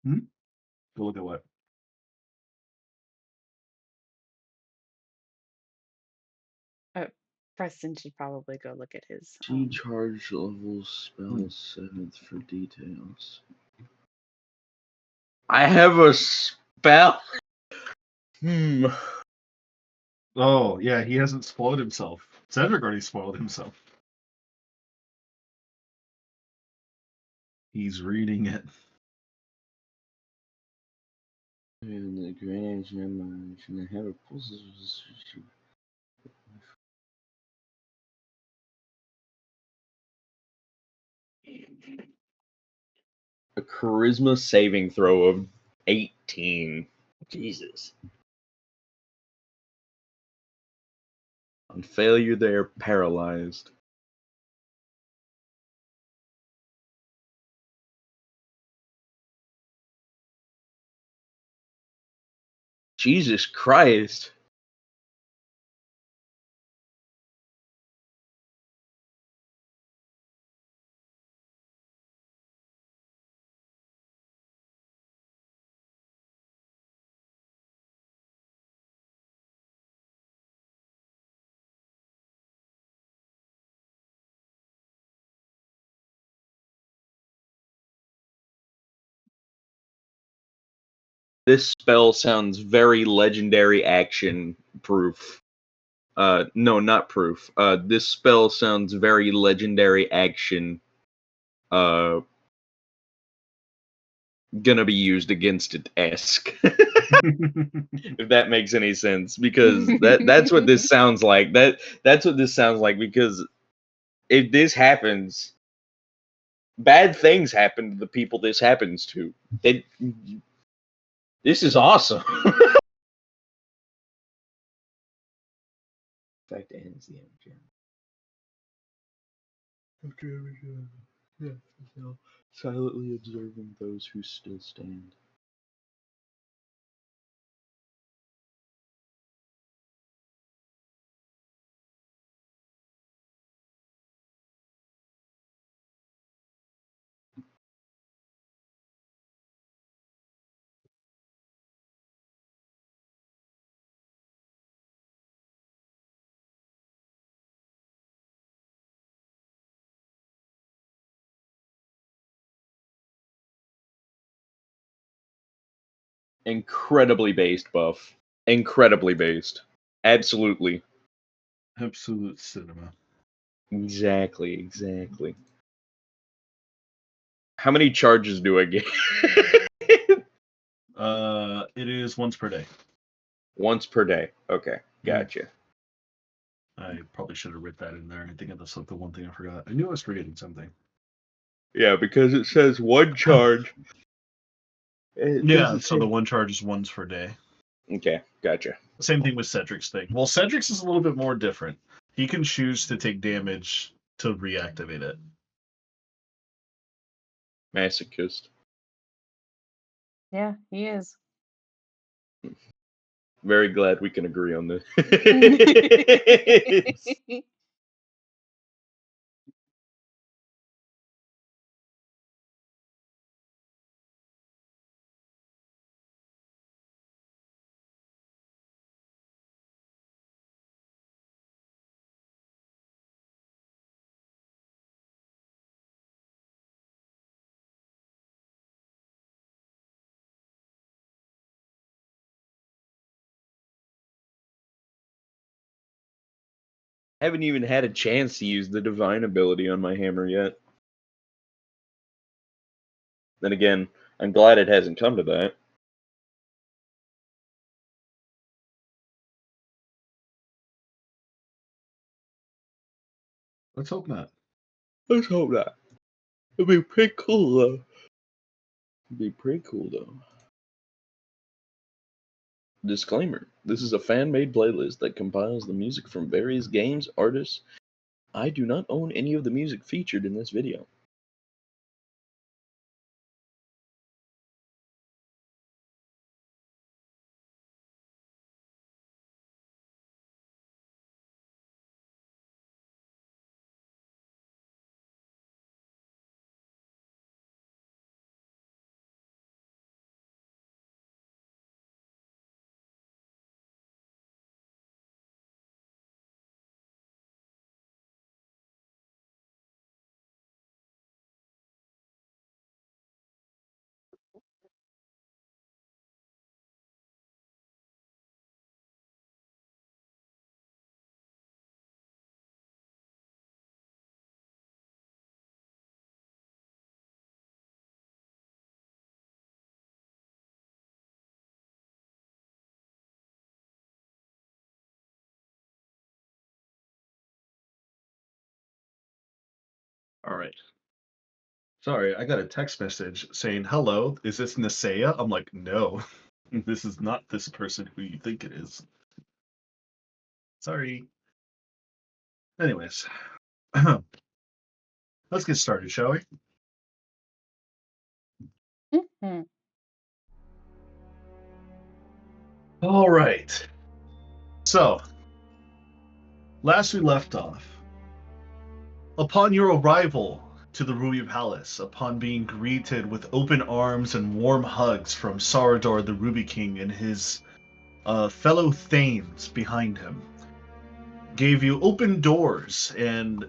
Hmm? Go look at what? Uh, Preston should probably go look at his. See charge level spell Hmm. 7th for details. I have a spell. Oh, yeah, he hasn't spoiled himself. Cedric already spoiled himself. He's reading it. And the grenades and I have a pulse. A charisma saving throw of 18. Jesus. On failure, they are paralyzed. Jesus Christ. This spell sounds very legendary action proof. No, not proof. This spell sounds very legendary action. Gonna be used against it-esque. If that makes any sense, because that's what this sounds like. That's what this sounds like, because if this happens, bad things happen to the people this happens to. This is awesome. Effect ends the MGM. Silently observing those who still stand. Incredibly based, Buff. Incredibly based. Absolutely. Absolute cinema. Exactly. How many charges do I get? It is once per day. Once per day. Okay, gotcha. I probably should have written that in there. I think that's like the one thing I forgot. I knew I was forgetting something. Yeah, because it says one charge. Yeah, so the one charge is once per day. Okay, gotcha. Same thing with Cedric's thing. Well, Cedric's is a little bit more different. He can choose to take damage to reactivate it. Masochist. Yeah, he is. Very glad we can agree on this. Haven't even had a chance to use the divine ability on my hammer yet. Then again, I'm glad it hasn't come to that. Let's hope not. Let's hope not. It'd be pretty cool though. Disclaimer: this is a fan-made playlist that compiles the music from various games, artists. I do not own any of the music featured in this video. All right. Sorry, I got a text message saying, "Hello, is this Nisea?" I'm like, "No, this is not this person who you think it is." Sorry. Anyways, let's get started, shall we? Mhm. All right. So, last we left off, upon your arrival to the Ruby Palace, upon being greeted with open arms and warm hugs from Sarador the Ruby King and his fellow Thanes behind him, gave you open doors and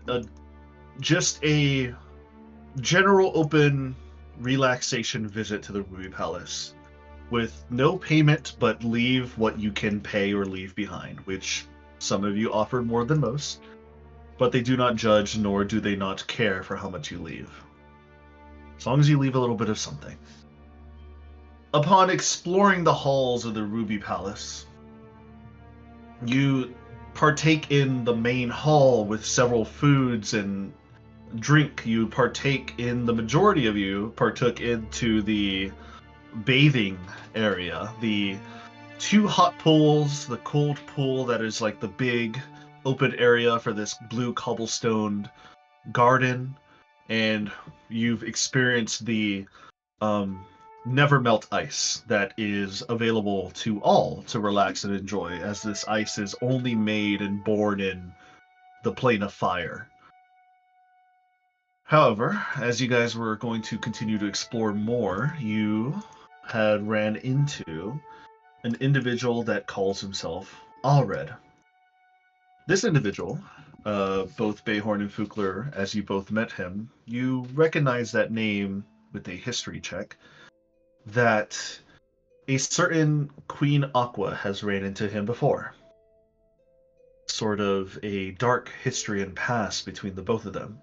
just a general open relaxation visit to the Ruby Palace with no payment but leave what you can pay or leave behind, which some of you offered more than most, but they do not judge nor do they not care for how much you leave. As long as you leave a little bit of something. Upon exploring the halls of the Ruby Palace, you partake in the main hall with several foods and drink. You partake in, the majority of you partook into the bathing area, the two hot pools, the cold pool that is like the big open area for this blue cobblestoned garden, and you've experienced the never melt ice that is available to all to relax and enjoy, as this ice is only made and born in the plane of fire. However, as you guys were going to continue to explore more, you had ran into an individual that calls himself Allred. This individual, both Bayhorn and Fukler, as you both met him, you recognize that name with a history check, that a certain Queen Aqua has ran into him before. Sort of a dark history and past between the both of them.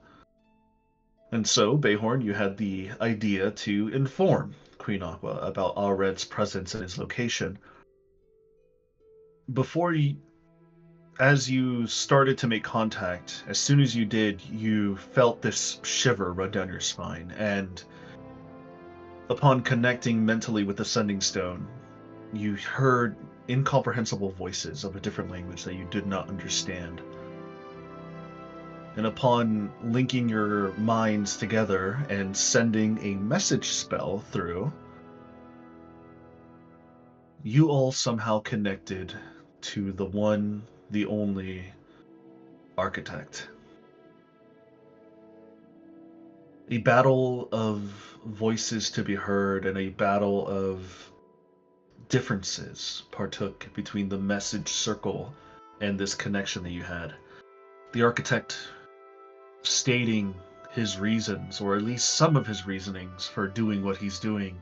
And so, Bayhorn, you had the idea to inform Queen Aqua about Allred's presence and his location. Before you, as you started to make contact, as soon as you did, you felt this shiver run down your spine, and upon connecting mentally with the Sending Stone, you heard incomprehensible voices of a different language that you did not understand. And upon linking your minds together and sending a message spell through, you all somehow connected to the one, the only architect. A battle of voices to be heard and a battle of differences partook between the message circle and this connection that you had. The architect stating his reasons, or at least some of his reasonings for doing what he's doing,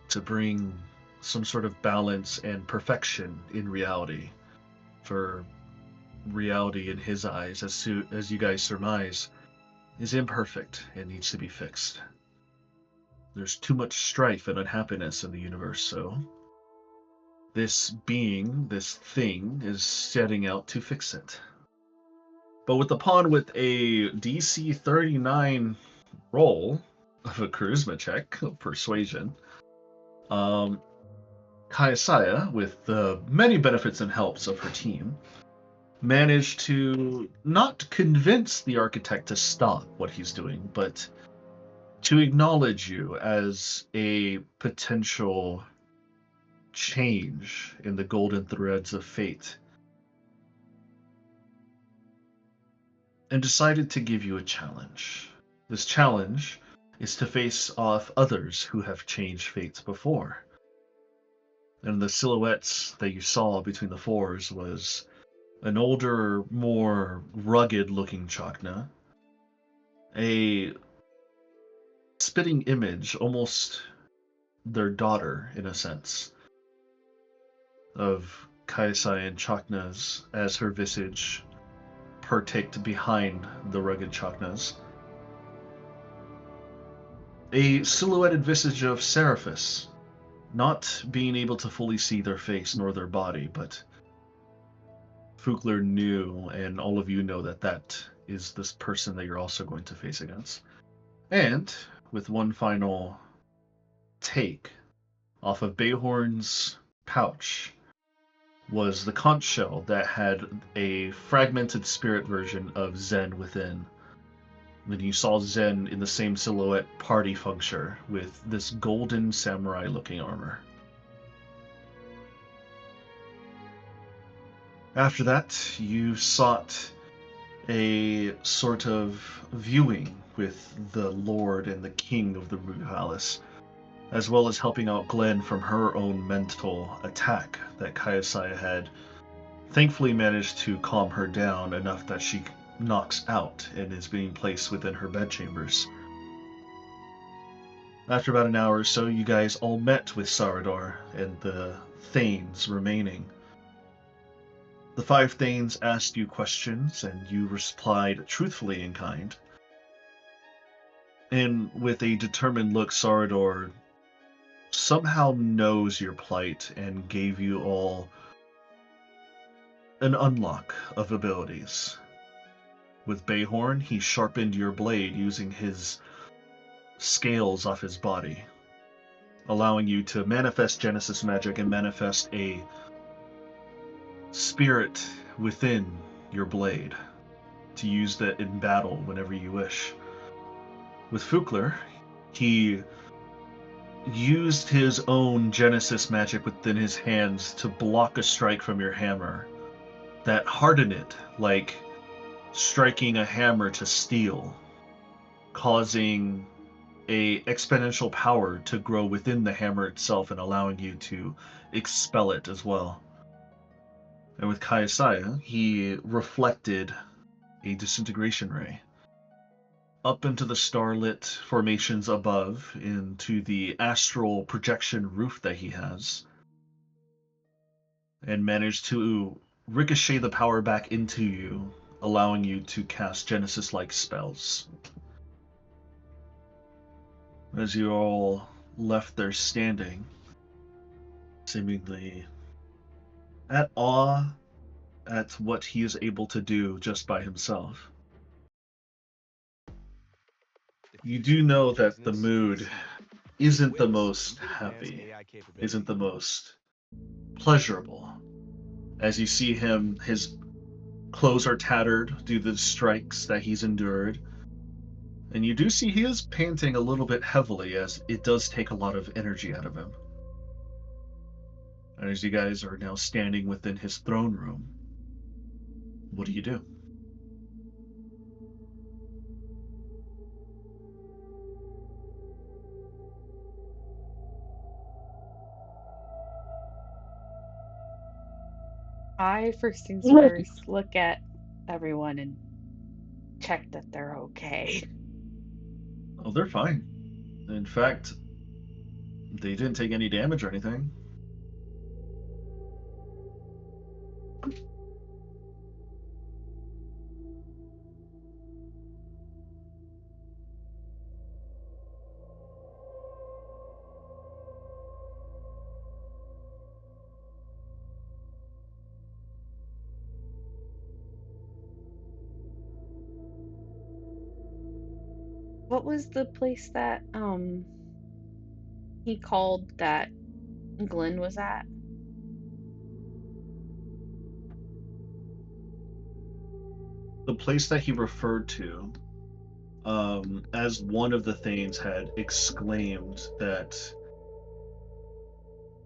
to bring some sort of balance and perfection in reality. For reality in his eyes, as you guys surmise, is imperfect and needs to be fixed. There's too much strife and unhappiness in the universe, so this being, this thing, is setting out to fix it. But with the pawn with a DC 39 roll of a charisma check of persuasion, Kayasaya, with the many benefits and helps of her team, managed to not convince the architect to stop what he's doing, but to acknowledge you as a potential change in the golden threads of fate, and decided to give you a challenge. This challenge is to face off others who have changed fates before. And the silhouettes that you saw between the fours was an older, more rugged-looking Chakna, a spitting image, almost their daughter in a sense, of Kaisai and Chakna's as her visage partaked behind the rugged Chaknas. A silhouetted visage of Seraphis, not being able to fully see their face nor their body, but Fukler knew, and all of you know, that that is this person that you're also going to face against. And with one final take off of Bayhorn's pouch was the conch shell that had a fragmented spirit version of Zen within. Then you saw Zen in the same silhouette party functure with this golden samurai looking armor. After that, you sought a sort of viewing with the Lord and the King of the Root Palace, as well as helping out Glenn from her own mental attack that Kayasaya had thankfully managed to calm her down enough that she knocks out and is being placed within her bedchambers. After about an hour or so, you guys all met with Sarador and the Thanes remaining. The 5 Thanes asked you questions, and you replied truthfully in kind. And with a determined look, Sarador somehow knows your plight and gave you all an unlock of abilities. With Bayhorn, he sharpened your blade using his scales off his body, allowing you to manifest Genesis magic and manifest a spirit within your blade to use that in battle whenever you wish. With Fukler, he used his own Genesis magic within his hands to block a strike from your hammer that hardened it like striking a hammer to steel, causing a exponential power to grow within the hammer itself and allowing you to expel it as well. And with Kayasaya, he reflected a disintegration ray up into the starlit formations above, into the astral projection roof that he has, and managed to ricochet the power back into you, allowing you to cast Genesis-like spells. As you all left there standing, seemingly at awe at what he is able to do just by himself, you do know that the mood isn't the most happy, isn't the most pleasurable. As you see him, his clothes are tattered due to the strikes that he's endured, and you do see he is panting a little bit heavily as it does take a lot of energy out of him. And as you guys are now standing within his throne room, what do you do? I first things first look at everyone and check that they're okay. Oh, they're fine. In fact, they didn't take any damage or anything. What was the place that he called that Glenn was at? The place that he referred to, as one of the Thanes had exclaimed that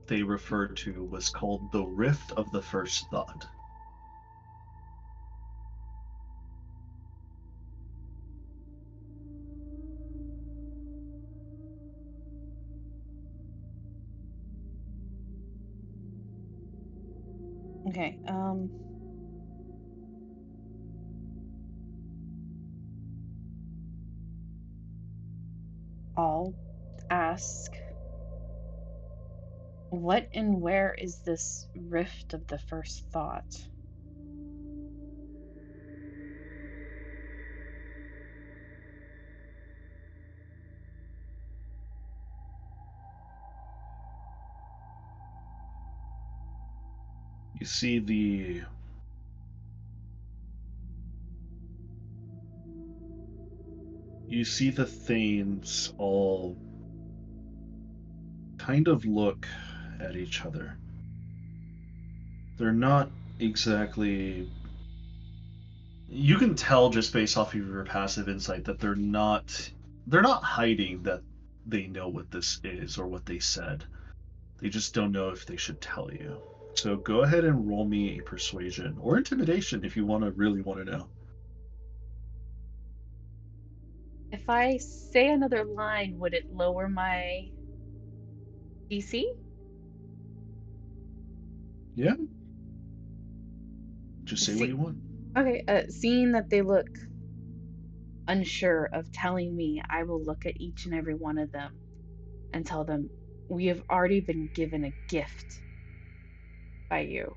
they referred to, was called the Rift of the First Thought. Okay, I'll ask, what and where is this rift of the first thought? You see the You see the Thanes all kind of look at each other. They're not exactly. You can tell just based off of your passive insight that they're not. They're not hiding that they know what this is or what they said. They just don't know if they should tell you. So go ahead and roll me a persuasion or intimidation if you really want to know. If I say another line, would it lower my DC? Yeah. Just say what you want. Okay, seeing that they look unsure of telling me, I will look at each and every one of them and tell them, we have already been given a gift by you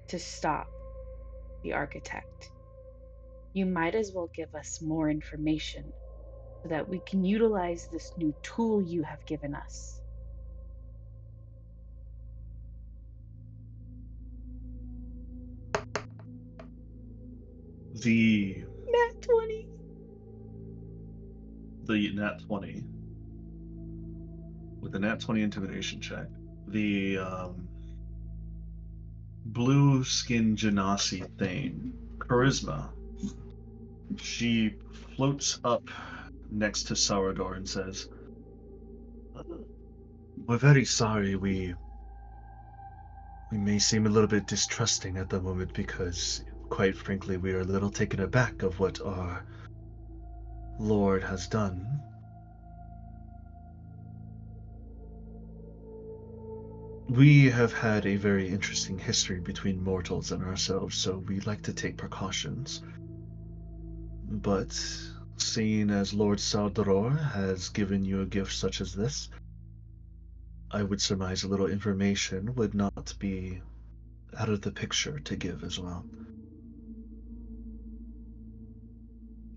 to stop the architect. You might as well give us more information so that we can utilize this new tool you have given us. The Nat 20. Nat 20 with the Nat 20 intimidation check. The blue skin Genasi thing, Charisma. She floats up next to Saurador and says, "We're very sorry. We may seem a little bit distrusting at the moment because, quite frankly, we are a little taken aback of what our Lord has done. We have had a very interesting history between mortals and ourselves, so we like to take precautions. But seeing as Lord Saldoror has given you a gift such as this, I would surmise a little information would not be out of the picture to give as well."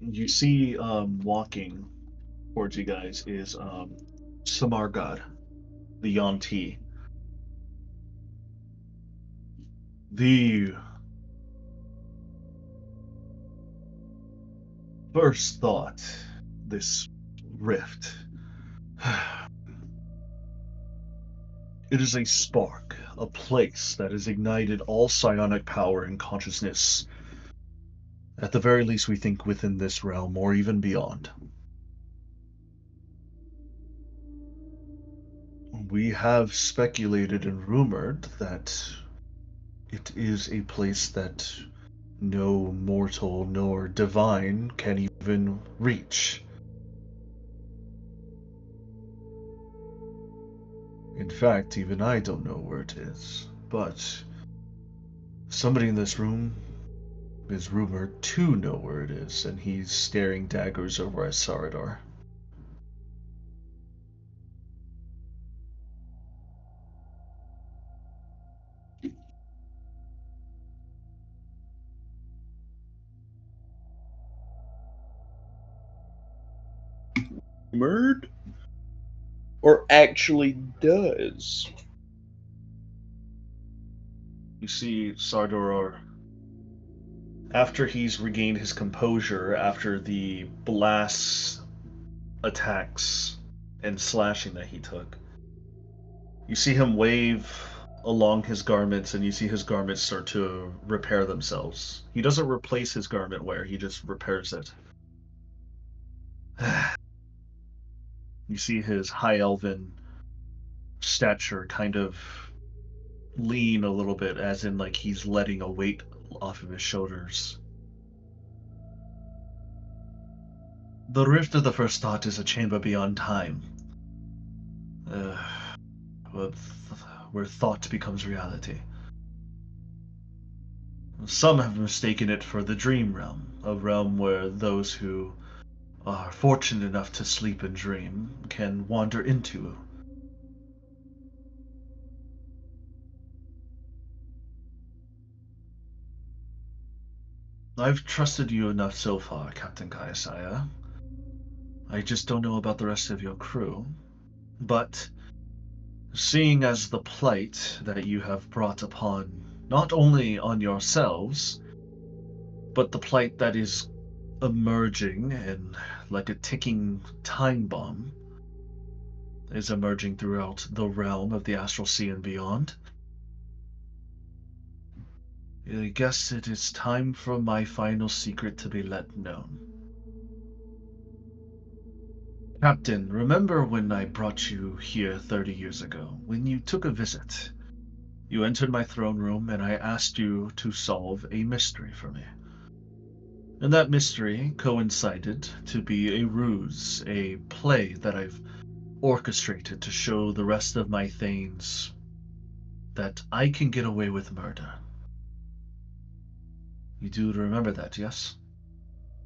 You see, walking towards you guys is Samargad, the Yanti. The first thought, this rift. It is a spark, a place that has ignited all psionic power and consciousness. At the very least, we think within this realm or even beyond. We have speculated and rumored that it is a place that no mortal nor divine can even reach. In fact, even I don't know where it is, but somebody in this room is rumored to know where it is, and he's staring daggers over at Saradar. Rumored? Or actually does? You see Sardor, after he's regained his composure after the blast attacks and slashing that he took, you see him wave along his garments, and you see his garments start to repair themselves. He doesn't replace his garment wear, he just repairs it. You see his high elven stature kind of lean a little bit, as in like he's letting a weight off of his shoulders. The rift of the first thought is a chamber beyond time, where thought becomes reality. Some have mistaken it for the dream realm, a realm where those who are fortunate enough to sleep and dream can wander into. I've trusted you enough so far, Captain Kayasaya. I just don't know about the rest of your crew. But seeing as the plight that you have brought upon not only on yourselves, but the plight that is emerging, and like a ticking time bomb, is emerging throughout the realm of the Astral Sea and beyond. I guess it is time for my final secret to be let known. Captain, remember when I brought you here 30 years ago, when you took a visit? You entered my throne room and I asked you to solve a mystery for me. And that mystery coincided to be a ruse, a play that I've orchestrated to show the rest of my Thanes that I can get away with murder. You do remember that, yes?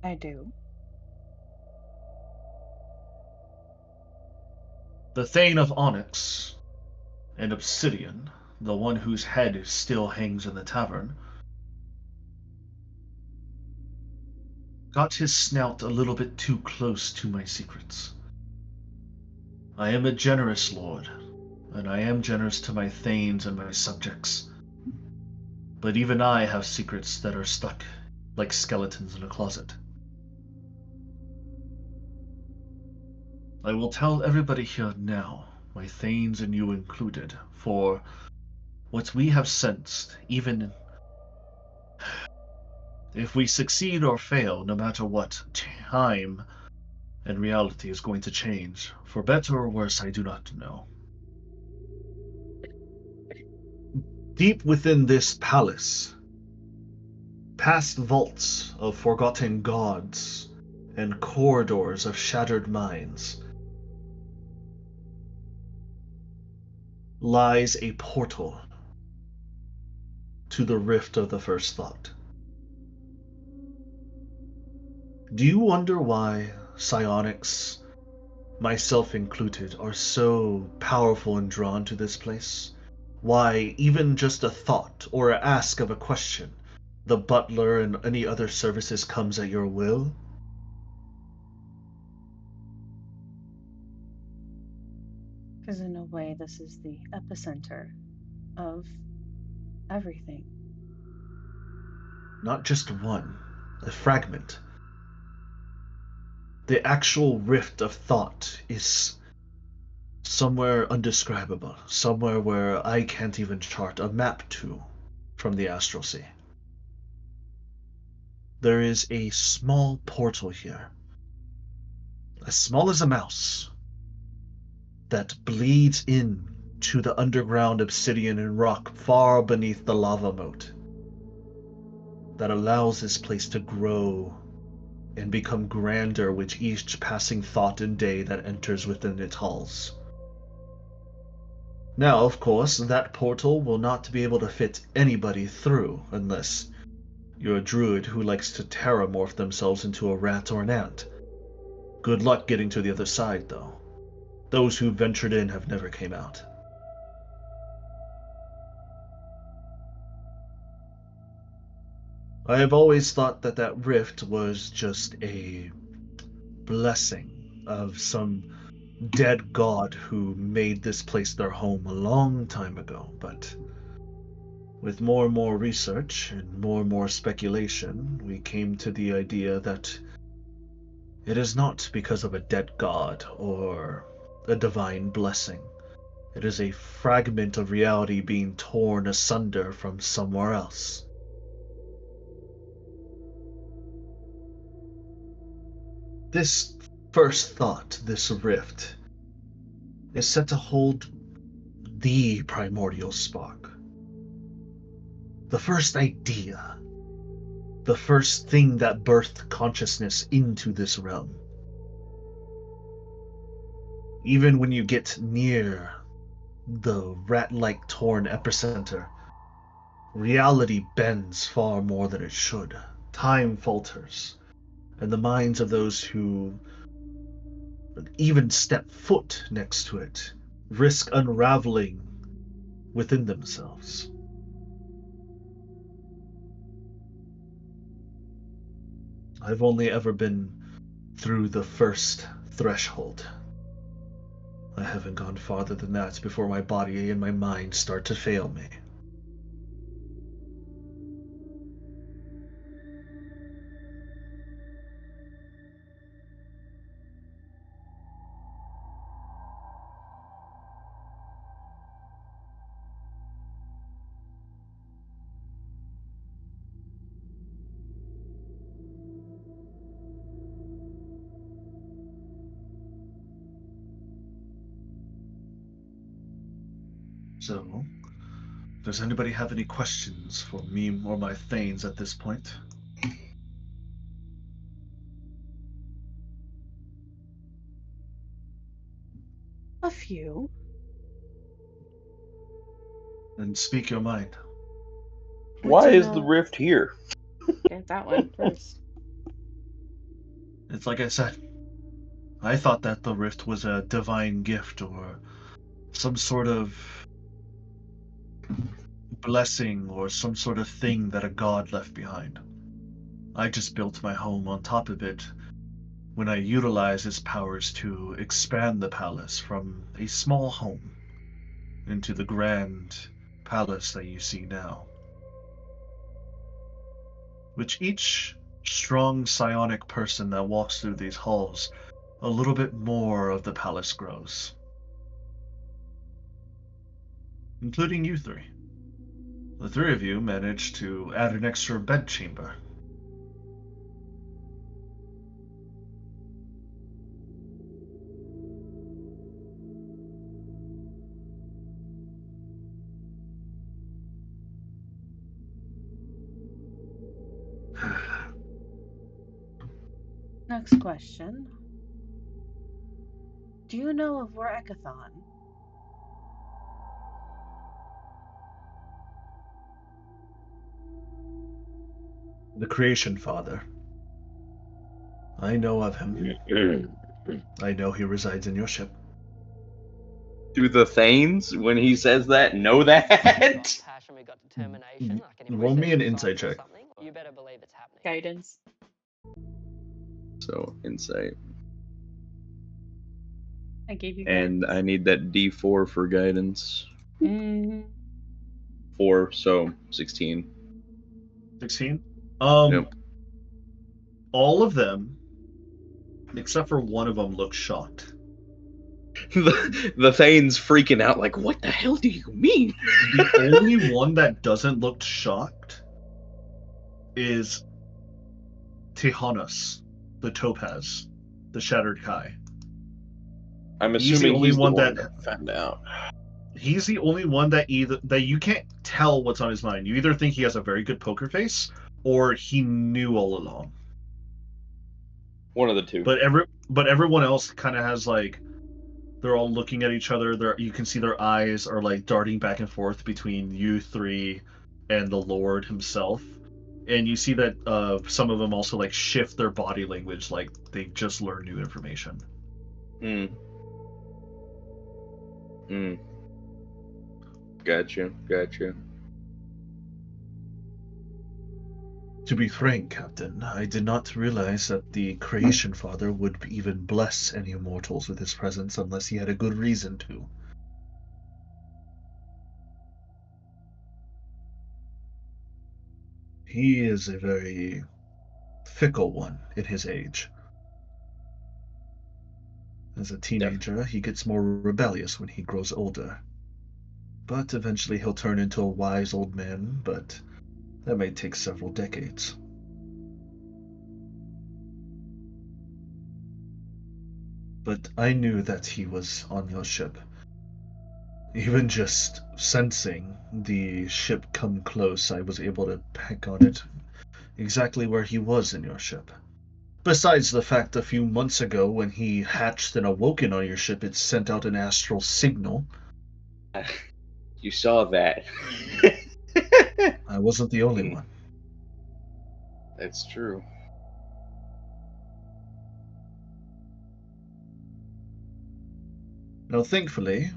I do. The Thane of Onyx and Obsidian, the one whose head still hangs in the tavern, got his snout a little bit too close to my secrets. I am a generous lord, and I am generous to my thanes and my subjects. But even I have secrets that are stuck like skeletons in a closet. I will tell everybody here now, my thanes and you included, for what we have sensed, even if we succeed or fail, no matter what, time and reality is going to change. For better or worse, I do not know. Deep within this palace, past vaults of forgotten gods and corridors of shattered minds, lies a portal to the rift of the first thought. Do you wonder why psionics, myself included, are so powerful and drawn to this place? Why, even just a thought or a ask of a question, the butler and any other services comes at your will? Because in a way, this is the epicenter of everything. Not just one, a fragment. The actual rift of thought is somewhere undescribable, somewhere where I can't even chart a map to from the Astral Sea. There is a small portal here, as small as a mouse, that bleeds in to the underground obsidian and rock far beneath the lava moat, that allows this place to grow and become grander with each passing thought and day that enters within its halls. Now, of course, that portal will not be able to fit anybody through unless you're a druid who likes to terramorph themselves into a rat or an ant. Good luck getting to the other side, though. Those who ventured in have never came out. I have always thought that that rift was just a blessing of some dead god who made this place their home a long time ago, but with more and more research and more speculation, we came to the idea that it is not because of a dead god or a divine blessing. It is a fragment of reality being torn asunder from somewhere else. This first thought, this rift, is set to hold the primordial spark. The first idea. The first thing that birthed consciousness into this realm. Even when you get near the rat-like torn epicenter, reality bends far more than it should. Time falters, and the minds of those who even step foot next to it risk unraveling within themselves. I've only ever been through the first threshold. I haven't gone farther than that before my body and my mind start to fail me. So, does anybody have any questions for me or my thanes at this point? A few. Then speak your mind. Would Why you is the know? rift here? Get that one first. It's like I said, I thought that the rift was a divine gift or some sort of blessing or some sort of thing that a god left behind. I just built my home on top of it when I utilized its powers to expand the palace from a small home into the grand palace that you see now. Which each strong psionic person that walks through these halls, a little bit more of the palace grows. Including you three. The three of you managed to add an extra bedchamber. Next question. Do you know of where Ekathon? The Creation Father. I know of him. I know he resides in your ship. Do the Thanes, when he says that, know that? Passion, we got determination. Like Roll me an excited insight for check. something, you better believe it's happening. Guidance. So, insight. I gave you And guidance. I need that D4 for guidance. Mm-hmm. 4, so 16. 16? Yep. All of them, except for one of them, look shocked. The Thane's freaking out, like, what the hell do you mean? The only one that doesn't look shocked is Tihanus, the Topaz, the Shattered Kai. I'm He's the assuming only he's the one one that that found out. he's the only one that you can't tell what's on his mind. You either think he has a very good poker face or he knew all along. One of the two. But everyone else kind of has like they're all looking at each other. You can see their eyes are like darting back and forth between you three and the Lord himself. And you see that some of them also like shift their body language like they just learned new information. Hmm. Hmm. Gotcha. To be frank, Captain, I did not realize that the Creation Father would even bless any mortals with his presence unless he had a good reason to. He is a very fickle one in his age. As a teenager, he gets more rebellious when he grows older. But eventually he'll turn into a wise old man, but that may take several decades. But I knew that he was on your ship. Even just sensing the ship come close, I was able to peck on it exactly where he was in your ship. Besides the fact a few months ago when he hatched and awoken on your ship, it sent out an astral signal. You saw that. I wasn't the only one. That's true. Now, thankfully,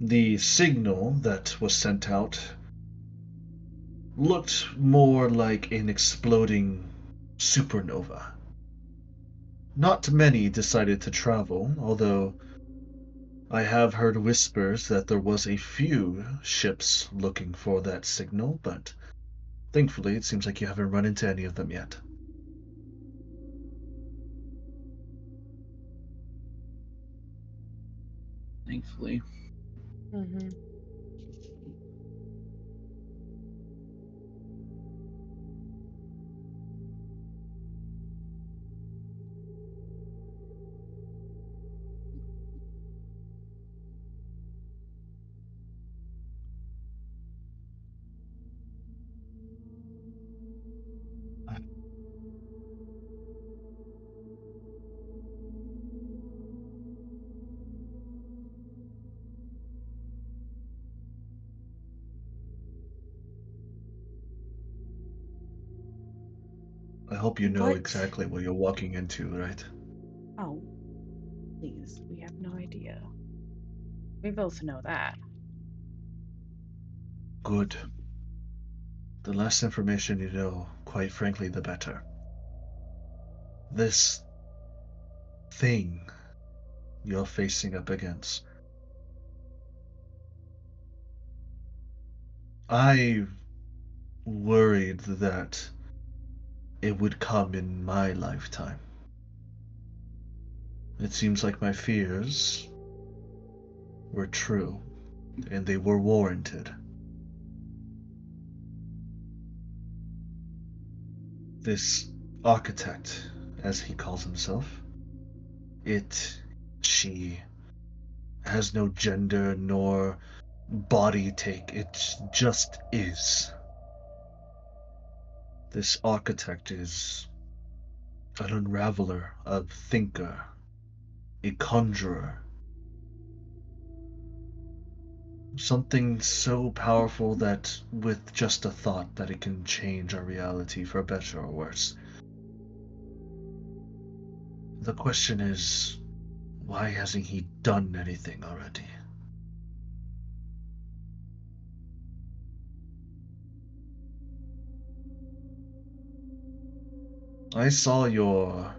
the signal that was sent out looked more like an exploding supernova. Not many decided to travel, although I have heard whispers that there was a few ships looking for that signal, but thankfully it seems like you haven't run into any of them yet. Thankfully. Mm-hmm. hope you know What? exactly what you're walking into, right? Oh, please, we have no idea. We both know that. Good. The less information you know, quite frankly, the better. This thing you're facing up against, I worried that it would come in my lifetime. It seems like my fears were true, and they were warranted. This architect, as he calls himself, she has no gender nor body take, it just is. This architect is an unraveler, a thinker, a conjurer. Something so powerful that with just a thought that it can change our reality for better or worse. The question is, why hasn't he done anything already? I saw your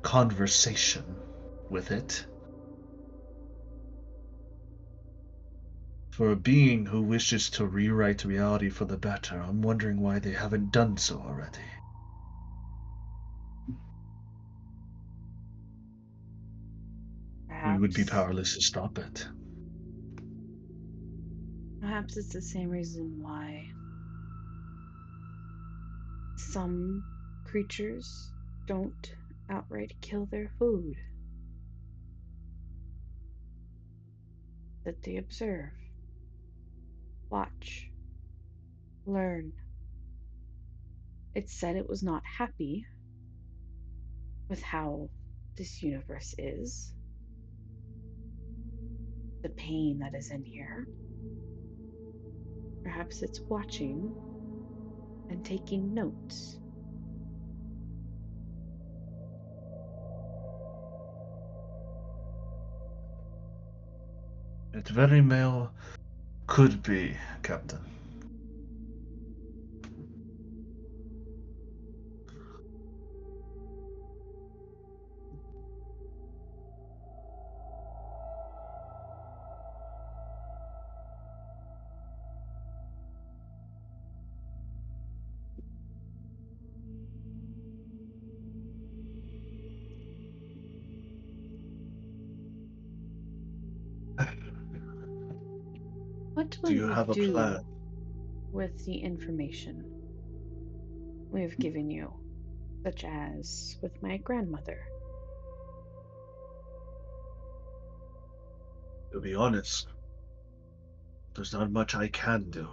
conversation with it. For a being who wishes to rewrite reality for the better, I'm wondering why they haven't done so already. We would be Perhaps, powerless to stop it. perhaps it's the same reason why some creatures don't outright kill their food. That they observe, watch, learn. It said it was not happy with how this universe is, the pain that is in here. Perhaps it's watching and taking notes. It very well could be, Captain. What will Do you you have a plan? do with the information we have given you, such as with my grandmother? To be honest, there's not much I can do.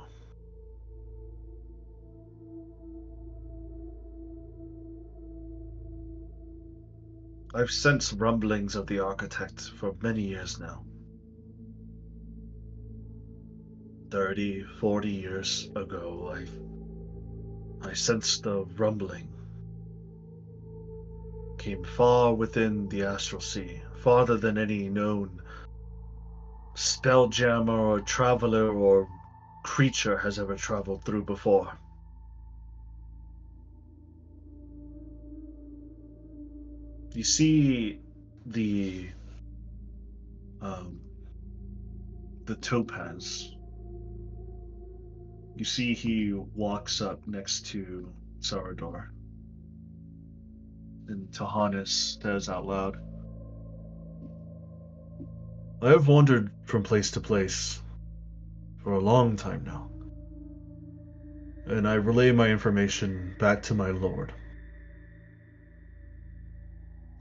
I've sensed rumblings of the architect for many years now. 30, 40 years ago, I sensed the rumbling. Came far within the astral sea, farther than any known spelljammer or traveler or creature has ever traveled through before. You see the um, the topaz. You see he walks up next to Sarador. And Tahanis says out loud, I have wandered from place to place for a long time now, and I relay my information back to my lord.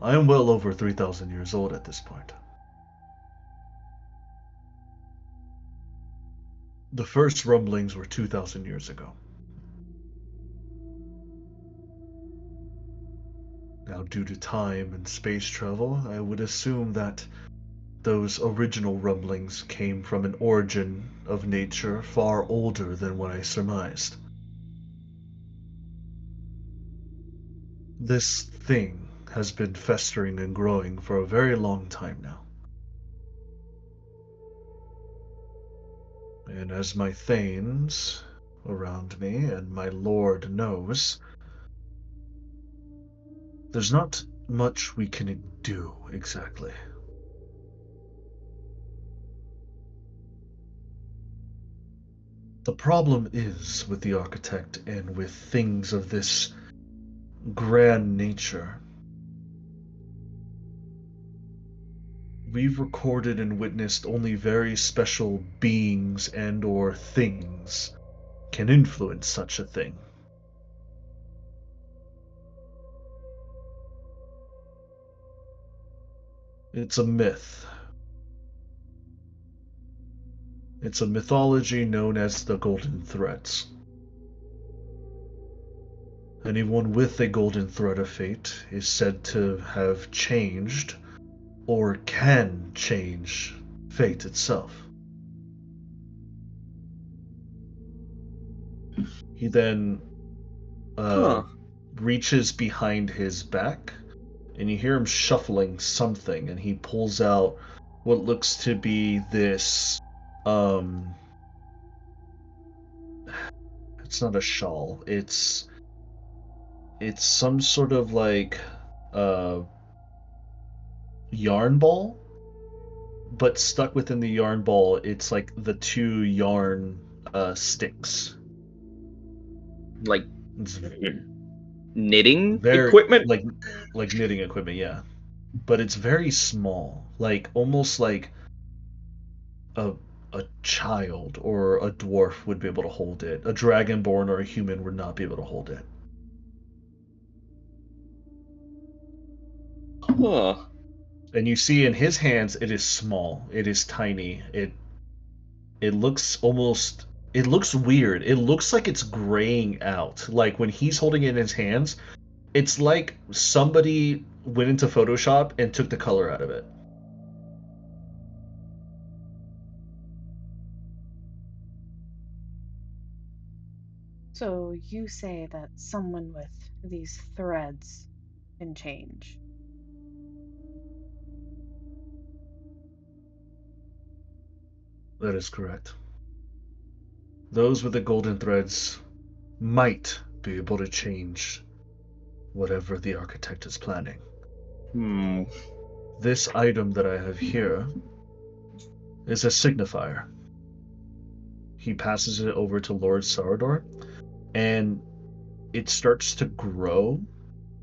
I am well over 3,000 years old at this point. The first rumblings were 2,000 years ago. Now, due to time and space travel, I would assume that those original rumblings came from an origin of nature far older than what I surmised. This thing has been festering and growing for a very long time now. And as my thanes around me and my lord knows, there's not much we can do exactly. The problem is with the architect and with things of this grand nature. We've recorded and witnessed only very special beings and or things can influence such a thing. It's a myth. It's a mythology known as the Golden Threads. Anyone with a golden thread of fate is said to have changed or can change fate itself. He then reaches behind his back, and you hear him shuffling something, and he pulls out what looks to be this, it's not a shawl, it's some sort of like, yarn ball, but stuck within the yarn ball, it's like the two yarn, sticks. Like It's knitting very equipment? like knitting equipment, yeah. But it's very small, like almost like a child or a dwarf would be able to hold it. A dragonborn or a human would not be able to hold it. Huh. And you see in his hands, it is small. It is tiny. It looks almost. It looks weird. It looks like it's graying out. Like when he's holding it in his hands, it's like somebody went into Photoshop and took the color out of it. So you say that someone with these threads can change. That is correct. Those with the golden threads might be able to change whatever the architect is planning. This item that I have here is a signifier. He passes it over to Lord Sarador, and it starts to grow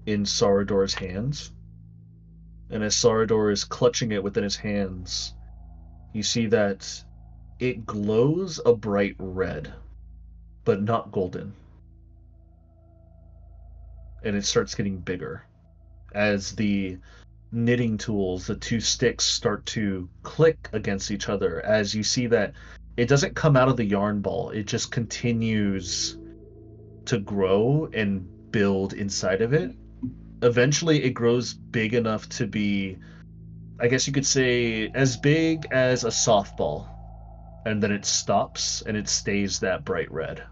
in Sarador's hands. And as Sarador is clutching it within his hands, you see that it glows a bright red, but not golden. And it starts getting bigger as the knitting tools, the two sticks, start to click against each other, as you see that it doesn't come out of the yarn ball, it just continues to grow and build inside of it. Eventually it grows big enough to be, I guess you could say, as big as a softball, and then it stops and it stays that bright red.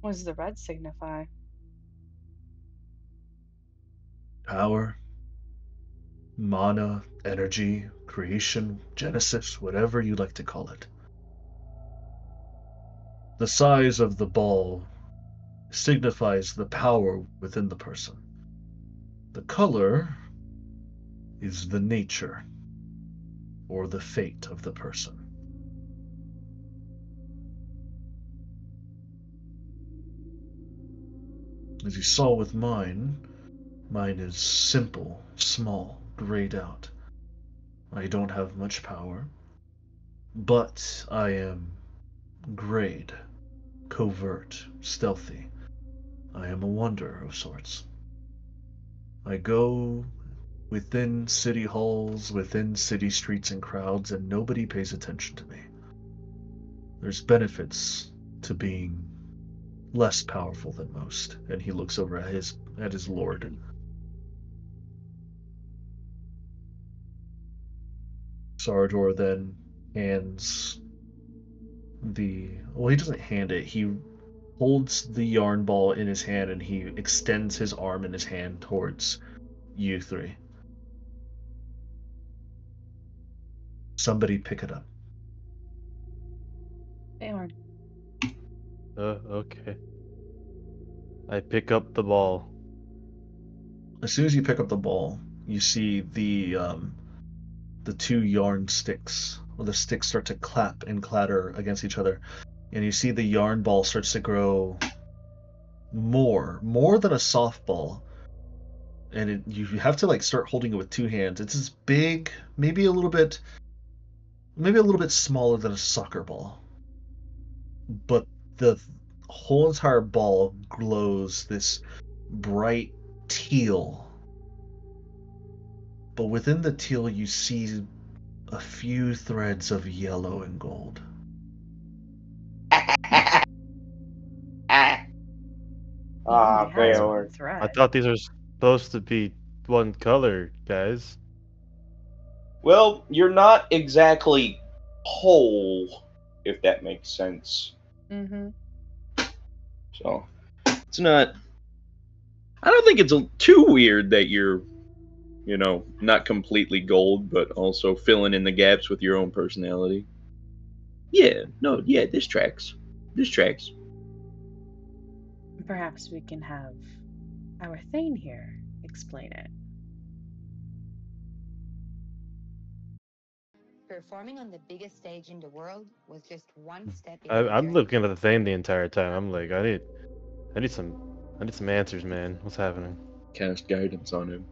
What does the red signify? Power, mana, energy, creation, genesis, whatever you like to call it. The size of the ball signifies the power within the person. The color is the nature or the fate of the person. As you saw with mine is simple, small, grayed out. I don't have much power, but I am grayed, covert, stealthy. I am a wanderer of sorts. I go within city halls, within city streets and crowds, and nobody pays attention to me. There's benefits to being less powerful than most, and he looks over at his lord. Sarador then hands he doesn't hand it, he holds the yarn ball in his hand and he extends his arm in his hand towards you three. Somebody pick it up. Aorn. Okay. I pick up the ball. As soon as you pick up the ball, you see the two yarn sticks, or the sticks start to clap and clatter against each other, and you see the yarn ball starts to grow more than a softball, and you have to like start holding it with two hands. It's as big, maybe a little bit smaller than a soccer ball, but the whole entire ball glows this bright teal. But within the teal, you see a few threads of yellow and gold. He only has fail. one I thread. thought these are supposed to be one color, guys. Well, you're not exactly whole, if that makes sense. Mm-hmm. So, it's not. I don't think it's too weird that you're, not completely gold, but also filling in the gaps with your own personality. Yeah, no, yeah, this tracks. This tracks. Perhaps we can have our Thane here explain it. Performing on the biggest stage in the world was just one step in I'm the looking at the thing the entire time. I'm like, I need some answers, man. What's happening? Cast guidance on him.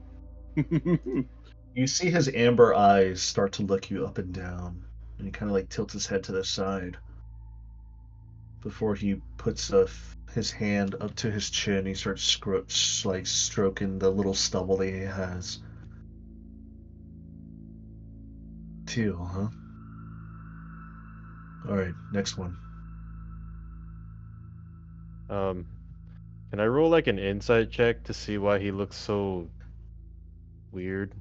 You see his amber eyes start to look you up and down, and he kind of like tilts his head to the side before he puts his hand up to his chin. He starts stroking the little stubble that he has. Teal, huh? All right, next one. Can I roll like an insight check to see why he looks so weird?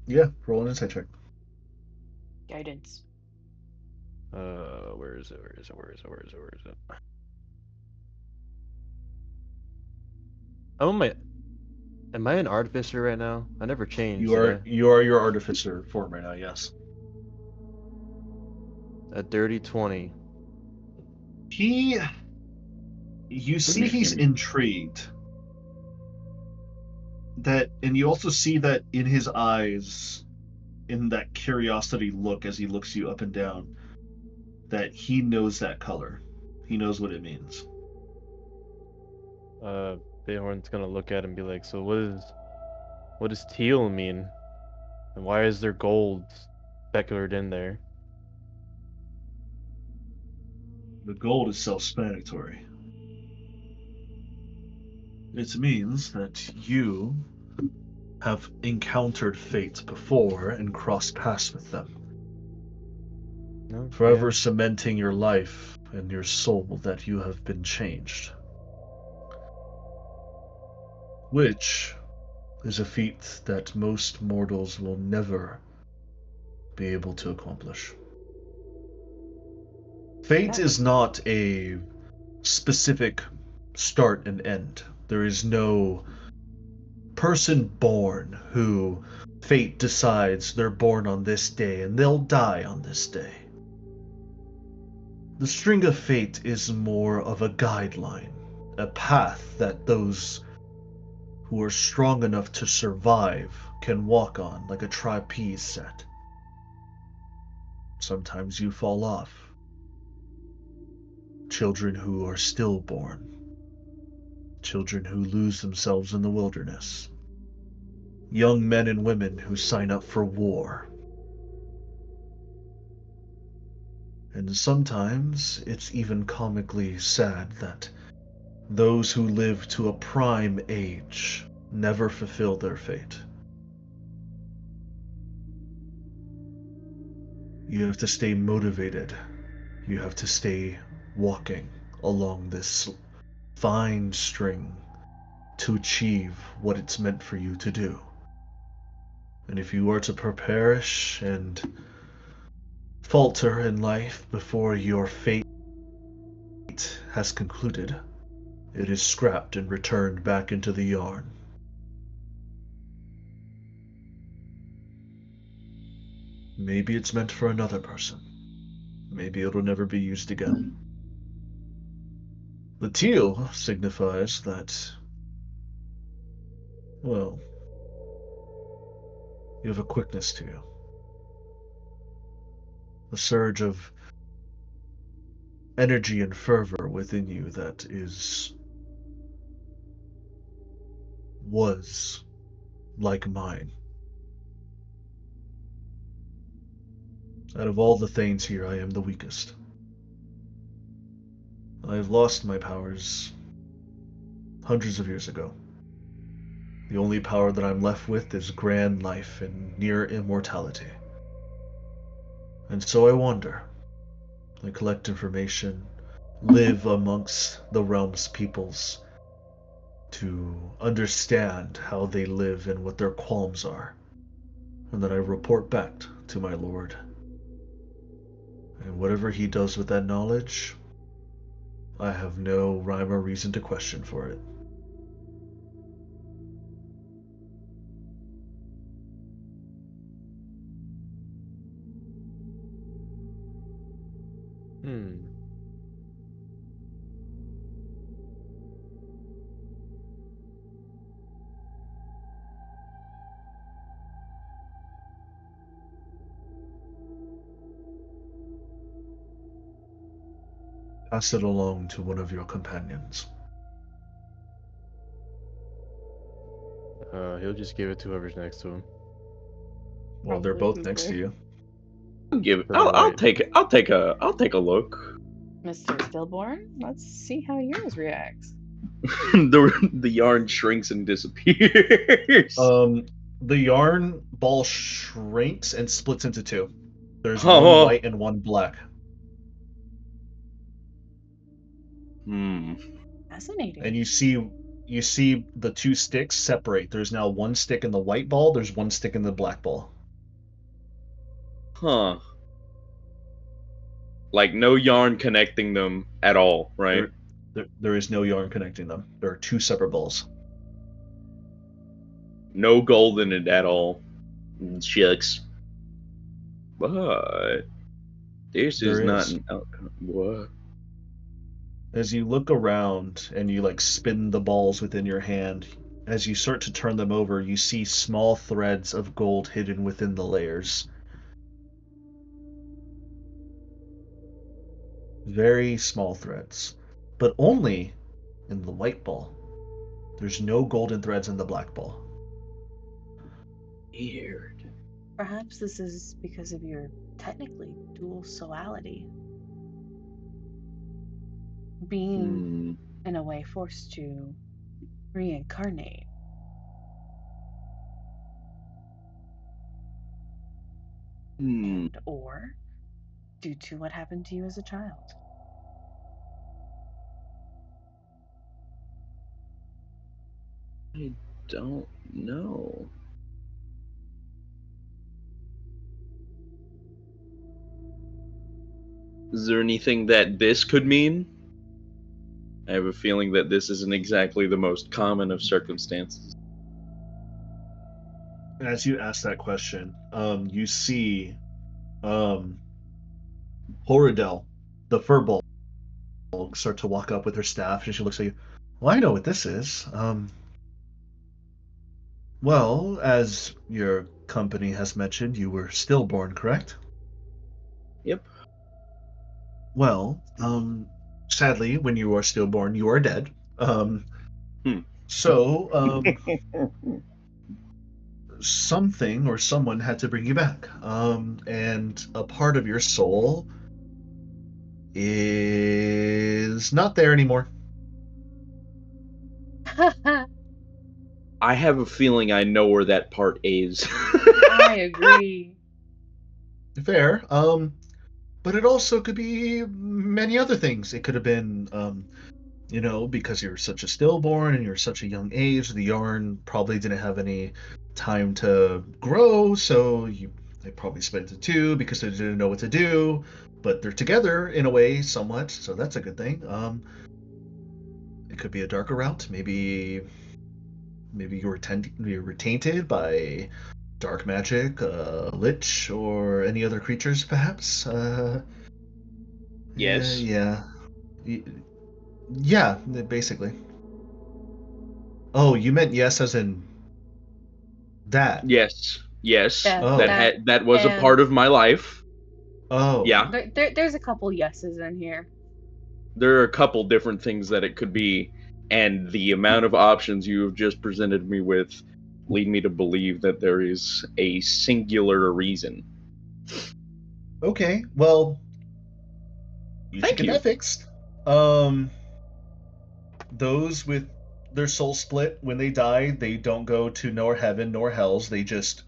Yeah, roll an insight check. Guidance. Where is it? Where is it? Where is it? Where is it? Where is it? Am I an artificer right now? I never changed. You are your artificer form right now. Yes. A dirty 20. You see he's intrigued. And you also see that in his eyes, in that curiosity look as he looks you up and down, that he knows that color. He knows what it means. Bayhorn's gonna look at him and be like, so what does teal mean? And why is there gold speculated in there? The gold is self-explanatory. It means that you have encountered fate before and crossed paths with them, No? forever Yeah. cementing your life and your soul that you have been changed. Which is a feat that most mortals will never be able to accomplish. Fate is not a specific start and end. There is no person born who fate decides they're born on this day and they'll die on this day. The string of fate is more of a guideline, a path that those who are strong enough to survive can walk on like a trapeze set. Sometimes you fall off. Children who are stillborn. Children who lose themselves in the wilderness. Young men and women who sign up for war. And sometimes it's even comically sad that those who live to a prime age never fulfill their fate. You have to stay motivated. You have to stay walking along this fine string to achieve what it's meant for you to do. And if you are to perish and falter in life before your fate fate has concluded, it is scrapped and returned back into the yarn. Maybe it's meant for another person. Maybe it'll never be used again. The teal signifies that, well, you have a quickness to you. A surge of energy and fervor within you that was like mine. Out of all the Thanes here, I am the weakest. I have lost my powers hundreds of years ago. The only power that I'm left with is grand life and near immortality. And so I wander. I collect information, live amongst the realm's peoples, to understand how they live and what their qualms are. And then I report back to my lord. And whatever he does with that knowledge, I have no rhyme or reason to question for it. Pass it along to one of your companions. He'll just give it to whoever's next to him. Well, they're Probably both next to Hooper. you. I'll take it. I'll take a look. Mr. Stillborn, let's see how yours reacts. The yarn shrinks and disappears. The yarn ball shrinks and splits into two. There's Oh. one white and one black. Fascinating. And you see the two sticks separate. There's now one stick in the white ball, there's one stick in the black ball. Huh. Like no yarn connecting them at all, right? There is no yarn connecting them. There are two separate balls. No gold in it at all. Shucks. But this is There not is. an outcome. What? As you look around and you spin the balls within your hand, as you start to turn them over, you see small threads of gold hidden within the layers. Very small threads, but only in the white ball. There's no golden threads in the black ball. Weird. Perhaps this is because of your technically dual soulity. Being, in a way, forced to reincarnate. And or due to what happened to you as a child. I don't know. Is there anything that this could mean? I have a feeling that this isn't exactly the most common of circumstances. As you ask that question, you see Horadel, the furball, start to walk up with her staff, and she looks at you. Well, I know what this is. Well, as your company has mentioned, you were stillborn, correct? Yep. Well, sadly, when you are stillborn, you are dead. So, something or someone had to bring you back. And a part of your soul is not there anymore. I have a feeling I know where that part is. I agree. Fair. But it also could be many other things. It could have been, because you're such a stillborn and you're such a young age, the yarn probably didn't have any time to grow, so they probably split into two because they didn't know what to do. but they're together in a way somewhat, so that's a good thing. It could be a darker route. Maybe you were tainted by dark magic, lich, or any other creatures, perhaps. Yes. Yeah. Yeah, basically. Oh, you meant yes as in that. Yes. Yes. Yeah, Oh. That was a and part of my life. Oh. Yeah. there's a couple yeses in here. There are a couple different things that it could be, and the amount of options you have just presented me with lead me to believe that there is a singular reason. Okay. Well, you should Thank get you. that fixed. Those with their soul split when they die, they don't go to nor heaven nor hells. They just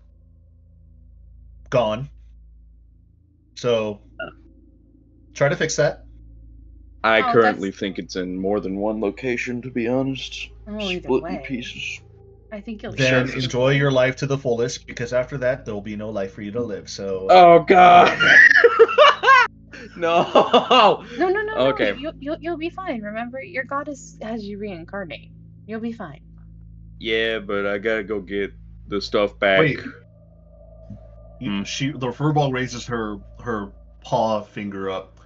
gone. So try to fix that. I Oh, currently that's think it's in more than one location, to be honest. either Split in way. pieces. I think you'll Then Surface. either enjoy way. your life to the fullest, because after that there'll be no life for you to live. So Oh god. No. No. Okay. You'll be fine. Remember, your goddess has you reincarnate. You'll be fine. Yeah, but I gotta go get the stuff back. wait, Hmm. the furball raises her paw finger up.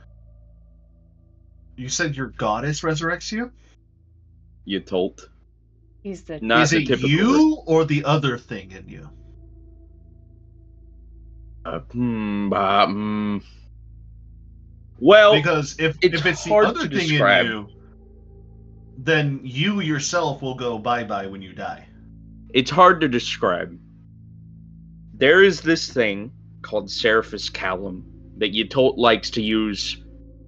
You said your goddess resurrects you? You told. He's the Not Is the it typical. you or the other thing in you? Well, Because it's if it's the hard other to thing in describe. you, then you yourself will go bye-bye when you die. It's hard to describe. There is this thing called Seraphis Callum that Yatolt likes to use,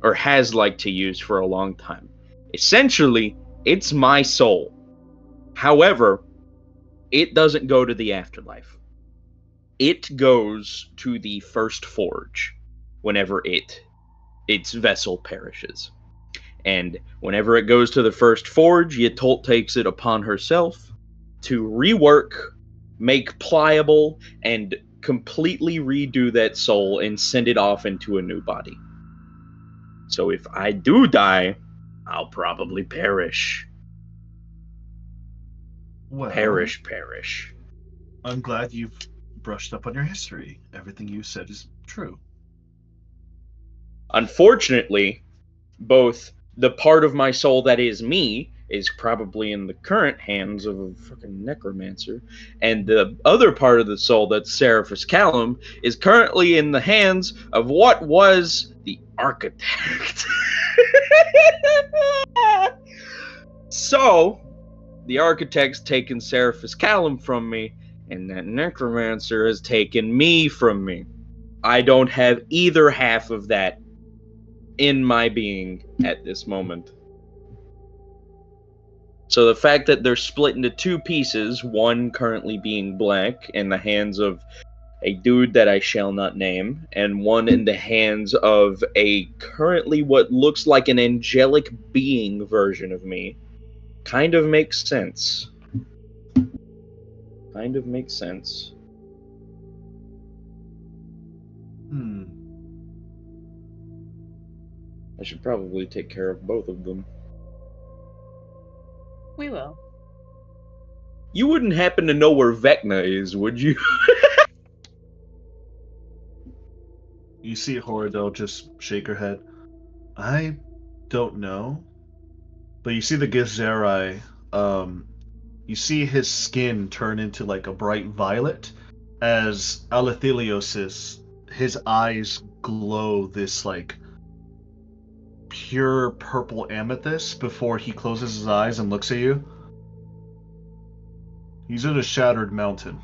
or has liked to use for a long time. Essentially, it's my soul. However, it doesn't go to the afterlife. It goes to the first forge whenever its vessel perishes. And whenever it goes to the first forge, Yatolt takes it upon herself to rework, make pliable, and completely redo that soul and send it off into a new body. So if I do die, I'll probably perish. Well, Perish. I'm glad you've brushed up on your history. Everything you said is true. Unfortunately, both the part of my soul that is me is probably in the current hands of a fucking necromancer, and the other part of the soul that's Seraphis Callum is currently in the hands of what was the architect. So, the architect's taken Seraphis Callum from me, and that necromancer has taken me from me. I don't have either half of that in my being at this moment. So the fact that they're split into two pieces, one currently being black in the hands of a dude that I shall not name, and one in the hands of a currently what looks like an angelic being version of me, kind of makes sense. Kind of makes sense. I should probably take care of both of them. We will. You wouldn't happen to know where Vecna is, would you? You see Horadel just shake her head. I don't know. But you see the Githzerai, you see his skin turn into like a bright violet as Alethelios's his eyes glow this like pure purple amethyst before he closes his eyes and looks at you. He's in a shattered mountain.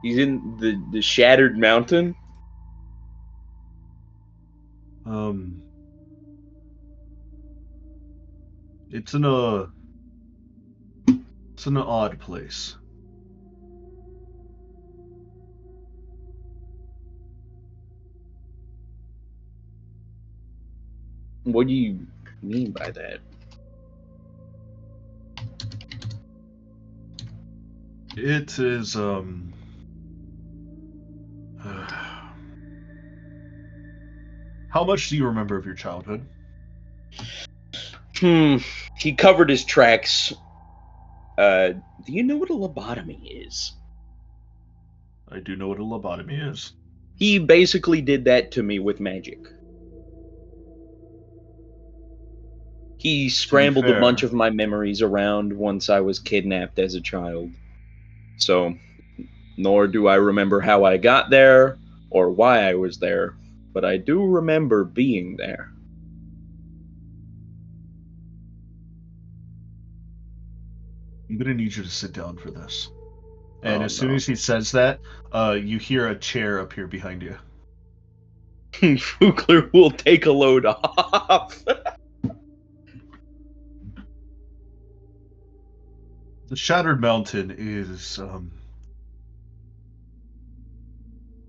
He's in the Shattered Mountain. Um, it's in a it's in an odd place. What do you mean by that? It is How much do you remember of your childhood? He covered his tracks. Do you know what a lobotomy is? I do know what a lobotomy is. He basically did that to me with magic. He scrambled a bunch fair- of my memories around once I was kidnapped as a child. So, nor do I remember how I got there or why I was there, but I do remember being there. I'm gonna need you to sit down for this. And Oh, as soon no. as he says that, you hear a chair appear behind you. Fugler will take a load off. The Shattered Mountain is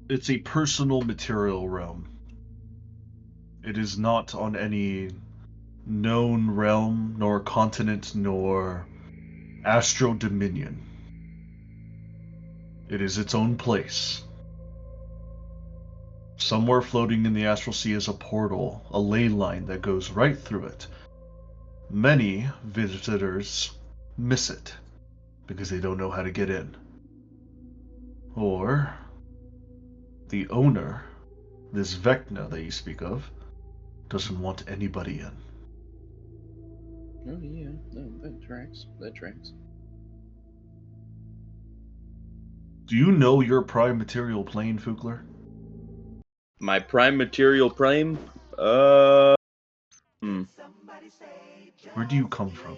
it's a personal material realm. It is not on any known realm, nor continent, nor astral dominion. It is its own place. Somewhere floating in the astral sea is a portal, a ley line that goes right through it. Many visitors miss it because they don't know how to get in. Or the owner, this Vecna that you speak of, doesn't want anybody in. Oh yeah, no, that tracks. That tracks. Do you know your prime material plane, Fugler? My prime material plane? Hmm. Where do you come from?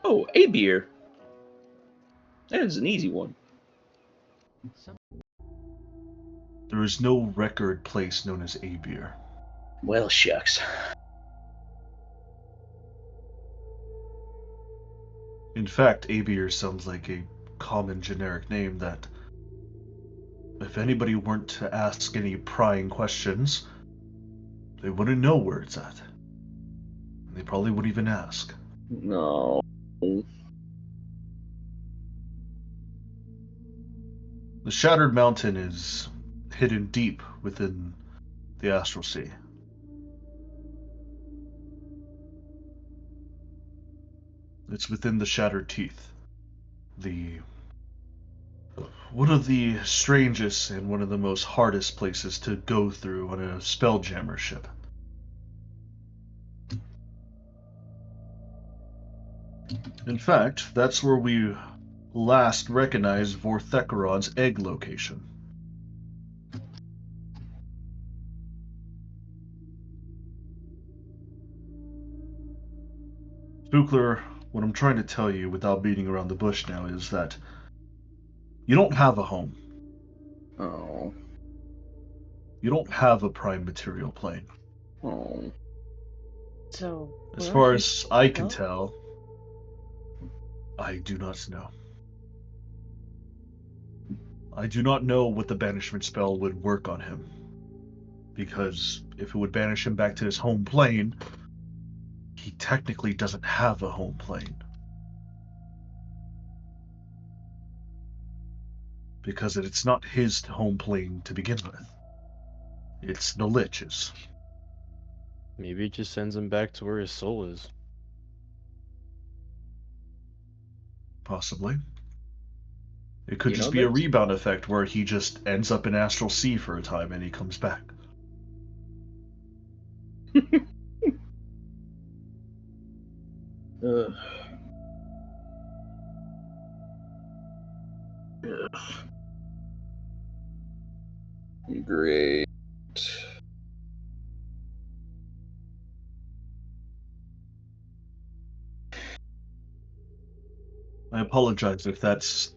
Oh, a beer. That is an easy one. There is no record place known as Abir. Well, shucks. In fact, Abir sounds like a common generic name that, if anybody weren't to ask any prying questions, they wouldn't know where it's at. They probably wouldn't even ask. No. The Shattered Mountain is hidden deep within the Astral Sea. It's within the Shattered Teeth. One of the strangest and one of the most hardest places to go through on a Spelljammer ship. In fact, that's where we last recognized Vorthecarod's egg location. Spookler, what I'm trying to tell you without beating around the bush now is that you don't have a home. Oh. You don't have a prime material plane. Oh. So, As where far are as I can go? tell, I do not know. I do not know what the banishment spell would work on him. Because if it would banish him back to his home plane, he technically doesn't have a home plane. Because it's not his home plane to begin with. It's the Lich's. Maybe it just sends him back to where his soul is. Possibly. It could You just know, be a that's rebound effect where he just ends up in Astral Sea for a time and he comes back. Ugh. Great. I apologize if that's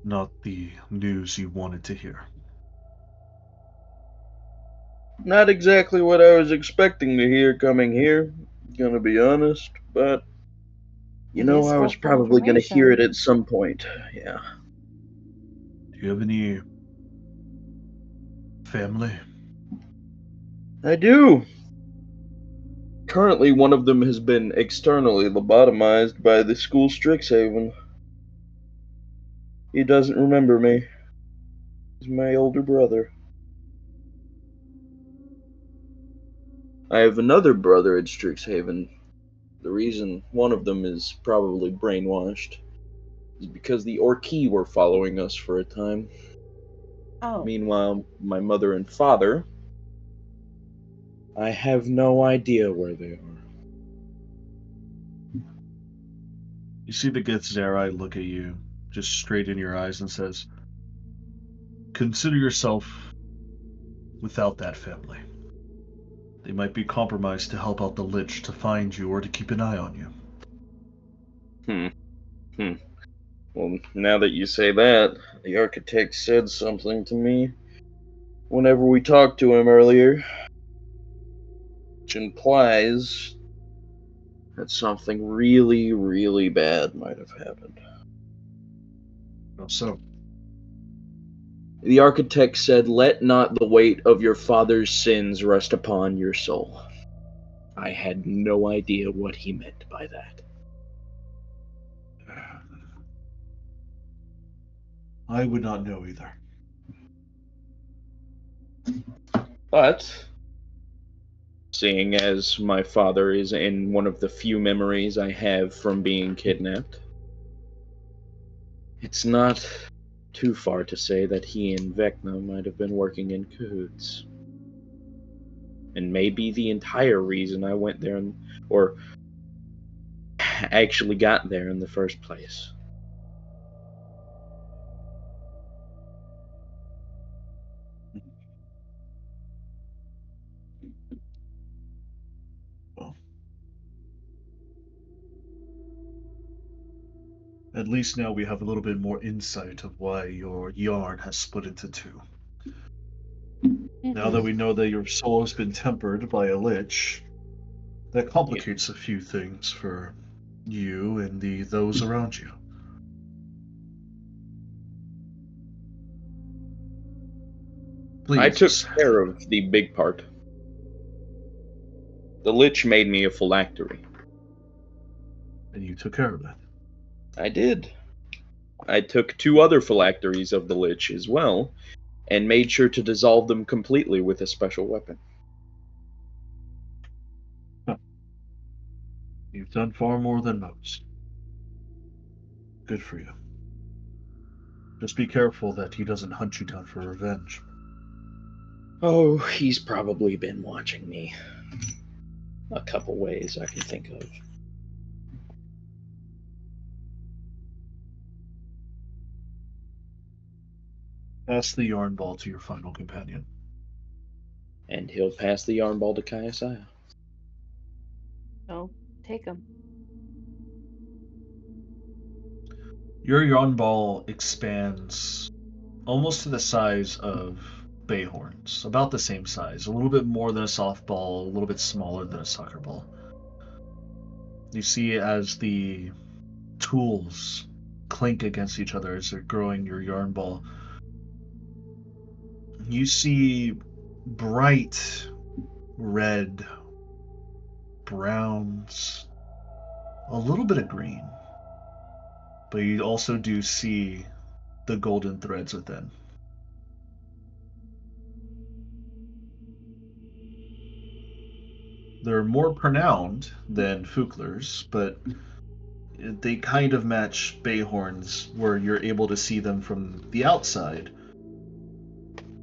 not the news you wanted to hear. Not exactly what I was expecting to hear coming here, gonna be honest, but you It know, is I was helpful probably gonna hear it information. at some point. Yeah. Do you have any family? I do. Currently, one of them has been externally lobotomized by the school Strixhaven. He doesn't remember me. He's my older brother. I have another brother at Strixhaven. The reason one of them is probably brainwashed is because the Orkey were following us for a time. Oh, Meanwhile, my mother and father, I have no idea where they are. You see the Githzerai look at you, just straight in your eyes, and says, "Consider yourself without that family. They might be compromised to help out the Lich to find you or to keep an eye on you." Well, now that you say that, the architect said something to me whenever we talked to him earlier, which implies that something really, really bad might have happened. So, The architect said, "Let not the weight of your father's sins rest upon your soul." I had no idea what he meant by that. I would not know either. But, seeing as my father is in one of the few memories I have from being kidnapped, it's not too far to say that he and Vecna might have been working in cahoots. And maybe the entire reason I went there or actually got there in the first place. Well, at least now we have a little bit more insight of why your yarn has split into two. Now that we know that your soul has been tempered by a lich, that complicates a few things for you and those around you. Please. I took care of the big part. The Lich made me a phylactery. And you took care of that. I did. I took 2 other phylacteries of the Lich as well, and made sure to dissolve them completely with a special weapon. You've done far more than most. Good for you. Just be careful that he doesn't hunt you down for revenge. Oh, he's probably been watching me. A couple ways I can think of. Pass the yarn ball to your final companion. And he'll pass the yarn ball to Kayasaya. Oh, take them. Your yarn ball expands almost to the size of bayhorns, about the same size, a little bit more than a softball, a little bit smaller than a soccer ball. You see as the tools clink against each other as they're growing your yarn ball. You see bright red, browns, a little bit of green, but you also do see the golden threads within. They're more pronounced than Fukler's, but they kind of match Bayhorns, where you're able to see them from the outside,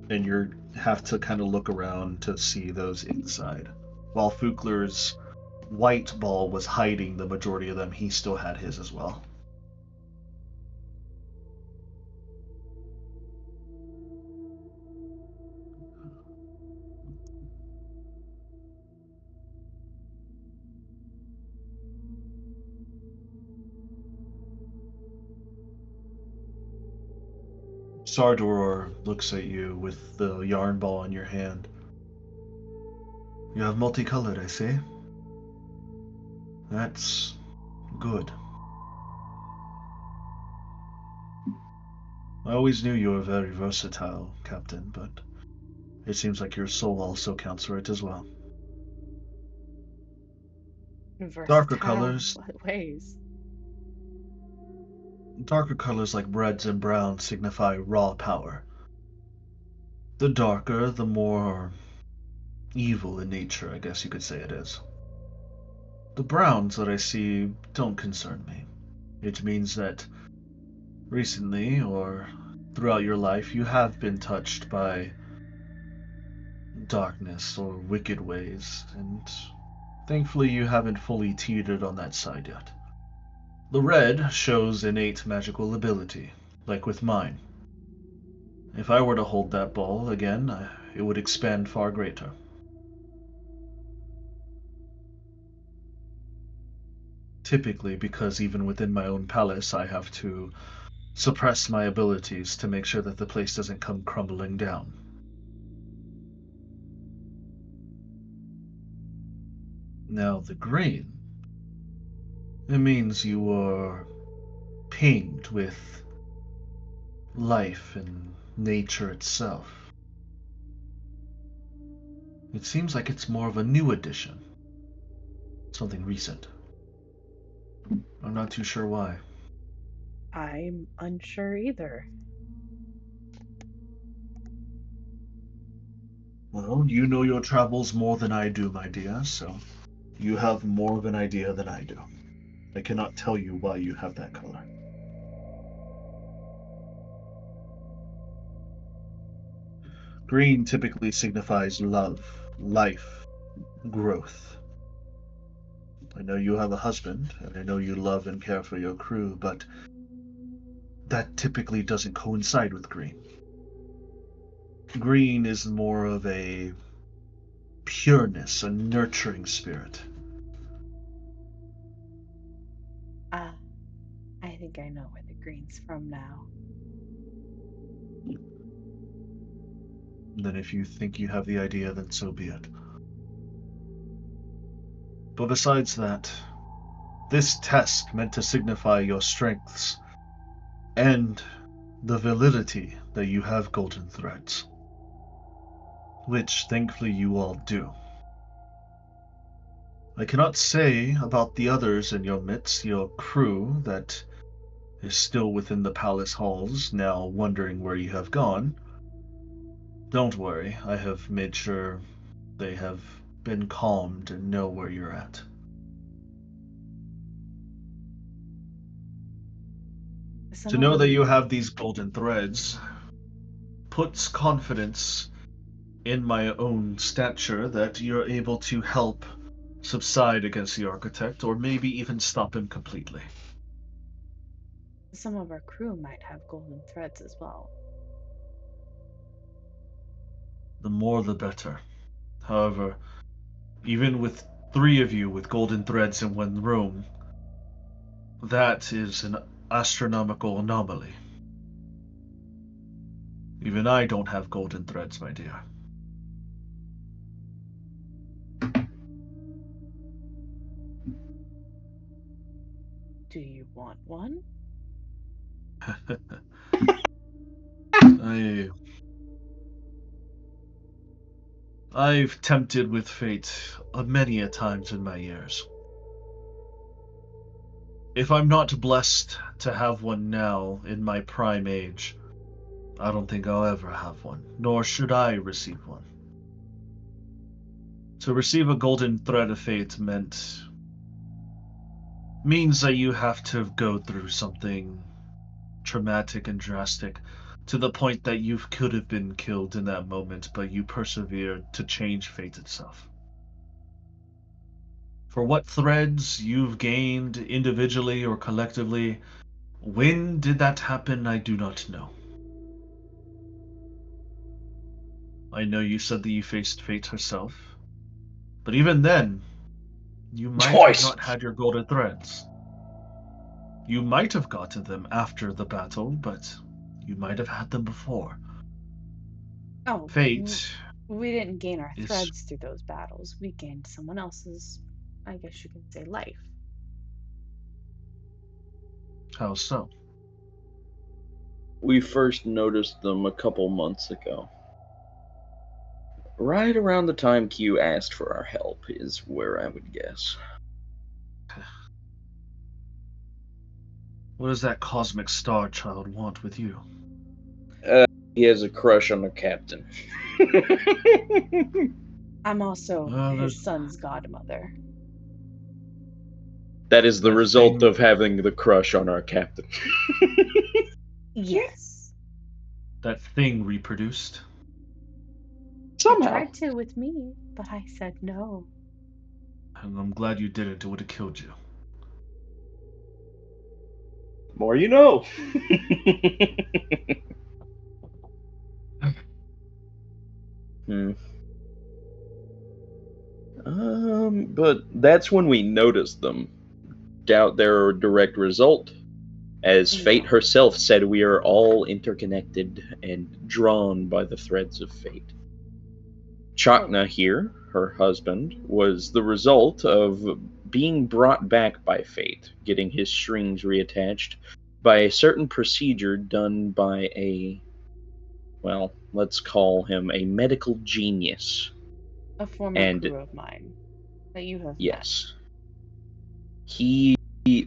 and you have to kind of look around to see those inside. While Fukler's white ball was hiding the majority of them, he still had his as well. Sardor looks at you with the yarn ball in your hand. You have multicolored, I see. That's good. I always knew you were very versatile, Captain, but it seems like your soul also counts for it as well. Darker Versatile. colors. What ways? Darker colors like reds and browns signify raw power. The darker, the more evil in nature, I guess you could say it is. The browns that I see don't concern me. It means that recently, or throughout your life, you have been touched by darkness or wicked ways, and thankfully you haven't fully teetered on that side yet. The red shows innate magical ability, like with mine. If I were to hold that ball again, it would expand far greater. Typically, because even within my own palace, I have to suppress my abilities to make sure that the place doesn't come crumbling down. Now, the green, it means you are pinged with life and nature itself. It seems like it's more of a new addition, something recent. I'm not too sure why. I'm unsure either. Well, you know your travels more than I do, my dear, so you have more of an idea than I do. I cannot tell you why you have that color. Green typically signifies love, life, growth. I know you have a husband, and I know you love and care for your crew, but that typically doesn't coincide with green. Green is more of a pureness, a nurturing spirit. Ah, I think I know where the green's from now. Then if you think you have the idea, then so be it. But besides that, this test meant to signify your strengths and the validity that you have golden threads, which thankfully you all do. I cannot say about the others in your midst, your crew that is still within the palace halls, now wondering where you have gone. Don't worry, I have made sure they have been calmed and know where you're at. To Some of know that them, you have these golden threads puts confidence in my own stature that you're able to help subside against the architect, or maybe even stop him completely. some of our crew might have golden threads as well. The more the better. However, even with 3 of you with golden threads in one room, that is an astronomical anomaly. Even I don't have golden threads, my dear. Do you want one? I I've tempted with fate many a times in my years. If I'm not blessed to have one now in my prime age, I don't think I'll ever have one, nor should I receive one. To receive a golden thread of fate means that you have to go through something traumatic and drastic to the point that you could have been killed in that moment, but you persevered to change fate itself. For what threads you've gained individually or collectively, when did that happen, I do not know. I know you said that you faced fate herself, but even then, you might have Twice. not had your golden threads. You might have gotten them after the battle, but you might have had them before. Oh, Fate we didn't gain our is threads through those battles. We gained someone else's, I guess you could say, life. how so? We first noticed them a couple months ago. Right around the time Q asked for our help is where I would guess. What does that cosmic star child want with you? He has a crush on the captain. I'm also Well, his son's godmother. That is the That result thing- of having the crush on our captain. Yes. that thing reproduced. He Somehow. tried to with me, but I said no. And I'm glad you didn't. It would have killed you. More you know. Hmm. But that's when we noticed them. Doubt their direct result. As fate Yeah. herself said, we are all interconnected and drawn by the threads of fate. Chakna here, her husband, was the result of being brought back by fate, getting his strings reattached by a certain procedure done by a, well, let's call him a medical genius. A former And crew of mine that you have met. yes, he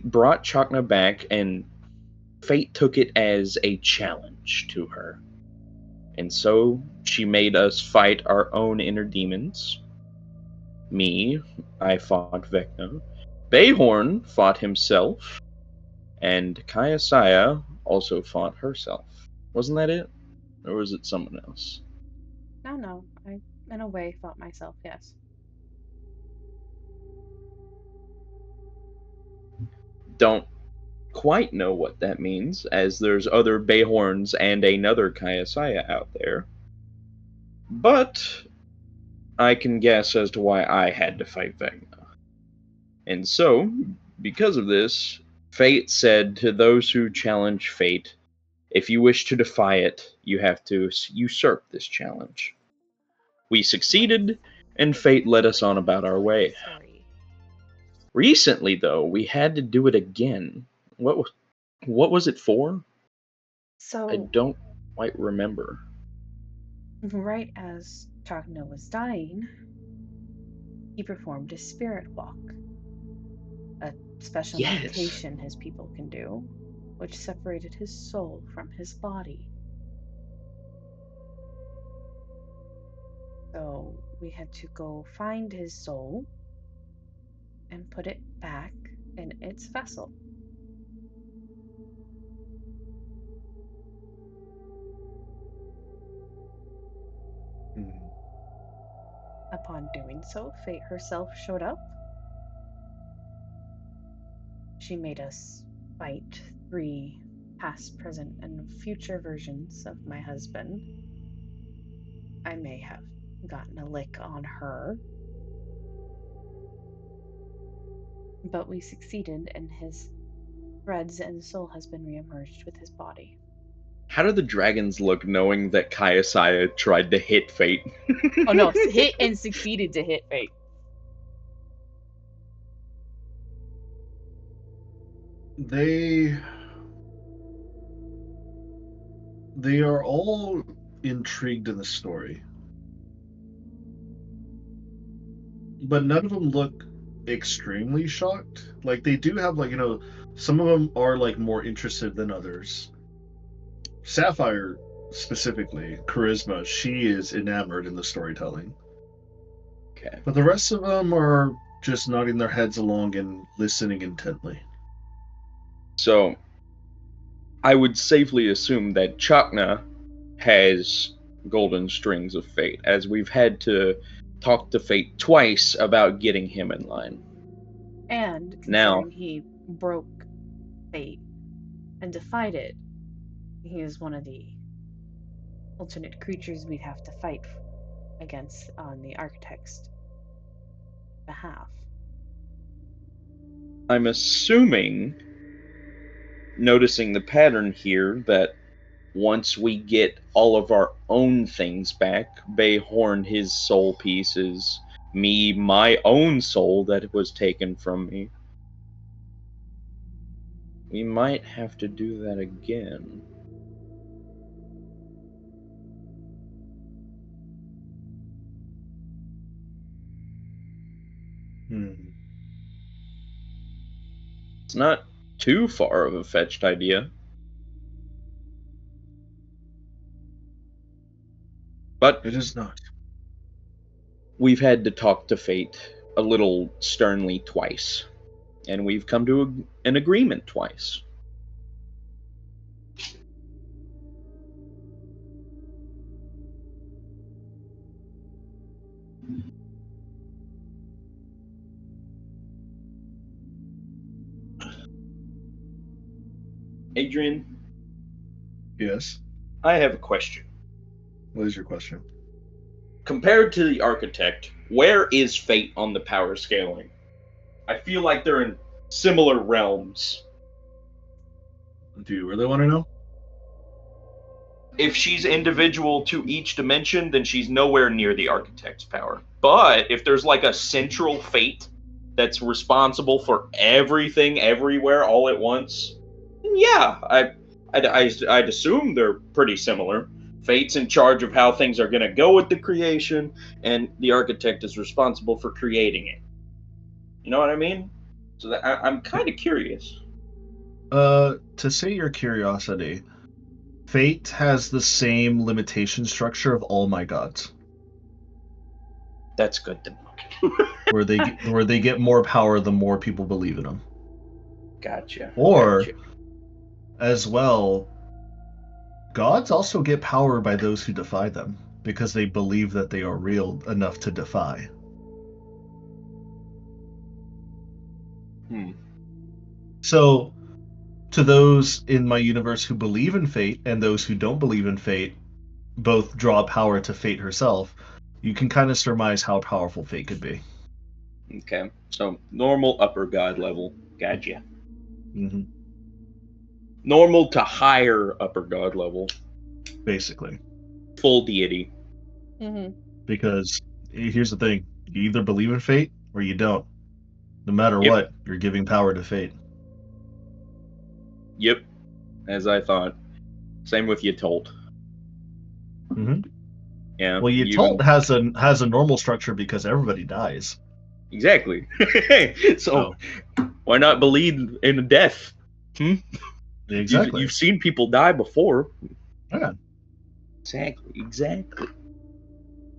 brought Chakna back, and fate took it as a challenge to her. And so she made us fight our own inner demons. Me, I fought Vecna. Bayhorn fought himself. And Kayasaya also fought herself. Wasn't that it? Or was it someone else? No, I, in a way, fought myself, yes. Don't quite know what that means, as there's other Bayhorns and another Kayasaya out there. But I can guess as to why I had to fight Vecna. And so, because of this, Fate said to those who challenge Fate, if you wish to defy it, you have to usurp this challenge. We succeeded, and Fate led us on about our way. Recently, though, we had to do it again. What was it for? I So, don't quite remember. right as Chagna was dying, he performed a spirit walk, a special Yes. meditation his people can do, which separated his soul from his body. So we had to go find his soul and put it back in its vessel. Upon doing so, Fate herself showed up. She made us fight 3 past, present, and future versions of my husband. I may have gotten a lick on her, but we succeeded, and his threads and soul has been reemerged with his body. How do the dragons look knowing that Kayasaya tried to hit Fate? Oh no, hit and succeeded to hit Fate. They are all intrigued in the story, but none of them look extremely shocked. Like they do have some of them are like more interested than others. Sapphire specifically, charisma, she is enamored in the storytelling. Okay. But the rest of them are just nodding their heads along and listening intently. So, I would safely assume that Chakna has golden strings of fate, as we've had to talk to Fate twice about getting him in line. And Now, considering he broke Fate and defied it, he is one of the alternate creatures we'd have to fight against on the architect's behalf. I'm assuming, noticing the pattern here, that once we get all of our own things back, Bayhorn his soul pieces, me my own soul that was taken from me, we might have to do that again. It's not too far of a fetched idea. But It is not. we've had to talk to fate a little sternly twice, and we've come to an agreement twice. Adrian, Yes. I have a question. What is your question? Compared to the architect, where is fate on the power scaling? I feel like they're in similar realms. Do you really want to know? If she's individual to each dimension, then she's nowhere near the architect's power. But if there's like a central fate that's responsible for everything, everywhere, all at once, then yeah, I'd assume they're pretty similar. Fate's in charge of how things are going to go with the creation, and the architect is responsible for creating it. You know what I mean? So I'm kind of curious. To say your curiosity, Fate has the same limitation structure of all my gods, That's good to know. where they get more power the more people believe in them. Gotcha. Or, Gotcha. as well, gods also get power by those who defy them, because they believe that they are real enough to defy. So, to those in my universe who believe in fate and those who don't believe in fate, both draw power to fate herself, you can kind of surmise how powerful fate could be. Okay, so normal upper god level. Gotcha. Mm-hmm. Normal to higher upper god level. Basically. Full deity. Mm-hmm. Because here's the thing, you either believe in fate or you don't. No matter Yep. what, you're giving power to fate. Yep, as I thought. Same with Yetold. Mm-hmm. Yeah. Well, Yetold has a normal structure because everybody dies. Exactly. So Oh. why not believe in death? Exactly. You've seen people die before. Yeah. Exactly.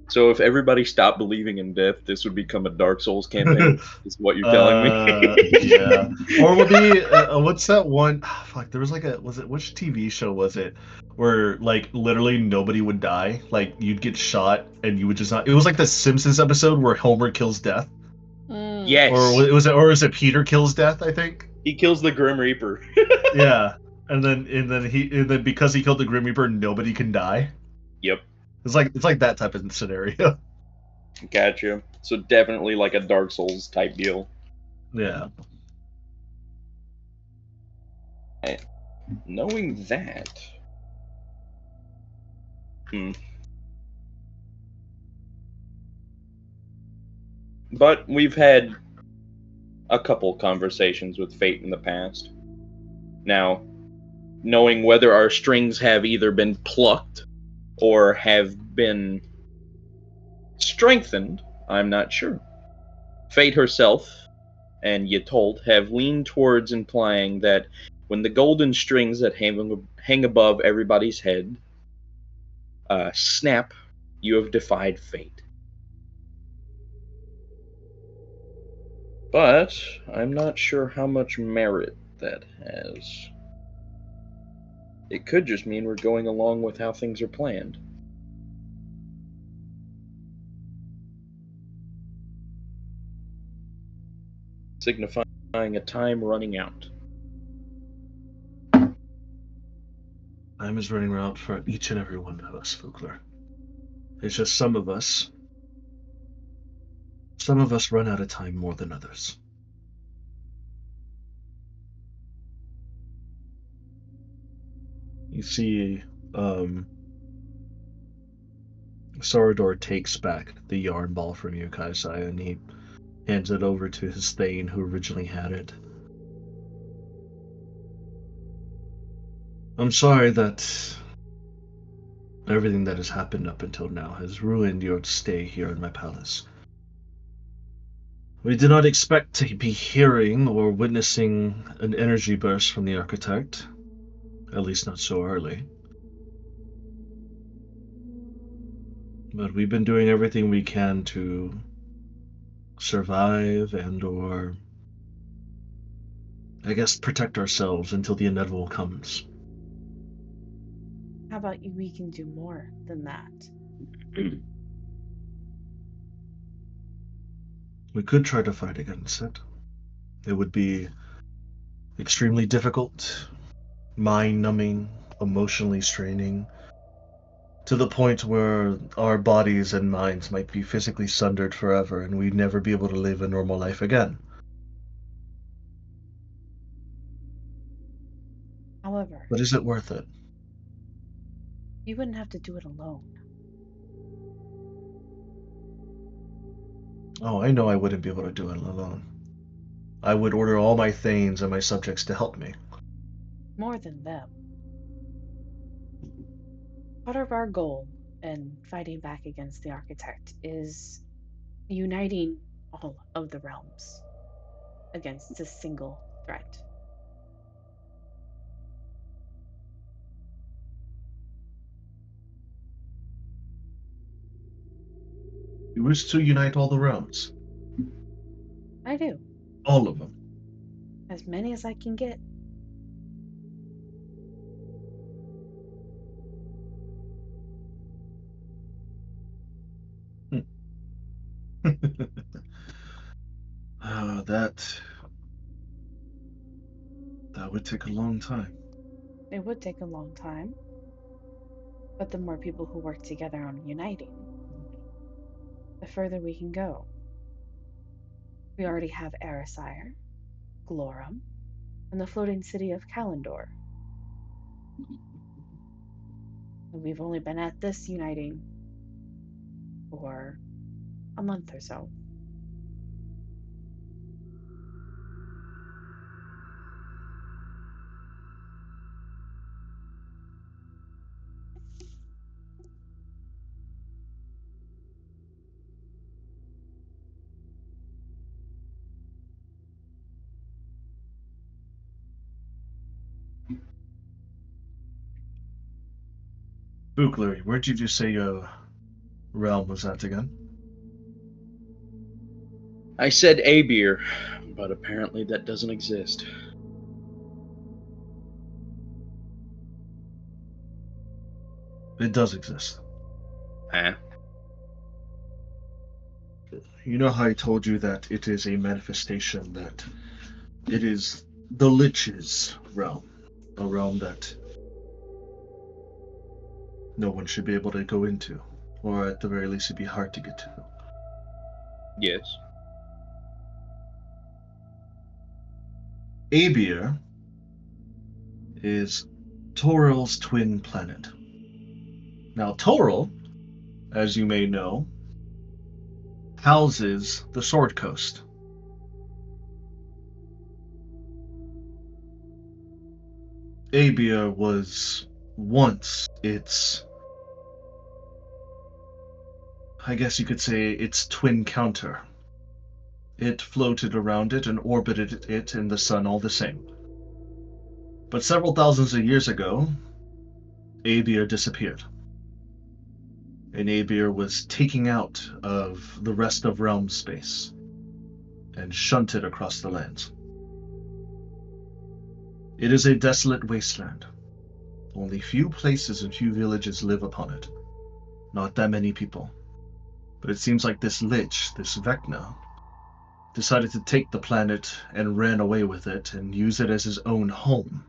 So if everybody stopped believing in death, this would become a Dark Souls campaign. Is what you're telling me? Yeah. Or would be what's that one? Fuck. There was like which TV show was it? Where like literally nobody would die. Like you'd get shot and you would just not. It was like the Simpsons episode where Homer kills Death. Yes. Or was it Peter kills Death? I think he kills the Grim Reaper. Yeah. And then because he killed the Grim Reaper, nobody can die. Yep. It's like that type of scenario. Gotcha. So definitely like a Dark Souls type deal. Yeah. Knowing that. But we've had a couple conversations with Fate in the past. Now, knowing whether our strings have either been plucked or have been strengthened, I'm not sure. Fate herself and Yetold have leaned towards implying that when the golden strings that hang above everybody's head snap, you have defied fate. But I'm not sure how much merit that has. It could just mean we're going along with how things are planned. Signifying a time running out. Time is running out for each and every one of us, Fugler. It's just some of us run out of time more than others. You see, Sorador takes back the yarn ball from you, Kaisai, and he hands it over to his Thane who originally had it. I'm sorry that everything that has happened up until now has ruined your stay here in my palace. We did not expect to be hearing or witnessing an energy burst from the architect, at least not so early. But we've been doing everything we can to survive and or I guess protect ourselves until the inevitable comes. How about we can do more than that? We could try to fight against it. It would be extremely difficult, mind-numbing, emotionally straining, to the point where our bodies and minds might be physically sundered forever and we'd never be able to live a normal life again. However, But is it worth it? you wouldn't have to do it alone. Oh, I know I wouldn't be able to do it alone. I would order all my thanes and my subjects to help me. More than them. Part of our goal in fighting back against the architect is uniting all of the realms against a single threat. You wish to unite all the realms. I do. All of them. As many as I can get. That would take a long time. It would take a long time, but the more people who work together on uniting, the further we can go. We already have Erisire, Glorum, and the floating city of Kalendor. And we've only been at this uniting for a month or so. Booklery, where did you say your realm was at again? I said a beer, but apparently that doesn't exist. It does exist. Huh? You know how I told you that it is a manifestation, that it is the Lich's realm, a realm that no one should be able to go into, or at the very least it'd be hard to get to. Yes. Abir is Toral's twin planet. Now, Toral, as you may know, houses the Sword Coast. Abir was once its, I guess you could say, its twin counter. It floated around it and orbited it in the sun all the same. But several thousands of years ago, Abir disappeared. And Abir was taken out of the rest of realm space and shunted across the lands. It is a desolate wasteland. Only few places and few villages live upon it. Not that many people. But it seems like this Lich, this Vecna, decided to take the planet and ran away with it and use it as his own home.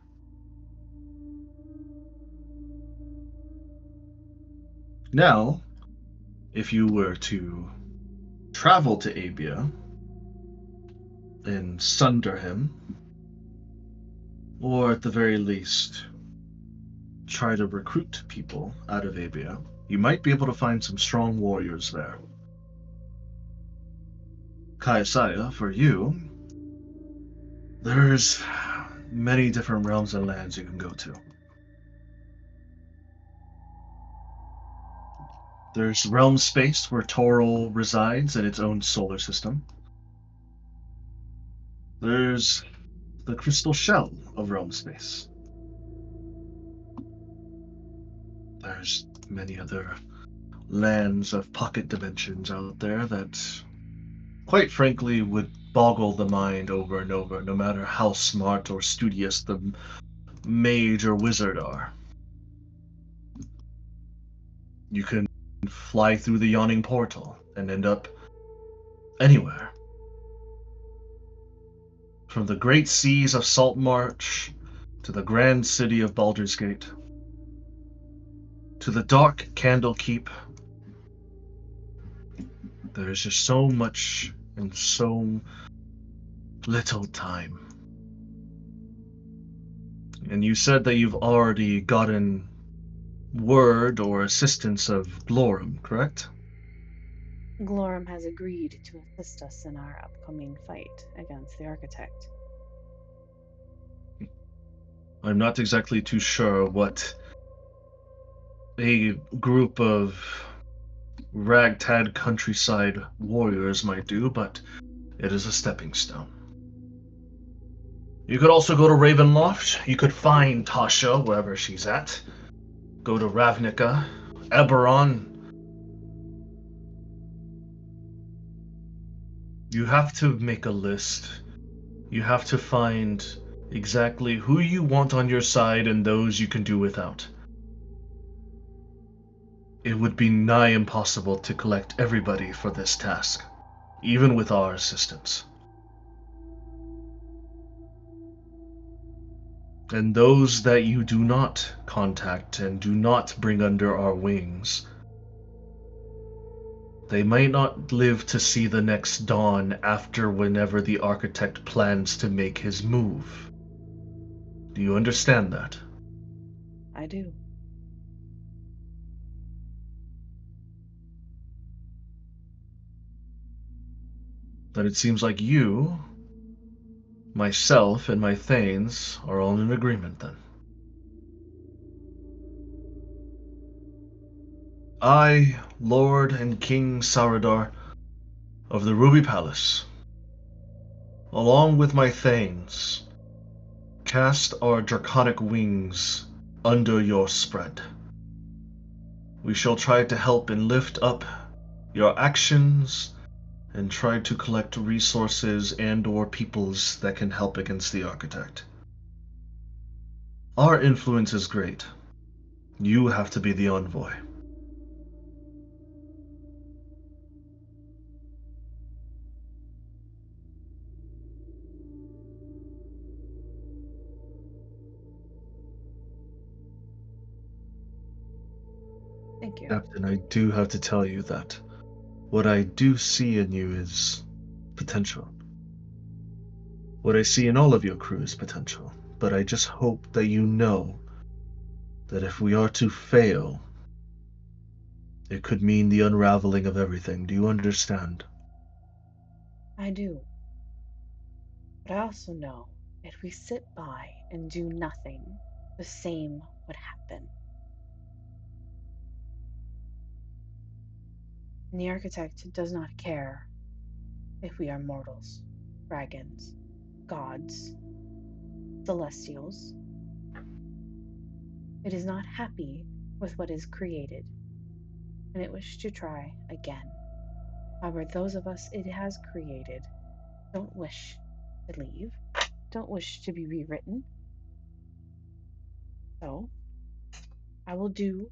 Now, if you were to travel to Abia and sunder him, or at the very least, try to recruit people out of Abia, you might be able to find some strong warriors there. Kayasaya, for you, there's many different realms and lands you can go to. There's realm space where Toral resides in its own solar system. There's the crystal shell of realm space. There's many other lands of pocket dimensions out there that, quite frankly, would boggle the mind over and over, no matter how smart or studious the mage or wizard are. You can fly through the yawning portal and end up anywhere. From the great seas of Saltmarsh to the grand city of Baldur's Gate to the dark Candle Keep, there is just so much and so little time. And you said that you've already gotten word or assistance of Glorum, correct? Glorum has agreed to assist us in our upcoming fight against the architect. I'm not exactly too sure what a group of ragtag countryside warriors might do, but it is a stepping stone. You could also go to Ravenloft. You could find Tasha wherever she's at. Go to Ravnica, Eberron. You have to make a list. You have to find exactly who you want on your side and those you can do without. It would be nigh impossible to collect everybody for this task, even with our assistance. And those that you do not contact and do not bring under our wings, they might not live to see the next dawn after whenever the architect plans to make his move. Do you understand that? I do. Then it seems like you, myself, and my Thanes are all in agreement then. I, Lord and King Sauradar of the Ruby Palace, along with my Thanes, cast our draconic wings under your spread. We shall try to help and lift up your actions and try to collect resources and/or peoples that can help against the architect. Our influence is great. You have to be the envoy. Thank you. Captain, I do have to tell you that what I do see in you is potential. What I see in all of your crew is potential, but I just hope that you know that if we are to fail, it could mean the unraveling of everything. Do you understand? I do. But I also know if we sit by and do nothing, the same would happen. And the architect does not care if we are mortals, dragons, gods, celestials. It is not happy with what is created, and it wishes to try again. However, those of us it has created don't wish to leave, don't wish to be rewritten. So, I will do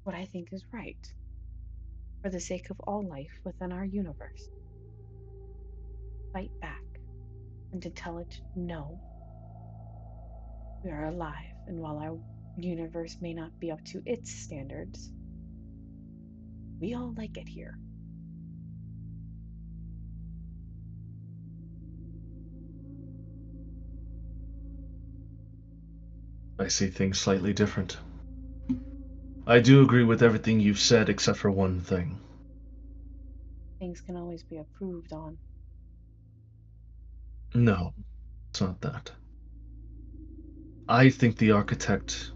what I think is right for the sake of all life within our universe. Fight back and to tell it no. We are alive, and while our universe may not be up to its standards, we all like it here. I see things slightly different. I do agree with everything you've said except for one thing. Things can always be improved on. No, it's not that. I think the architect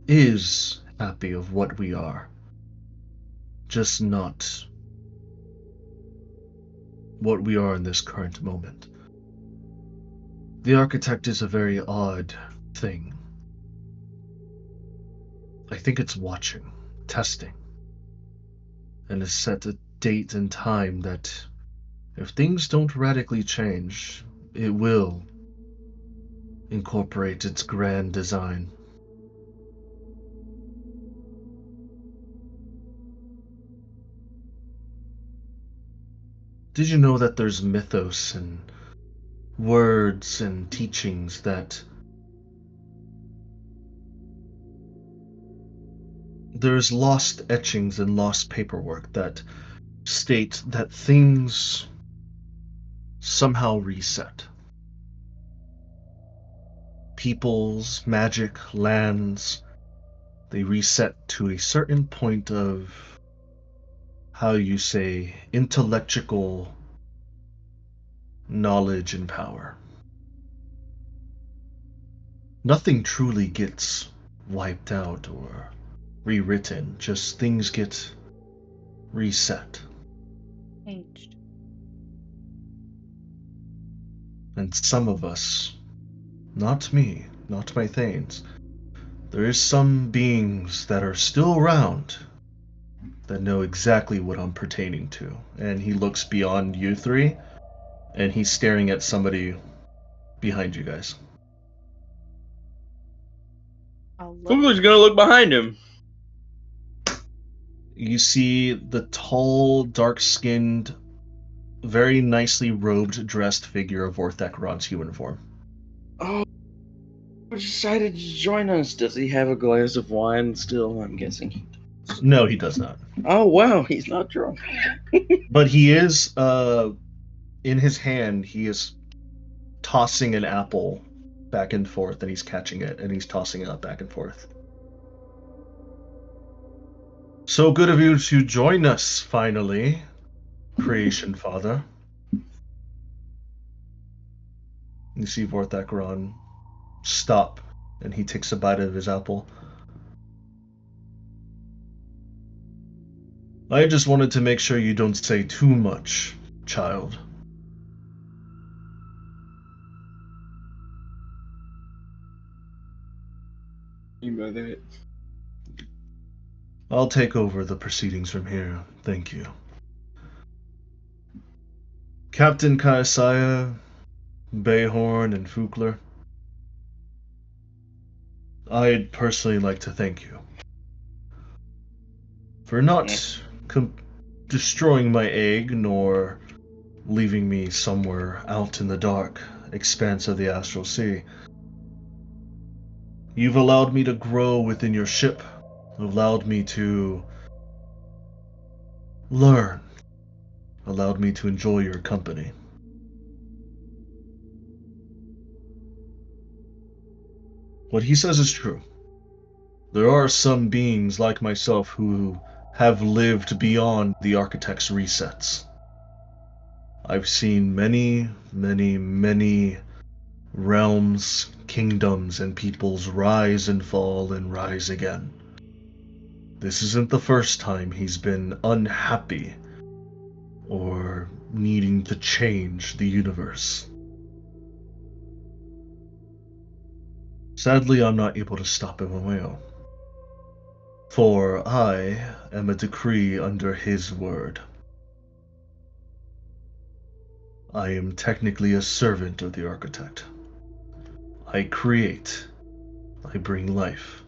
is happy of what we are, just not what we are in this current moment. The architect is a very odd thing. I think it's watching, testing. and has set a date and time that, if things don't radically change, it will incorporate its grand design. Did you know that there's mythos and words and teachings that there's lost etchings and lost paperwork that state that things somehow reset? Peoples, magic, lands, they reset to a certain point of, how you say, intellectual knowledge and power. Nothing truly gets wiped out or rewritten, just things get reset. Changed. And some of us, not me, not my Thanes, there is some beings that are still around that know exactly what I'm pertaining to. And he looks beyond you three, and he's staring at somebody behind you guys. I'll look. Fugler's gonna look behind him. You see the tall, dark-skinned, very nicely robed, dressed figure of Orthek Rod's human form. Oh, he decided to join us. Does he have a glass of wine still? I'm guessing. No, he does not. Oh wow, he's not drunk. But he is, in his hand, he is tossing an apple back and forth, and he's catching it, and he's tossing it up back and forth. So good of you to join us, finally, Creation Father. You see Vorthakron stop, and he takes a bite of his apple. I just wanted to make sure you don't say too much, child. You know that. I'll take over the proceedings from here. Thank you. Captain Kaisaya, Bayhorn, and Fugler, I'd personally like to thank you for not destroying my egg, nor leaving me somewhere out in the dark expanse of the Astral Sea. You've allowed me to grow within your ship, allowed me to learn, allowed me to enjoy your company. What he says is true. There are some beings like myself who have lived beyond the Architect's resets. I've seen many, many, many realms, kingdoms, and peoples rise and fall and rise again. This isn't the first time he's been unhappy or needing to change the universe. Sadly, I'm not able to stop him on my own. For I am a decree under his word. I am technically a servant of the Architect. I create. I bring life.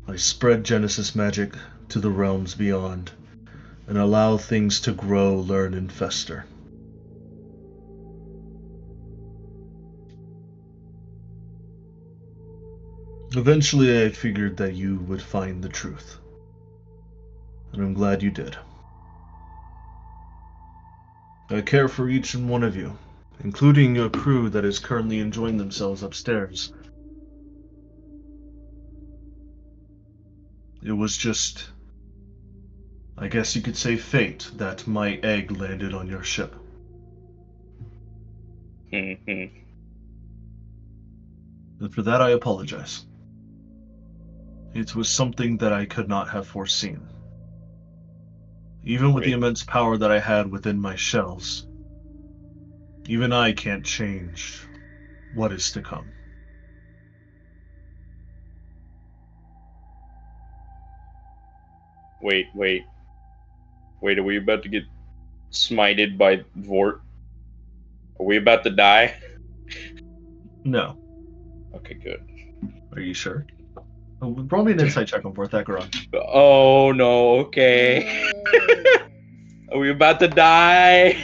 I spread Genesis magic to the realms beyond, and allow things to grow, learn, and fester. Eventually, I figured that you would find the truth, and I'm glad you did. I care for each and one of you, including your crew that is currently enjoying themselves upstairs. It was just, I guess you could say, fate that my egg landed on your ship. And for that, I apologize. It was something that I could not have foreseen. Even with the immense power that I had within my shells, even I can't change what is to come. Wait. Wait, are we about to get smited by Vort? Are we about to die? No. Okay, good. Are you sure? Roll me an insight check on Vorthakaron. Oh no, okay. Are we about to die?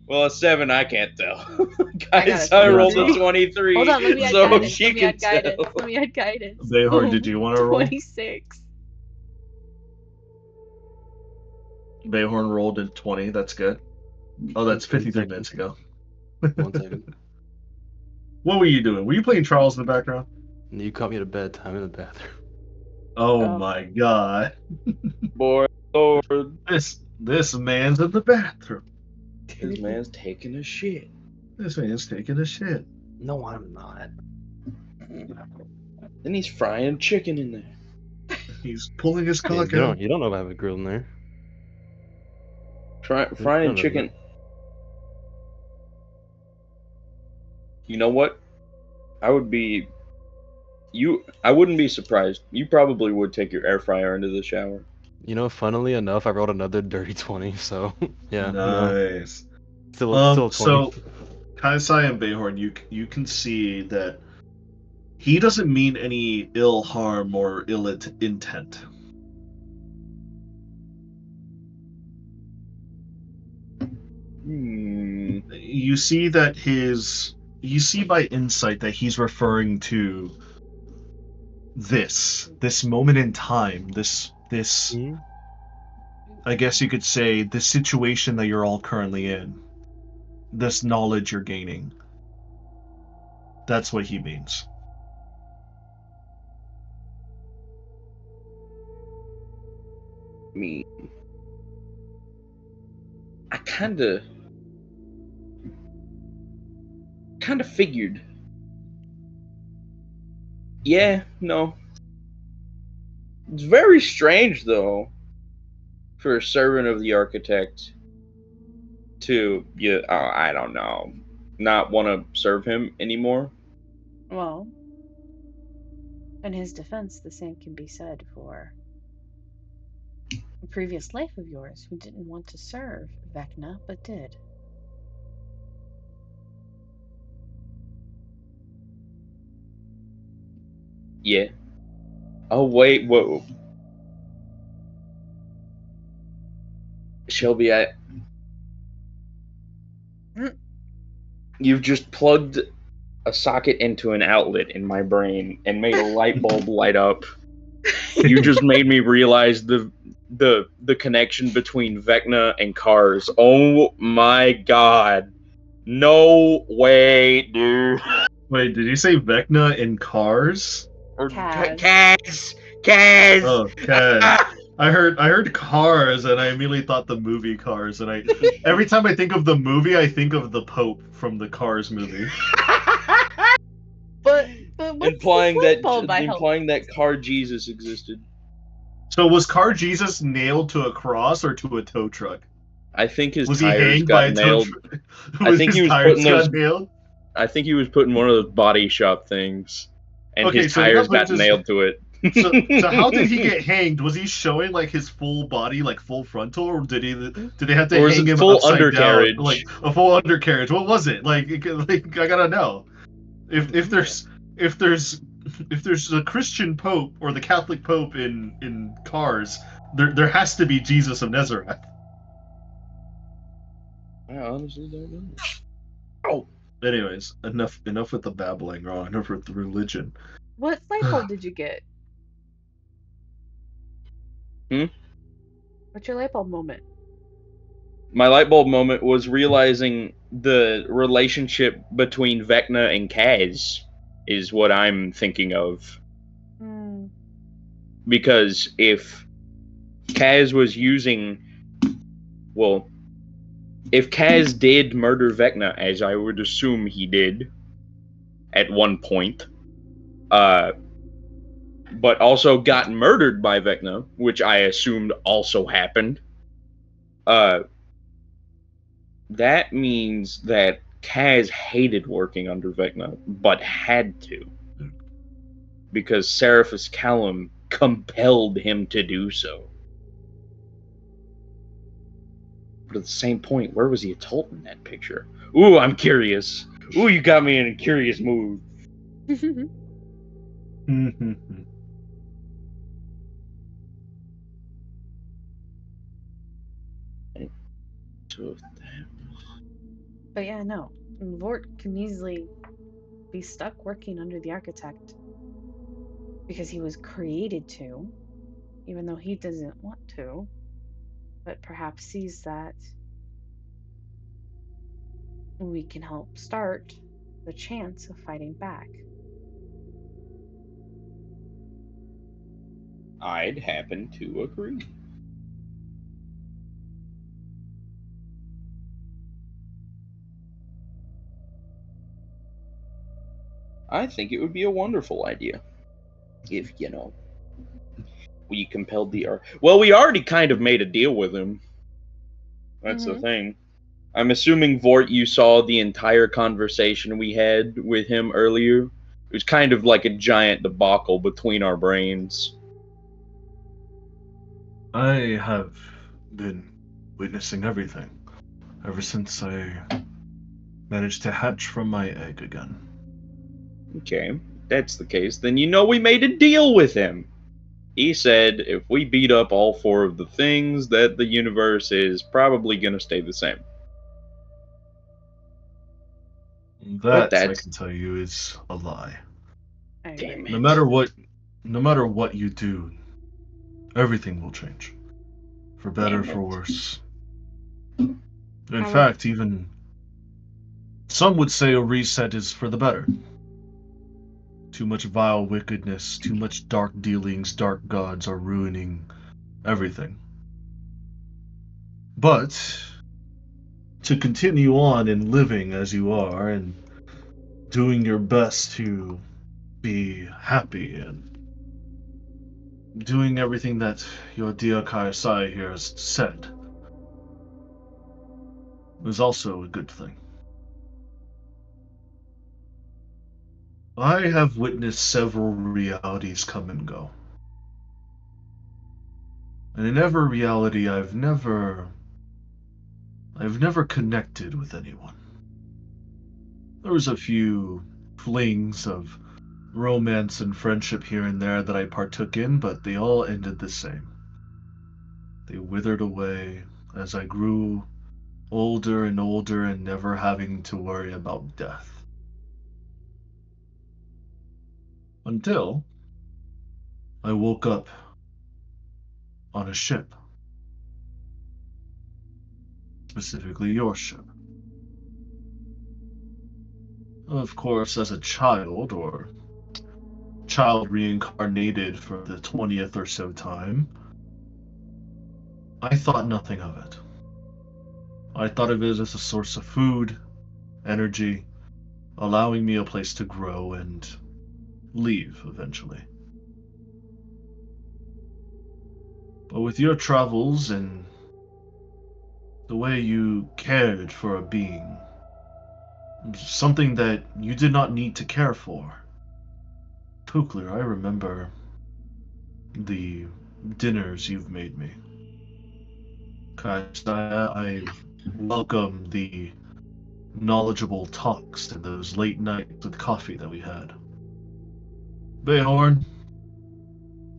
Well, a 7, I can't tell. Guys, I rolled a 23. Hold on, let me add so guidance. she Let me can add guidance. tell. Let me add guidance. Behorn, did you want to roll? 26. Behorn rolled in 20. That's good. Oh, that's 53 minutes ago. 1 second. What were you doing? Were you playing Charles in the background? You caught me at a bad time in the bathroom. Oh, Oh. my god. Boy, Lord. This man's in the bathroom. This man's taking a shit. This man's taking a shit. No, I'm not. Then he's frying chicken in there. He's pulling his Yeah, cock out. you don't know if I have a grill in there. Frying know chicken. You know what? I wouldn't be surprised. You probably would take your air fryer into the shower. You know, funnily enough, I rolled another dirty 20, so yeah. No. Nice. Still 20. So Kaisai and Behorn, you can see that he doesn't mean any ill harm or ill intent. You see that you see by insight that he's referring to this moment in time, this I guess you could say the situation that you're all currently in, this knowledge you're gaining. That's what he means. I kind of figured. Yeah, no. It's very strange, though, for a servant of the architect to, I don't know, not want to serve him anymore. Well, in his defense, the same can be said for a previous life of yours who didn't want to serve Vecna, but did. Yeah. Oh, wait, whoa. Shelby, you've just plugged a socket into an outlet in my brain and made a light bulb light up. You just made me realize the connection between Vecna and cars. Oh my god. No way, dude. Wait, did you say Vecna in Cars? Or Kaz. Kaz. Oh, Kaz. I heard Cars, and I immediately thought the movie Cars, and every time I think of the movie, I think of the Pope from the Cars movie. But what's implying this light bulb I helped? that Car Jesus existed. So was Car Jesus nailed to a cross or to a tow truck? I think his Was he tires hanged by got a tow nailed. truck? I think he was putting those. Nailed? I think he was putting one of those body shop things, and his tires got nailed to it. So how did he get hanged? Was he showing like his full body, like full frontal, or did they have to hang him full upside undercarriage? down, like a full undercarriage? What was it? Like I gotta know. If there's a Christian Pope or the Catholic Pope in Cars, there has to be Jesus of Nazareth. I honestly don't know. Oh. Anyways, enough with the babbling. Enough with the religion. What light bulb did you get? What's your light bulb moment? My light bulb moment was realizing the relationship between Vecna and Kaz is what I'm thinking of. Because if Kaz was using... Well, if Kaz did murder Vecna, as I would assume he did at one point, but also got murdered by Vecna, which I assumed also happened, that means that Kaz hated working under Vecna, but had to. Because Seraphis Callum compelled him to do so. But at the same point, where was the adult in that picture? Ooh, I'm curious. Ooh, you got me in a curious mood. But yeah, no. Vort can easily be stuck working under the architect because he was created to, even though he doesn't want to, but perhaps sees that we can help start the chance of fighting back. I'd happen to agree. I think it would be a wonderful idea if, we compelled the art. Well, we already kind of made a deal with him. That's the thing. I'm assuming, Vort, you saw the entire conversation we had with him earlier. It was kind of like a giant debacle between our brains. I have been witnessing everything ever since I managed to hatch from my egg again. Okay, if that's the case, then we made a deal with him. He said if we beat up all four of the things, that the universe is probably going to stay the same. But That, I that's... can tell you, is a lie. I agree. Damn it. No matter what you do, everything will change. For better, Damn for it. worse. In However- fact, even some would say a reset is for the better. Too much vile wickedness, too much dark dealings, dark gods are ruining everything. But to continue on and living as you are and doing your best to be happy and doing everything that your dear Kaisai here has said is also a good thing. I have witnessed several realities come and go. And in every reality I've never connected with anyone. There was a few flings of romance and friendship here and there that I partook in, but they all ended the same. They withered away as I grew older and older and never having to worry about death. Until I woke up on a ship. Specifically your ship. Of course, as a child, or child reincarnated for the 20th or so time, I thought nothing of it. I thought of it as a source of food, energy, allowing me a place to grow and leave eventually. But with your travels and the way you cared for a being, something that you did not need to care for. Pukler, I remember the dinners you've made me. Kaya, I welcome the knowledgeable talks and those late nights with coffee that we had. Bayhorn,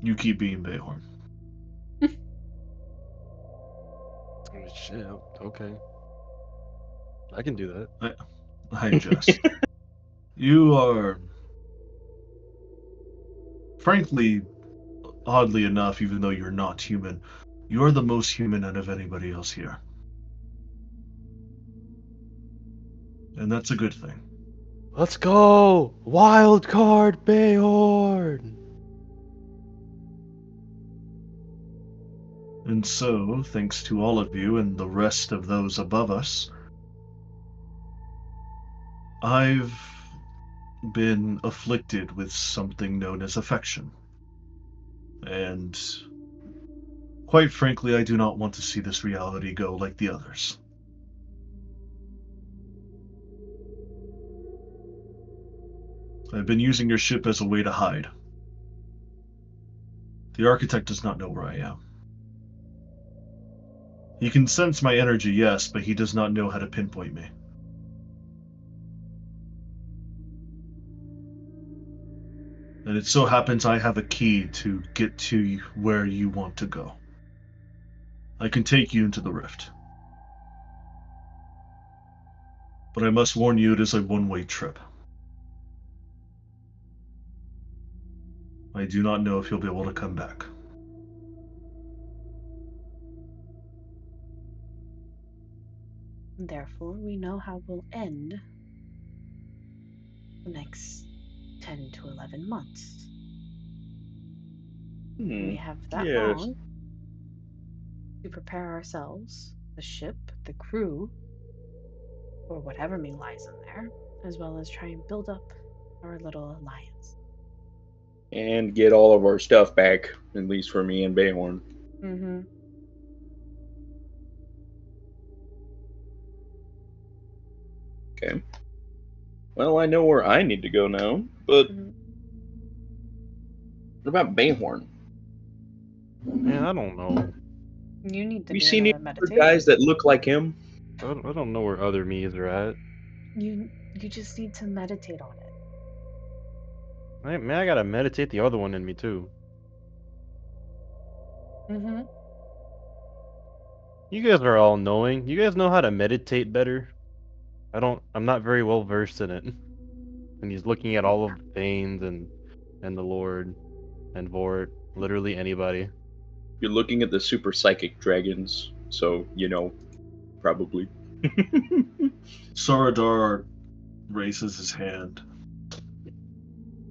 you keep being Bayhorn. Shit, okay. I can do that. I jest. You are, frankly, oddly enough, even though you're not human, you're the most human out of anybody else here. And that's a good thing. Let's go! Wild card Bayhorn! And so, thanks to all of you and the rest of those above us, I've been afflicted with something known as affection. And quite frankly, I do not want to see this reality go like the others. I've been using your ship as a way to hide. The architect does not know where I am. He can sense my energy, yes, but he does not know how to pinpoint me. And it so happens I have a key to get to where you want to go. I can take you into the rift. But I must warn you, it is a one-way trip. I do not know if you'll be able to come back. Therefore, we know how we'll end the next 10 to 11 months. We have that Yes. long to prepare ourselves, the ship, the crew, or whatever may lies in there, as well as try and build up our little alliance. And get all of our stuff back, at least for me and Bayhorn. Mm-hmm. Okay. Well, I know where I need to go now, but Mm-hmm. what about Bayhorn? Man, I don't know. You need to Have you do seen any another other guys meditation. that look like him? I don't know where other me's are at. You just need to meditate on it. Man, I gotta meditate the other one in me too. Mm-hmm. You guys are all knowing. You guys know how to meditate better. I'm not very well versed in it. And he's looking at all of the Thanes and the Lord and Vort, literally anybody. You're looking at the super psychic dragons, so probably. Saradar raises his hand.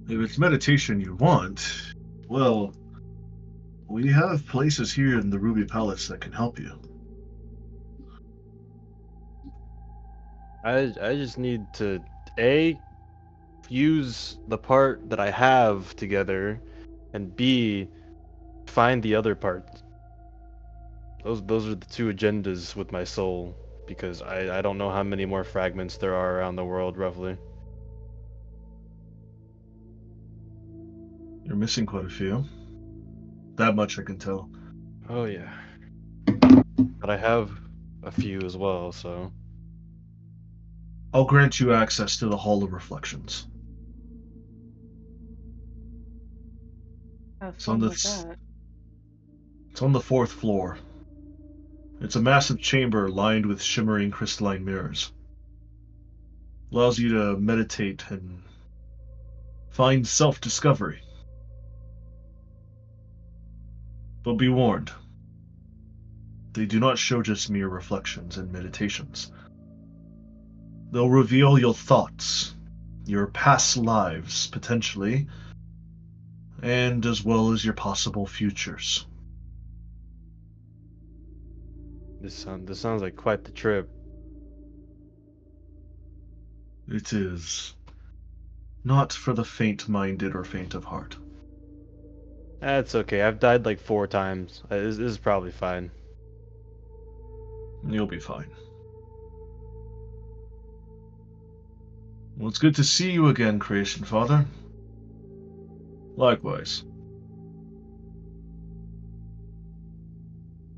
If it's meditation you want, well, we have places here in the Ruby Palace that can help you. I just need to A, fuse the part that I have together, and B, find the other parts. Those are the two agendas with my soul, because I don't know how many more fragments there are around the world roughly. You're missing quite a few. That much I can tell. Oh yeah. But I have a few as well, so I'll grant you access to the Hall of Reflections. Have It's on fun the with that. it's on the 4th floor. It's a massive chamber lined with shimmering crystalline mirrors. Allows you to meditate and find self-discovery. But be warned, they do not show just mere reflections and meditations. They'll reveal your thoughts, your past lives, potentially, and as well as your possible futures. this sounds like quite the trip. It is not for the faint-minded or faint of heart. That's okay. I've died like 4 times. This is probably fine. You'll be fine. Well, it's good to see you again, Creation Father. Likewise.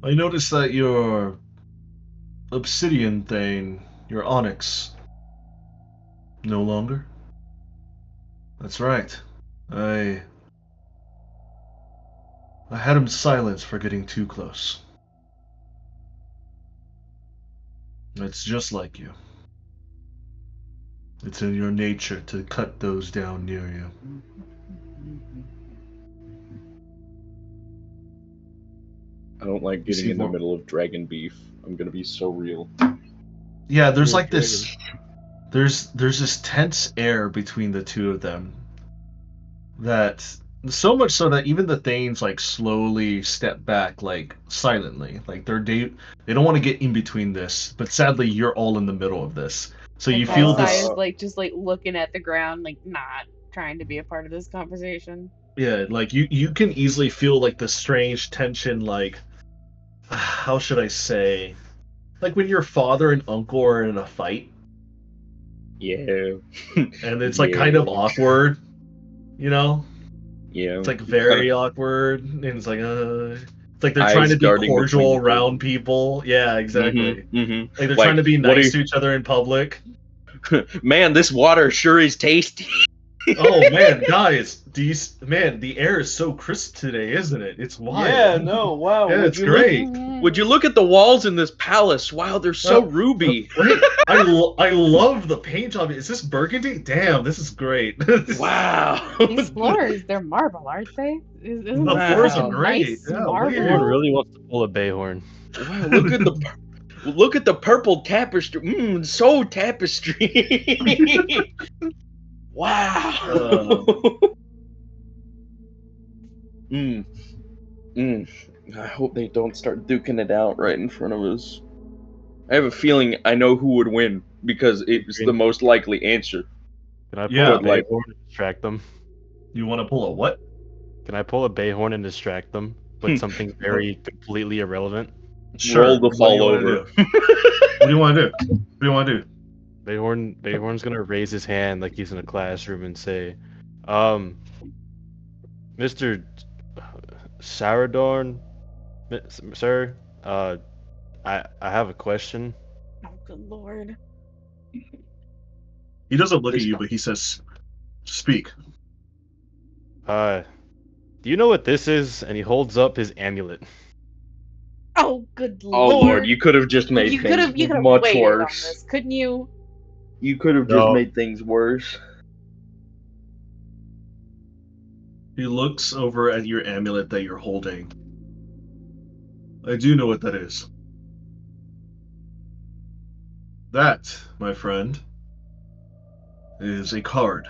I noticed that your obsidian thing, your onyx, no longer? That's right. I had him silenced for getting too close. It's just like you. It's in your nature to cut those down near you. I don't like getting see in the more- middle of dragon beef. I'm gonna be so real. Yeah, there's You're a like this. There's this tense air between the two of them. That so much so that even the Thanes like slowly step back, like silently, like they don't want to get in between this. But sadly, you're all in the middle of this, so And you feel Kaisai this. is like just like looking at the ground, like not trying to be a part of this conversation. Yeah, like you can easily feel like the strange tension, like how should I say, like when your father and uncle are in a fight, Yeah. and it's like kind of awkward, you know? Yeah. It's like Kinda- very awkward, and it's like It's like they're trying eyes to be darting between cordial the two. around people. Yeah, exactly. Like they're Like, trying to be what nice to each other in public. Man, this water sure is tasty. Oh man, guys, man, the air is so crisp today, isn't it? It's wild. Wow. Yeah, it's great. Would you look at the walls in this palace? Wow, they're so ruby. Wait, I love the paint job. Is this burgundy? Damn, this is great. Wow. These floors, they're marble, aren't they? Isn't The this floors like are a great. nice Yeah, marble? weird. Everyone really wants to pull a Bayhorn. Wow, look at the purple tapestry. So tapestry. Wow. I hope they don't start duking it out right in front of us. I have a feeling I know who would win because it's the most likely answer. Can I pull Yeah. a Bayhorn and distract them? You want to pull a what? Can I pull a Bayhorn and distract them with something very completely irrelevant? Sure. Roll the What do you fall wanna over. do? What do you want to do? What do you want to do? Bayhorn's gonna raise his hand like he's in a classroom and say, Mr. Saurodorn, sir, I have a question. Oh, good lord. He doesn't look at you, but he says, "Speak." Do you know what this is? And he holds up his amulet. Oh, good Oh lord. Lord, you could have just made You could things have much waited on worse. this, couldn't you? You could have No. just made things worse. He looks over at your amulet that you're holding. I do know what that is. That, my friend, is a card.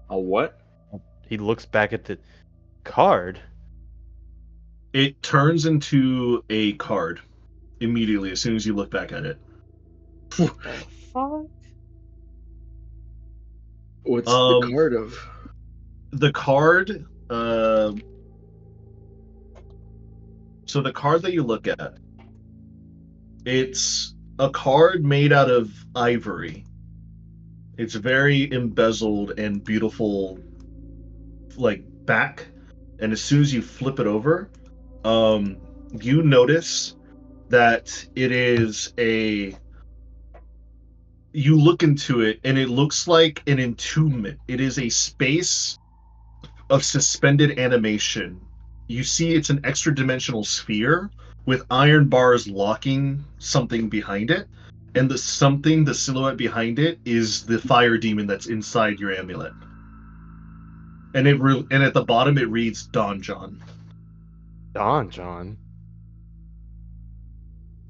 A what? He looks back at the card. It turns into a card immediately as soon as you look back at it. The fuck? What's the card of? The card, so the card that you look at, it's a card made out of ivory. It's very embezzled and beautiful, like back. And as soon as you flip it over, you notice that it is a. You look into it, and it looks like an entombment. It is a space of suspended animation. You see, it's an extra dimensional sphere with iron bars locking something behind it, and the silhouette behind it, is the fire demon that's inside your amulet. And and at the bottom it reads Don John. Don John.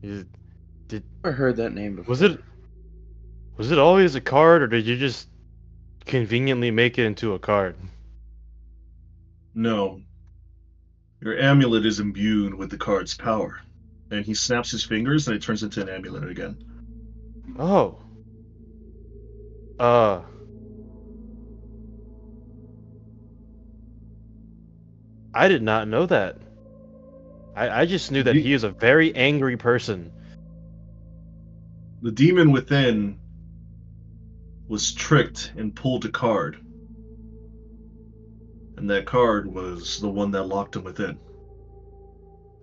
I heard that name before. Was it always a card, or did you just conveniently make it into a card? No. Your amulet is imbued with the card's power. And he snaps his fingers and it turns into an amulet again. Oh. I did not know that. I just knew that he is a very angry person. The demon within was tricked and pulled a card. And that card was the one that locked him within.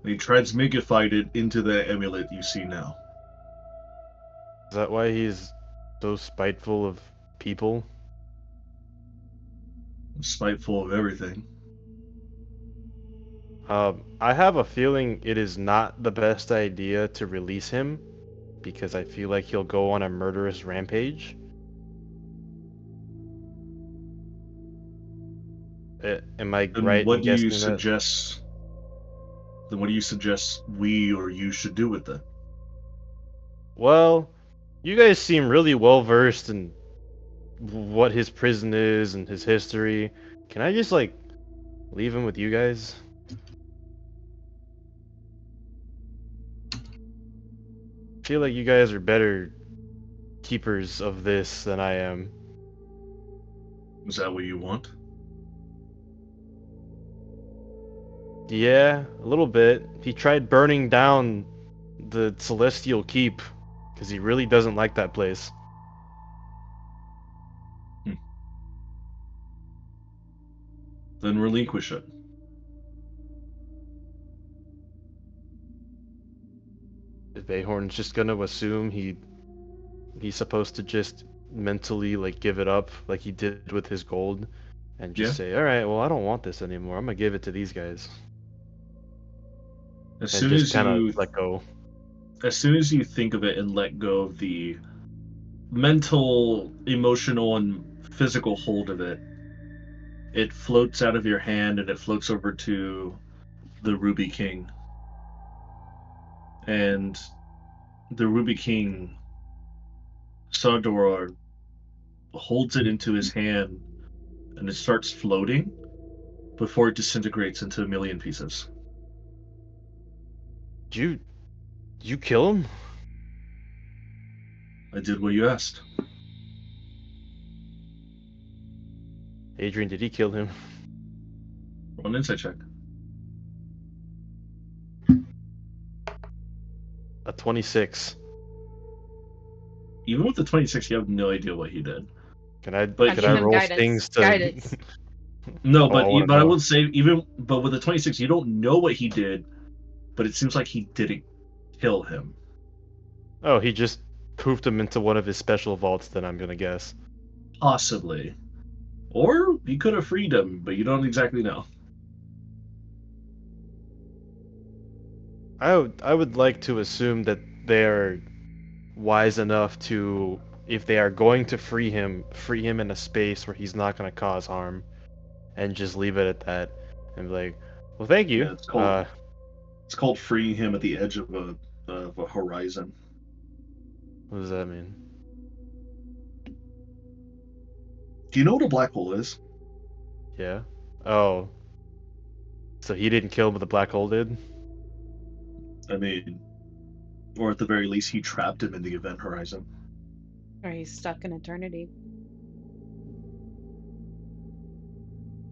And he transmigrified it into the amulet you see now. Is that why he's so spiteful of people? Spiteful of everything. I have a feeling it is not the best idea to release him, because I feel like he'll go on a murderous rampage. Am I Then right what in do you guessing that? suggest? Then what do you suggest we or you should do with it? Well, you guys seem really well versed in what his prison is and his history. Can I just like leave him with you guys? I feel like you guys are better keepers of this than I am. Is that what you want? Yeah, a little bit. He tried burning down the Celestial Keep because he really doesn't like that place. Then relinquish it. Bayhorn's just gonna assume he's supposed to just mentally like give it up like he did with his gold and just say, all right, well, I don't want this anymore. I'm gonna give it to these guys. As And soon just as kind of you let go. as soon as you think of it and let go of the mental, emotional, and physical hold of it, it floats out of your hand and it floats over to the Ruby King. And the Ruby King, Sador, holds it into his hand and it starts floating before it disintegrates into a million pieces. Did you kill him? I did what you asked. Adrian, did he kill him? Roll an insight check. A 26. Even with the 26, you have no idea what he did. Could I But Give him roll guidance. things to Guidance. No, Oh, I wanna but I know. would say but with the 26, you don't know what he did, but it seems like he didn't kill him. Oh, he just poofed him into one of his special vaults, then I'm gonna guess. Possibly. Or he could have freed him, but you don't exactly know. I would like to assume that they're wise enough to, if they are going to free him in a space where he's not gonna cause harm, and just leave it at that, and be like, well, thank you. Yeah, it's called freeing him at the edge of a horizon. What does that mean? Do you know what a black hole is? Yeah. Oh. So he didn't kill him, but the black hole did? I mean, or at the very least, he trapped him in the event horizon. Or he's stuck in eternity.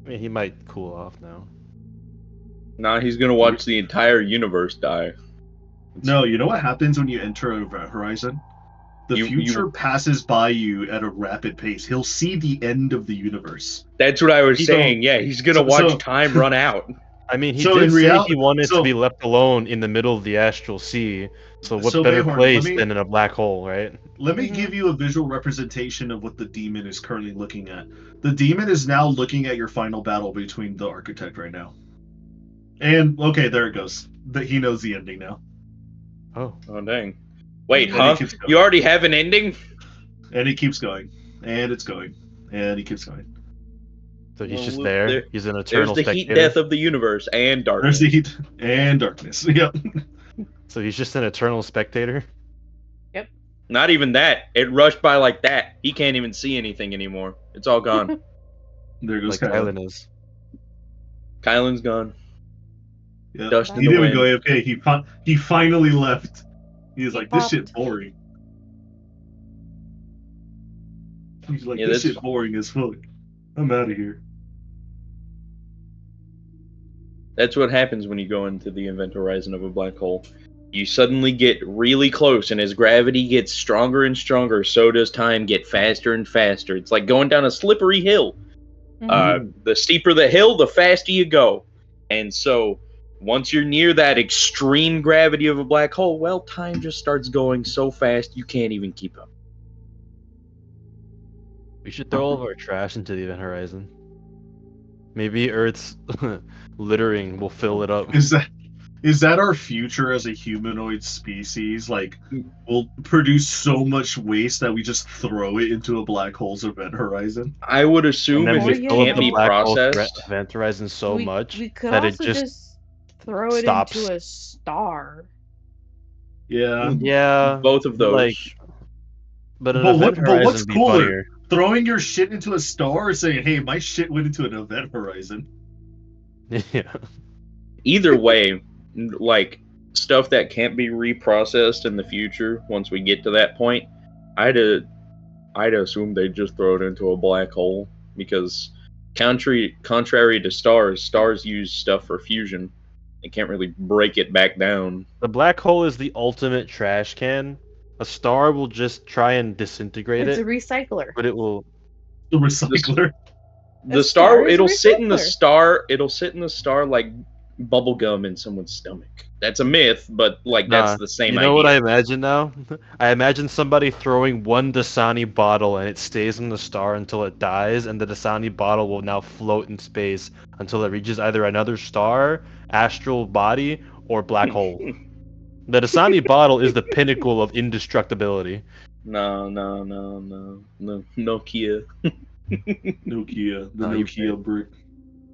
I mean, he might cool off now. Nah, he's gonna watch the entire universe die. No, you know what happens when you enter a event horizon? The future passes by you at a rapid pace. He'll see the end of the universe. That's what I was saying. Yeah, he's gonna watch time run out. I mean, he So did in say real- he wanted so- to be left alone in the middle of the astral sea. So what So, better Bayhorn, place let me- than in a black hole, right? Let me give you a visual representation of what the demon is currently looking at. The demon is now looking at your final battle between the architect right now. And okay, there it goes. He knows the ending now. Oh. Oh dang! Wait, And huh? he keeps going. You already have an ending? And he keeps going. And it's going. And he keeps going. So he's Well, just look, there. He's an eternal There's the heat spectator. death of the universe and darkness. There's the heat and darkness. Yep. So he's just an eternal spectator. Not even that. It rushed by like that. He can't even see anything anymore. It's all gone. There goes Like Kylan. Kylan is. Kylan's gone. Yeah. Dust in He the didn't wind. go AFK. He finally left. He was He like, this shit popped. boring. He's like, Yeah, this that's- shit boring as fuck. I'm out of here. That's what happens when you go into the event horizon of a black hole. You suddenly get really close, and as gravity gets stronger and stronger, so does time get faster and faster. It's like going down a slippery hill. The steeper the hill, the faster you go. And so, once you're near that extreme gravity of a black hole, well, time just starts going so fast you can't even keep up. We should throw all of our trash into the event horizon. Maybe Earth's littering will fill it up. Is that our future as a humanoid species? Like, we'll produce so much waste that we just throw it into a black hole's event horizon? I would assume And then if we it fill up can't the be black hole processed, event horizon so much we could that it also just throw it stops. into a star. Yeah. Yeah. both of those. Like, but an But event what's horizon would be cooler? funnier. Throwing your shit into a star or saying, hey, my shit went into an event horizon? Yeah. Either way, like stuff that can't be reprocessed in the future once we get to that point, I'd assume they'd just throw it into a black hole because contrary to stars use stuff for fusion. They can't really break it back down. The black hole is the ultimate trash can. A star will just try and disintegrate It's a it, recycler. but it will. The recycler. The star star, is a it'll sit in the recycler. star. It'll sit in the star like bubble gum in someone's stomach. That's a myth, but like Nah, that's the same you know what I idea. imagine now? I imagine somebody throwing one Dasani bottle and it stays in the star until it dies, and the Dasani bottle will now float in space until it reaches either another star, astral body, or black hole. The Dasani bottle is the pinnacle of indestructibility. No, Nokia. Nokia, the No, you Nokia brick.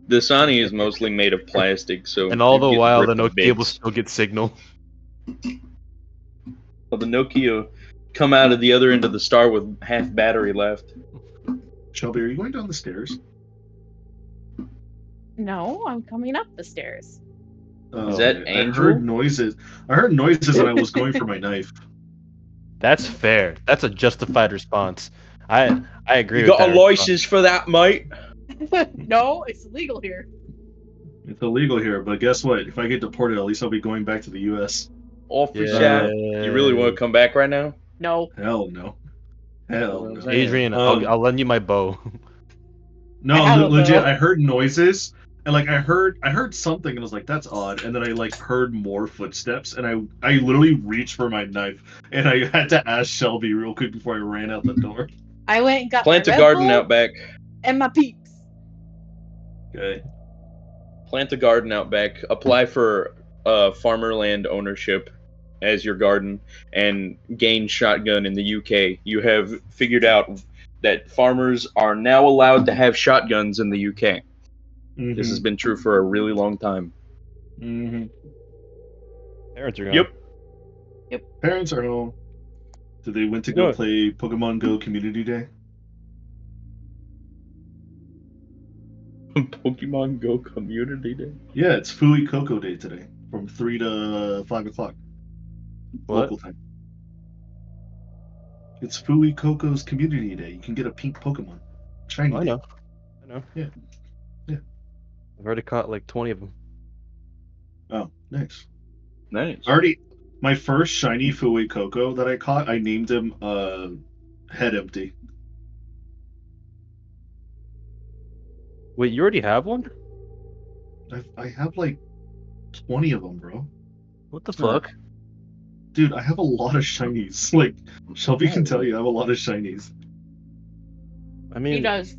Dasani is mostly made of plastic, so and all it the gets while the ripped to Nokia will bits. still get signal. Well, the Nokia come out of the other end of the star with half battery left. Shelby, are you going down the stairs? No, I'm coming up the stairs. Is Oh, that okay. I Angel? heard noises. I heard noises, and I was going for my knife. That's fair. That's a justified response. I agree You with got a that response. license for that, mate? No, it's illegal here. It's illegal here, but guess what? If I get deported, at least I'll be going back to the U.S. Officer, you really want Yay. to come back right now? No. Hell no. Hell I'm no. saying. Adrian, I'll lend you my bow. I No, have a legit. bow. I heard noises, and like I heard something, and I was like, "That's odd." And then I like heard more footsteps, and I literally reached for my knife, and I had to ask Shelby real quick before I ran out the door. I went and got Plant my a Red garden out Bull back. and my peeps. Okay. Plant a garden out back. Apply for farmer land ownership as your garden, and gain shotgun in the UK. You have figured out that farmers are now allowed to have shotguns in the UK. This has been true for a really long time. Mm-hmm. Parents are gone. Yep. Parents are home. So they went to You know go what? play Pokemon Go Community Day. Pokemon Go Community Day. Yeah, it's Fui Coco Day today, from 3 to 5 o'clock What? local time. It's Fui Coco's Community Day. You can get a pink Pokemon. Shiny I day. know. I know. Yeah. Yeah. I've already caught like 20 of them. Oh, nice. Nice. Already, my first shiny Fui Coco that I caught, I named him Head Empty. Wait, you already have one? I have like 20 of them, bro. What the Yeah. fuck? Dude, I have a lot of shinies. Like, Shelby can tell you, I have a lot of shinies. I He mean, does.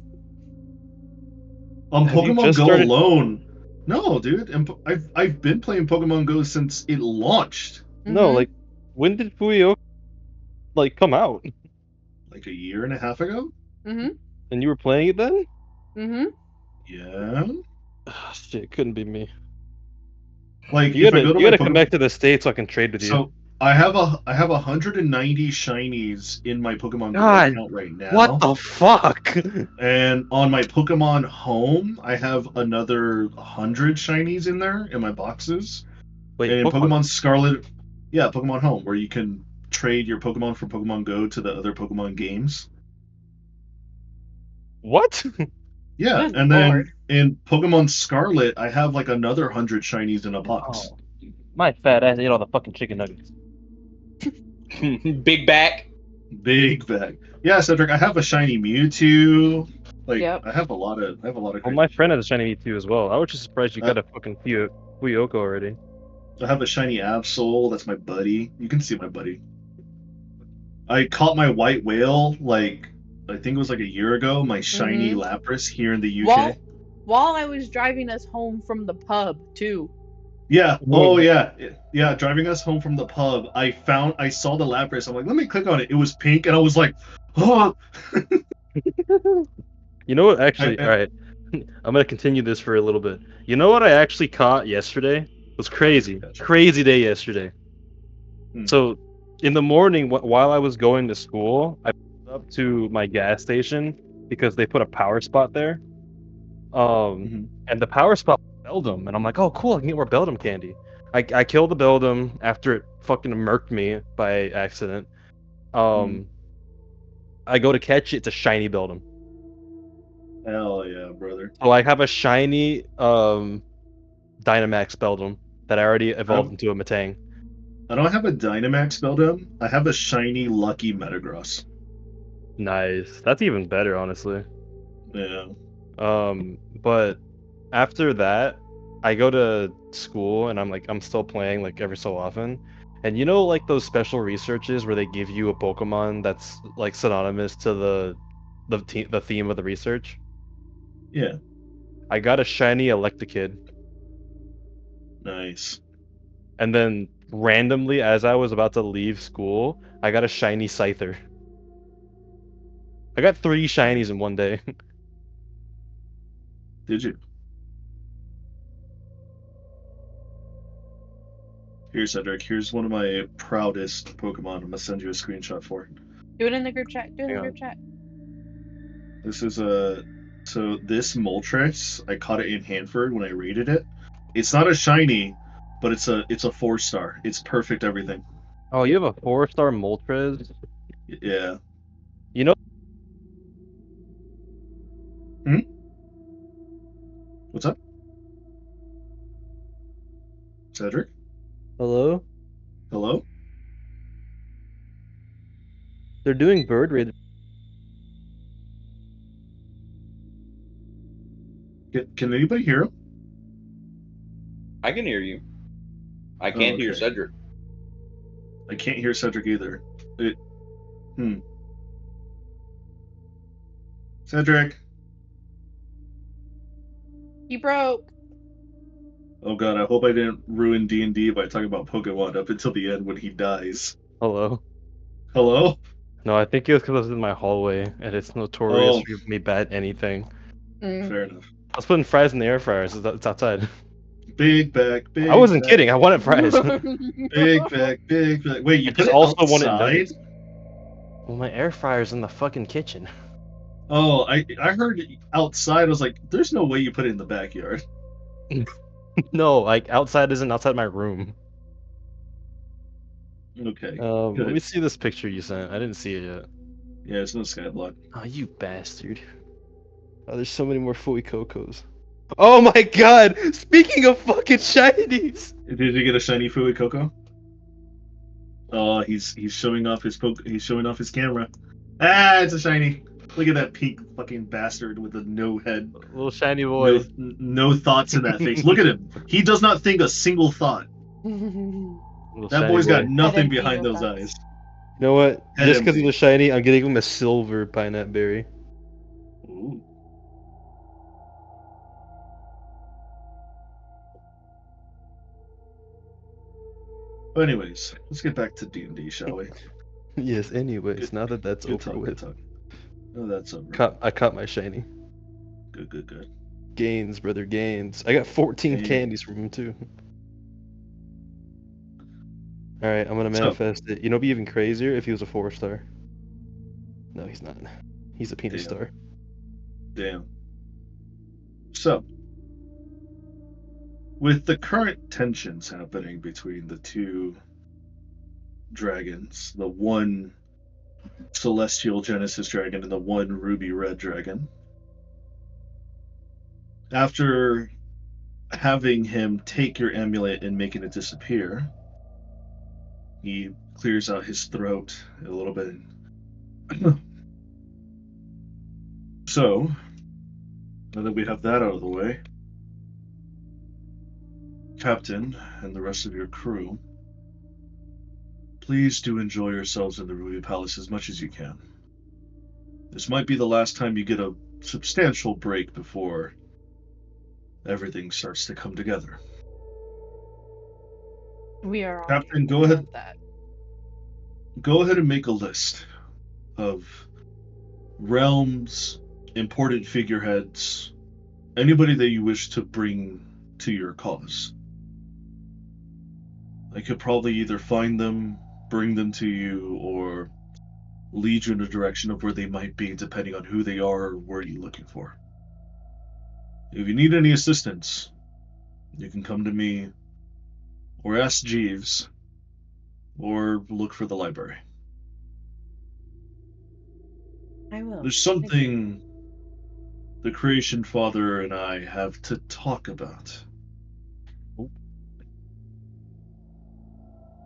On have you Pokemon just Go started? alone. No, dude. And I've been playing Pokemon Go since it launched. No, Mhm. like, when did Fuyo like come out? Like a year and a half ago? Mhm. And you were playing it then? Mhm. Yeah. Ah, shit, couldn't be me. Like You if I go to gotta my come Pokemon, back to the States so I can trade with you. so I have 190 shinies in my Pokemon Go God, account right what now. the fuck? And on my Pokemon Home, I have another 100 shinies in there in my boxes. Wait, And Pokemon? Pokemon Scarlet, yeah, Pokemon Home, where you can trade your Pokemon from Pokemon Go to the other Pokemon games. What? Yeah, Good and lord. then in Pokemon Scarlet, I have like another 100 shinies in a box. Oh, my fat ass ate all the fucking chicken nuggets. Big back. Big bag. Yeah, Cedric, I have a shiny Mewtwo. Like Yep. I have a lot of Well, crazy my friend shit. has a shiny Mewtwo as well. I was just surprised you Uh, got a fucking Fuyoko already. I have a shiny Absol. That's my buddy. You can see my buddy. I caught my white whale like I think it was like a year ago. My shiny Mhm. Lapras here in the UK. While I was driving us home from the pub too. Yeah. Oh Whoa. yeah. Yeah. Driving us home from the pub, I saw the Lapras. I'm like, let me click on it. It was pink, and I was like, oh. You know what? Actually, I, all right. I'm gonna continue this for a little bit. You know what I actually caught yesterday? It was crazy. Gotcha. Crazy day yesterday. Hmm. So, in the morning, while I was going to school, I pulled up to my gas station because they put a power spot there. Mhm. And the power spot was Beldum, and I'm like, oh, cool, I can get more Beldum candy. I killed the Beldum after it fucking murked me by accident. Mhm. I go to catch it, it's a shiny Beldum. Hell yeah, brother. So I have a shiny Dynamax Beldum that I already evolved into a Metang. I don't have a Dynamax Beldum. I have a shiny Lucky Metagross. Nice. That's even better, honestly. Yeah. But after that, I go to school and I'm still playing like every so often. And you know like those special researches where they give you a Pokemon that's like synonymous to the theme of the research? Yeah, I got a shiny Electakid, nice. and then randomly as I was about to leave school, I got a shiny Scyther. I got 3 shinies in one day. Did you? Here, Cedric. Here's one of my proudest Pokemon. I'm gonna send you a screenshot for. Do it in the group chat. Do it in Hang the on. group chat. This is so this Moltres, I caught it in Hanford when I rated it. It's not a shiny, but it's a 4-star. It's perfect everything. Oh, you have a 4-star Moltres? Yeah. You know, What's up, Cedric? hello? Hello? They're doing bird raid. Can anybody hear him? I can hear you. I Oh, can't hear okay. Cedric. I can't hear Cedric either. Cedric. He broke. Oh god, I hope I didn't ruin D&D by talking about Pokemon up until the end when he dies. Hello? Hello? No, I think it was because I was in my hallway, and it's notorious Oh, for me bad anything. fair enough. I was putting fries in the air fryers. It's outside. Big back, I big wasn't back, kidding. I wanted fries. big back, big back. Wait, you I put just it also wanted outside? nuggets. Well, my air fryer's in the fucking kitchen. Oh, I heard outside. I was like, there's no way you put it in the backyard. No, like outside isn't outside my room. Okay, Let me good. see this picture you sent. I didn't see it yet. Yeah, it's no Skyblock. Oh, you bastard. Oh, there's so many more Fuikokos. Oh my god! Speaking of fucking shinies! Did you get a shiny Fui Coco? Oh, he's showing off he's showing off his camera. Ah, it's a shiny. Look at that pink fucking bastard with the no head, Little shiny boy. no thoughts in that face. Look at him. He does not think a single thought. Little That shiny boy's boy. got nothing empty behind your those thoughts. eyes. You know what? Head Just because of empty. the shiny, I'm getting him a silver pineapple berry. Ooh. But anyways, let's get back to D&D, shall we? Yes, anyways, Good, now that that's good over talk. Good with. talk. Oh, that's over. I caught my shiny. Good, good, good. Gains, brother, gains. I got 14 Hey. candies from him, too. Alright, I'm gonna So, manifest it. You know, it'd be even crazier if he was a 4-star. No, he's not. He's a penis damn, star. damn. So, with the current tensions happening between the two dragons, the one celestial Genesis dragon and the one ruby red dragon, after having him take your amulet and making it disappear, he clears out his throat a little bit. So, now that we have that out of the way, Captain and the rest of your crew, please do enjoy yourselves in the Ruby Palace as much as you can. This might be the last time you get a substantial break before everything starts to come together. We are already Captain, aware of that. go ahead and make a list of realms, important figureheads, anybody that you wish to bring to your cause. I could probably either find them, bring them to you, or lead you in the direction of where they might be, depending on who they are or where you're looking for. If you need any assistance, you can come to me, or ask Jeeves, or look for the library. I will. There's Thank you. something the Creation Father and I have to talk about.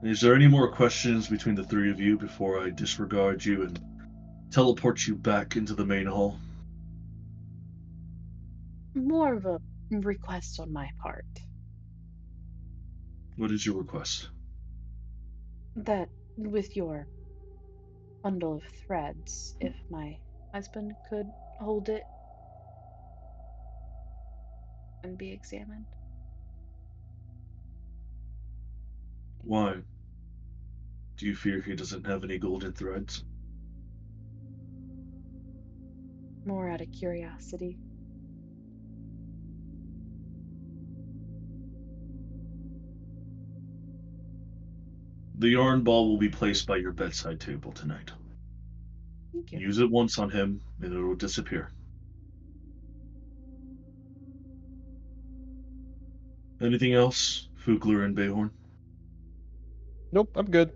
Is there any more questions between the three of you before I disregard you and teleport you back into the main hall? More of a request on my part What is your request? that with your bundle of threads, if my husband could hold it and be examined. Why? Do you fear he doesn't have any golden threads? More out of curiosity. The yarn ball will be placed by your bedside table tonight. Thank you. Use it once on him, and it will disappear. Anything else, Fugler and Bayhorn? Nope, I'm good.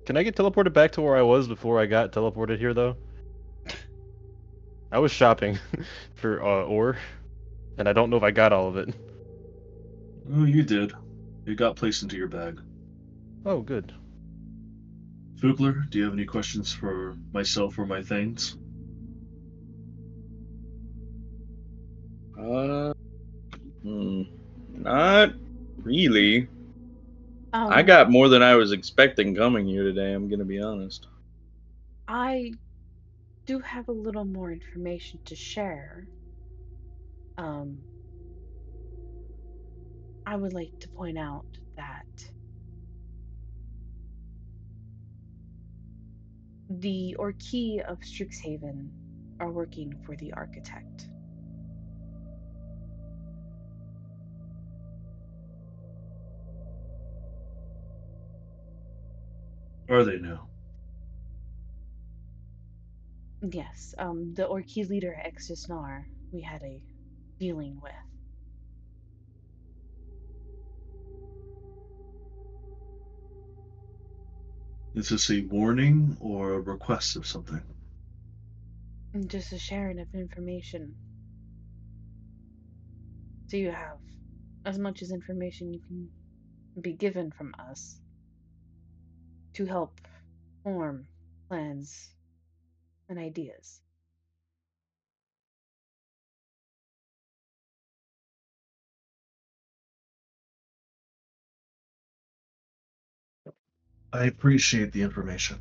Can I get teleported back to where I was before I got teleported here, though? I was shopping for ore, and I don't know if I got all of it. Oh, you did. It got placed into your bag. Oh, good. Fugler, do you have any questions for myself or my things? Not really. I Um, got more than I was expecting coming here today, I'm gonna be honest. I do have a little more information to share. Um, I would like to point out that the Orkey of Strixhaven are working for the architect. Are they now? Yes, the Orkey leader Exisnar we had a dealing with. Is this a warning or a request of something? And just a sharing of information. So you have as much as information you can be given from us to help form plans and ideas. I appreciate the information.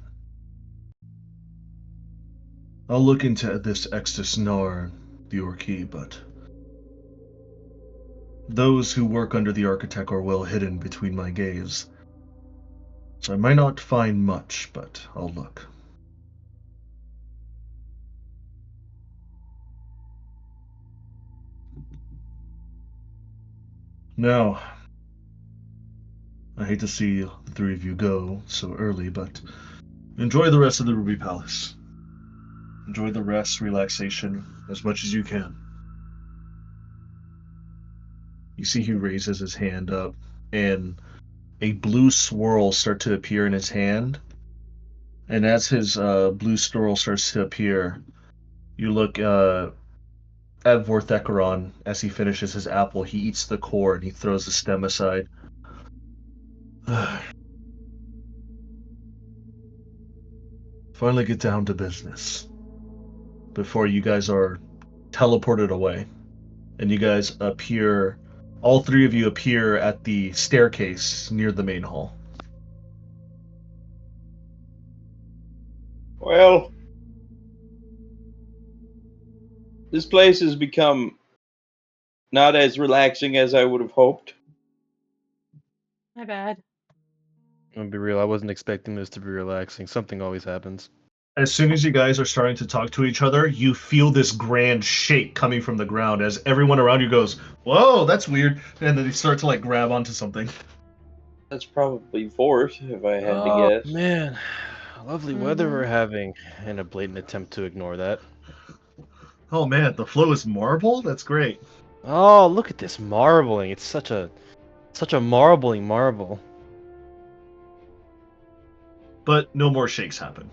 I'll look into this Extus Nar, the Orkey, but those who work under the architect are well hidden between my gaze. So I might not find much, but I'll look. Now, I hate to see the three of you go so early, but enjoy the rest of the Ruby Palace. Enjoy the rest, relaxation, as much as you can. You see he raises his hand up, and a blue swirl starts to appear in his hand. And as his blue swirl starts to appear, you look at Vorthecaron as he finishes his apple. He eats the core and he throws the stem aside. Finally get down to business before you guys are teleported away. And you guys appear, all three of you appear at the staircase near the main hall. Well, this place has become not as relaxing as I would have hoped. My bad. I'm gonna be real, I wasn't expecting this to be relaxing. Something always happens. As soon as you guys are starting to talk to each other, you feel this grand shake coming from the ground as everyone around you goes, "Whoa, that's weird," and then they start to like grab onto something. That's probably Vort, if I had to Oh, guess. man. Lovely weather we're Mhm. having, in a blatant attempt to ignore that. Oh man, the flow is marble. That's great. Oh, look at this marbling. It's such a marbling marble. But no more shakes happen.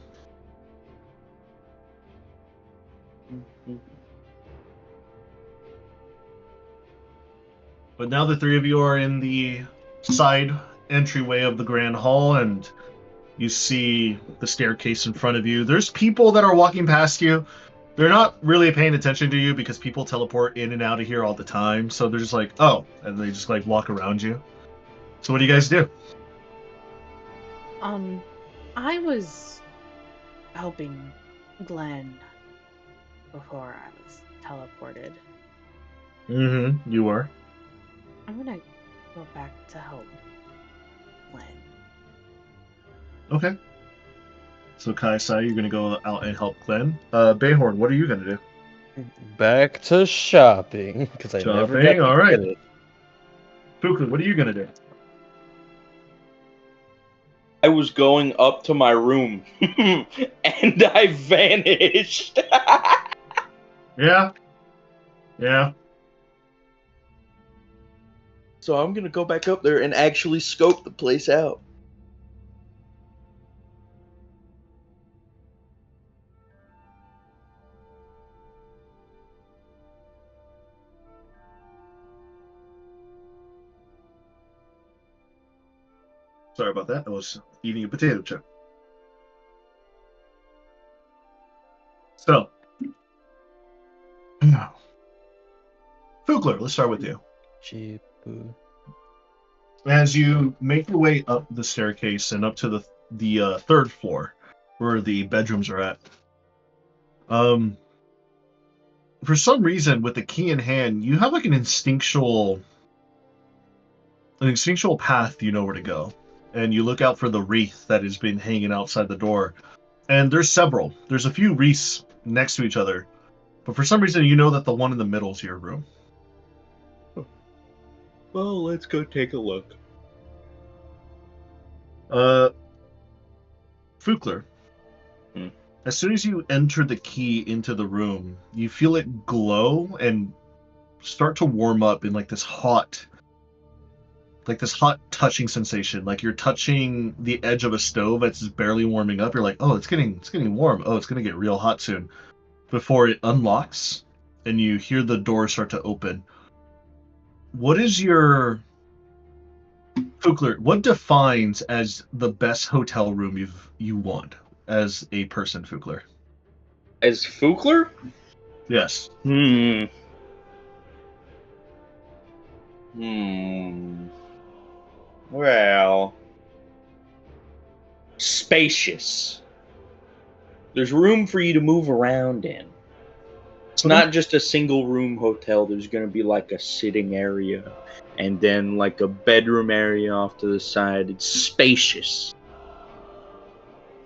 But now the three of you are in the side entryway of the Grand Hall, and you see the staircase in front of you. There's people that are walking past you. They're not really paying attention to you because people teleport in and out of here all the time. So they're just like, oh, and they just like walk around you. So what do you guys do? I was helping Glenn before I was teleported. Mm-hmm. You are. I'm gonna go back to help Glenn. Okay. So Kai Sai, you're gonna go out and help Glenn. Bayhorn, what are you gonna do? Back to shopping because I never got Shopping. to All right. get it. Fuku, what are you gonna do? I was going up to my room and I vanished. Yeah. Yeah. So I'm gonna go back up there and actually scope the place out. Sorry about that. I was eating a potato chip. So, Fugler, let's start with you. Cheap. As you make your way up the staircase and up to the third floor, where the bedrooms are at, for some reason, with the key in hand, you have like an instinctual path. You know where to go, and you look out for the wreath that has been hanging outside the door. And there's several. There's a few wreaths next to each other, but for some reason, you know that the one in the middle is your room. Well, let's go take a look. Fukler. As soon as you enter the key into the room, you feel it glow and start to warm up in like this hot touching sensation. Like you're touching the edge of a stove that's just barely warming up. You're like, oh, it's getting warm. Oh, it's gonna get real hot soon. Before it unlocks and you hear the door start to open. What is your Fukler, what defines as the best hotel room you want as a person, Fukler? As Fukler? Yes. Well, spacious. There's room for you to move around in. It's not just a single room hotel. There's going to be like a sitting area and then like a bedroom area off to the side. It's spacious.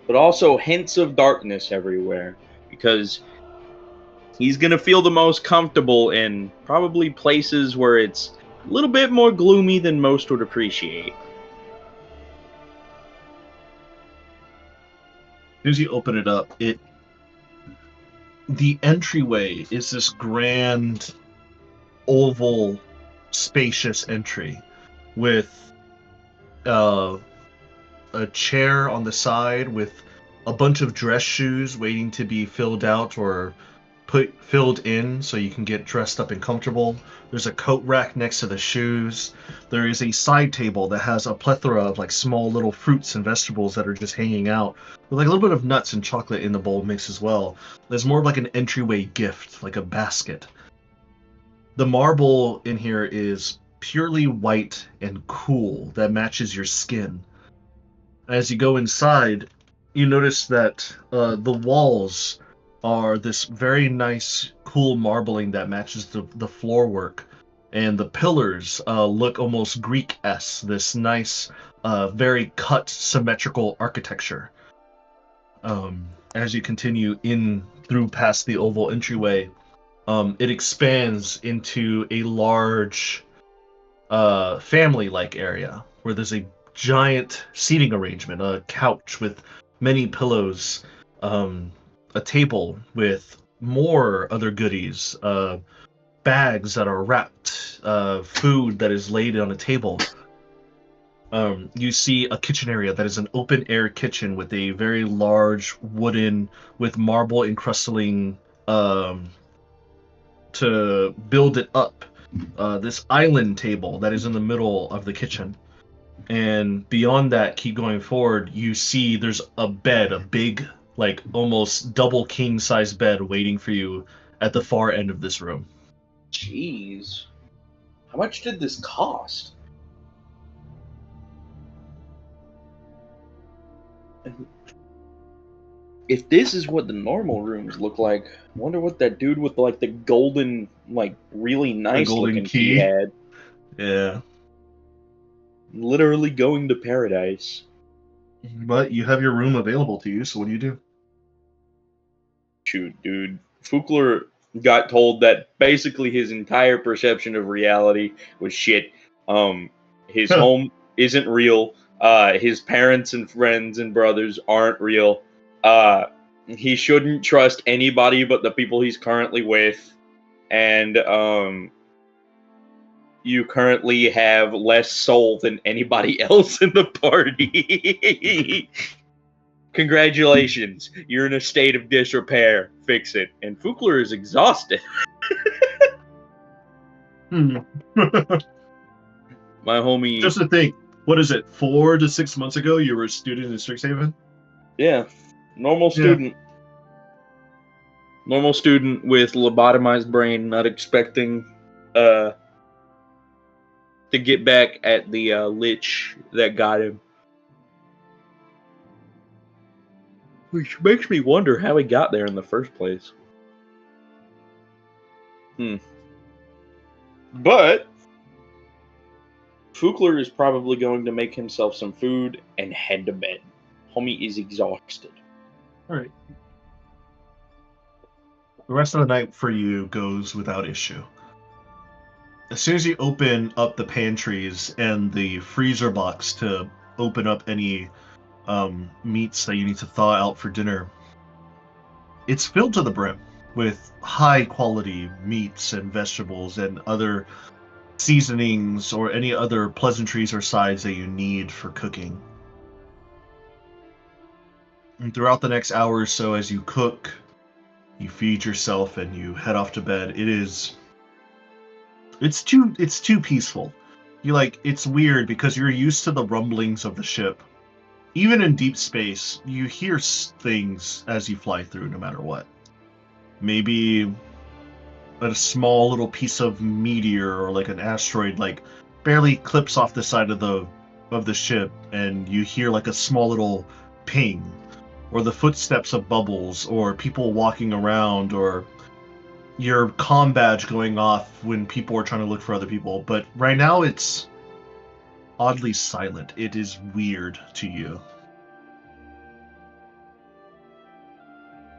But also hints of darkness everywhere because he's going to feel the most comfortable in probably places where it's a little bit more gloomy than most would appreciate. As soon as you open it up, the entryway is this grand, oval, spacious entry with a chair on the side with a bunch of dress shoes waiting to be filled out or filled in so you can get dressed up and comfortable. There's a coat rack next to the shoes. There is a side table that has a plethora of like small little fruits and vegetables that are just hanging out with like a little bit of nuts and chocolate in the bowl mix as well. There's more of like an entryway gift, like a basket. The marble in here is purely white and cool that matches your skin. As you go inside, you notice that the walls are this very nice, cool marbling that matches the floor work. And the pillars look almost Greek-esque, this nice, very cut, symmetrical architecture. As you continue in through past the oval entryway, it expands into a large family-like area where there's a giant seating arrangement, a couch with many pillows, a table with more other goodies, bags that are wrapped, food that is laid on a table. You see a kitchen area that is an open air kitchen with a very large wooden with marble encrusting to build it up. This island table that is in the middle of the kitchen. And beyond that, keep going forward, you see there's a bed, a big like almost double king size bed waiting for you at the far end of this room. Jeez. How much did this cost? If this is what the normal rooms look like, I wonder what that dude with like the golden, like really nice golden looking key? key had. Yeah. Literally going to paradise. But you have your room available to you, so what do you do? Shoot, dude. Fukler got told that basically his entire perception of reality was shit. His home isn't real. His parents and friends and brothers aren't real. He shouldn't trust anybody but the people he's currently with. And you currently have less soul than anybody else in the party. Congratulations, you're in a state of disrepair. Fix it. And Fukler is exhausted. Hmm. My homie. Just to think, what is it, 4 to 6 months ago you were a student in Strixhaven? Yeah. Normal student. Yeah. Normal student with lobotomized brain, not expecting to get back at the lich that got him. Which makes me wonder how he got there in the first place. But Fukler is probably going to make himself some food and head to bed. Homie is exhausted. Alright. The rest of the night for you goes without issue. As soon as you open up the pantries and the freezer box to open up any meats that you need to thaw out for dinner, it's filled to the brim with high quality meats and vegetables and other seasonings or any other pleasantries or sides that you need for cooking. And throughout the next hour or so, as you cook, you feed yourself, and you head off to bed, it's too peaceful. It's weird because you're used to the rumblings of the ship. Even in deep space, you hear things as you fly through, no matter what. Maybe a small little piece of meteor or like an asteroid barely clips off the side of the ship, and you hear like a small little ping, or the footsteps of bubbles, or people walking around, or your comm badge going off when people are trying to look for other people. But right now it's oddly silent. It is weird to you.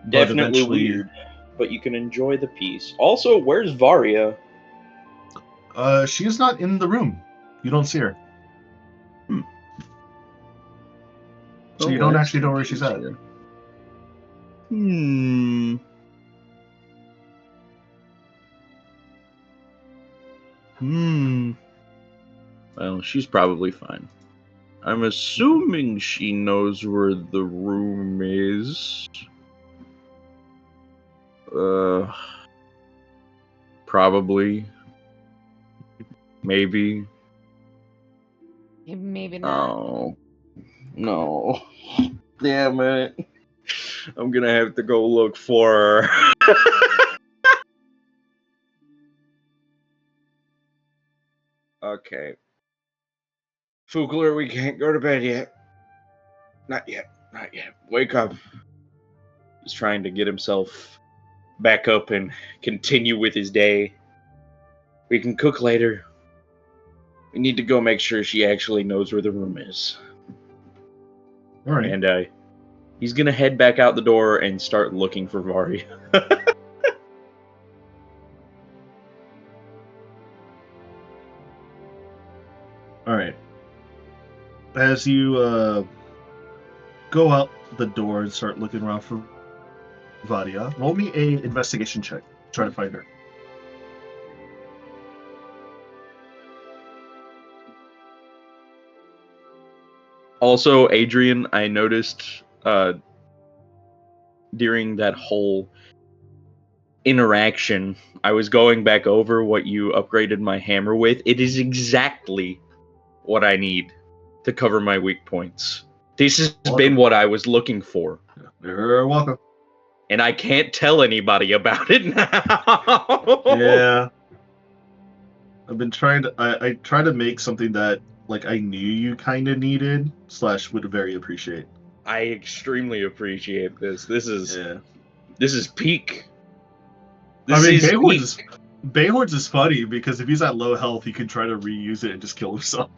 Definitely weird, but you can enjoy the peace. Also, where's Varia? She is not in the room. You don't see her. So you don't actually know where she's at. Well, she's probably fine. I'm assuming she knows where the room is. Probably. Maybe. Maybe not. Oh, no. Damn it. I'm gonna have to go look for her. Okay. Fukler, we can't go to bed yet. Not yet. Not yet. Wake up. He's trying to get himself back up and continue with his day. We can cook later. We need to go make sure she actually knows where the room is. All right. And he's gonna head back out the door and start looking for Vari. All right. As you go out the door and start looking around for Vadia, roll me a investigation check. Try to find her. Also, Adrian, I noticed during that whole interaction, I was going back over what you upgraded my hammer with. It is exactly what I need to cover my weak points. This has been what I was looking for. You're welcome. And I can't tell anybody about it now. Yeah. I've been trying to. I try to make something that like I knew you kind of needed / would very appreciate. I extremely appreciate this. This is peak. I This mean, is peak. Bayhorns is funny because if he's at low health, he can try to reuse it and just kill himself.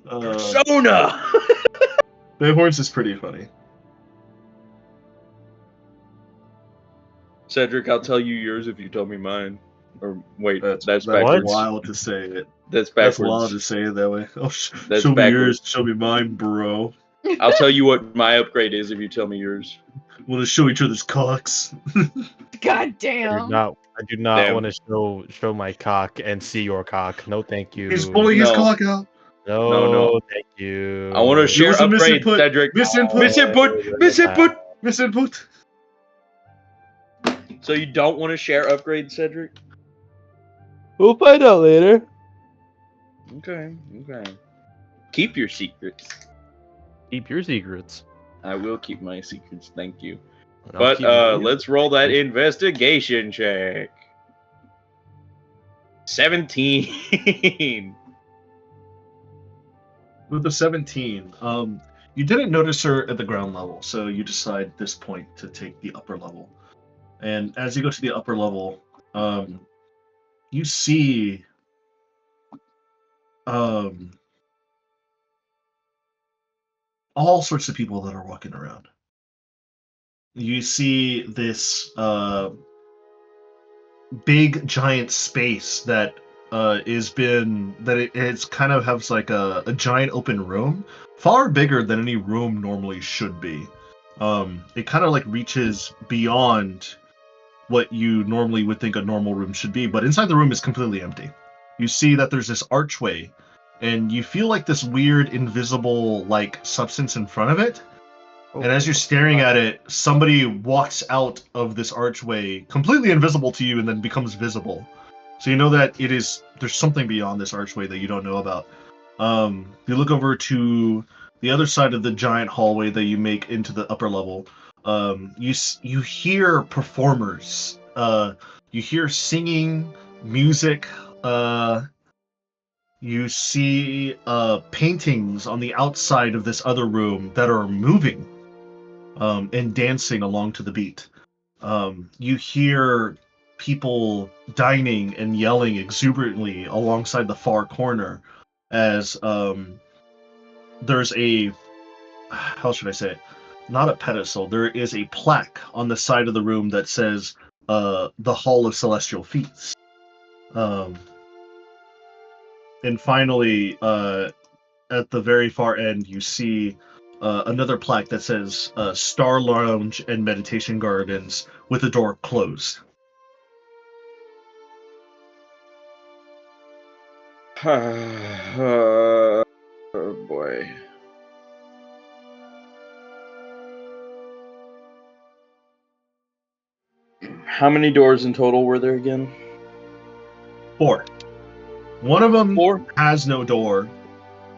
Persona. Bayhorns is pretty funny. Cedric, I'll tell you yours if you tell me mine. Or wait, that's That's backwards. wild to say it. That's That's backwards. wild to say it that way. Oh, That's show me backwards. yours. Show me mine, bro. I'll tell you what my upgrade is if you tell me yours. We'll just show each other's cocks. God I damn. do not Damn. want to show my cock and see your cock. No, thank you. He's pulling his No. cock out. No. Thank you. I want to It share was a upgrade, misinput. Cedric. Misinput. Misinput. So you don't want to share upgrade, Cedric? We'll find out later. Okay. Keep your secrets. Keep your secrets. I will keep my secrets, thank you. And I'll But keep mine. let's roll that investigation check. 17. With the 17, you didn't notice her at the ground level, so you decide at this point to take the upper level. And as you go to the upper level, you see all sorts of people that are walking around. You see this big giant space that it's kind of has like a giant open room, far bigger than any room normally should be. It kind of like reaches beyond what you normally would think a normal room should be, but inside the room is completely empty. You see that there's this archway, and you feel like this weird invisible like substance in front of it. And as you're staring at it, somebody walks out of this archway, completely invisible to you, and then becomes visible. So you know that there's something beyond this archway that you don't know about. You look over to the other side of the giant hallway that you make into the upper level. You hear performers. You hear singing, music. You see paintings on the outside of this other room that are moving. And dancing along to the beat. You hear people dining and yelling exuberantly alongside the far corner as there's how should I say it? Not a pedestal. There is a plaque on the side of the room that says the Hall of Celestial Feats. And finally, at the very far end, you see another plaque that says Star Lounge and Meditation Gardens with the door closed. Oh boy. How many doors in total were there again? 4. One of them 4? has no door.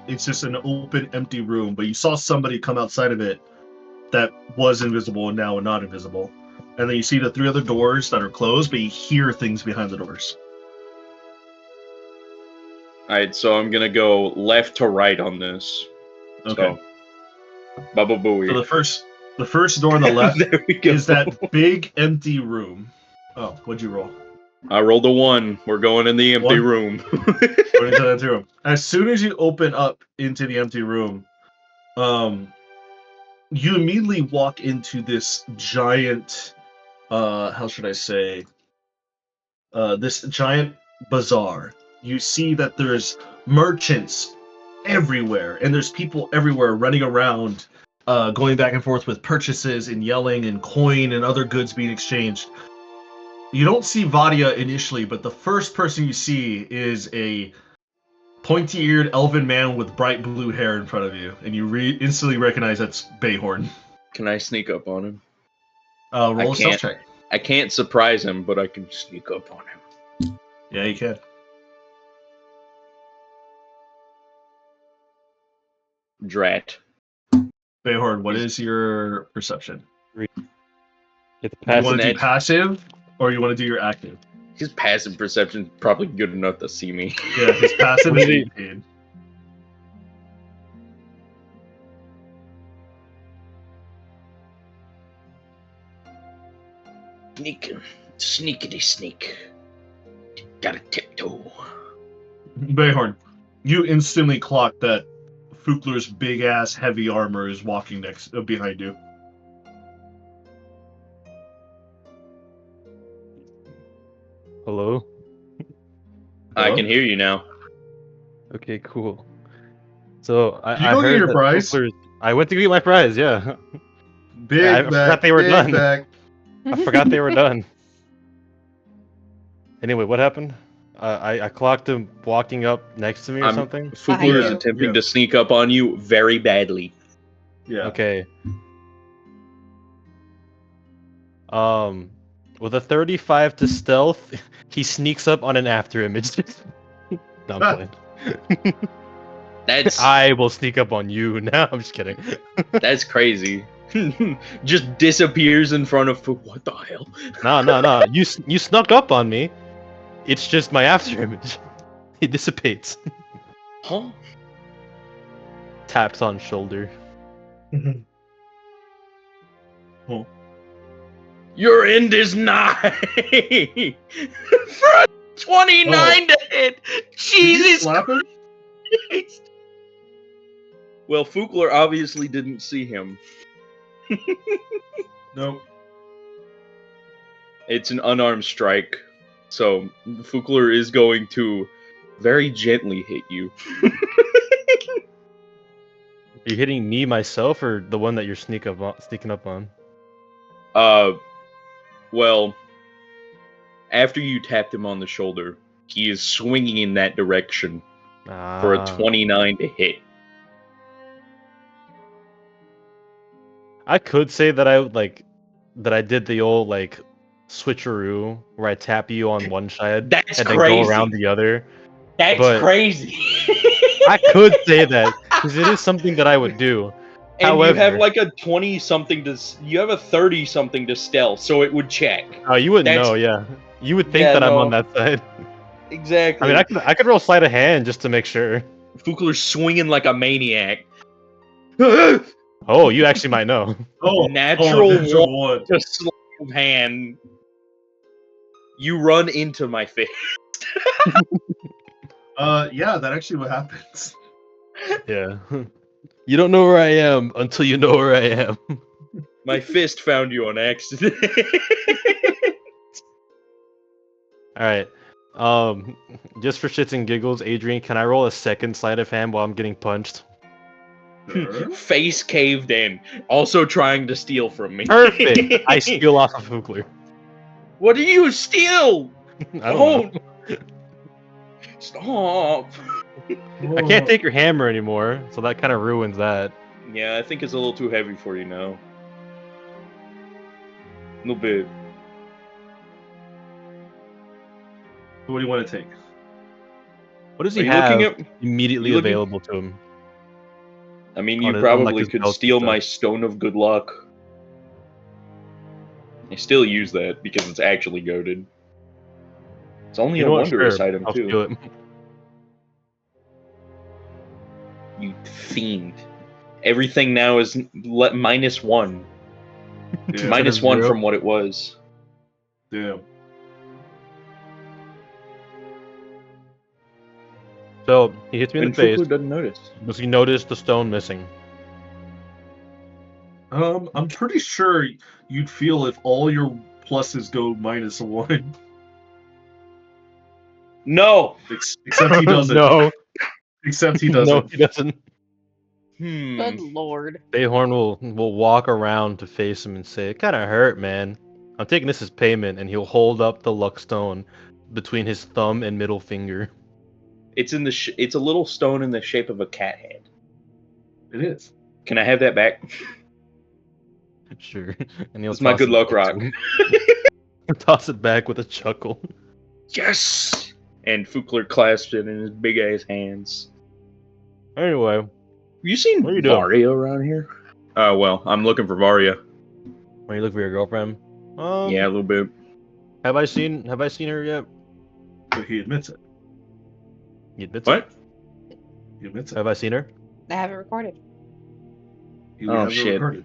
It's just an open, empty room, but you saw somebody come outside of it that was invisible and now not invisible. And then you see the 3 other doors that are closed, but you hear things behind the doors. Alright, so I'm gonna go left to right on this. Okay. So, Baba Booey. So the first door on the left There we go. is that big, empty room. Oh, what'd you roll? I rolled a 1. We're going in the empty 1? room. Going into the empty room. As soon as you open up into the empty room, you immediately walk into this giant, how should I say, this giant bazaar. You see that there's merchants everywhere, and there's people everywhere running around, going back and forth with purchases and yelling and coin and other goods being exchanged. You don't see Vadia initially, but the first person you see is a pointy-eared elven man with bright blue hair in front of you, and you instantly recognize that's Bayhorn. Can I sneak up on him? Roll a stealth check. I can't surprise him, but I can sneak up on him. Yeah, you can. Drat. Bayhorn, what is your perception? It's You passive. want to do edge. passive, or you want to do your active? His passive perception probably good enough to see me. Yeah, his passive What is is he- 18. Sneakity sneak. Gotta tiptoe. Bayhorn, you instantly clock that Fukler's big ass heavy armor is walking behind you. Hello? I Hello? can hear you now. Okay, cool. So Did you I go get heard your that prize? Fukler's- I went to get my prize, yeah. Big I back, forgot they were big done. back. I forgot they were done. Anyway, what happened? I clocked him walking up next to me or something? Fugler is you. attempting Yeah. to sneak up on you very badly. Yeah. Okay. With a 35 to stealth, he sneaks up on an after image. No, I'm playing. That's I will sneak up on you. No, I'm just kidding. that's crazy. Just disappears in front of what the hell? No. You snuck up on me. It's just my after image. It dissipates. Huh? Taps on shoulder. Oh. Your end is nigh. For a 29 to hit. Did you Jesus slap him? Christ. Well, Fugler obviously didn't see him. No. It's an unarmed strike. So Fugler is going to very gently hit you. Are you hitting me myself or the one that you're sneaking up on? Well, after you tapped him on the shoulder, he is swinging in that direction for a 29 to hit. I could say that I did the old like switcheroo where I tap you on one side That's and then crazy. go around the other. That's But- crazy. I could say that because it is something that I would do. And However, you have like a 20 something to, you have a 30 something to stealth, so it would check. oh, you wouldn't That's- know. Yeah, you would think Yeah, that I'm no. on that side. Exactly. I mean, I could roll sleight of hand just to make sure. Fugler's swinging like a maniac. Oh, you actually might know. Oh, Natural one. To sleight of hand. You run into my fist. Yeah, that actually what happens. Yeah. You don't know where I am until you know where I am. My fist found you on accident. All right. Just for shits and giggles, Adrian, can I roll a second sleight of hand while I'm getting punched? Sure. Face caved in. Also trying to steal from me. Perfect. I steal off of Hookler. What do you steal? I don't know. Stop. I can't take your hammer anymore, so that kind of ruins that. Yeah, I think it's a little too heavy for you now. A little bit. What do you want to take? What does Are he you have looking at? immediately you looking- available to him? I mean, On you his- on, probably like, his could belt and steal stuff. my stone of good luck. I still use that because it's actually goaded. It's only You a know what? wondrous Sure, item I'll too. steal it. You fiend. Everything now is -1. Yeah. Minus Instead of 1 0. from what it was. Damn. So he hits me in And the face. Fugler doesn't notice. Does he notice the stone missing? I'm pretty sure you'd feel if all your pluses go -1. No! Except he doesn't. No, Except he no, doesn't. he doesn't. Good lord. Bayhorn will walk around to face him and say, "It kind of hurt, man. I'm taking this as payment," and he'll hold up the luck stone between his thumb and middle finger. It's in the it's a little stone in the shape of a cat head. It is. Can I have that back? Sure, and he'll It's my toss good it luck back rock. to him. Toss it back with a chuckle. Yes! And Fugler clasps it in his big ass hands. Anyway, Have you seen What are you doing? Vario around here? Well, I'm looking for Varia. When you look for your girlfriend. Yeah, a little bit. Have I seen her yet? But he admits it. He admits What? He admits it. it. Have I seen her? I have it recorded. He Oh, has it shit. recorded.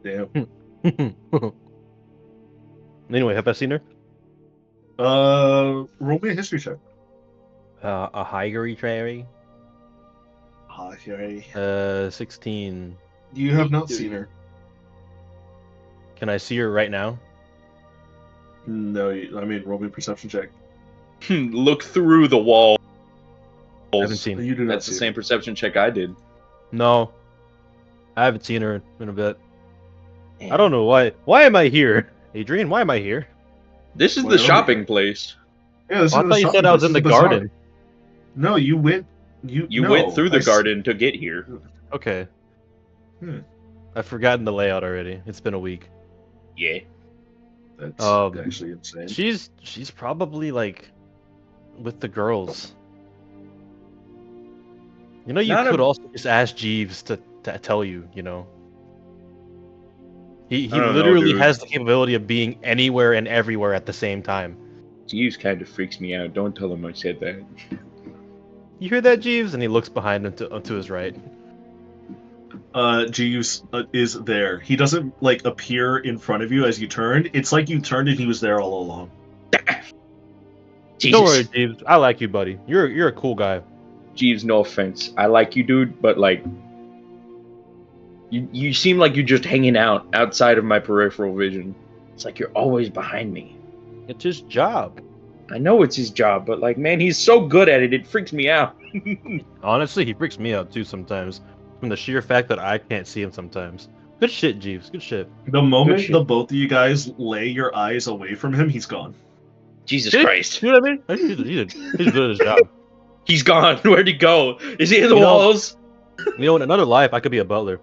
Damn. Anyway, have I seen her? Roll me a history check. A Higgery Trary. Okay. 16. You have not seen her. Can I see her right now? No, I mean, roll me a perception check. Look through the wall. I haven't seen her. You do not That's the see same her. perception check I did. No. I haven't seen her in a bit. I don't know why. Why am I here? Adrian, why am I here? This is Why the are we shopping here? place. Yeah, this Oh, I is thought you said I was in the garden. No, you went. You went through the garden to get here. Okay. Hmm. I've forgotten the layout already. It's been a week. Yeah. That's actually insane. She's probably like with the girls. You know, you Not could a- also just ask Jeeves to tell you, you know. He I don't know, literally dude. has the capability of being anywhere and everywhere at the same time. Jeeves kind of freaks me out. Don't tell him I said that. You hear that, Jeeves? And he looks behind him to his right. Jeeves is there. He doesn't like appear in front of you as you turned. It's like you turned and he was there all along. Jesus. Don't worry, Jeeves. I like you, buddy. You're a cool guy. Jeeves, no offense. I like you, dude, but like, you seem like you're just hanging out outside of my peripheral vision. It's like you're always behind me. It's his job. I know it's his job, but like, man, he's so good at it. It freaks me out. Honestly, he freaks me out too sometimes. From the sheer fact that I can't see him sometimes. Good shit, Jeeves. Good shit. The moment shit. the both of you guys lay your eyes away from him, he's gone. Jesus See? Christ. You know what I mean? He's good at his job. He's gone. Where'd he go? Is he in the You know- walls? You know, in another life, I could be a butler.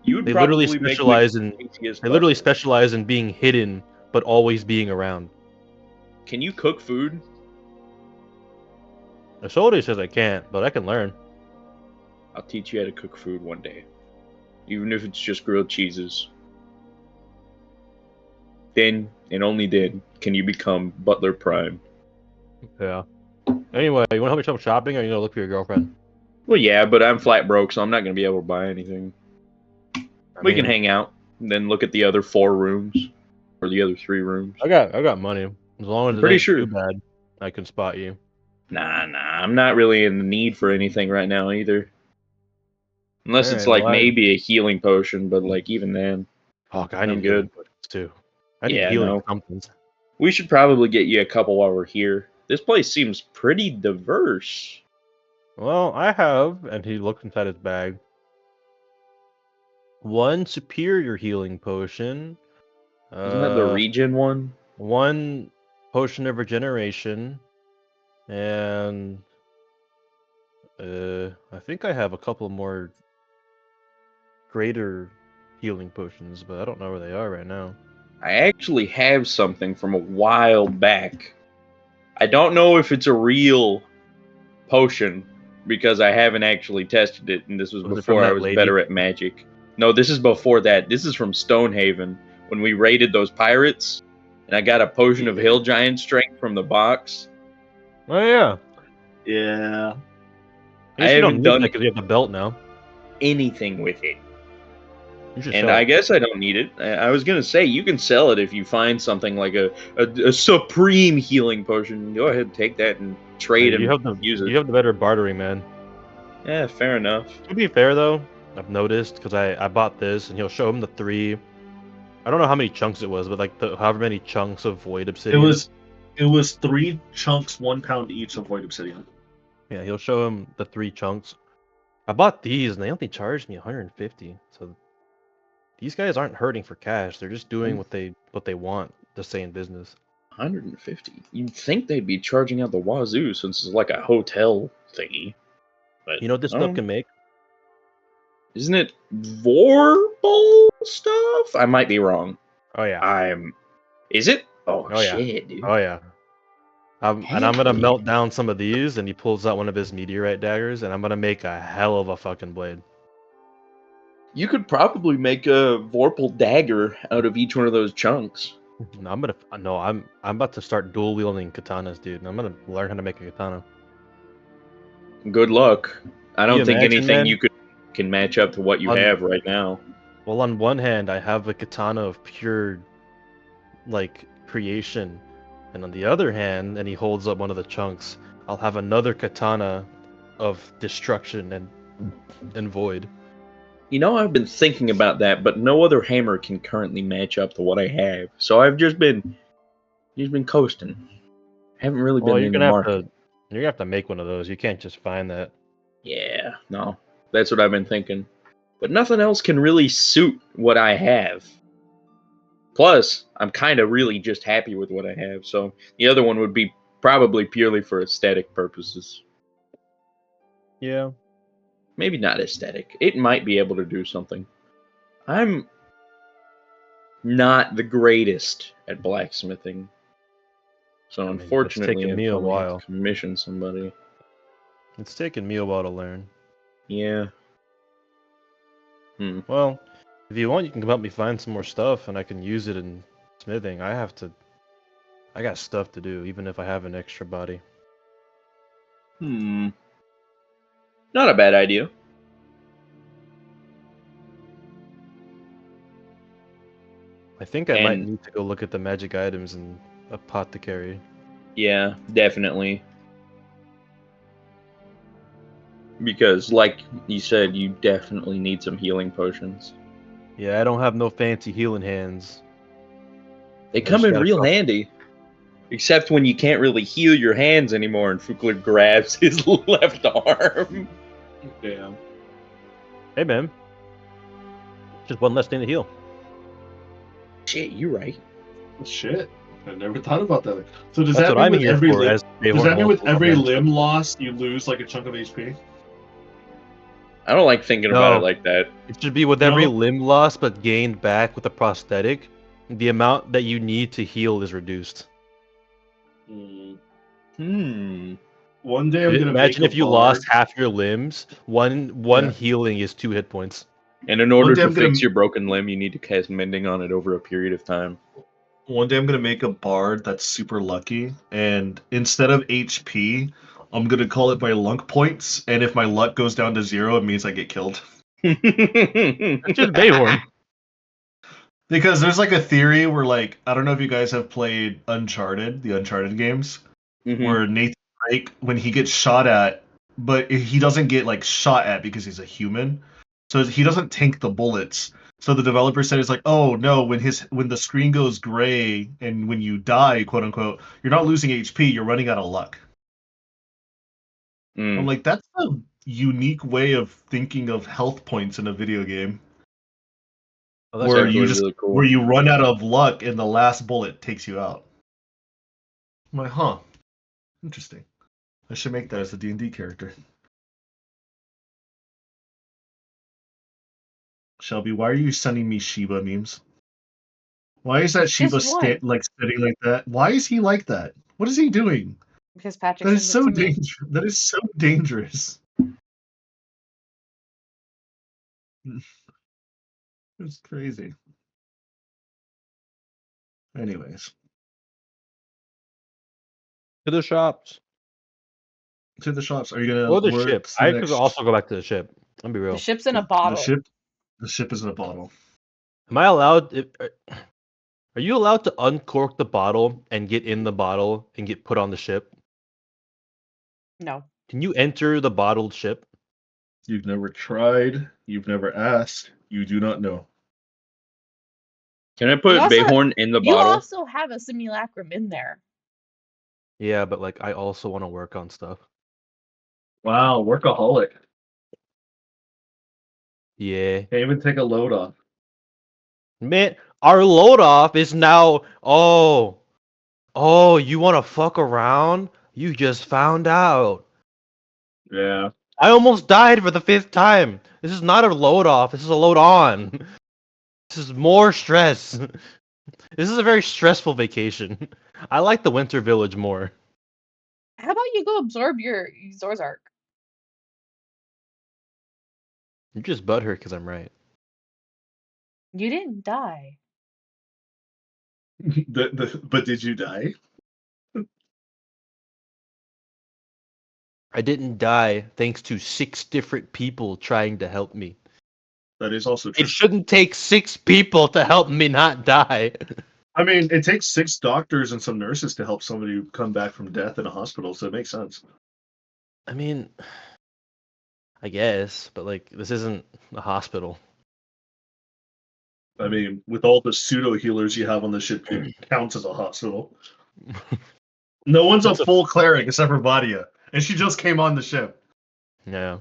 You would They literally probably make specialize me in. crazy as They literally fuck. specialize in being hidden, but always being around. Can you cook food? The soldier says I can't, but I can learn. I'll teach you how to cook food one day. Even if it's just grilled cheeses. Then, and only then, can you become Butler Prime. Yeah. Anyway, you want to help yourself shopping, or you gonna look for your girlfriend? Well, yeah, but I'm flat broke, so I'm not going to be able to buy anything. We can hang out, and then look at the other 4 rooms. Or the other 3 rooms. I got money. As long as I'm it pretty ain't sure. too bad, I can spot you. Nah, I'm not really in the need for anything right now either. Unless it's Alright, like well, maybe a healing potion, but like even then. Fuck, I need I'm healing good. potions too. I need Yeah, healing no. somethings. We should probably get you a couple while we're here. This place seems pretty diverse. Well, I have, and he looks inside his bag. 1 superior healing potion. Isn't that the regen one? 1 potion of regeneration, and I think I have a couple more greater healing potions, but I don't know where they are right now. I actually have something from a while back. I don't know if it's a real potion because I haven't actually tested it, and this was Was it from before I that was lady? better at magic. No, this is before that. This is from Stonehaven when we raided those pirates, and I got a potion of hill giant strength from the box. Oh yeah. Yeah. I guess you haven't don't need done that because you have the belt now. anything with it. You should And sell I it. guess I don't need it. I was gonna say you can sell it if you find something like a supreme healing potion. Go ahead and take that and trade You and have use it. You have the better bartering, man. Yeah, fair enough. To be fair though, I've noticed because I bought this, and he'll show him the 3. I don't know how many chunks it was, but like however many chunks of void obsidian. It was 3 chunks, 1 pound each of void obsidian. Yeah, he'll show him the 3 chunks. I bought these, and they only charged me 150. So these guys aren't hurting for cash. They're just doing what they want to stay in business. 150. You'd think they'd be charging out the wazoo since it's like a hotel thingy. But You know what this stuff can make? Isn't it Vorpal stuff? I might be wrong. Oh yeah. Is it? Oh, Oh yeah. shit, dude. Oh yeah. And I'm gonna melt down some of these, and he pulls out one of his meteorite daggers, and I'm gonna make a hell of a fucking blade. You could probably make a Vorpal dagger out of each one of those chunks. No, I'm about to start dual wielding katanas, dude. And I'm gonna learn how to make a katana. Good luck. I Can you don't think imagine, anything man? you can match up to what you have right now. Well, on one hand, I have a katana of pure, like, creation, and on the other hand, and he holds up one of the chunks, I'll have another katana of destruction and void. You know, I've been thinking about that, but no other hammer can currently match up to what I have. So I've just been coasting. Haven't really Well, been in the market. you're gonna have to make one of those. You can't just find that. Yeah, no, that's what I've been thinking. But nothing else can really suit what I have. Plus, I'm kind of really just happy with what I have. So the other one would be probably purely for aesthetic purposes. Yeah. Maybe not aesthetic. It might be able to do something. I'm not the greatest at blacksmithing. So I mean, it's unfortunately, taken I'd me a probably have to while. commission somebody. It's taken me a while to learn. Yeah. Well, if you want, you can help me find some more stuff, and I can use it in smithing. I got stuff to do, even if I have an extra body. Not a bad idea. I think I might need to go look at the magic items in apothecary. Yeah, definitely. Because, like you said, you definitely need some healing potions. Yeah, I don't have no fancy healing hands. They come in real handy. Except when you can't really heal your hands anymore and Fukler grabs his left arm. Damn. Hey, man. Just one less thing to heal. Shit, you're right. Shit. I never thought about that. So does That's that what mean I'm with here every for, as does that mean with every mentioned. limb loss you lose like a chunk of HP? I don't like thinking about it like that. It should be with every limb loss but gained back with a prosthetic, the amount that you need to heal is reduced. One day I'm gonna imagine make if you lost half your limbs, one healing is 2 hit points. And in order to fix your broken limb, you need to cast mending on it over a period of time. One day I'm gonna make a bard that's super lucky, and instead of HP, I'm gonna call it my luck points, and if my luck goes down to 0, it means I get killed. That's just Bayhorn. Because there's like a theory where, like, I don't know if you guys have played Uncharted, the Uncharted games, where Nathan Drake, when he gets shot at, but he doesn't get like shot at because he's a human, so he doesn't tank the bullets. So the developer said it's like, oh no, when the screen goes gray and when you die, quote unquote, you're not losing HP, you're running out of luck. I'm like, that's a unique way of thinking of health points in a video game. Where you just really cool. where you run out of luck and the last bullet takes you out. I'm like, huh. Interesting. I should make that as a D&D character. Shelby, why are you sending me Shiba memes? Why is that Shiba sitting like that? Why is he like that? What is he doing? Because Patrick That is sent so it to me. dangerous. That is so dangerous. It's crazy. Anyways. To the shops. To the shops. Are you gonna Or the ship? I could also go back to the ship. I'll be real. The ship's in a bottle. The ship is in a bottle. Am I allowed? Are you allowed to uncork the bottle and get in the bottle and get put on the ship? No. Can you enter the bottled ship? You've never tried. You've never asked. You do not know. Can I put Bayhorn in the bottle? You also have a simulacrum in there. Yeah, but like I also want to work on stuff. Wow, workaholic. Yeah. Can't even take a load off. Man, our load off is now. Oh, you want to fuck around? You just found out. Yeah. I almost died for the 5th time. This is not a load off. This is a load on. This is more stress. This is a very stressful vacation. I like the winter village more. How about you go absorb your Zorzark? You just butt her because I'm right. You didn't die. But did you die? I didn't die thanks to 6 different people trying to help me. That is also true. It shouldn't take 6 people to help me not die. I mean, it takes 6 doctors and some nurses to help somebody come back from death in a hospital, so it makes sense. I mean, I guess, but like this isn't a hospital. I mean, with all the pseudo healers you have on the ship, it counts as a hospital. No one's a full cleric except for Vadia, and she just came on the ship. Yeah.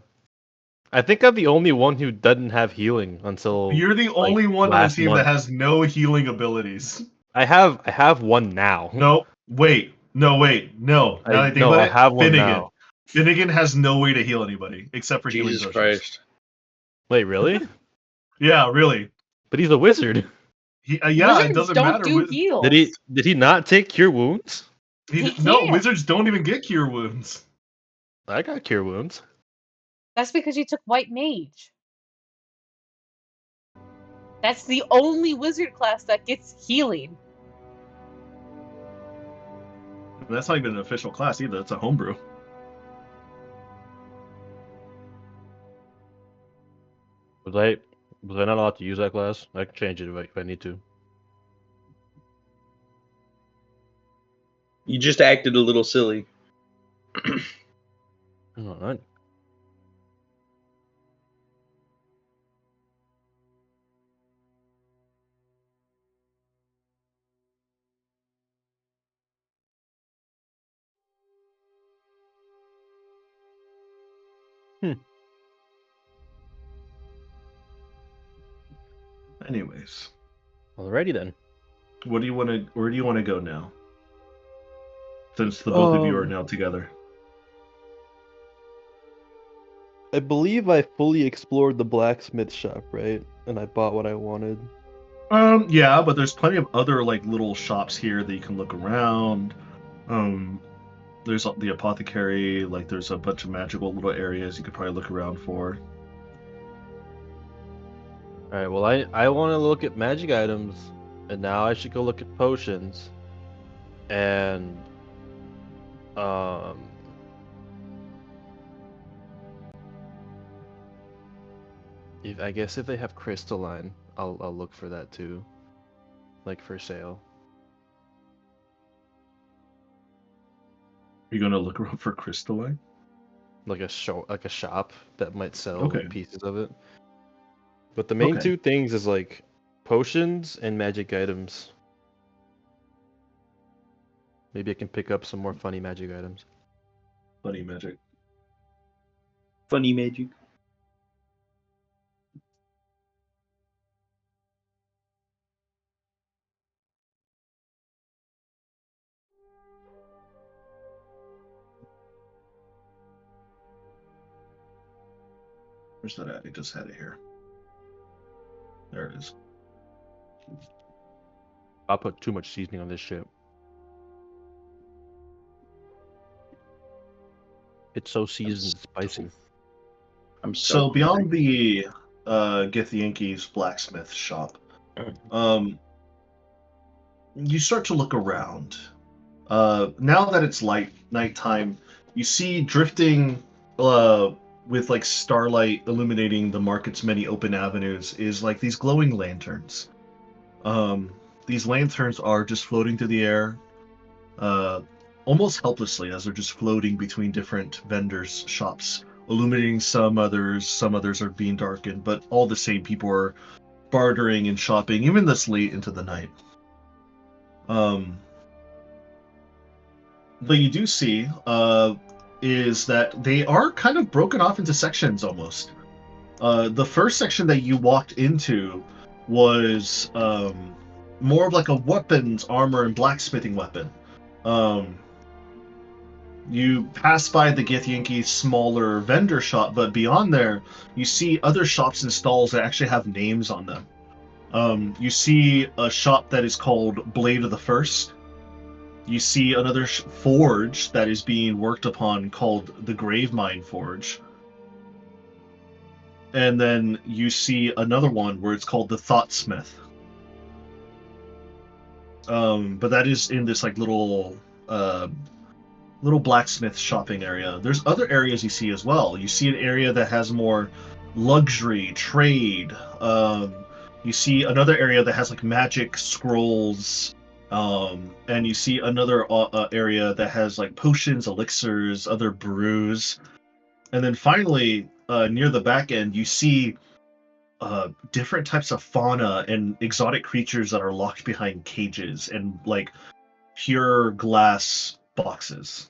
I think I'm the only one who doesn't have healing until You're the only one on the last team month. that has no healing abilities. I have one now. No, wait. No, wait. No. Now that I think about I it, have one Finnegan. now. Finnegan has no way to heal anybody except for healing Jesus potions. Christ. Wait, really? Yeah, really. But he's a wizard. Yeah, Wizards it doesn't don't matter. do heals. Did he not take cure wounds? He No, can't. wizards don't even get cure wounds. I got cure wounds. That's because you took White Mage. That's the only wizard class that gets healing. That's not even an official class either. It's a homebrew. Was I not allowed to use that class? I can change it if I need to. You just acted a little silly. Alright. Anyways, Alrighty then. where do you want to go now? Since the both of you are now together. I believe I fully explored the blacksmith shop, right? And I bought what I wanted. Yeah, but there's plenty of other like little shops here that you can look around. There's the apothecary, like there's a bunch of magical little areas you could probably look around for. Alright, well I want to look at magic items, and now I should go look at potions. And I guess if they have crystalline, I'll look for that too. Like for sale. Are you gonna look around for crystalline? Like a shop that might sell Okay. pieces of it. But the main Okay. 2 things is like potions and magic items. Maybe I can pick up some more funny magic items. Funny magic. Funny magic. Where's that at? I just had it here. There it is. I'll put too much seasoning on this shit. It's so seasoned and spicy. I'm So beyond the Githyanki's blacksmith shop, you start to look around. Now that it's nighttime, you see drifting with like starlight illuminating the market's many open avenues is like these glowing lanterns. These lanterns are just floating through the air, almost helplessly as they're just floating between different vendors' shops, illuminating some others are being darkened, but all the same people are bartering and shopping, even this late into the night. But you do see is that they are kind of broken off into sections almost. The first section that you walked into was more of like a weapons, armor, and blacksmithing weapon. You pass by the Githyanki's smaller vendor shop, but beyond there, you see other shops and stalls that actually have names on them. You see a shop that is called Blade of the First. You see another forge that is being worked upon called the Gravemind Forge. And then you see another one where it's called the Thoughtsmith. But that is in this like little blacksmith shopping area. There's other areas you see as well. You see an area that has more luxury, trade. You see another area that has like magic scrolls. And you see another area that has like potions, elixirs, other brews. And then finally, near the back end, you see different types of fauna and exotic creatures that are locked behind cages and like pure glass boxes.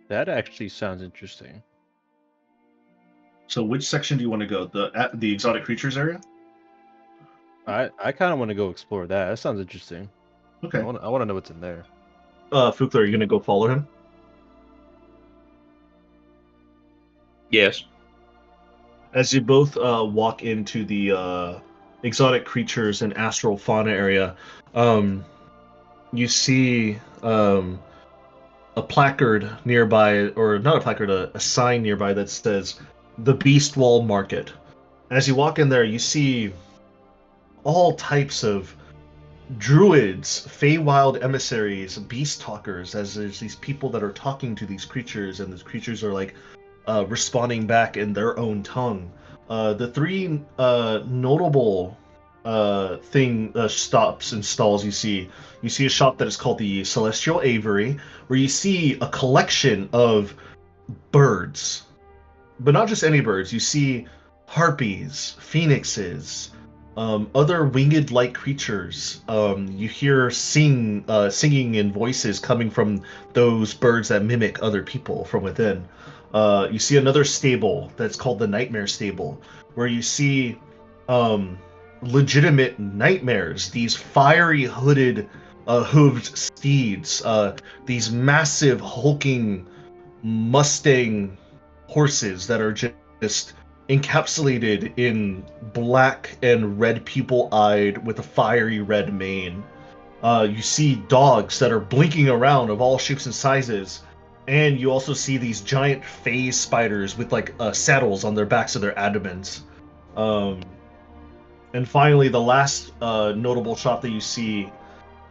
That actually sounds interesting. So which section do you want to go? The exotic creatures area? I kind of want to go explore that. That sounds interesting. Okay. I want to know what's in there. Fukler, are you gonna go follow him? Yes. As you both walk into the exotic creatures and astral fauna area, you see a placard nearby, or not a placard, a sign nearby that says the Beast Wall Market. As you walk in there, you see all types of druids, Feywild emissaries, beast talkers, as there's these people that are talking to these creatures, and these creatures are like responding back in their own tongue. The three notable stops and stalls you see a shop that is called the Celestial Aviary, where you see a collection of birds, but not just any birds. You see harpies, phoenixes, other winged-like creatures. You hear singing in voices coming from those birds that mimic other people from within. You see another stable that's called the Nightmare Stable, where you see legitimate nightmares. These fiery hooded, hooved steeds. These massive hulking Mustang horses that are just encapsulated in black and red pupil-eyed with a fiery red mane. You see dogs that are blinking around of all shapes and sizes, and you also see these giant phase spiders with like saddles on their backs of their abdomens. Um, and finally, the last notable shop that you see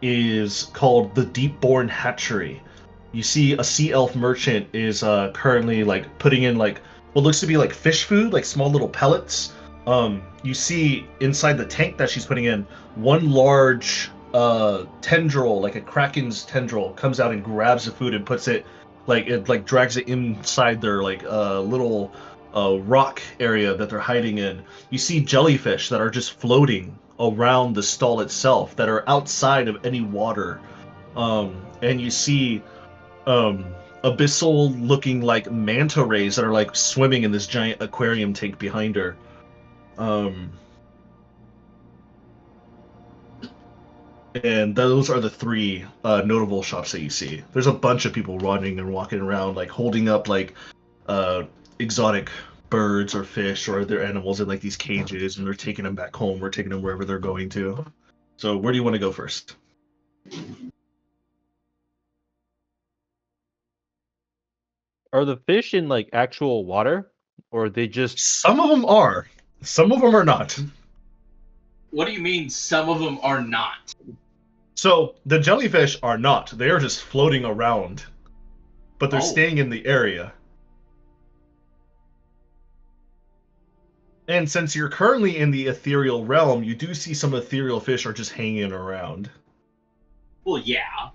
is called the Deepborn Hatchery. You see a sea elf merchant is currently like putting in like what looks to be like fish food, like small little pellets. You see inside the tank that she's putting in, one large tendril, like a kraken's tendril, comes out and grabs the food and puts it like drags it inside their like little rock area that they're hiding in. You see jellyfish that are just floating around the stall itself that are outside of any water. And you see abyssal looking like manta rays that are like swimming in this giant aquarium tank behind her. And those are the three notable shops that you see. There's a bunch of people running and walking around, like holding up like exotic birds or fish or other animals in like these cages, and they're taking them back home or taking them wherever they're going to. So where do you want to go first? Are the fish in like actual water, or are they just? Some of them are. Some of them are not. What do you mean some of them are not? So the jellyfish are not. They are just floating around, but they're staying in the area. And since you're currently in the ethereal realm, you do see some ethereal fish are just hanging around. Well, yeah.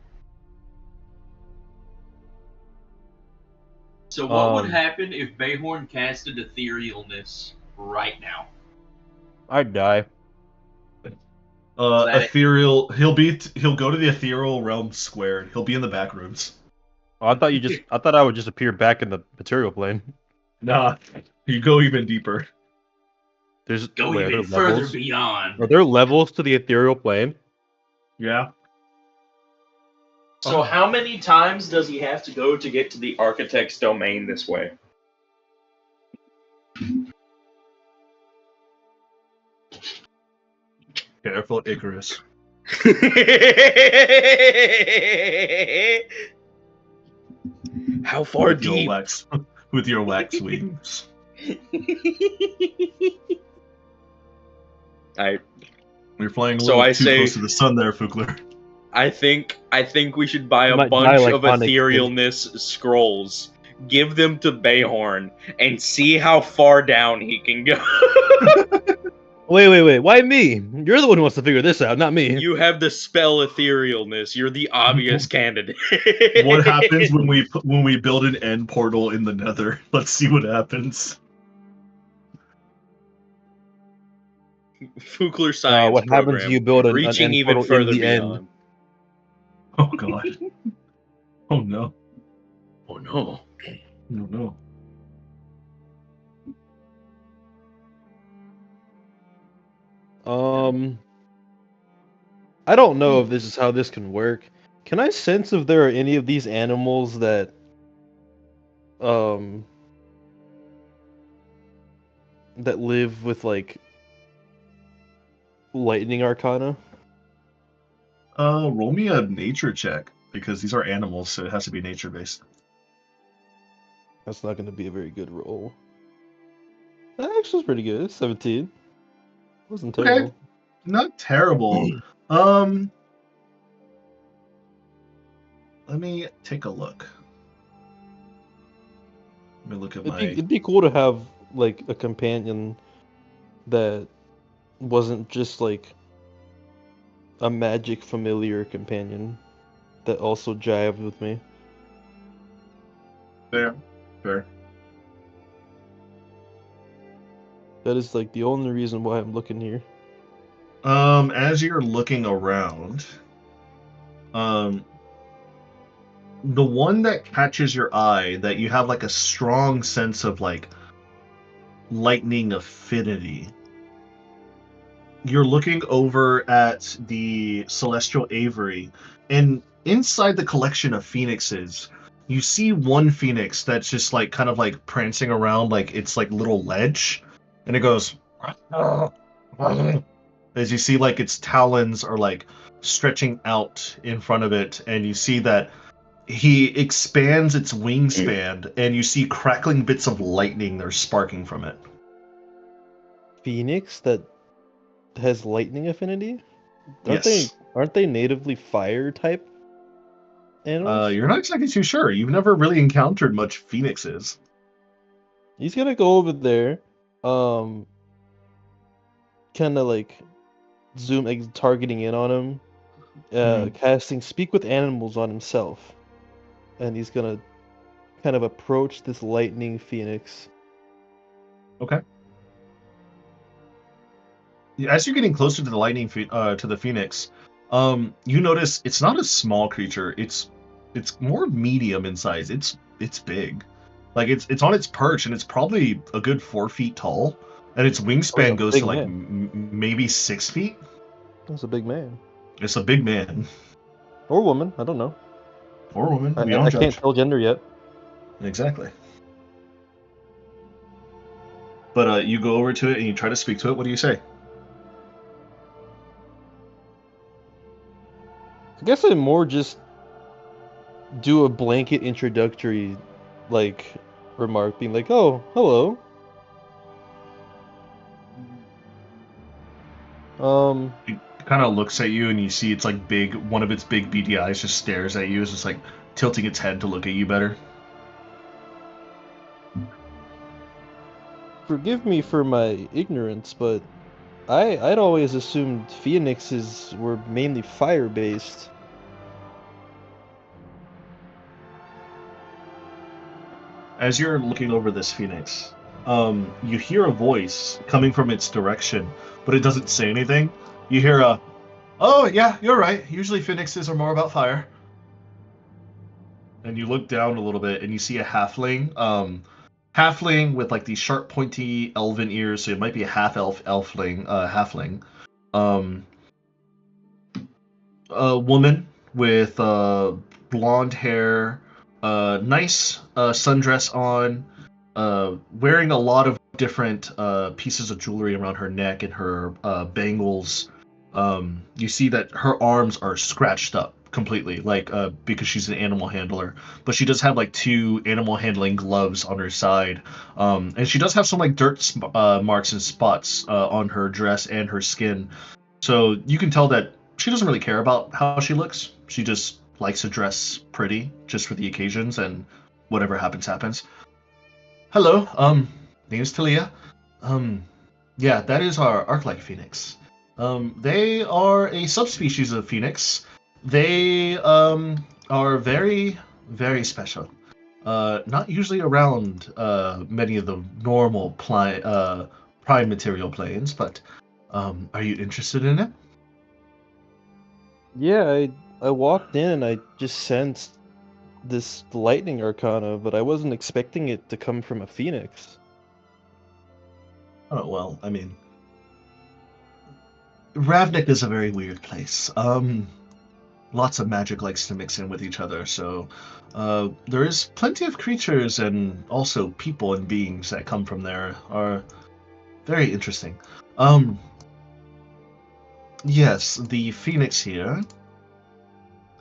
So what would happen if Bayhorn casted etherealness right now? I'd die. Ethereal. He'll go to the ethereal realm squared. He'll be in the back rooms. Oh, I thought I would just appear back in the material plane. Nah, you go even deeper. Go even further beyond. Are there levels to the ethereal plane? Yeah. So how many times does he have to go to get to the architect's domain this way? Careful, Icarus. How far With your deep? wax, with your wax wings. I You're flying a So little I too say- close to the sun there, Fugler. I think we should buy You a might die bunch like of Onyx did. etherealness scrolls, give them to Bayhorn, and see how far down he can go. Wait. Why me? You're the one who wants to figure this out, not me. You have the spell etherealness. You're the obvious candidate. What happens when we build an end portal in the Nether? Let's see what happens. Fugler science What program. happens? You build an reaching end even portal in further the beyond. end. Oh god. Oh no. Oh no. Oh no. I don't know if this is how this can work. Can I sense if there are any of these animals that that live with like lightning arcana? Roll me a nature check because these are animals, so it has to be nature based. That's not going to be a very good roll. That actually was pretty good. 17. Wasn't Okay. terrible. Not terrible. Let me take a look. Let me look at my. It'd be cool to have like a companion that wasn't just like a magic familiar companion that also jived with me. Fair. That is like the only reason why I'm looking here. As you're looking around, the one that catches your eye that you have like a strong sense of like lightning affinity. You're looking over at the Celestial Aviary, and inside the collection of phoenixes, you see one phoenix that's just like kind of like prancing around like it's like little ledge, and it goes as you see like its talons are like stretching out in front of it, and you see that he expands its wingspan, and you see crackling bits of lightning that are sparking from it. Phoenix that has lightning affinity? Yes. Aren't they natively fire type animals? You're not exactly too sure. You've never really encountered much phoenixes. He's gonna go over there, kind of like zoom, like, targeting in on him, casting Speak with Animals on himself, and he's gonna kind of approach this lightning phoenix. Okay. As you're getting closer to the lightning, to the phoenix, you notice it's not a small creature. It's more medium in size. It's big, like it's on its perch, and it's probably a good 4 feet tall, and its wingspan goes to like maybe 6 feet. That's a big man. It's a big man Or woman, I don't know. or woman. We I don't can't judge. tell gender yet. Exactly. But you go over to it and you try to speak to it. What do you say? I guess I more just do a blanket introductory, like, remark, being like, "Oh, hello." It kind of looks at you, and you see it's like big. One of its big beady eyes just stares at you. It's just like tilting its head to look at you better. Forgive me for my ignorance, but I'd always assumed phoenixes were mainly fire-based. As you're looking over this phoenix, you hear a voice coming from its direction, but it doesn't say anything. You hear a, "Oh yeah, you're right. Usually phoenixes are more about fire." And you look down a little bit, and you see a halfling with like these sharp, pointy elven ears. So it might be a half elf, halfling. A woman with blonde hair, nice sundress on, wearing a lot of different pieces of jewelry around her neck and her bangles, You see that her arms are scratched up completely, like because she's an animal handler. But she does have like 2 animal handling gloves on her side, and she does have some like marks and spots on her dress and her skin. So you can tell that she doesn't really care about how she looks. She just likes to dress pretty just for the occasions, and whatever happens happens. Hello, name is Talia. Um, yeah, that is our Arclight Phoenix. They are a subspecies of Phoenix. They are very, very special. Not usually around many of the normal prime material planes, but are you interested in it? Yeah, I walked in and I just sensed this lightning arcana, but I wasn't expecting it to come from a phoenix. Oh well, I mean, Ravnik is a very weird place. Lots of magic likes to mix in with each other, so there is plenty of creatures and also people and beings that come from there are very interesting. Um, yes, the phoenix here.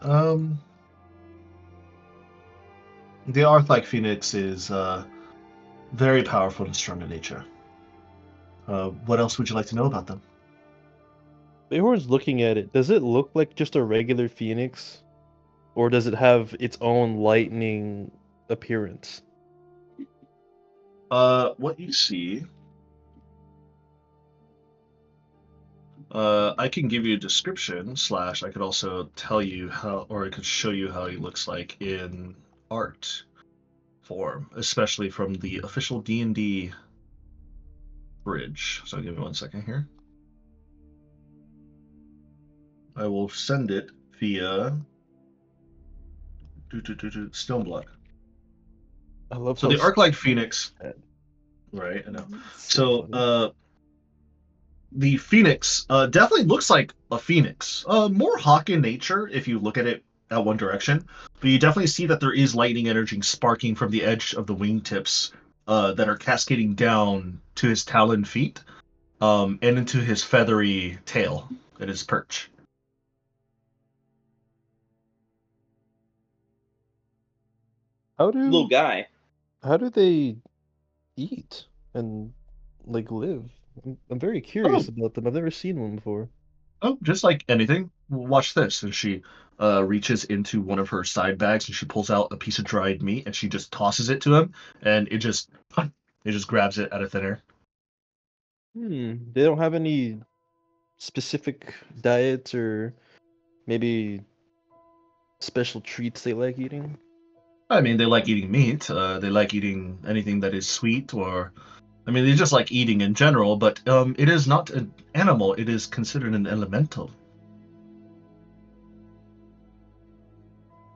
Um, the Arclight Phoenix is very powerful and strong in nature. What else would you like to know about them? Bayhorn's looking at it. Does it look like just a regular phoenix? Or does it have its own lightning appearance? What you see. I can give you a description / I could also tell you how, or I could show you how he looks like in art form, especially from the official D&D bridge. So give me 1 second here. I will send it via Stoneblood. I love So how the Arclight Phoenix, that. right? I know. So funny. The Phoenix definitely looks like a Phoenix. More hawk in nature if you look at it at one direction, but you definitely see that there is lightning energy sparking from the edge of the wingtips that are cascading down to his talon feet and into his feathery tail at his perch. How Little do guy. how do they eat and like live? I'm very Oh, curious about them. I've never seen one before. oh, just like anything. Watch this. And she reaches into one of her side bags and she pulls out a piece of dried meat and she just tosses it to him, and it just grabs it out of thin air. They don't have any specific diets or maybe special treats they like eating? I mean, they like eating meat. They like eating anything that is sweet, or I mean, they just like eating in general. But it is not an animal. It is considered an elemental.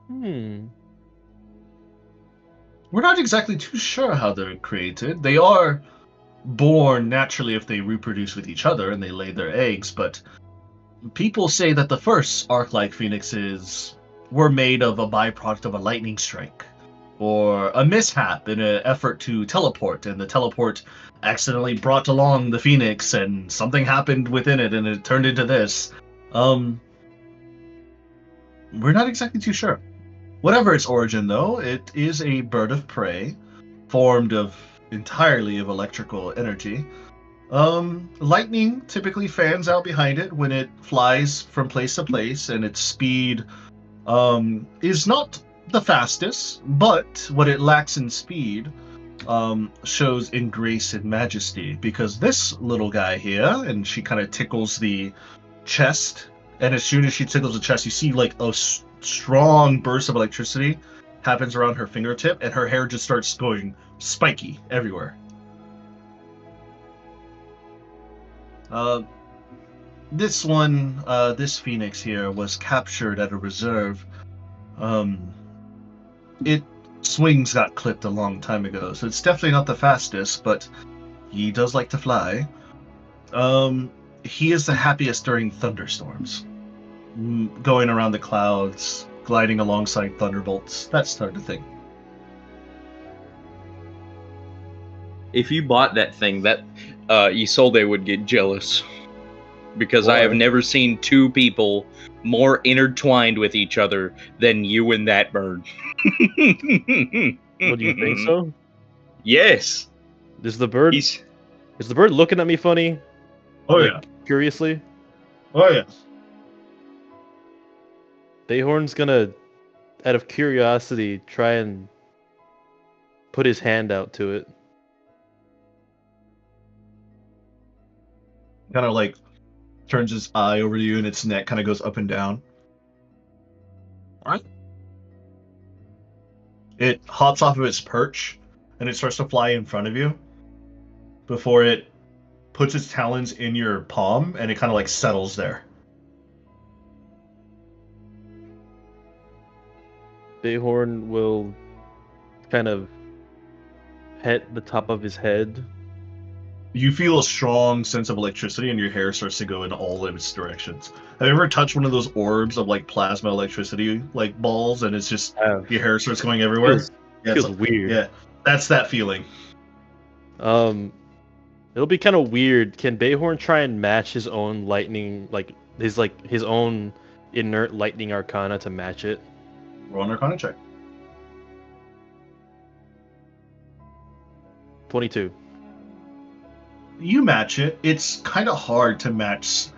Hmm. We're not exactly too sure how they're created. They are born naturally if they reproduce with each other and they lay their eggs. But people say that the first arc-like phoenixes were made of a byproduct of a lightning strike or a mishap in an effort to teleport, and the teleport accidentally brought along the phoenix, and something happened within it, and it turned into this. Um, we're not exactly too sure. Whatever its origin, though, it is a bird of prey, formed of entirely of electrical energy. Lightning typically fans out behind it when it flies from place to place, and its speed is not the fastest, but what it lacks in speed shows in grace and majesty. Because this little guy here, and she kind of tickles the chest, and as soon as she tickles the chest, you see like a strong burst of electricity happens around her fingertip, and her hair just starts going spiky everywhere. Uh, this phoenix here was captured at a reserve. Um, its wings got clipped a long time ago, so it's definitely not the fastest, but he does like to fly. Um, he is the happiest during thunderstorms, going around the clouds, gliding alongside thunderbolts, that sort of thing. If you bought that thing, that Isolde would get jealous. because I have Why? never seen two people more intertwined with each other than you and that bird. What do you think so? Yes. Is the bird He's looking at me funny? Oh like, yeah. curiously? Oh yeah. Bayhorn's gonna, out of curiosity, try and put his hand out to it. Kind of like turns his eye over to you, and its neck kind of goes up and down. All right. It hops off of its perch, and it starts to fly in front of you. Before it puts its talons in your palm, and it kind of like settles there. Bayhorn will kind of pet the top of his head. You feel a strong sense of electricity, and your hair starts to go in all of its directions. Have you ever touched one of those orbs of like plasma electricity, like balls, and it's just your hair starts going everywhere? Feels weird. Yeah, that's that feeling. It'll be kind of weird. Can Bayhorn try and match his own lightning, like his own inert lightning arcana to match it? Roll an Arcana check. 22. You match it. It's kind of hard to match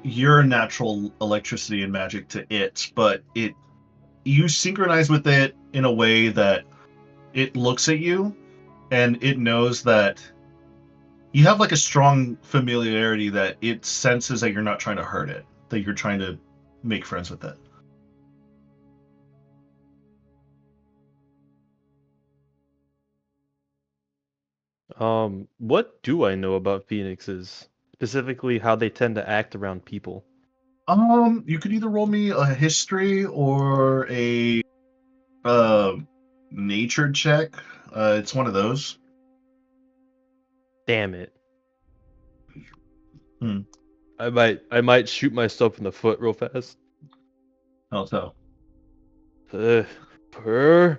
your natural electricity and magic to it, but you synchronize with it in a way that it looks at you and it knows that you have like a strong familiarity that it senses that you're not trying to hurt it, that you're trying to make friends with it. What do I know about phoenixes? Specifically, how they tend to act around people. You could either roll me a history or a nature check. It's one of those. Damn it. Hmm. I might shoot myself in the foot real fast. How so? 7.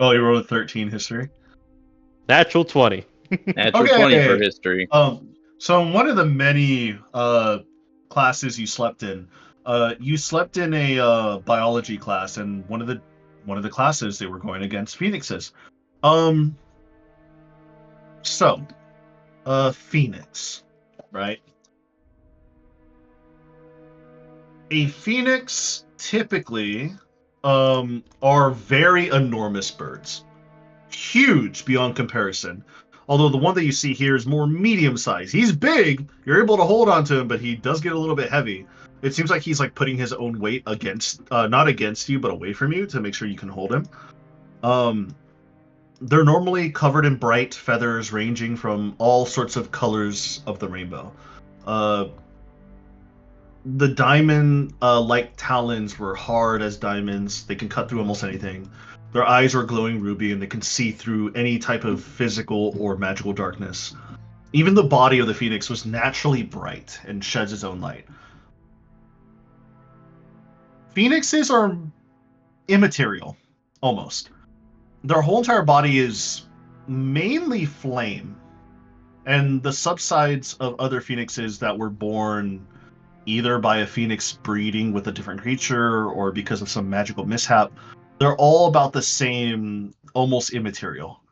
Oh, you rolled a 13 history. Natural 20. natural Okay. 20 for history. So in one of the many classes you slept in a biology class, and one of the classes they were going against phoenixes. So phoenix, right? A phoenix typically are very enormous birds, huge beyond comparison. Although the one that you see here is more medium sized. He's big. You're able to hold on to him, but he does get a little bit heavy. It seems like he's like putting his own weight against, not against you, but away from you to make sure you can hold him. They're normally covered in bright feathers ranging from all sorts of colors of the rainbow. The diamond like talons were hard as diamonds. They can cut through almost anything. Their eyes are glowing ruby, and they can see through any type of physical or magical darkness. Even the body of the phoenix was naturally bright and sheds its own light. Phoenixes are immaterial, almost. Their whole entire body is mainly flame, and the subsides of other phoenixes that were born either by a phoenix breeding with a different creature or because of some magical mishap, they're all about the same, almost immaterial.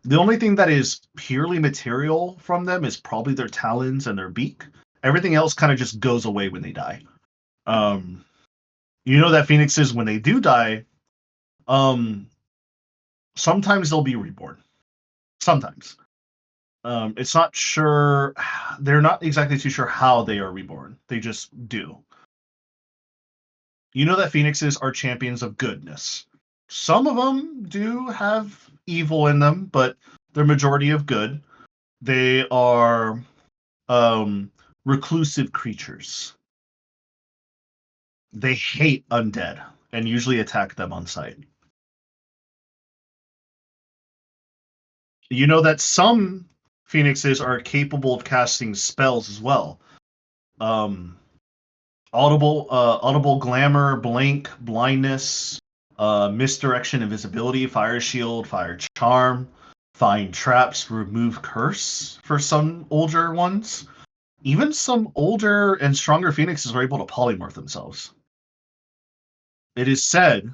The only thing that is purely material from them is probably their talons and their beak. Everything else kind of just goes away when they die. You know that phoenixes, when they do die, sometimes they'll be reborn. Sometimes. It's not sure. They're not exactly too sure how they are reborn. They just do. You know that phoenixes are champions of goodness. Some of them do have evil in them, but they're majority of good. They are reclusive creatures. They hate undead and usually attack them on sight. You know that some phoenixes are capable of casting spells as well. Audible glamour, blink, blindness, Misdirection, invisibility, fire shield, fire charm, find traps, remove curse for some older ones. Even some older and stronger phoenixes are able to polymorph themselves. It is said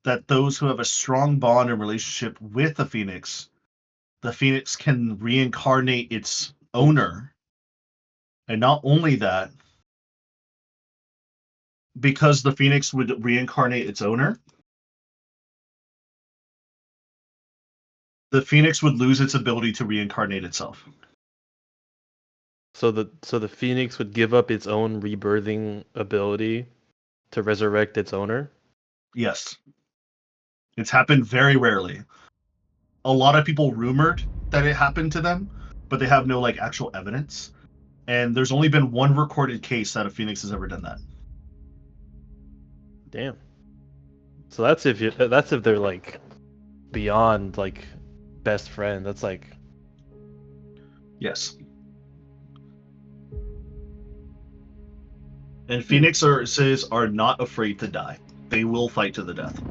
that those who have a strong bond and relationship with the phoenix can reincarnate its owner. And not only that, because the phoenix would reincarnate its owner, the phoenix would lose its ability to reincarnate itself. So the phoenix would give up its own rebirthing ability to resurrect its owner? Yes. It's happened very rarely. A lot of people rumored that it happened to them, but they have no like actual evidence. And there's only been one recorded case that a phoenix has ever done that. Damn. So that's if they're like beyond like best friend. That's like Yes. And phoenixes are not afraid to die. They will fight to the death.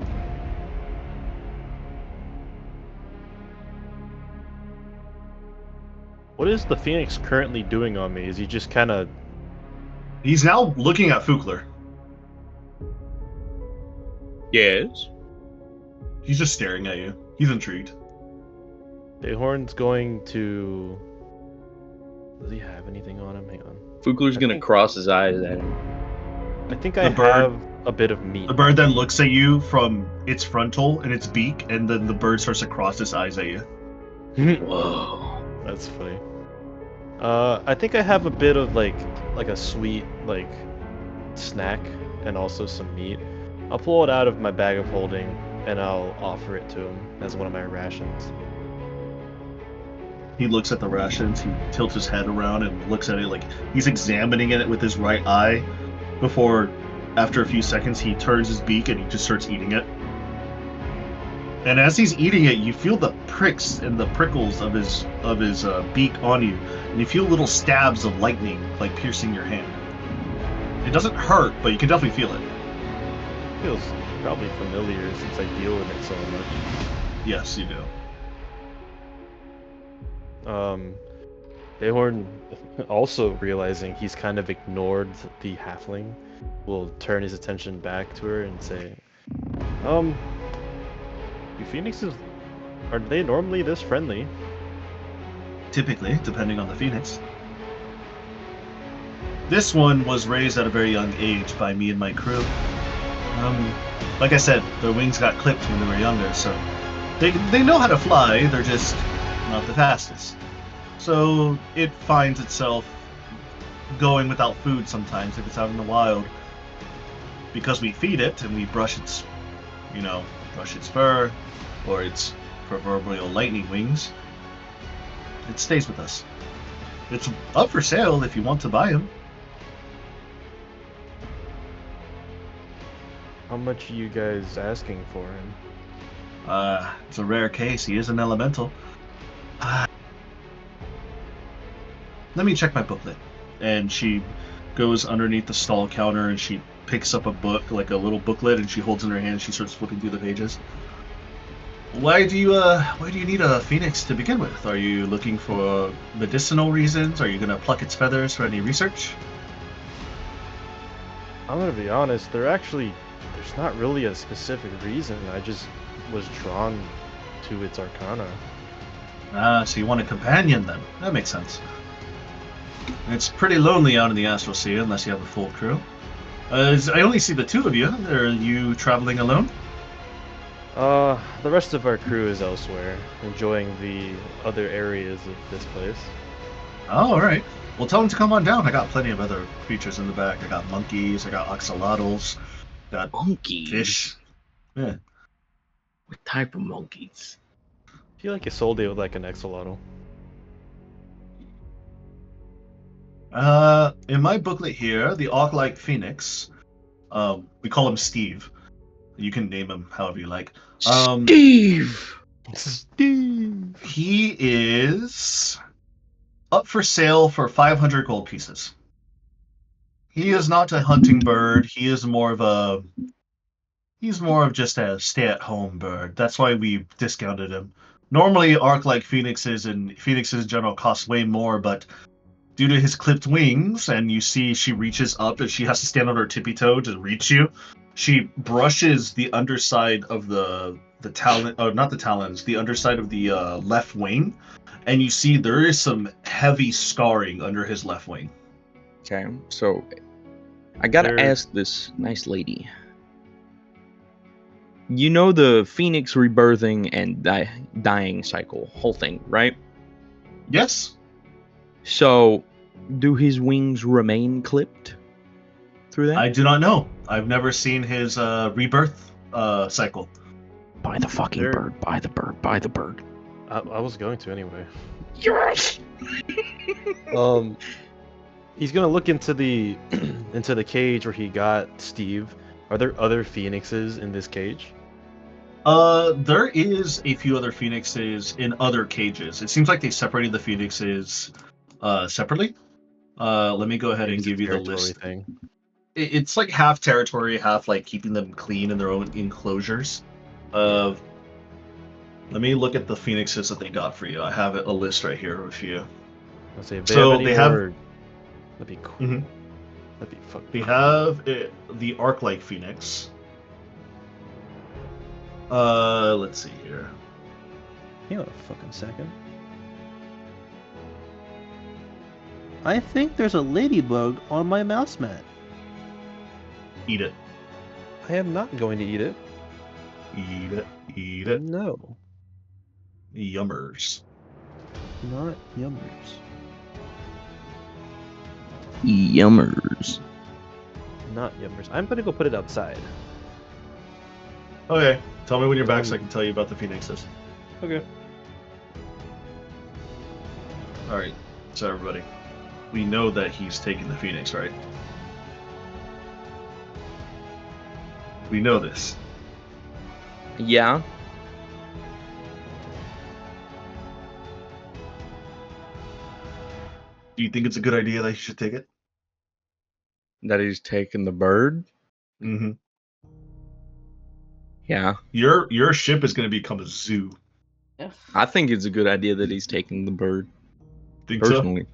what is the phoenix currently doing on me? Is he just kind of He's now looking at Fugler. Yes. He's just staring at you. He's intrigued. Bayhorn's going to? Does he have anything on him? Hang on. Fugler's I gonna think- cross his eyes at him. I think The I bird- have a bit of meat. The bird then looks at you from its frontal and its beak, and then the bird starts to cross its eyes at you. Whoa. That's funny. I think I have a bit of like a sweet like snack and also some meat. I'll pull it out of my bag of holding and I'll offer it to him as one of my rations. He looks at the rations, he tilts his head around and looks at it like he's examining it with his right eye before, after a few seconds, he turns his beak and he just starts eating it. And as he's eating it, you feel the pricks and the prickles of his beak on you, and you feel little stabs of lightning like piercing your hand. It doesn't hurt, but you can definitely feel it. Feels probably familiar since I deal with it so much. Yes, you do. Bayhorn, also realizing he's kind of ignored the halfling, will turn his attention back to her and say, you phoenixes, are they normally this friendly? Typically, depending on the phoenix. This one was raised at a very young age by me and my crew. Like I said, their wings got clipped when they were younger, so they know how to fly, they're just not the fastest. So it finds itself going without food sometimes if it's out in the wild. Because we feed it and we brush its fur or its proverbial lightning wings, it stays with us. It's up for sale if you want to buy him. How much are you guys asking for him? It's a rare case. He is an elemental. Let me check my booklet. And she goes underneath the stall counter and she picks up a book, like a little booklet, and she holds it in her hand. She starts flipping through the pages. Why do you need a phoenix to begin with? Are you looking for medicinal reasons? Are you gonna pluck its feathers for any research? I'm gonna be honest, there's not really a specific reason. I just was drawn to its arcana. So you want a companion then? That makes sense. It's pretty lonely out in the Astral Sea unless you have a full crew. I only see the two of you. Are you traveling alone? The rest of our crew is elsewhere, enjoying the other areas of this place. Oh, alright. Well, tell them to come on down. I got plenty of other creatures in the back. I got monkeys, I got axolotls, got Monkeys? fish. Yeah. What type of monkeys? I feel like Isolde would like an axolotl. In my booklet here, the Arc-like Phoenix, we call him Steve. You can name him however you like. Steve! Steve! He is up for sale for 500 gold pieces. He is not a hunting bird. He is more of He's more of just a stay-at-home bird. That's why we discounted him. Normally, arc-like phoenixes and phoenixes in general cost way more, but due to his clipped wings, and you see she reaches up and she has to stand on her tippy toe to reach you. She brushes the underside of the talon, not the talons, the underside of the left wing, and you see there is some heavy scarring under his left wing. Okay, so I gotta There- ask this nice lady. You know the phoenix rebirthing and dying cycle, whole thing, right? Yes. So, do his wings remain clipped through that? I do not know. I've never seen his rebirth cycle. Buy the fucking There- bird. Buy the bird. Buy the bird. I was going to anyway. Yes. He's gonna look into the into the cage where he got Steve. Are there other phoenixes in this cage? There is a few other phoenixes in other cages. It seems like they separated the phoenixes separately. Let me go ahead Maybe and it's a give you the territory list. thing. It's like half territory, half like keeping them clean in their own enclosures. Let me look at the phoenixes that they got for you. I have a list right here with you. Let's say if they So have any they have- more, that'd be cool. Mhm. That'd be fucking. They cool. have the arc-like phoenix. Let's see here. Hang on a fucking second. I think there's a ladybug on my mouse mat. Eat it. I am not going to eat it. Eat it. Eat it. No, Yummers. not yummers. Yummers. Not yummers. I'm gonna go put it outside. Okay. Tell me when you're back so I can tell you about the phoenixes. Okay. Alright. So everybody. We know that he's taking the phoenix, right? We know this. Yeah. Do you think it's a good idea that he should take it? That he's taking the bird. Mm-hmm. Yeah. Your ship is going to become a zoo. Ugh. I think it's a good idea that he's taking the bird. Think Personally.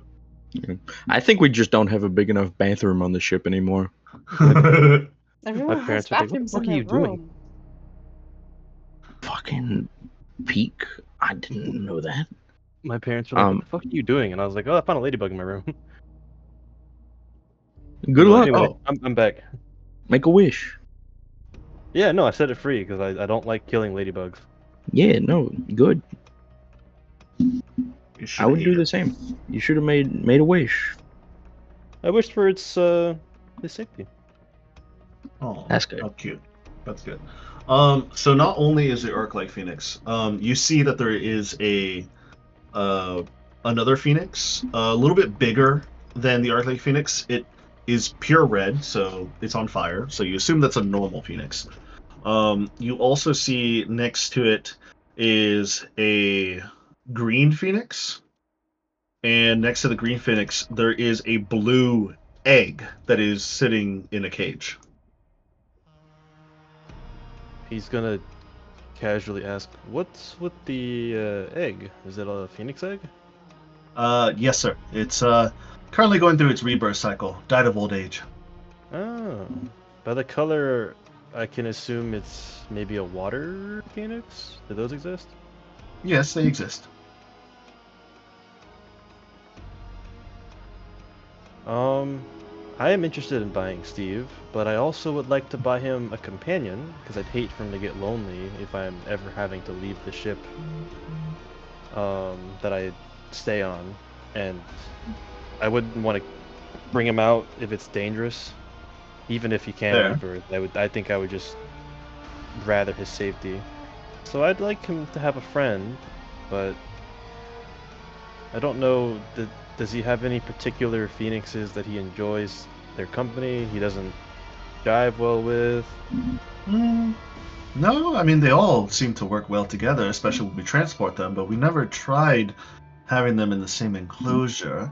Yeah. I think we just don't have a big enough bathroom on the ship anymore. so? Everyone has parents would think, "What the bathrooms fuck in are their you doing?" room. Fucking peak. I didn't know that. My parents were like, "What the fuck are you doing?" And I was like, "Oh, I found a ladybug in my room." Good luck. Anyway, Oh. I'm back. Make a wish. Yeah, no, I set it free because I don't like killing ladybugs. Yeah, no, good. You I would do ate the it. same. You should have made a wish. I wished for its safety. Oh, That's good. How cute. That's good. So not only is it arc-like phoenix, you see that there is another phoenix, a little bit bigger than the arc-like phoenix. It is pure red, so it's on fire. So you assume that's a normal phoenix. You also see next to it is a green phoenix, and next to the green phoenix there is a blue egg that is sitting in a cage. He's gonna casually ask, "What's with the egg? Is it a phoenix egg?" Yes, sir. It's currently going through its rebirth cycle. Died of old age. Oh, by the color, I can assume it's maybe a water phoenix. Do those exist? Yes, they exist. I am interested in buying Steve, but I also would like to buy him a companion because I'd hate for him to get lonely if I'm ever having to leave the ship that I stay on, and I wouldn't want to bring him out if it's dangerous, even if he can Fair. rebirth. I think I would just rather his safety. So I'd like him to have a friend, but I don't know. Does he have any particular phoenixes that he enjoys their company? He doesn't jive well with. No, I mean they all seem to work well together, especially when we transport them. But we never tried having them in the same enclosure.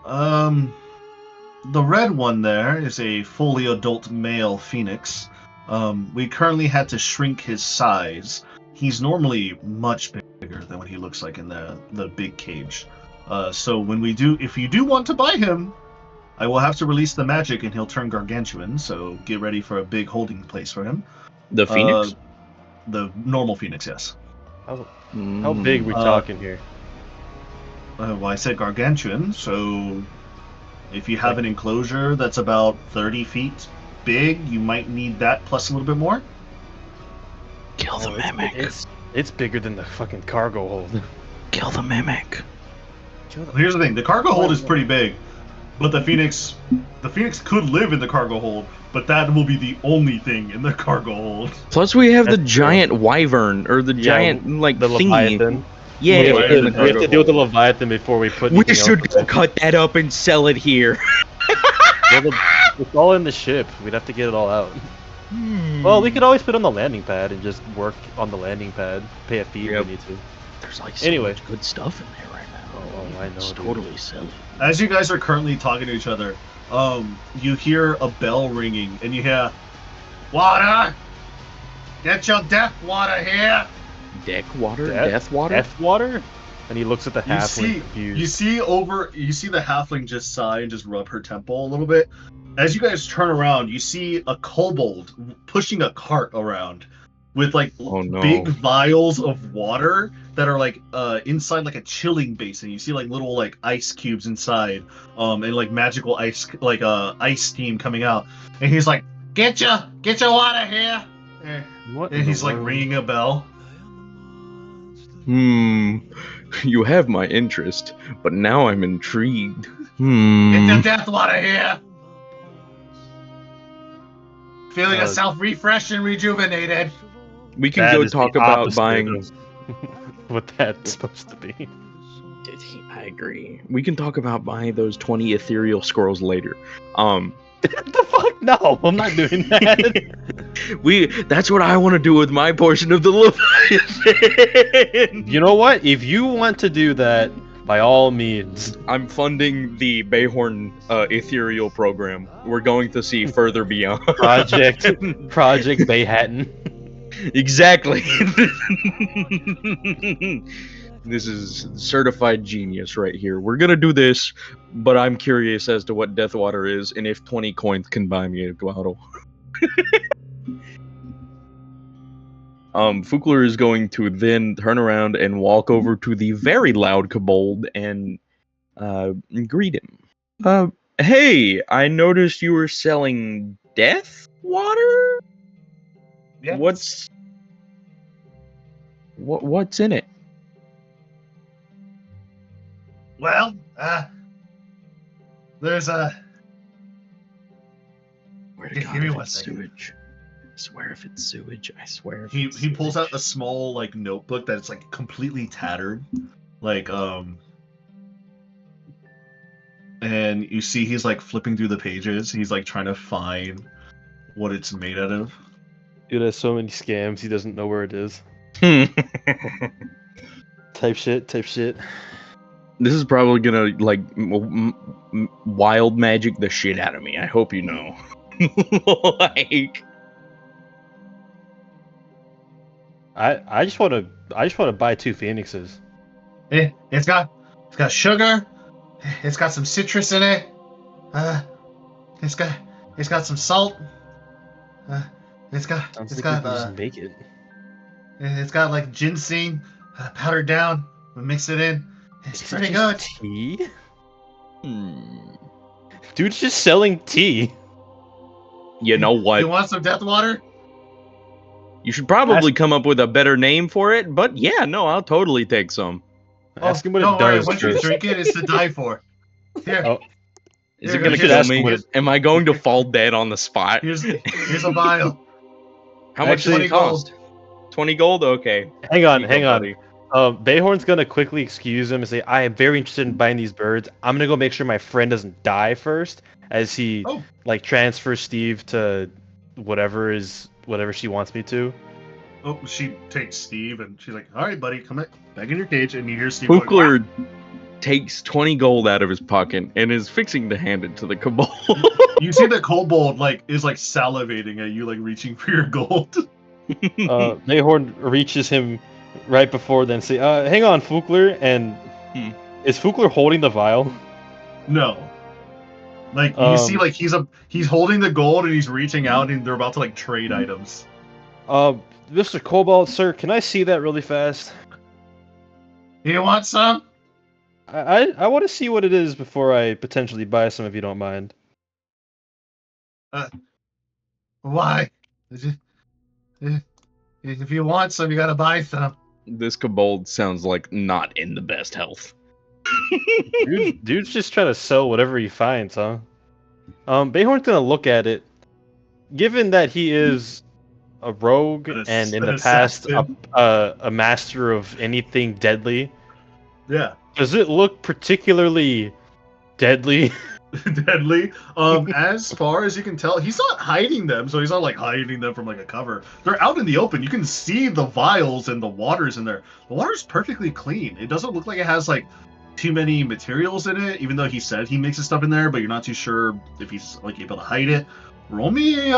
The red one there is a fully adult male phoenix. We currently had to shrink his size. He's normally much bigger than what he looks like in the big cage. So if you do want to buy him, I will have to release the magic and he'll turn gargantuan. So get ready for a big holding place for him. The Phoenix? The normal Phoenix, yes. How big we talking here? Well, I said gargantuan, so if you have an enclosure that's about 30 feet big, you might need that plus a little bit more. Kill the mimic. It's bigger than the fucking cargo hold. Kill the mimic. Here's the thing: the cargo hold is pretty big, but the Phoenix could live in the cargo hold, but that will be the only thing in the cargo hold. Plus, we have the giant wyvern or the giant the thingy. Leviathan. Yeah, we in the have cargo to deal with the hold. Leviathan before we put. We anything should else in. cut that up and sell it here. It's all in the ship. We'd have to get it all out. Well, we could always put it on the landing pad and just work on the landing pad. Pay a fee if we need to. There's like so much good stuff in there right now. Oh, I know. It's dude. totally silly. As you guys are currently talking to each other, you hear a bell ringing, and you hear, "Water! Get your death water here!" Death water? Death water? And he looks at the halfling confused. You see the halfling just sigh and just rub her temple a little bit. As you guys turn around, you see a kobold pushing a cart around with like big vials of water that are like inside like a chilling basin. You see like little like ice cubes inside, and like magical ice like ice steam coming out. And he's like, "Get your water here!" And he's like ringing a bell. You have my interest, but now I'm intrigued. Get the death water here! Feeling yourself refreshed and rejuvenated. We can go talk about buying what that's supposed to be. I agree. We can talk about buying those 20 ethereal scrolls later. The fuck? No, I'm not doing that. That's what I want to do with my portion of the Leviathan. You know what? If you want to do that, by all means. I'm funding the Bayhorn ethereal program. We're going to see further beyond. Project Bayhattan. Exactly. This is certified genius right here. We're gonna do this, but I'm curious as to what Deathwater is and if 20 coins can buy me a Guado. Fukler is going to then turn around and walk over to the very loud kobold and greet him. Hey, I noticed you were selling Deathwater? Yeah. What's in it? Well, there's a. Where to Give God me if one it's second. sewage. I swear if it's sewage. I swear. If He it's pulls out sewage. a small like notebook that's like completely tattered, like and you see he's like flipping through the pages. He's like trying to find what it's made out of. Dude has so many scams, he doesn't know where it is. Type shit. This is probably gonna like wild magic the shit out of me. I hope you know. Like, I just want to buy 2 phoenixes. It's got sugar. It's got some citrus in it. It's got some salt. It's got just make it. It's got like ginseng powdered down. We mix it in. It's Is pretty it good. just tea? Dude's just selling tea. you know what? You want some death water? You should probably come up with a better name for it, but yeah, no, I'll totally take some. Ask him what don't it worry. does. Once you first. drink it, it's to die for. Here. Oh. Is Here, it gonna should kill ask me? him what Am I going to fall dead on the spot? Here's a vial. How much does it 20 gold. cost? 20 gold? Okay. Hang on. Buddy. Bayhorn's gonna quickly excuse him and say, "I am very interested in buying these birds. I'm gonna go make sure my friend doesn't die first." As he like transfers Steve to whatever she wants me to. Oh, she takes Steve and she's like, "All right, buddy, come back in your cage." And you hear Steve Fukler takes 20 gold out of his pocket and is fixing to hand it to the kobold. You see the kobold is salivating at you, reaching for your gold. Mayhorn reaches him right before then. Say, "Hang on, Fukler." And is Fukler holding the vial? No. You see, he's holding the gold and he's reaching out and they're about to trade items. Mr. Kobold, sir, can I see that really fast? You want some? I want to see what it is before I potentially buy some, if you don't mind. Why? If you want some, you gotta buy some. This kobold sounds like not in the best health. Dude's just trying to sell whatever he finds, huh? Bayhorn's gonna look at it. Given that he is a rogue and in the past a master of anything deadly, yeah, does it look particularly deadly? Deadly. As far as you can tell, he's not hiding them, so he's not hiding them from a cover. They're out in the open. You can see the vials and the water's in there. The water's perfectly clean. It doesn't look like it has too many materials in it, even though he said he mixes stuff in there, but you're not too sure if he's able to hide it. Roll me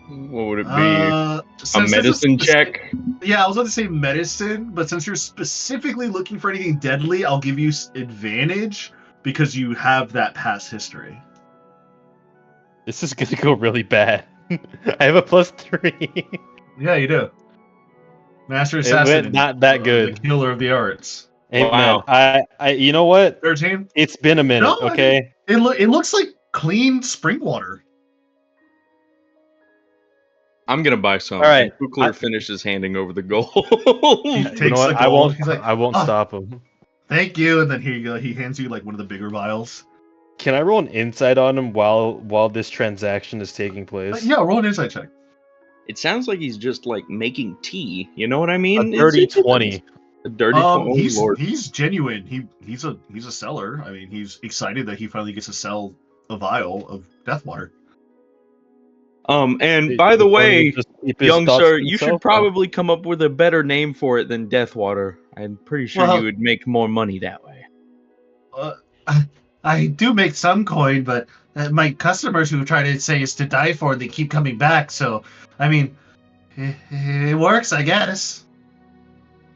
what would it be? A medicine check? Yeah, I was about to say medicine, but since you're specifically looking for anything deadly, I'll give you advantage because you have that past history. This is gonna go really bad. I have a +3. Yeah, you do. Master Assassin. It went not that good. The killer of the arts. Hey, wow. Man, I you know what? 13? It's been a minute, no, okay? I mean, it looks like clean spring water. I'm gonna buy some. All right. Kukler finishes handing over the gold. He takes you know what? the gold. I won't stop him. Thank you. And then here you go. He hands you one of the bigger vials. Can I roll an insight on him while this transaction is taking place? Yeah, roll an insight check. It sounds like he's just making tea. You know what I mean? A dirty 20. A dirty 20. He's genuine. He's a seller. I mean, he's excited that he finally gets to sell a vial of death water. And by the way, young sir, you should probably come up with a better name for it than death water. I'm pretty sure you would make more money that way. I do make some coin, but my customers who try to say it's to die for, they keep coming back. So, I mean, it works, I guess.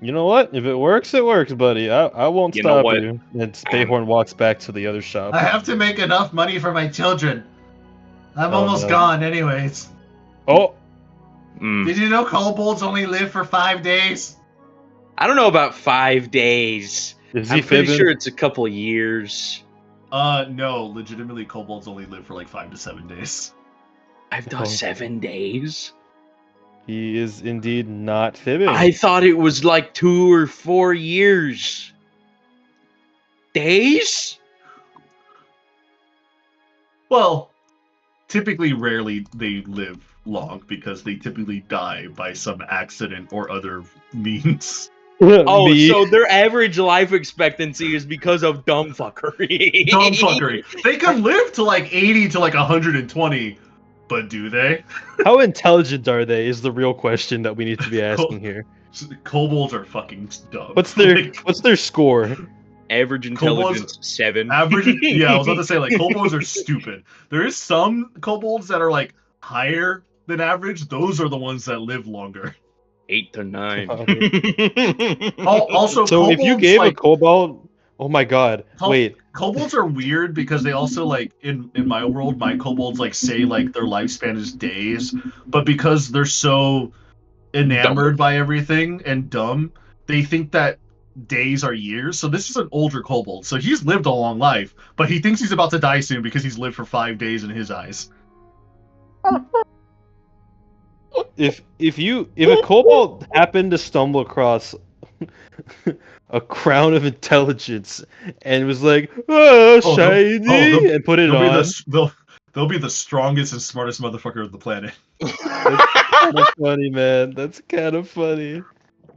You know what? If it works, it works, buddy. I won't stop you. And Bayhorn walks back to the other shop. I have to make enough money for my children. I'm almost gone anyways. Oh. Did you know kobolds only live for 5 days? I don't know about 5 days. I'm pretty sure it's a couple years. No, legitimately kobolds only live for 5 to 7 days. I've done 7 days. He is indeed not fibbing. I thought it was 2 or 4 years. Days? Well, typically, rarely they live long because they typically die by some accident or other means. Oh, so their average life expectancy is because of dumb fuckery. Dumb fuckery. They can live to 80 to 120, but do they? How intelligent are they is the real question that we need to be asking here. Kobolds are fucking dumb. What's their score? Average intelligence 7. Average, yeah, I was about to say kobolds are stupid. There is some kobolds that are higher than average. Those are the ones that live longer. 8 to 9. Also, so kobolds, if you gave a kobold, oh my god, wait. Kobolds are weird because they also in my world, my kobolds say their lifespan is days, but because they're so enamored by everything and dumb, they think that days are years. So this is an older kobold, so he's lived a long life, but he thinks he's about to die soon because he's lived for 5 days in his eyes. If a kobold happened to stumble across a crown of intelligence and was shiny, and put it on, they'll be the strongest and smartest motherfucker of the planet. That's kind of funny, man. That's kind of funny.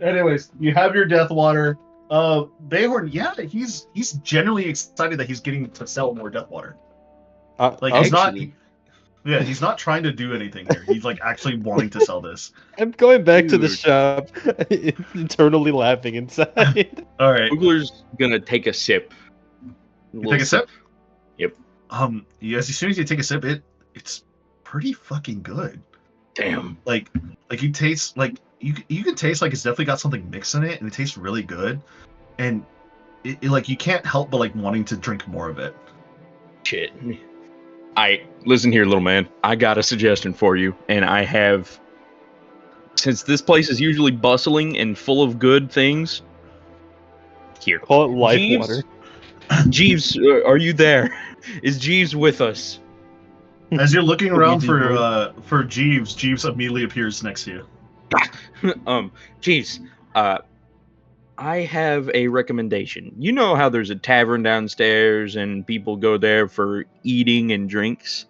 Anyways, you have your death water. Bayhorn, yeah, he's genuinely excited that he's getting to sell more death water. He's not. Yeah, he's not trying to do anything here. He's like actually wanting to sell this. I'm going back to the Dude. shop, internally laughing inside. All right, Fugler's gonna take a sip. you take a sip. Yep. Yes. As soon as you take a sip, it's pretty fucking good. Damn. Like you taste like you can taste like it's definitely got something mixed in it, and it tastes really good. And it like you can't help but like wanting to drink more of it. Shit. Listen here, little man. I got a suggestion for you, and I have. Since this place is usually bustling and full of good things, here. Call it life Jeeves? water. Jeeves, are you there? Is Jeeves with us? As you're looking around Ouija for Jeeves, Jeeves immediately appears next to you. Jeeves, I have a recommendation. You know how there's a tavern downstairs and people go there for eating and drinks?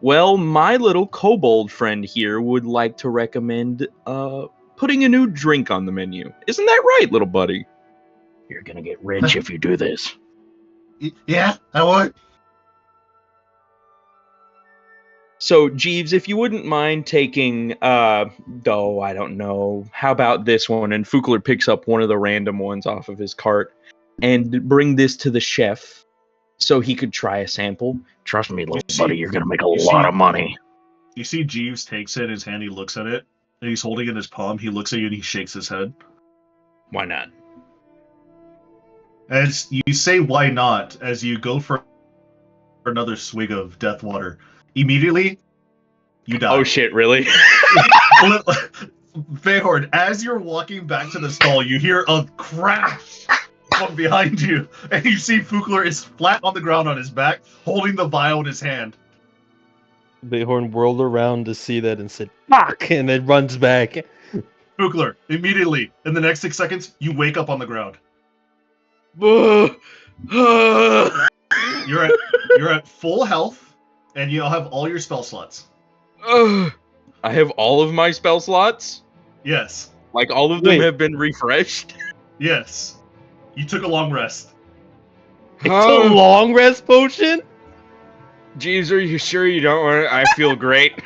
Well, my little kobold friend here would like to recommend putting a new drink on the menu. Isn't that right, little buddy? You're gonna get rich if you do this. Yeah, I would. So, Jeeves, if you wouldn't mind taking, I don't know, how about this one? And Fugler picks up one of the random ones off of his cart and bring this to the chef so he could try a sample. Trust me, little buddy, you're gonna make a lot of money. You see Jeeves takes it in his hand, he looks at it, and he's holding it in his palm. He looks at you and he shakes his head. Why not? As you say, why not, as you go for another swig of death water, immediately, you die. Oh shit, really? Feyhorn, as you're walking back to the stall, you hear a crash from behind you, and you see Fugler is flat on the ground on his back, holding the vial in his hand. Bayhorn whirled around to see that and said, "Fuck!" and then runs back. Fugler, immediately, in the next 6 seconds, you wake up on the ground. You're at full health, and you'll have all your spell slots. I have all of my spell slots? Yes. Like all of them have been refreshed? Yes. You took a long rest. It's a long rest potion? Jeeves, are you sure you don't want it? I feel great.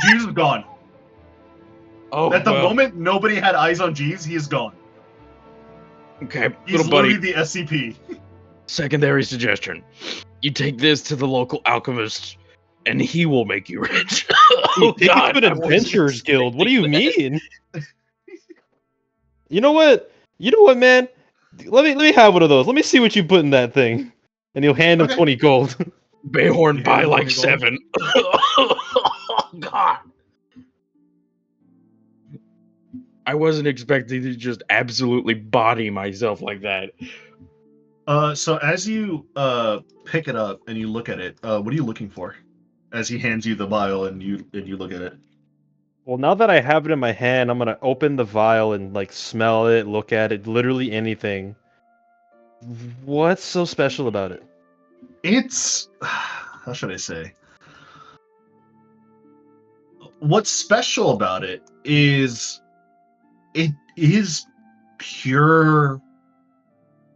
Jeeves is gone. Oh, At the moment, nobody had eyes on Jeeves. He is gone. Okay, He's little buddy. literally the SCP. Secondary suggestion. You take this to the local alchemist, and he will make you rich. Oh, take it to an adventurers guild. What do you mean? You know what? You know what, man? Let me have one of those. Let me see what you put in that thing. And he'll hand him 20 gold. Bayhorn, buy like 7. Oh, God. I wasn't expecting to just absolutely body myself like that. So as you pick it up and you look at it, what are you looking for? As he hands you the vial and you look at it. Well, now that I have it in my hand, I'm gonna open the vial and like smell it, look at it, literally anything. What's so special about it? It's how should I say? What's special about it is pure,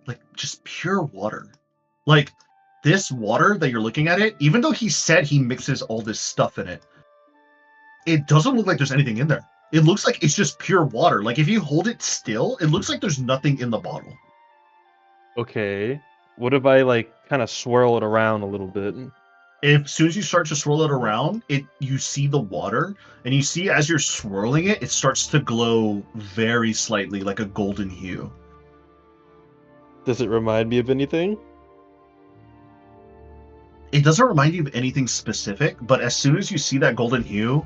like just pure water. Like this water that you're looking at it, even though he said he mixes all this stuff in it, it doesn't look like there's anything in there. It looks like it's just pure water. Like if you hold it still, it looks like there's nothing in the bottle. Okay. What if I like kind of swirl it around a little bit? As soon as you start to swirl it around, you see the water, and you see as you're swirling it, it starts to glow very slightly, like a golden hue. Does it remind me of anything? It doesn't remind you of anything specific, but as soon as you see that golden hue,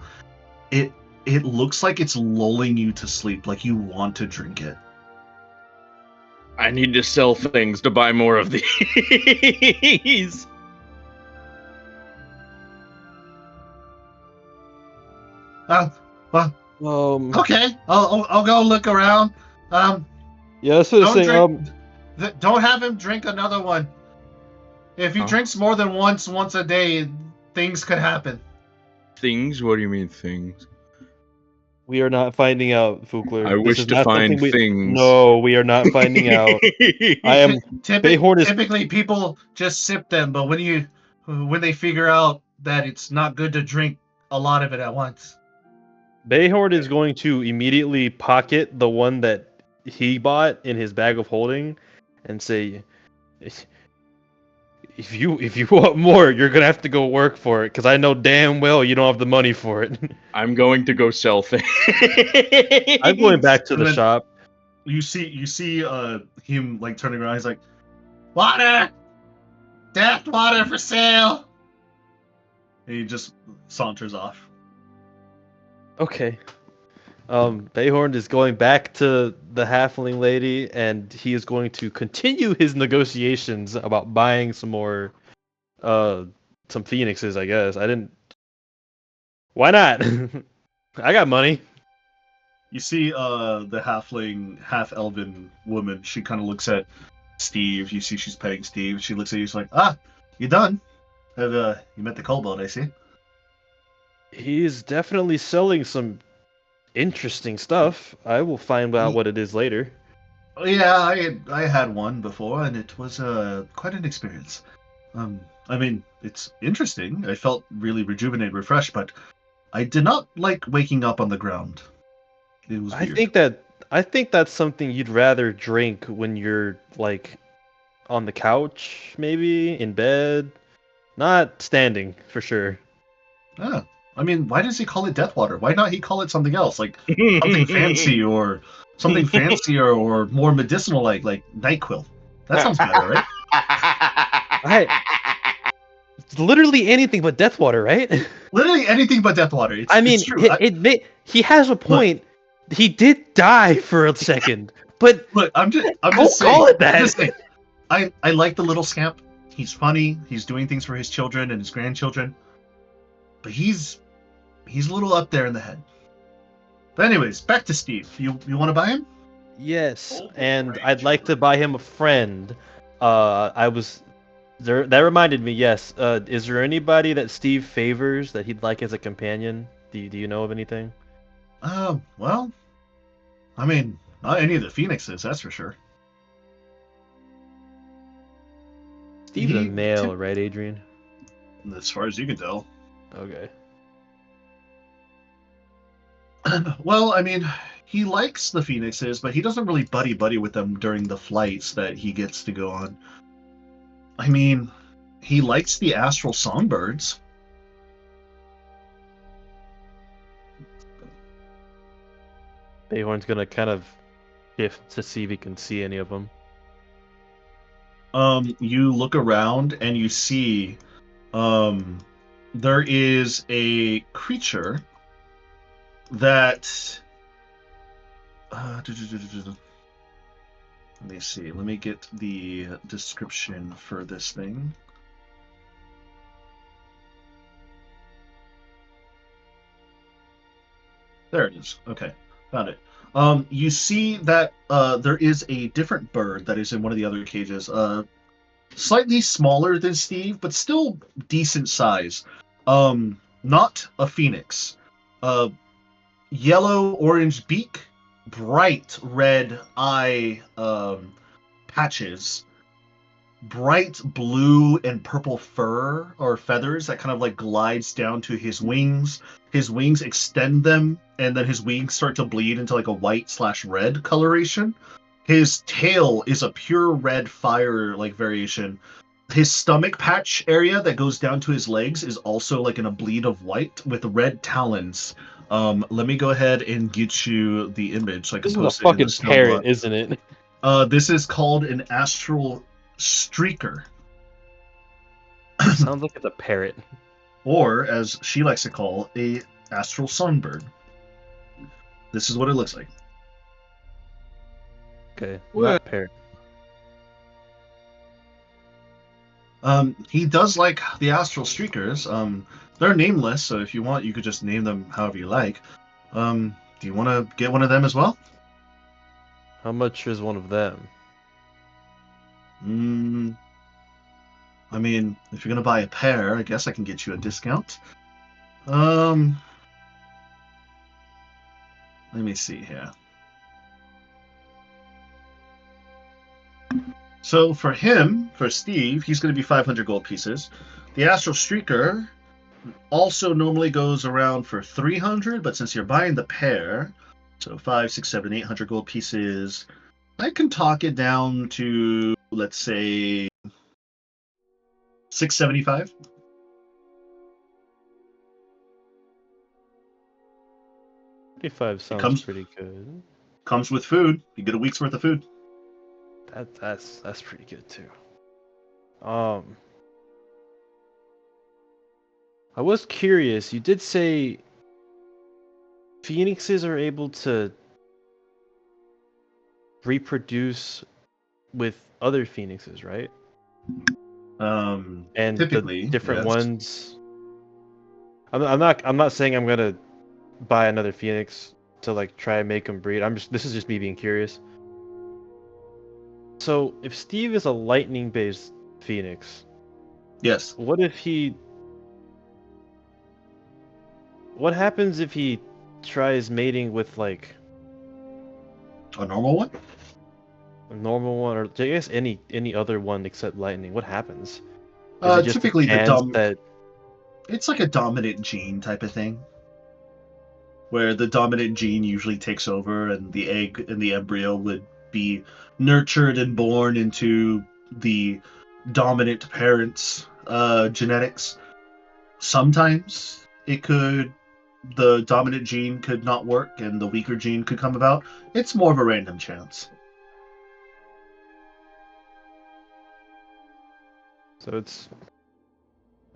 it looks like it's lulling you to sleep, like you want to drink it. I need to sell things to buy more of these. Okay, I'll go look around. Yeah, that's what I'm saying. Don't have him drink another one. If he drinks more than once a day, things could happen. Things? What do you mean things? We are not finding out, Fugler. I wish to find things. No, we are not finding out. I am. Typically, people just sip them, but when they figure out that it's not good to drink a lot of it at once. Bayhorn is going to immediately pocket the one that he bought in his bag of holding, and say, "If you want more, you're gonna have to go work for it, because I know damn well you don't have the money for it." I'm going to go sell things. I'm going back to And the then- shop. You see him like turning around. He's like, "Water, death water for sale." And he just saunters off. Okay. Bayhorn is going back to the halfling lady, and he is going to continue his negotiations about buying some more, some phoenixes. I guess I didn't. Why not? I got money. You see the halfling, half elven woman. She kind of looks at Steve. You see she's petting Steve. She looks at you. She's like, "Ah, you done? Have you met the kobold? I see." He's definitely selling some interesting stuff. I will find out what it is later. Oh, yeah, I had one before, and it was quite an experience. I mean, it's interesting. I felt really rejuvenated, refreshed, but I did not like waking up on the ground. It was weird. I think that's something you'd rather drink when you're like on the couch, maybe in bed, not standing for sure. Ah, I mean, why does he call it death water? Why not he call it something else, like something fancy or something fancier or more medicinal, like NyQuil? That sounds better, right? It's literally anything but death water, right? Literally anything but death water. It's, I mean, it's true. he has a point. He did die for a second, but Look, I'm just don't saying. call it that. I'm just saying. I like the little scamp. He's funny. He's doing things for his children and his grandchildren. But he's a little up there in the head. But anyways, back to Steve. You want to buy him? Yes, Oh, and great. I'd like to buy him a friend. That reminded me. Yes, is there anybody that Steve favors that he'd like as a companion? Do you know of anything? Well, I mean, not any of the Phoenixes, that's for sure. Steve's a He- male, right, Adrian? As far as you can tell. Okay. Well, I mean, he likes the Phoenixes, but he doesn't really buddy with them during the flights that he gets to go on. I mean, he likes the astral songbirds. Bayhorn's gonna kind of shift to see if he can see any of them. You look around and you see, there is a creature that. Let me see. Let me get the description for this thing. There it is. Okay, found it. You see that there is a different bird that is in one of the other cages. Slightly smaller than Steve, but still decent size. Not a phoenix. Yellow orange beak, bright red eye patches, bright blue and purple fur or feathers that kind of like glides down to his wings. His wings extend them, and then his wings start to bleed into like a white/red coloration. His tail is a pure red fire like variation. His stomach patch area that goes down to his legs is also like in a bleed of white with red talons. Let me go ahead and get you the image so I can This is a post it in fucking the Snowblock. parrot, isn't it? This is called an astral streaker, Sounds like it's a parrot. or as she likes to call, a astral songbird. This is what it looks like. Okay, not parrot. He does like the astral streakers. They're nameless, so if you want, you could just name them however you like. Do you want to get one of them as well? How much is one of them? I mean, if you're gonna buy a pair, I guess I can get you a discount. Let me see here. So for him, for Steve, he's going to be 500 gold pieces. The Astral Streaker also normally goes around for 300, but since you're buying the pair, so 5, 6, 7, 800 gold pieces, I can talk it down to, let's say, 675. 55 It sounds pretty good. comes with food. You get a week's worth of food. That's pretty good too. I was curious. You did say phoenixes are able to reproduce with other phoenixes, right? And Typically, the different yes. ones. I'm not saying I'm gonna buy another phoenix to like try and make them breed. This is just me being curious. So if Steve is a lightning based phoenix, Yes. what happens if he tries mating with like A normal one? a normal one, or I guess any other one except lightning? What happens? Is it just a Typically, chance that it's like a dominant gene type of thing, where the dominant gene usually takes over, and the egg and the embryo would be nurtured and born into the dominant parent's genetics. Sometimes the dominant gene could not work, and the weaker gene could come about. It's more of a random chance. so it's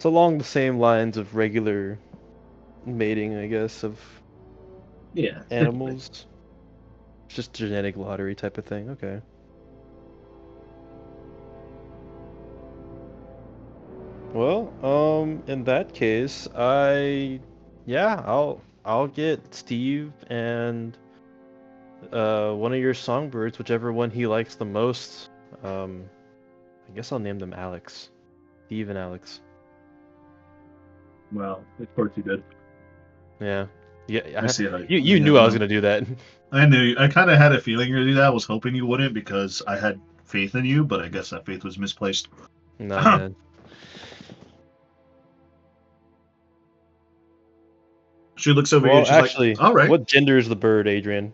along the same lines of regular mating, I guess, of Yeah, animals. It's just genetic lottery type of thing. Okay. Well, in that case, I'll get Steve and one of your songbirds, whichever one he likes the most. I guess I'll name them Alex. Steve and Alex. Well, of course you did. Yeah. Yeah, I see how you knew I was gonna do that. I knew. I kind of had a feeling you'd do that. I was hoping you wouldn't because I had faith in you, but I guess that faith was misplaced. Nah, man. She looks over you Well, and she's actually, like, "All right." what gender is the bird, Adrian?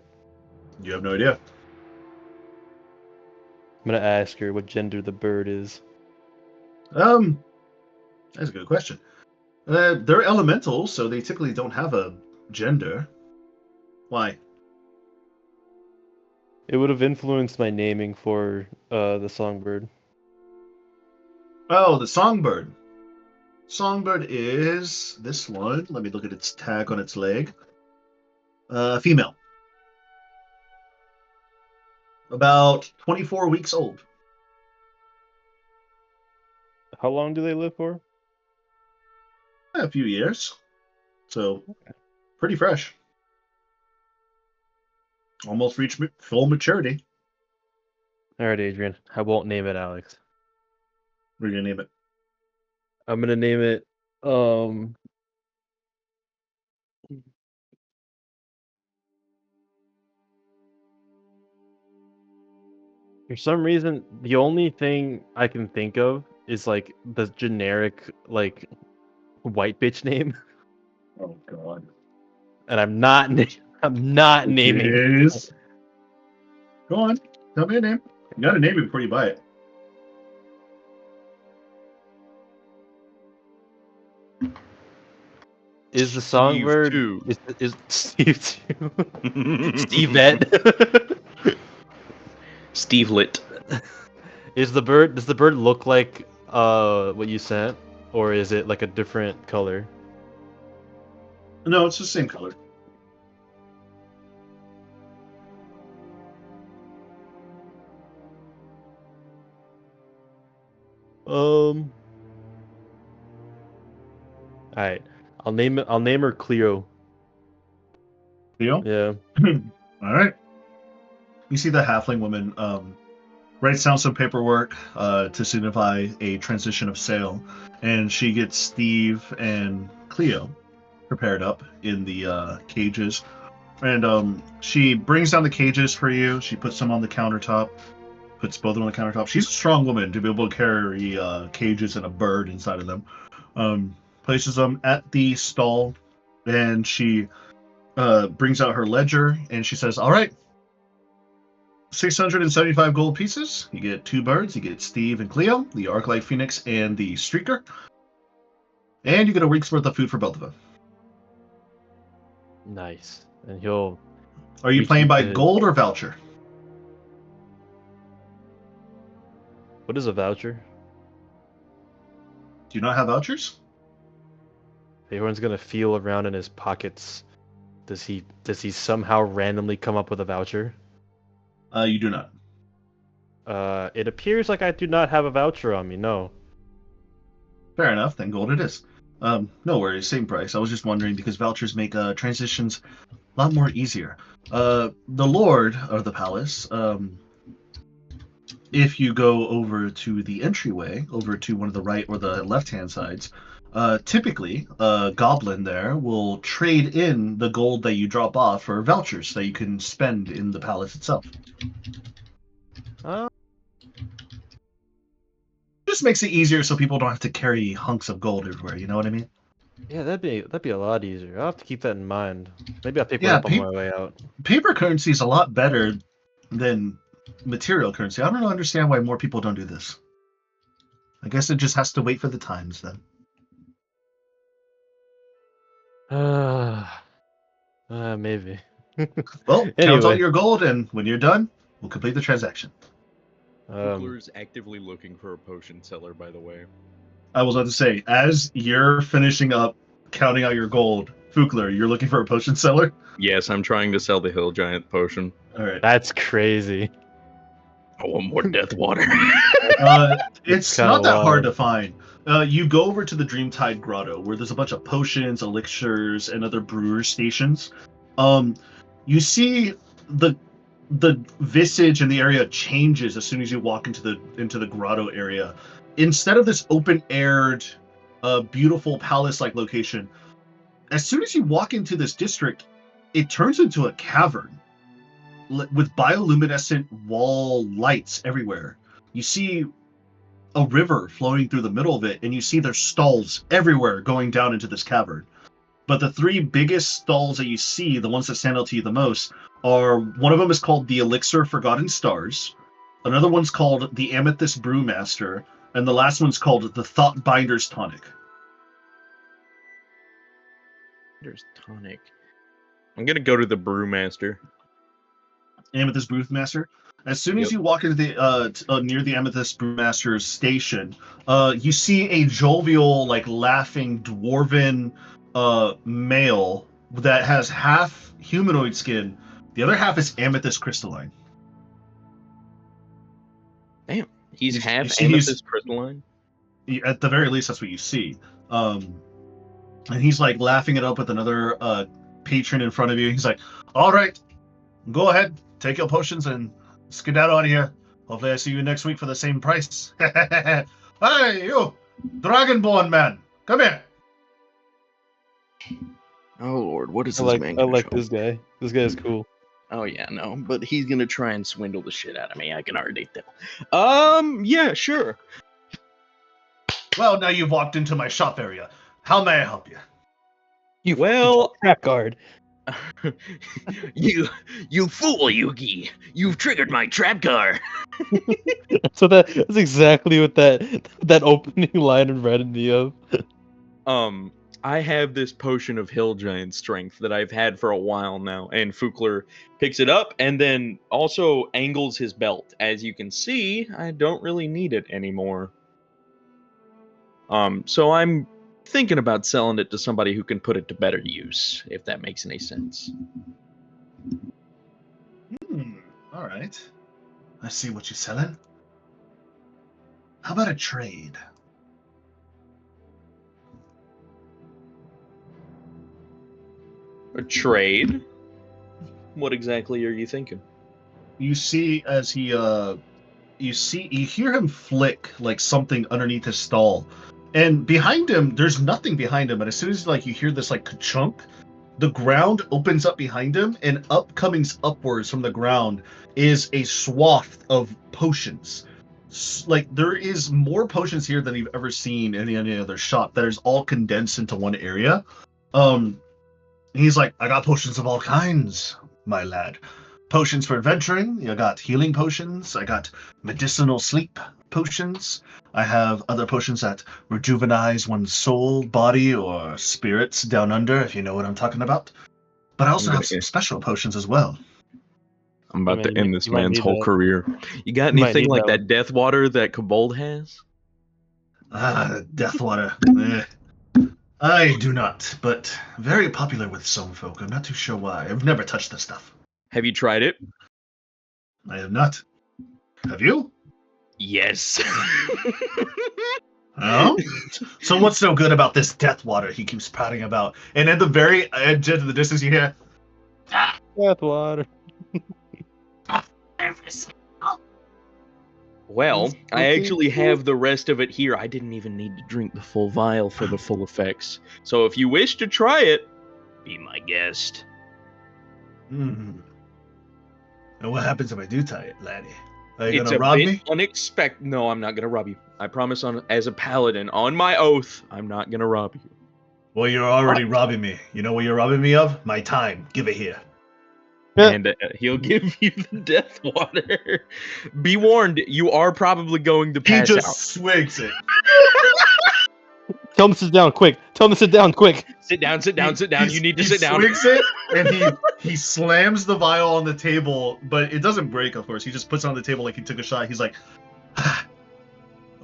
You have no idea. I'm gonna ask her what gender the bird is. That's a good question. They're elementals, so they typically don't have a gender. Why? It would have influenced my naming for the songbird. Oh, the songbird. Songbird is this one. Let me look at its tag on its leg. Female. About 24 weeks old. How long do they live for? A few years. So, pretty fresh. Almost reached full maturity. All right, Adrian. I won't name it Alex. We're gonna name it. I'm gonna name it for some reason the only thing I can think of is like the generic like white bitch name, Oh God. and I'm not naming it. Yes. Go on. Tell me a name. You gotta name it before you buy it. Is the Steve songbird too. is Steve too? Stevette. Steve Lit. Does the bird look like what you sent, or is it like a different color? No, it's the same color. All right. I'll name her Cleo. Deal? Yeah. All right. You see the halfling woman writes down some paperwork to signify a transition of sale, and she gets Steve and Cleo prepared up in the cages. And she brings down the cages for you. She puts them on the countertop, puts both of them on the countertop. She's a strong woman to be able to carry cages and a bird inside of them. places them at the stall, and she brings out her ledger, and she says, all right, 675 gold pieces. You get 2 birds. You get Steve and Cleo, the Arclight Phoenix, and the Streaker. And you get a week's worth of food for both of them. Nice. And he'll. Are you playing by the- gold or voucher? What is a voucher? Do you not have vouchers? Everyone's gonna feel around in his pockets. Does he somehow randomly come up with a voucher? You do not. It appears like I do not have a voucher on me. No. Fair enough, then gold it is. No worries, same price. I was just wondering because vouchers make transitions a lot more easier. The Lord of the Palace, if you go over to the entryway, over to one of the right or the left-hand sides, typically a goblin there will trade in the gold that you drop off for vouchers that you can spend in the palace itself. Just makes it easier so people don't have to carry hunks of gold everywhere, you know what I mean? Yeah, that'd be a lot easier. I'll have to keep that in mind. Maybe I'll pick Yeah, one up on my way out. Paper currency is a lot better than material currency. I don't understand why more people don't do this. I guess it just has to wait for the times then. Maybe. Well, count Anyway. out your gold, and when you're done, we'll complete the transaction. Fugler's actively looking for a potion seller, by the way. I was about to say, as you're finishing up counting out your gold, Fugler, you're looking for a potion seller? Yes, I'm trying to sell the Hill Giant potion. All right. That's crazy. I want more death water. It's kinda not that hard wild. to find. You go over to the Dreamtide Grotto, where there's a bunch of potions, elixirs, and other brewer stations. You see the visage in the area changes as soon as you walk into the grotto area. Instead of this open-aired, beautiful palace-like location, as soon as you walk into this district, it turns into a cavern with bioluminescent wall lights everywhere. You see a river flowing through the middle of it, and you see there's stalls everywhere going down into this cavern. But the 3 biggest stalls that you see, the ones that stand out to you the most, are one of them is called the Elixir Forgotten Stars, another one's called the Amethyst Brewmaster, and the last one's called the Thought Binder's Tonic. There's tonic. I'm gonna go to the Brewmaster. Amethyst Brewmaster. As soon as you walk into the near the Amethyst Brewmaster's station, you see a jovial, like laughing dwarven male that has half humanoid skin. The other half is amethyst crystalline. Damn, he's You half see amethyst crystalline. At the very least, that's what you see. And he's like laughing it up with another patron in front of you. He's like, "All right, go ahead, take your potions and skedaddle out of here. Hopefully, I see you next week for the same price." Hey, you, Dragonborn man, come here. Oh Lord, what is I this like man? I gonna like show this guy. This guy is cool. Oh yeah, no, but he's gonna try and swindle the shit out of me. I can already tell. Yeah, sure. Well, now you've walked into my shop area. How may I help you? Well, Trap guard. you fool, Yugi! You've triggered my trap car. So that's exactly what that opening line reminded me of. I have this potion of Hill Giant strength that I've had for a while now, and Fugler picks it up and then also angles his belt. As you can see, I don't really need it anymore. So I'm thinking about selling it to somebody who can put it to better use, if that makes any sense. All right. I see what you're selling. How about a trade? A trade? What exactly are you thinking? You see as he you hear him flick like something underneath his stall, and behind him there's nothing behind him, but as soon as like you hear this like ka-chunk, the ground opens up behind him, and upwards from the ground is a swath of potions. like there is more potions here than you've ever seen in any other shop that is all condensed into one area. He's like, I got potions of all kinds, my lad. Potions for adventuring. I got healing potions. I got medicinal sleep potions. I have other potions that rejuvenate one's soul, body, or spirits down under, if you know what I'm talking about. But I also gonna have some special potions as well. I'm I about mean, to end this you might man's need whole that. career. You got You might anything need like that that death water that Kobold has? Deathwater. I do not, but very popular with some folk. I'm not too sure why. I've never touched this stuff. Have you tried it? I have not. Have you? Yes. Oh? So what's so good about this death water he keeps prating about? And at the very edge of the distance you hear, death water. Well, It's I okay. actually have the rest of it here. I didn't even need to drink the full vial for the full effects. So if you wish to try it, be my guest. And what happens if I do tie it, laddie? Are you It's gonna a rob bit me? unexpected. No, I'm not gonna rob you. I promise as a paladin, on my oath, I'm not gonna rob you. Well, you're already robbing me. You know what you're robbing me of? My time. Give it here. And he'll give you the death water. Be warned, you are probably going to He pass just out. swigs it. Tell him to sit down quick. Tell him to sit down quick. Sit down, sit down, sit down. You need to he sit down. He swigs it, and he slams the vial on the table, but it doesn't break, of course. He just puts it on the table like he took a shot. He's like,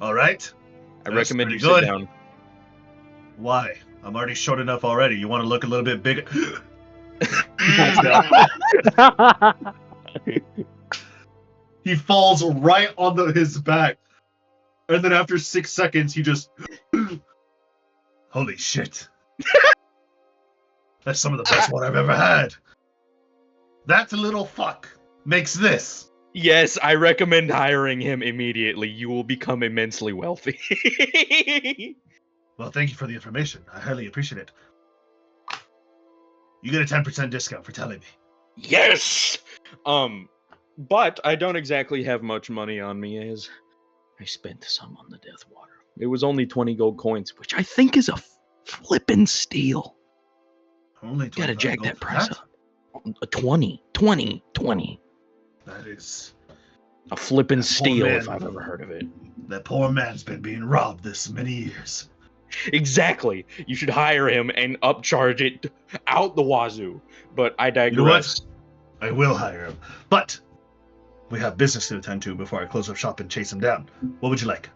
all right. I That's recommend pretty you good. sit down. Why? I'm already short enough already. You want to look a little bit bigger? He falls right on his back. And then after 6 seconds, he just... Holy shit. That's some of the best water I've ever had. That little fuck makes this. Yes, I recommend hiring him immediately. You will become immensely wealthy. Well, thank you for the information. I highly appreciate it. You get a 10% discount for telling me. Yes! But I don't exactly have much money on me, as I spent some on the death water. It was only 20 gold coins, which I think is a flippin' steal. Only 20 Gotta jack gold that for price up. 20. That is... A flippin' That poor steal, man. if I've ever heard of it. That poor man's been being robbed this many years. Exactly. You should hire him and upcharge it out the wazoo. But I digress. You know what? I will hire him. But we have business to attend to before I close up shop and chase him down. What would you like?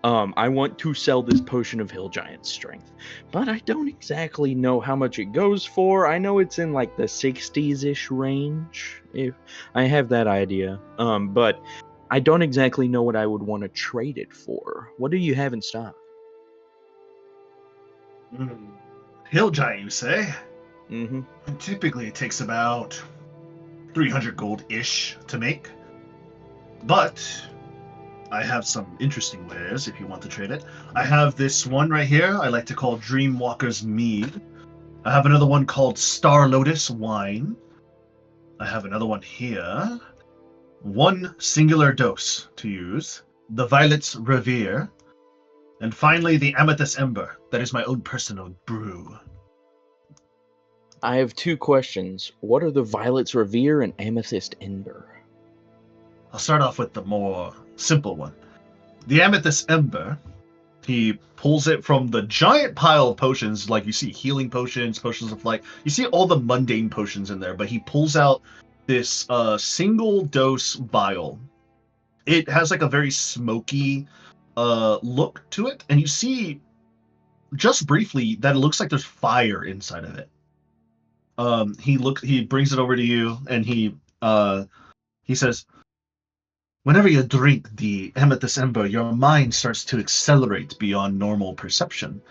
I want to sell this potion of Hill Giant Strength, but I don't exactly know how much it goes for. I know it's in like the 60s-ish range, if I have that idea. But I don't exactly know what I would want to trade it for. What do you have in stock? Hill Giant, you say? Mm-hmm. Typically, it takes about 300 gold-ish to make. But I have some interesting wares if you want to trade it. I have this one right here I like to call Dreamwalker's Mead. I have another one called Star Lotus Wine. I have another one here. One singular dose to use. The Violet's Revere. And finally, the Amethyst Ember. That is my own personal brew. I have two questions. What are the Violet's Revere and Amethyst Ember? I'll start off with the more simple one. The Amethyst Ember, he pulls it from the giant pile of potions, like you see healing potions, potions of light. You see all the mundane potions in there, but he pulls out this single dose vial. It has like a very smoky look to it, and you see just briefly that it looks like there's fire inside of it. He brings it over to you, and he says, whenever you drink the Amethyst Ember, your mind starts to accelerate beyond normal perception,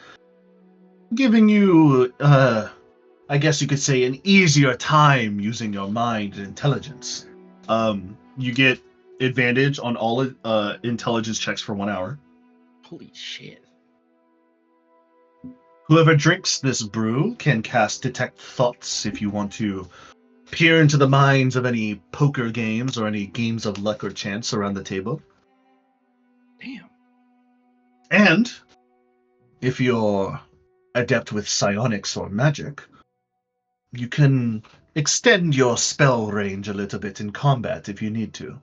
giving you, I guess you could say, an easier time using your mind and intelligence. You get advantage on all intelligence checks for 1 hour. Holy shit. Whoever drinks this brew can cast Detect Thoughts if you want to peer into the minds of any poker games or any games of luck or chance around the table. Damn. And if you're adept with psionics or magic, you can extend your spell range a little bit in combat if you need to.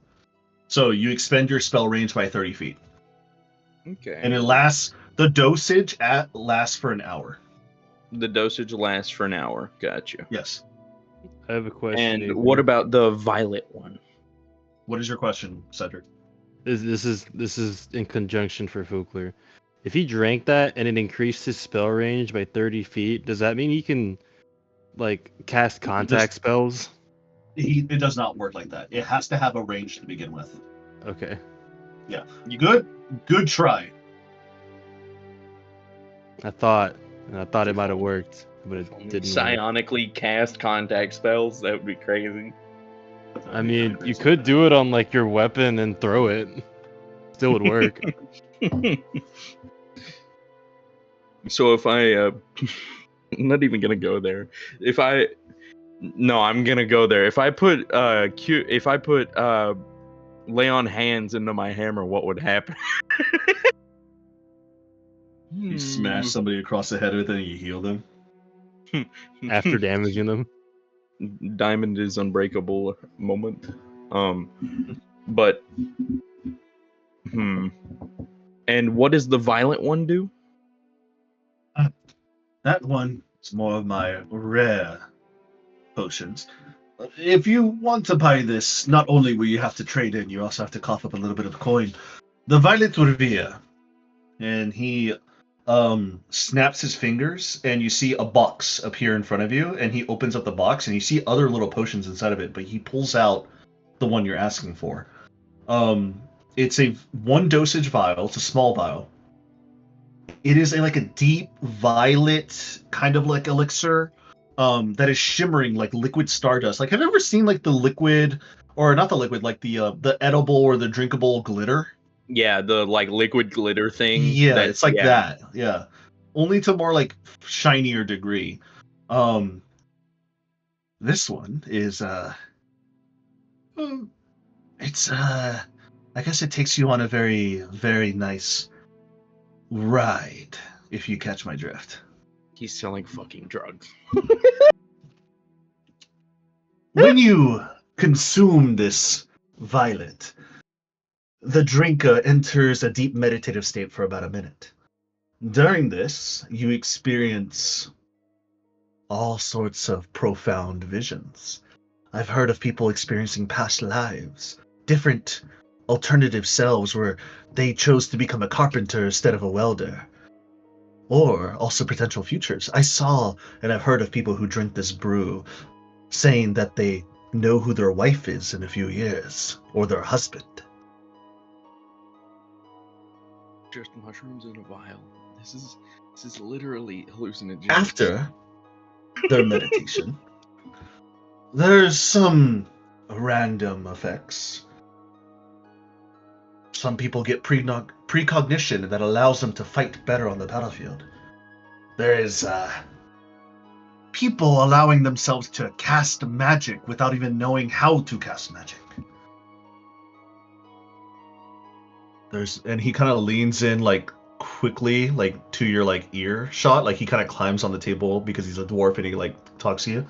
So you expand your spell range by 30 feet. Okay. And the dosage lasts for an hour. The dosage lasts for an hour. Gotcha. Yes. I have a question. And Avery. what about the violet one? What is your question, Cedric? This is in conjunction for Fukler. If he drank that and it increased his spell range by 30 feet, does that mean he can like cast contact spells? It does not work like that. It has to have a range to begin with. Okay. Yeah. Good try. I thought it might have worked, but it didn't work. Psionically cast contact spells? That would be crazy. I mean, you could do it on like your weapon and throw it. Still would work. So if I I'm not even gonna go there. I'm gonna go there. If I put lay on hands into my hammer, what would happen? You smash somebody across the head with it and you heal them. After damaging them. Diamond is unbreakable moment. But and what does the violent one do? That one is more of my rare potions. If you want to buy this, not only will you have to trade in, you also have to cough up a little bit of coin. The Violet Revere. And he snaps his fingers, and you see a box appear in front of you, and he opens up the box, and you see other little potions inside of it, but he pulls out the one you're asking for. It's a one dosage vial. It's a small vial. It is like a deep violet kind of like elixir that is shimmering like liquid stardust. Like, have you ever seen like the liquid, or not the liquid, like the edible or the drinkable glitter? Yeah, the like liquid glitter thing. Yeah, it's like that. Yeah, only to more like shinier degree. This one is it's I guess it takes you on a very, very nice ride, if you catch my drift. He's selling fucking drugs. When you consume this violet, the drinker enters a deep meditative state for about a minute. During this, you experience all sorts of profound visions. I've heard of people experiencing past lives, different alternative selves where they chose to become a carpenter instead of a welder, or also potential futures. I saw and I've heard of people who drink this brew saying that they know who their wife is in a few years, or their husband. Just mushrooms in a vial. This is literally hallucinogen. After their meditation, there's some random effects. Some people get precognition that allows them to fight better on the battlefield. There is people allowing themselves to cast magic without even knowing how to cast magic. And he kind of leans in like quickly, like to your like ear shot, like he kind of climbs on the table because he's a dwarf and he like talks to you.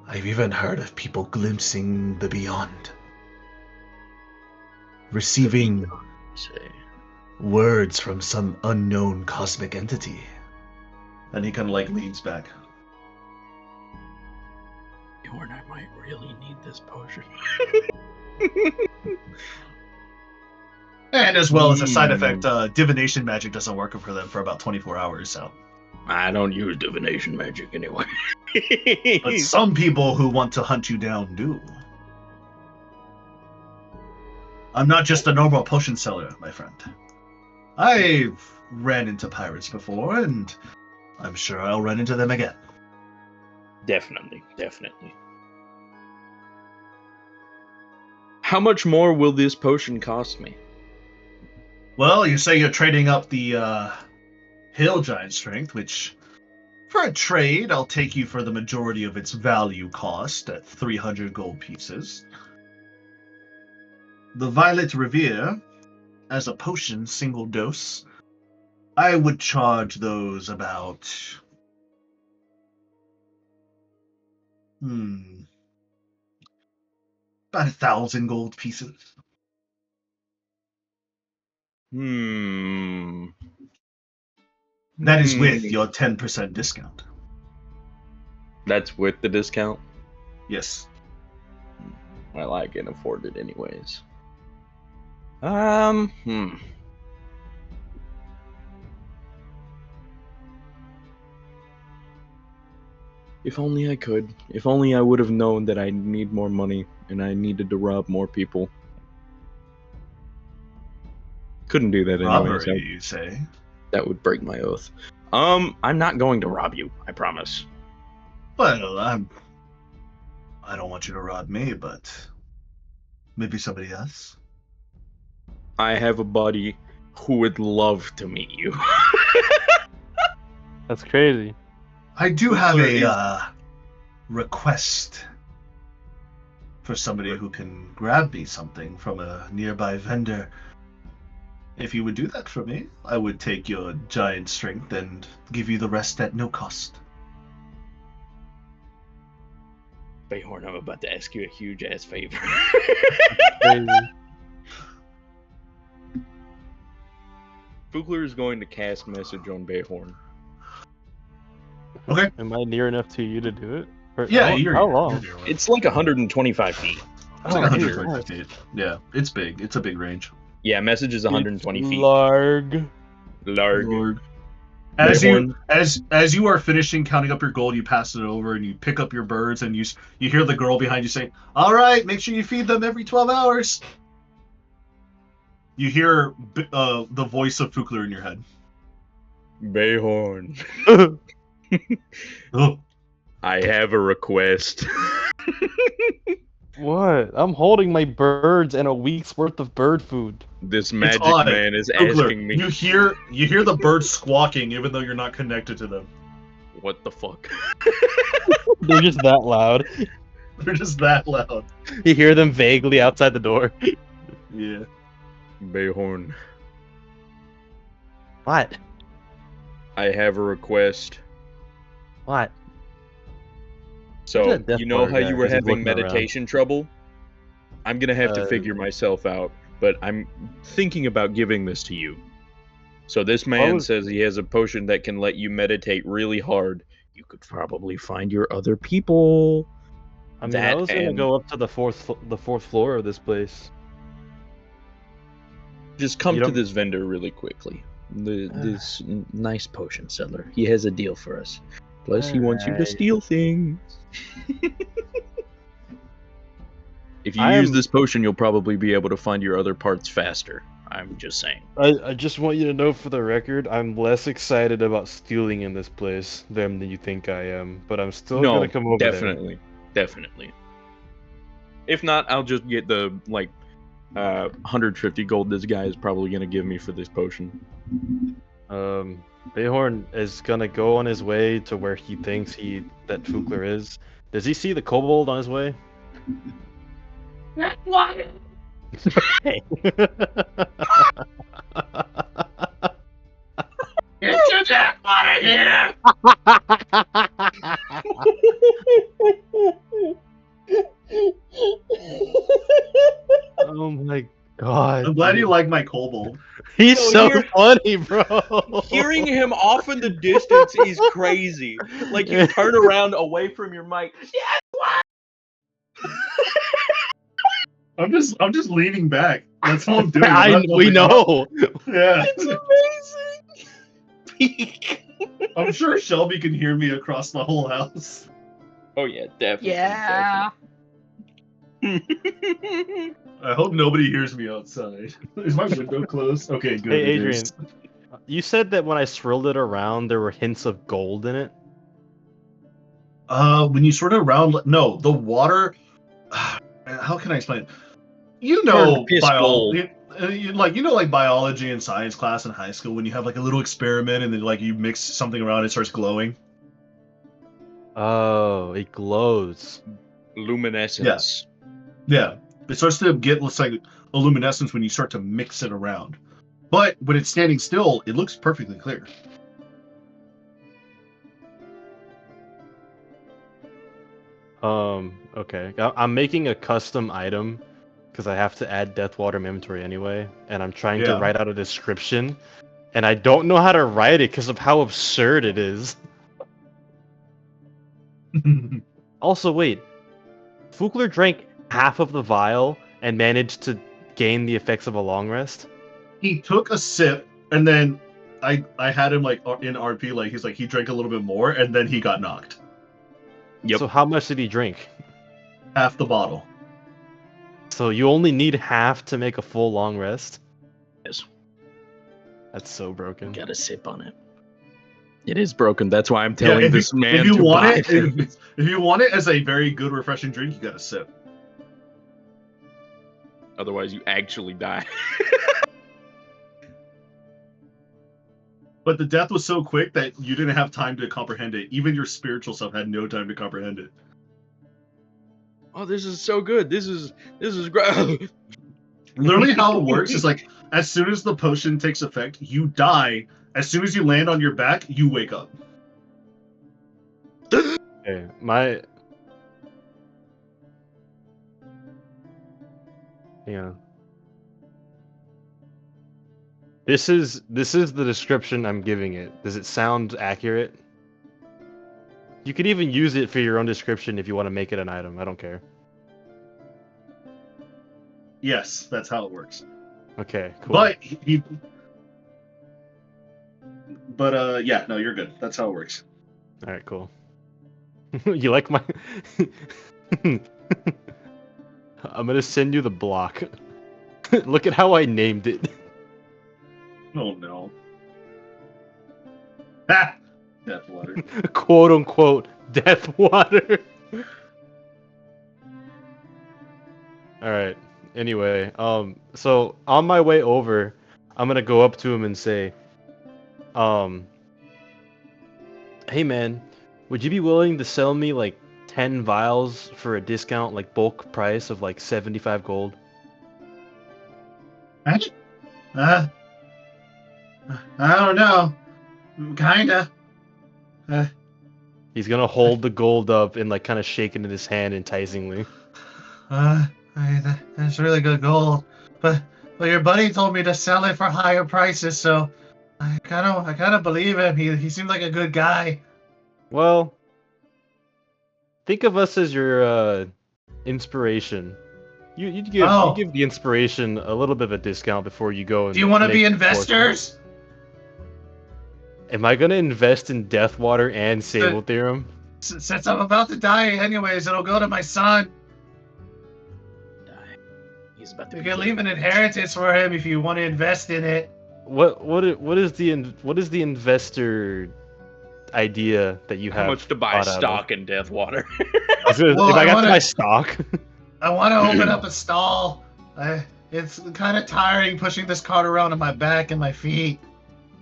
I've even heard of people glimpsing the beyond, receiving words from some unknown cosmic entity. And he kind of like leans back. Yorn, I might really need this potion. And as well as a side effect, divination magic doesn't work for them for about 24 hours, so. I don't use divination magic anyway. But some people who want to hunt you down do. I'm not just a normal potion seller, my friend. I've ran into pirates before, and I'm sure I'll run into them again. Definitely. How much more will this potion cost me? Well, you say you're trading up the Hill Giant Strength, which, for a trade, I'll take you for the majority of its value cost at 300 gold pieces. The Violet Revere as a potion, single dose, I would charge those about about 1,000 gold pieces. That is with your 10% discount. That's with the discount? Yes. Well, I can afford it anyways. If only I could. If only I would have known that I need more money and I needed to rob more people. Couldn't do that anyways. Robbery, you say? That would break my oath. I'm not going to rob you, I promise. Well, I don't want you to rob me, but maybe somebody else. I have a buddy who would love to meet you. That's crazy. I do have a request for somebody who can grab me something from a nearby vendor. If you would do that for me, I would take your giant strength and give you the rest at no cost. Bayhorn, I'm about to ask you a huge ass favor. Fugler is going to cast message on Bayhorn. Okay. Am I near enough to you to do it? Or Yeah, how long? It's like 125 feet. It's like 125 feet. Yeah, it's big. It's a big range. Yeah, message is 120 feet. Larg. Larg. As you are finishing counting up your gold, you pass it over and you pick up your birds and you hear the girl behind you say, "All right, make sure you feed them every 12 hours." You hear the voice of Fugler in your head. Bayhorn. Oh. I have a request. What? I'm holding my birds and a week's worth of bird food. This magic man is Fugler, asking me. You hear the birds squawking even though you're not connected to them. What the fuck? They're just that loud. They're just that loud. You hear them vaguely outside the door. Yeah. Bayhorn. What? I have a request. What? So, you know how you were having meditation trouble? I'm gonna have to figure myself out, but I'm thinking about giving this to you. So this man says he has a potion that can let you meditate really hard. You could probably find your other people. I mean, I was gonna go up to the fourth floor of this place. Just come to this vendor really quickly. This nice potion seller. He has a deal for us. Plus, he wants you to steal things. If you use this potion, you'll probably be able to find your other parts faster. I'm just saying. I just want you to know for the record, I'm less excited about stealing in this place than you think I am. But I'm still gonna come over there. Definitely. If not, I'll just get the 150 gold this guy is probably gonna give me for this potion. Bayhorn is gonna go on his way to where he thinks that Fugler is. Does he see the kobold on his way? What? Hey. Get your jack out of here! Oh my god. I'm glad you like my kobold. He's so funny, bro. Hearing him off in the distance is crazy. Like you turn around away from your mic. Yes, what? I'm just leaning back. That's all I'm doing. We know. Yeah. It's amazing. I'm sure Shelby can hear me across the whole house. Oh yeah, definitely. Yeah. Definitely. I hope nobody hears me outside. Is my window closed? Okay, good. Hey, Adrian, you said that when I swirled it around, there were hints of gold in it. When you sort of no, the water. How can I explain? You know, biology, like biology and science class in high school when you have like a little experiment and then you mix something around, it starts glowing. Oh, it glows. Luminescence. Yeah. It starts to get looks like a luminescence when you start to mix it around. But when it's standing still, it looks perfectly clear. Okay. I'm making a custom item because I have to add Deathwater in my inventory anyway, and I'm trying to Yeah. write out a description, and I don't know how to write it because of how absurd it is. Also, wait. Fugler drank half of the vial and managed to gain the effects of a long rest? He took a sip, and then I had him like in RP, like he's like he drank a little bit more, and then he got knocked. Yep. So how much did he drink? Half the bottle. So you only need half to make a full long rest? Yes. That's so broken. Gotta sip on it. It is broken. That's why I'm telling if this you, man if you to want buy it, if you want it as a very good refreshing drink, you gotta sip. Otherwise, you actually die. But the death was so quick that you didn't have time to comprehend it. Even your spiritual self had no time to comprehend it. Oh, this is so good. This is great. Literally how it works is like as soon as the potion takes effect, you die. As soon as you land on your back, you wake up. Okay, yeah. This is the description I'm giving it. Does it sound accurate? You could even use it for your own description if you want to make it an item. I don't care. Yes, that's how it works. Okay, cool. But yeah, no, you're good. That's how it works. All right, cool. You like my? I'm gonna send you the block. Look at how I named it. Oh no. Ha! Deathwater. Quote unquote death water. All right. Anyway, so on my way over, I'm gonna go up to him and say, hey man, would you be willing to sell me like 10 vials for a discount, like bulk price of like 75 gold? I don't know. Kinda. He's gonna hold the gold up and like kind of shake it in his hand enticingly. That's really good gold. But your buddy told me to sell it for higher prices, so I kind of believe him. He seemed like a good guy. Well, think of us as your inspiration. You give the inspiration a little bit of a discount before you go and Do you want to make be the investors? fortune. Am I gonna invest in Deathwater and Sable Theorem? Since I'm about to die anyways, it'll go to my son. He's about to. You can leave an inheritance for him if you want to invest in it. What is the investor idea that you have? How much to buy stock in Deathwater? If I got to buy stock. I want to open up a stall. It's kind of tiring pushing this cart around on my back and my feet.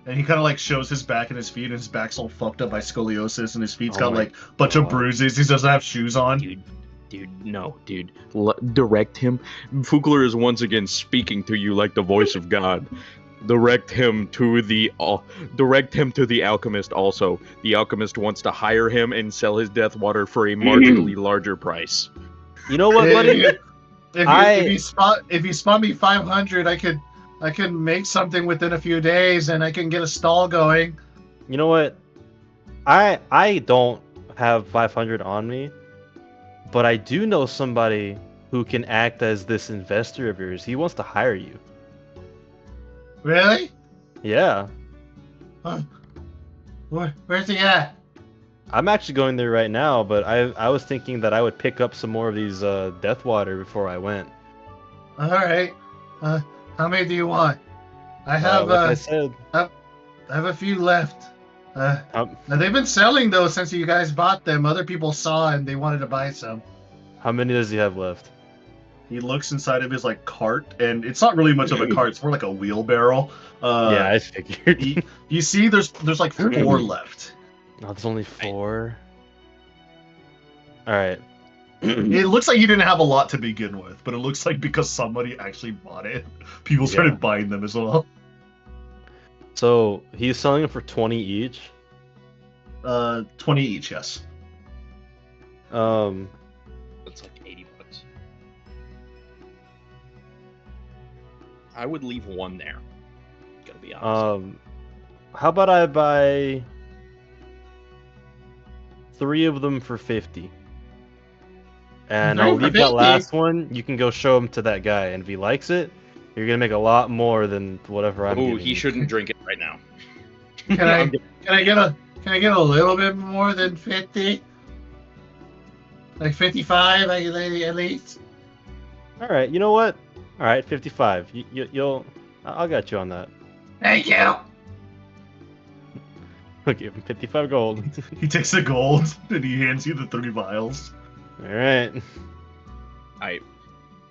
And he kind of like shows his back and his feet, and his back's all fucked up by scoliosis, and his feet's got like a bunch of bruises. He doesn't have shoes on. Dude. Direct him. Fugler is once again speaking to you like the voice of God. Direct him to the alchemist also. The alchemist wants to hire him and sell his Deathwater for a marginally larger price. You know what, buddy? If you spot me 500, I can make something within a few days, and I can get a stall going. You know what? I don't have 500 on me, but I do know somebody who can act as this investor of yours. He wants to hire you. Really? Yeah. Where's he at? I'm actually going there right now, but I was thinking that I would pick up some more of these Deathwater before I went. All right. How many do you want? I have. Like I said, I have a few left. They've been selling those since you guys bought them. Other people saw and they wanted to buy some. How many does he have left? He looks inside of his like cart, and it's not really much of a cart. It's more like a wheelbarrow. Yeah, I figured. You see, there's like 4 left. No, there's only 4. All right. It looks like you didn't have a lot to begin with, but it looks like because somebody actually bought it, people started buying them as well. So he's selling them for 20 each. 20 each, yes. That's like $80. I would leave one there. Gotta be honest. How about I buy 3 of them for 50? And I'll leave that last one. You can go show him to that guy, and if he likes it, you're gonna make a lot more than whatever I'm giving he you. shouldn't drink it right now. Can I get a little bit more than 50? Like 55 at least? All right, you know what? All right, 55. I'll get you on that. Thank you. I'll give him 55 gold. He takes the gold and he hands you the 30 vials. All right.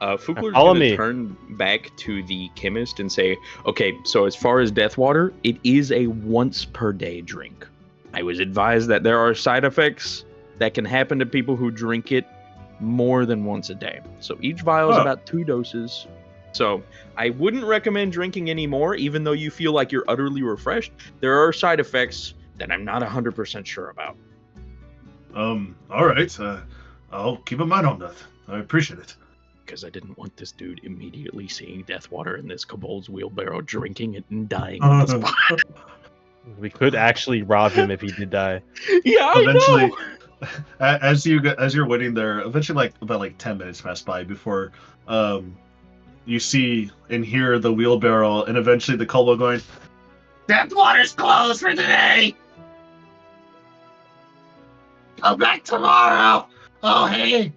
Fugler's Follow gonna me. turn back to the chemist and say, okay, so as far as death water, it is a once per day drink. I was advised that there are side effects that can happen to people who drink it more than once a day. So each vial is about 2 doses. So I wouldn't recommend drinking any more, even though you feel like you're utterly refreshed. There are side effects that I'm not 100% sure about. All right. I'll keep in mind on that. I appreciate it. Because I didn't want this dude immediately seeing death water in this kobold's wheelbarrow, drinking it and dying on the spot. We could actually rob him if he did die. Yeah, Eventually, I know. as you're waiting there, eventually about 10 minutes pass by before you see and hear the wheelbarrow, and eventually the kobold going, Death water's closed for today. Come back tomorrow. Oh, hey.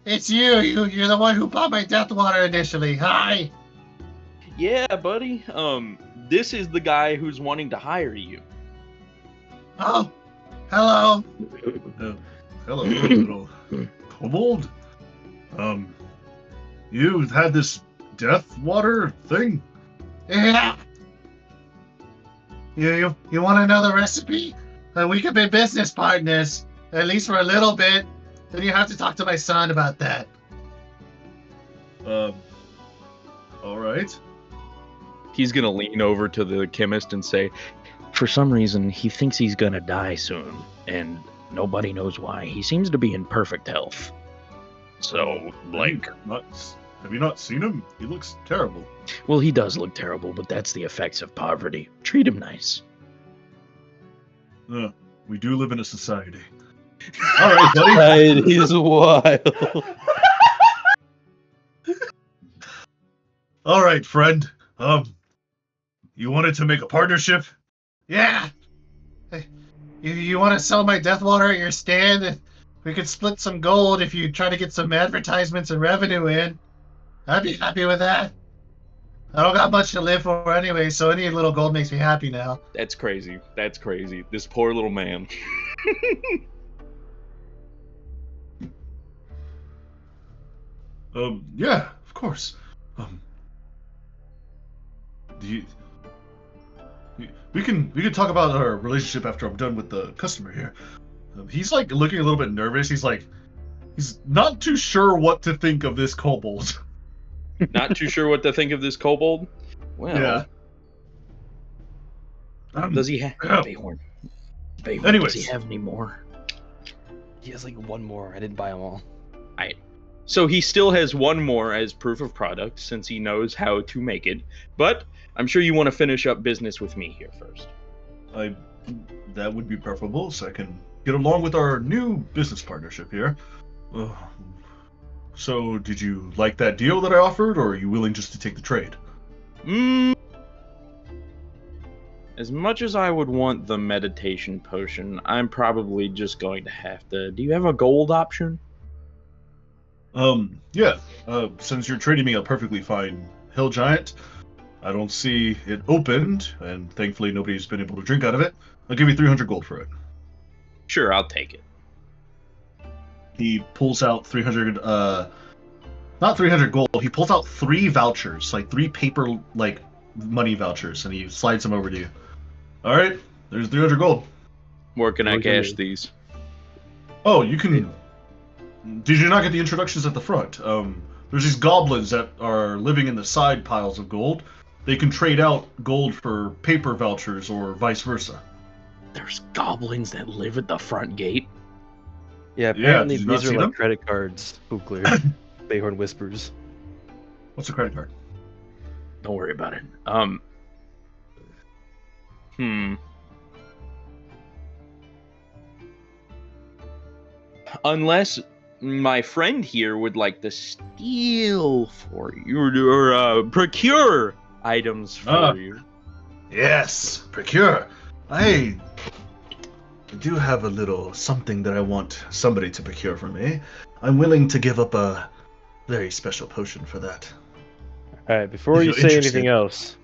It's you. You're the one who bought my death water initially. Hi. Yeah, buddy. This is the guy who's wanting to hire you. Oh, hello. Hello, little kobold. You had this death water thing? Yeah. You want another recipe? We could be business partners, at least for a little bit. Then you have to talk to my son about that. All right. He's gonna lean over to the chemist and say, for some reason, he thinks he's gonna die soon, and nobody knows why. He seems to be in perfect health. So, have you not seen him? He looks terrible. Well, he does look terrible, but that's the effects of poverty. Treat him nice. We do live in a society. All right, buddy. He's wild. All right, friend. You wanted to make a partnership? Yeah. You want to sell my death water at your stand? We could split some gold if you try to get some advertisements and revenue in. I'd be happy with that. I don't got much to live for anyway, so any little gold makes me happy now. That's crazy. That's crazy. This poor little man. Yeah, of course. We can talk about our relationship after I'm done with the customer here. He's like looking a little bit nervous. He's not too sure what to think of this kobold. Not too sure what to think of this kobold? Well, yeah. Does he have Bayhorn? Anyways. Does he have any more? He has like 1 more. I didn't buy them all. Alright. So he still has 1 more as proof of product since he knows how to make it. But I'm sure you want to finish up business with me here first. That would be preferable, so I can get along with our new business partnership here. So, did you like that deal that I offered, or are you willing just to take the trade? As much as I would want the meditation potion, I'm probably just going to have to... Do you have a gold option? Yeah. Since you're trading me a perfectly fine hill giant, I don't see it opened, and thankfully nobody's been able to drink out of it. I'll give you 300 gold for it. Sure, I'll take it. He pulls out 300, not 300 gold, he pulls out 3 vouchers, like 3 paper, like, money vouchers, and he slides them over to you. Alright, there's 300 gold. Where can I cash these? Oh, you can Did you not get the introductions at the front? There's these goblins that are living in the side piles of gold. They can trade out gold for paper vouchers or vice versa. There's goblins that live at the front gate. Yeah, apparently did you not these are see like them? credit cards, Hookler. Bayhorn whispers. What's a credit card? Don't worry about it. Unless my friend here would like to steal for you or procure items for you. Yes, procure. I do have a little something that I want somebody to procure for me. I'm willing to give up a very special potion for that. All right, before If you you're say interested. anything else,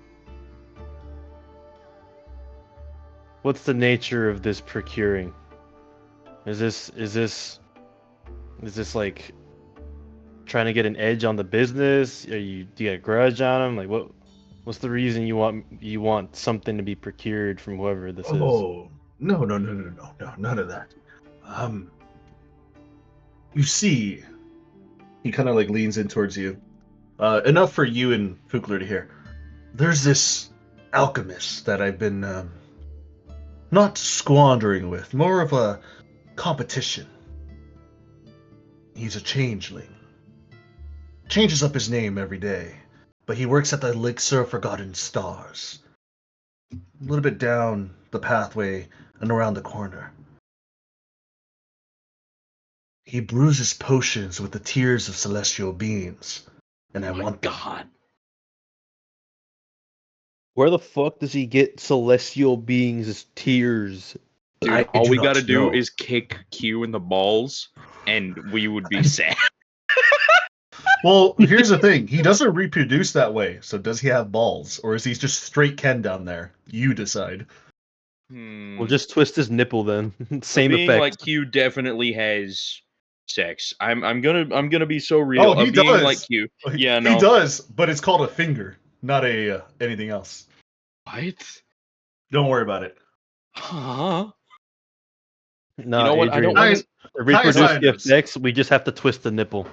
what's the nature of this procuring? Is this like trying to get an edge on the business? Do you got a grudge on him? Like what's the reason you want something to be procured from whoever this is? Oh, no, none of that. You see, he kind of like leans in towards you. Enough for you and Fukler to hear. There's this alchemist that I've been not squandering with, more of a competition. He's a changeling. Changes up his name every day, but he works at the Elixir of Forgotten Stars. A little bit down the pathway and around the corner. He brews his potions with the tears of celestial beings, and I want them. God. Where the fuck does he get celestial beings' tears? Dude, all we gotta do is kick Q in the balls, and we would be sad. Well, here's the thing. He doesn't reproduce that way, so does he have balls? Or is he just straight Ken down there? You decide. We'll just twist his nipple then. Same being effect. like Q definitely has sex. I'm gonna be so real. Oh, he being does. like Q. Yeah, no. He does, but it's called a finger, not a anything else. What? Don't worry about it. Huh? No, You know what? Adrian, Guys, to reproduce Kaya the knows. effects, we just have to twist the nipple.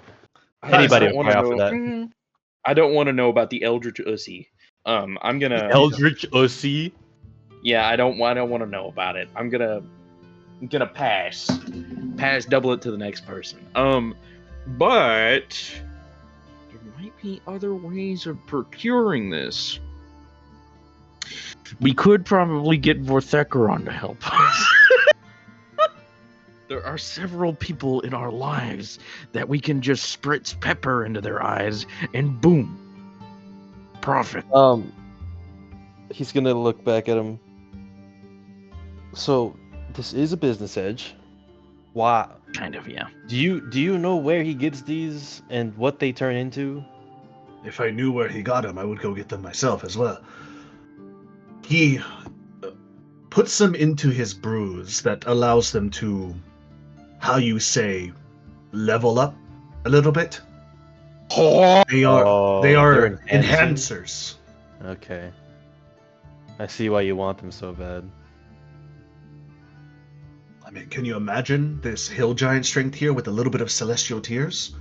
I Anybody don't will wanna cry off know- of that. Mm, I don't want to know about the Eldritch Ussy. I'm gonna. Eldritch Ussy. Yeah, I don't want to know about it. I'm gonna pass. Double it to the next person. But there might be other ways of procuring this. We could probably get Vorthecaron to help us. There are several people in our lives that we can just spritz pepper into their eyes and boom. Profit. He's gonna look back at him. So, this is a business edge. Why? Kind of, yeah. Do you know where he gets these and what they turn into? If I knew where he got them, I would go get them myself as well. He puts them into his brews that allows them to, how you say, level up a little bit. They are they're enhancers. Okay. I see why you want them so bad. I mean, can you imagine this hill giant strength here with a little bit of celestial tears?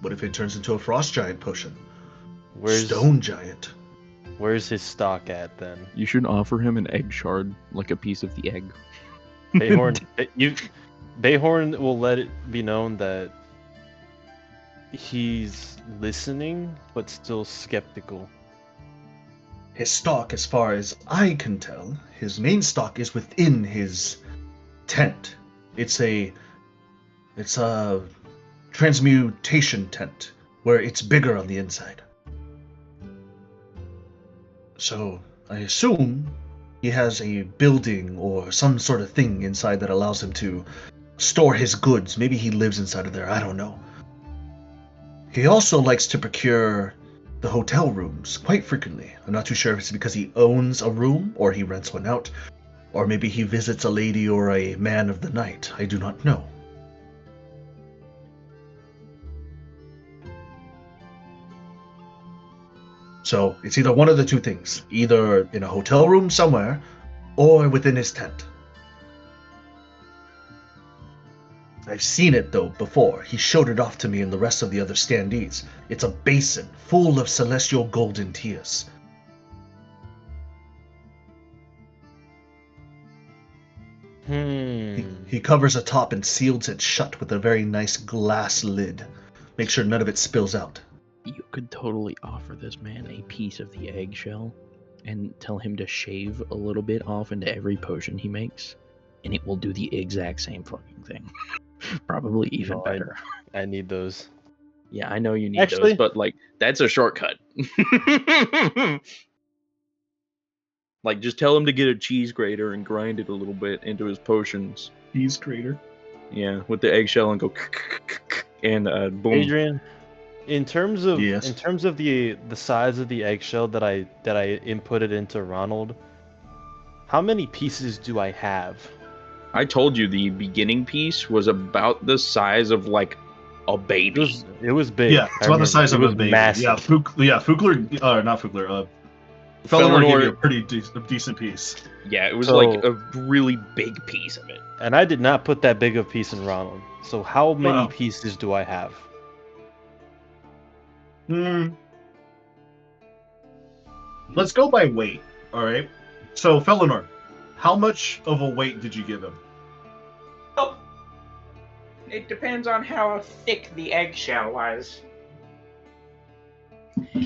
What if it turns into a frost giant potion? Stone giant. Where's his stock at then? You should offer him an egg shard, like a piece of the egg. Bayhorn will let it be known that he's listening, but still skeptical. His stock, as far as I can tell, his main stock is within his tent. It's a transmutation tent where it's bigger on the inside. So I assume he has a building or some sort of thing inside that allows him to store his goods. Maybe he lives inside of there, I don't know. He also likes to procure the hotel rooms quite frequently. I'm not too sure if it's because he owns a room or he rents one out, or maybe he visits a lady or a man of the night. I do not know. So it's either one of the two things, either in a hotel room somewhere or within his tent. I've seen it, though, before. He showed it off to me and the rest of the other standees. It's a basin full of celestial golden tears. He covers a top and seals it shut with a very nice glass lid. Make sure none of it spills out. You could totally offer this man a piece of the eggshell and tell him to shave a little bit off into every potion he makes, and it will do the exact same fucking thing. Probably even better. I need those. Yeah, I know you need those, but like that's a shortcut. Like, just tell him to get a cheese grater and grind it a little bit into his potions. Cheese grater? Yeah, with the eggshell and go and boom. Adrian, in terms of Yes. the size of the eggshell that I inputted into Ronald, how many pieces do I have? I told you the beginning piece was about the size of like a baby. It was big. Yeah, it's about the size of a baby. Massive. Yeah, Fugler, not Fugler. Felonor gave you a pretty decent piece. Yeah, it was like a really big piece of it. And I did not put that big of a piece in Ronald. So how many pieces do I have? Let's go by weight, alright? So, Felonor, how much of a weight did you give him? Oh, it depends on how thick the eggshell was.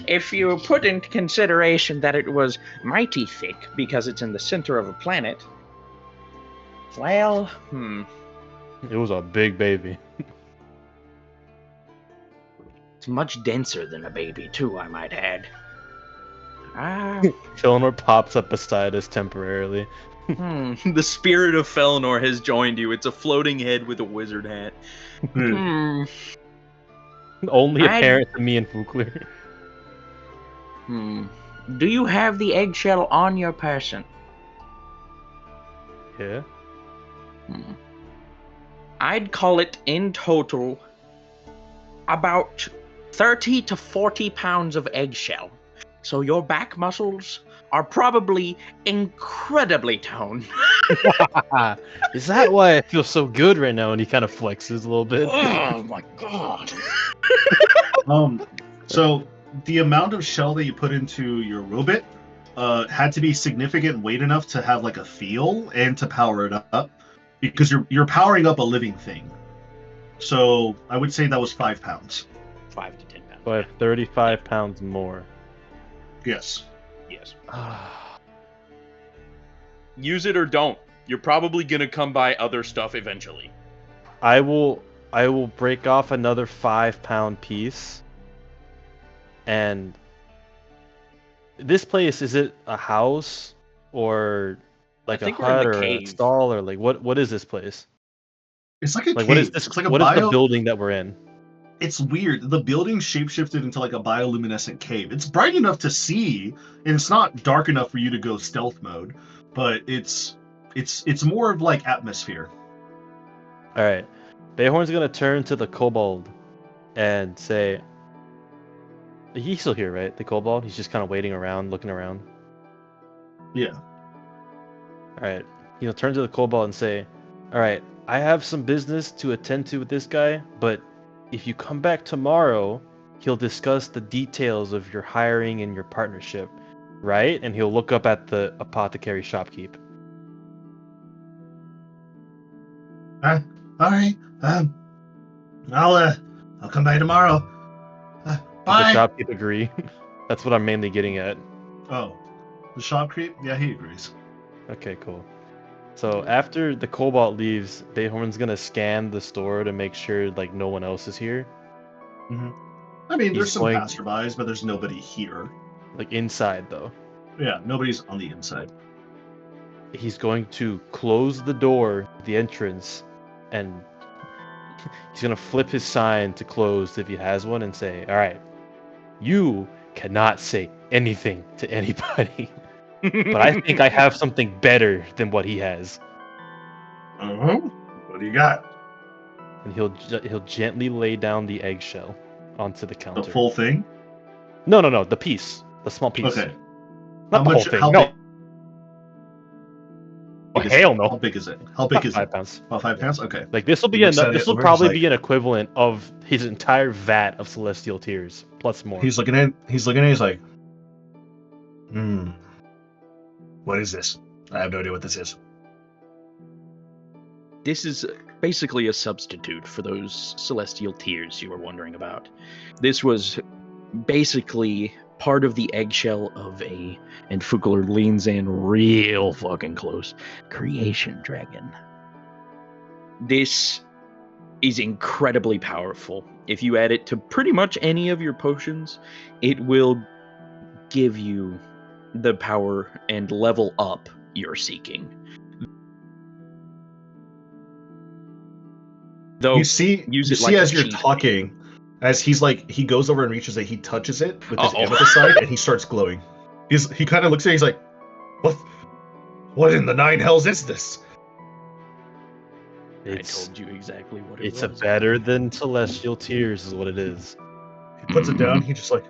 If you put into consideration that it was mighty thick because it's in the center of a planet, well, It was a big baby. It's much denser than a baby, too, I might add. Felonor pops up beside us temporarily. The spirit of Felonor has joined you. It's a floating head with a wizard hat. Only apparent to me and Fugler. Do you have the eggshell on your person? Yeah. I'd call it in total about 30 to 40 pounds of eggshell. So your back muscles are probably incredibly toned. Is that why I feel so good right now? And he kind of flexes a little bit. Oh my god. So the amount of shell that you put into your robot had to be significant weight enough to have like a feel and to power it up, because you're powering up a living thing. So I would say that was 5 pounds. 5 to 10 pounds. So I have 35 pounds more. Yes. Yes. Use it or don't. You're probably gonna come by other stuff eventually. I will break off another 5-pound piece. And this place, is it a house or like a hut or a stall, or like what is this place? It's like a cave. What is this? It's like what is the building that we're in? It's weird. The building shapeshifted into like a bioluminescent cave. It's bright enough to see, and it's not dark enough for you to go stealth mode, but it's more of like atmosphere. All right, Bayhorn's gonna turn to the kobold and say, "He's still here, right? The kobold. He's just kind of waiting around, looking around." Yeah. All right. He'll turn to the kobold and say, "All right, I have some business to attend to with this guy, but if you come back tomorrow, he'll discuss the details of your hiring and your partnership, right?" And he'll look up at the apothecary shopkeep. All right. I'll come by tomorrow. Bye. The shopkeep agree. That's what I'm mainly getting at. Oh, the shopkeep? Yeah, he agrees. Okay, cool. So after the kobold leaves, Bayhorn's gonna scan the store to make sure like no one else is here. I mean, there's some passerbys, but there's nobody here. Like inside though. Yeah, nobody's on the inside. He's going to close the door, the entrance, and he's gonna flip his sign to closed if he has one and say, "All right, you cannot say anything to anybody." But I think I have something better than what he has. What do you got? And he'll gently lay down the eggshell onto the counter. The full thing? No, the piece, the small piece. Okay. Not the whole thing. No. big is hell it? no. How big is it? How big is 5 it? pounds. About 5 pounds? Okay. Like this will be He looks at this it will over, probably he's be an equivalent of his entire vat of celestial tears plus more. He's looking at he's like, what is this? I have no idea what this is. This is basically a substitute for those celestial tears you were wondering about. This was basically part of the eggshell of a, and Fukler leans in real fucking close, creation dragon. This is incredibly powerful. If you add it to pretty much any of your potions, it will give you the power and level up you're seeking. Though You see like as a you're cheat talking, as he's like, he goes over and reaches it, he touches it with his Uh-oh. amethyst side, and he starts glowing. He kind of looks at it, he's like, what in the nine hells is this? I told you exactly what it It's was. better than celestial tears, is what it is. He puts it down. He just like,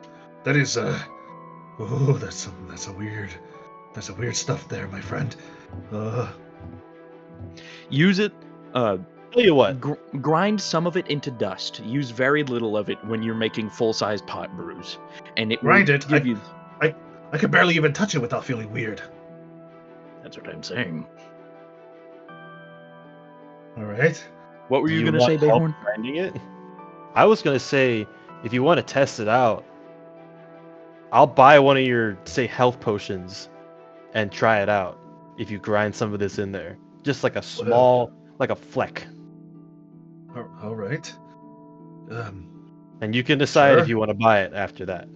that is oh, that's some weird stuff there, my friend. Use it. Tell you what, grind some of it into dust. Use very little of it when you're making full-size pot brews, and it Grind will it. give you. I could barely even touch it without feeling weird. That's what I'm saying. All right. What were you gonna want say, help Bayhorn? grinding it? I was gonna say, if you want to test it out, I'll buy one of your, say, health potions and try it out. If you grind some of this in there, just like a small, like a fleck. All right. And you can decide if sure. you want to buy it after that.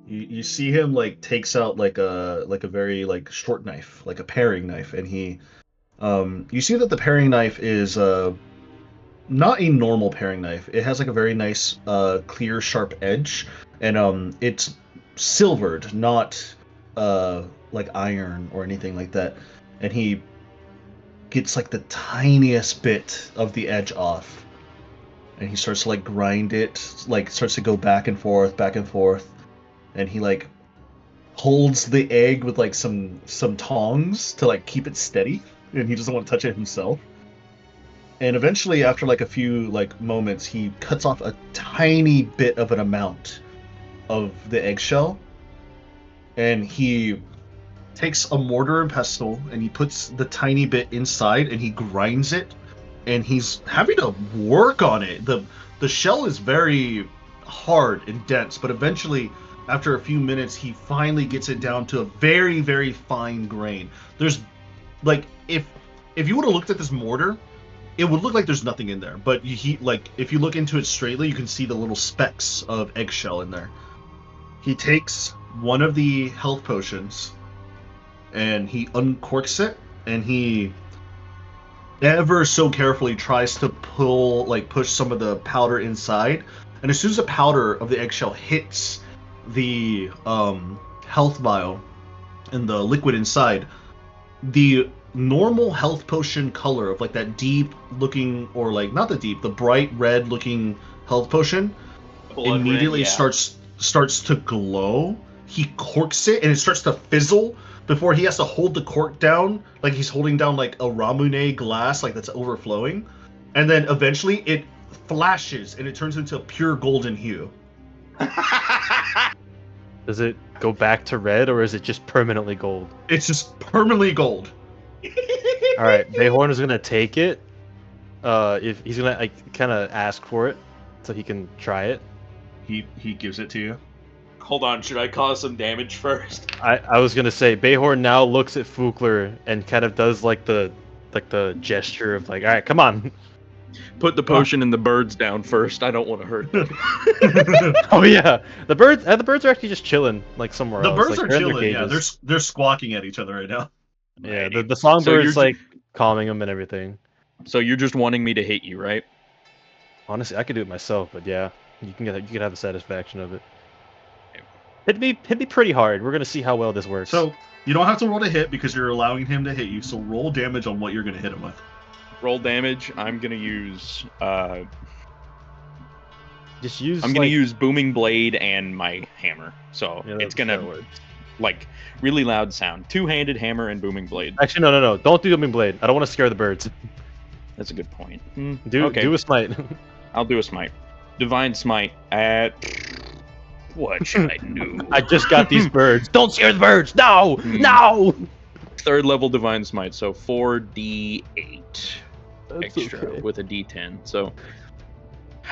You see him like takes out like a very like short knife, like a paring knife, and he you see that the paring knife is not a normal paring knife. It has like a very nice clear sharp edge, and it's silvered, not like iron or anything like that. And he gets like the tiniest bit of the edge off, and he starts to like grind it, like starts to go back and forth, and he like holds the egg with like some tongs to like keep it steady, and he doesn't want to touch it himself. And eventually, after like a few like moments, he cuts off a tiny bit of an amount of the eggshell, and he takes a mortar and pestle and he puts the tiny bit inside and he grinds it, and he's having to work on it. The shell is very hard and dense, but eventually, after a few minutes, he finally gets it down to a very, very fine grain. There's like, if you would have looked at this mortar, it would look like there's nothing in there, but if you look into it straightly, you can see the little specks of eggshell in there. He takes one of the health potions and he uncorks it, and he ever so carefully tries to push some of the powder inside. And as soon as the powder of the eggshell hits the health vial and the liquid inside, the normal health potion color of like that deep looking, or like not the deep, the bright red looking health potion Blood immediately red, yeah. starts to glow. He corks it and it starts to fizzle before he has to hold the cork down, like he's holding down like a Ramune glass, like that's overflowing. And then eventually it flashes and it turns into a pure golden hue. Does it go back to red, or is it just permanently gold? It's just permanently gold. All right, Bayhorn is gonna take it. If he's gonna like kind of ask for it, so he can try it. He gives it to you. Hold on, should I cause some damage first? I was gonna say Bayhorn now looks at Fukler and kind of does like the gesture of like, all right, come on. Put the potion and the birds down first. I don't want to hurt them. Oh yeah, the birds are actually just chilling like somewhere The else. birds Like, are they're in their chilling. Yeah, cages. they're squawking at each other right now. Yeah, the songbirds you're like calming them and everything. So you're just wanting me to hit you, right? Honestly, I could do it myself, but yeah, you can have the satisfaction of it. Hit me pretty hard. We're gonna see how well this works. So you don't have to roll to hit because you're allowing him to hit you. So roll damage on what you're gonna hit him with. Roll damage. I'm gonna use. Just use. I'm gonna use booming blade and my hammer. So Yeah, it's gonna. like really loud sound. Two-handed hammer and booming blade. Actually, no. Don't do booming blade. I don't want to scare the birds. That's a good point. Do okay. do a smite. I'll do a smite. Divine smite at what should I do? I just got these birds. Don't scare the birds. No, no. 3rd level divine smite, so 4d8 That's extra okay. with a d10. So,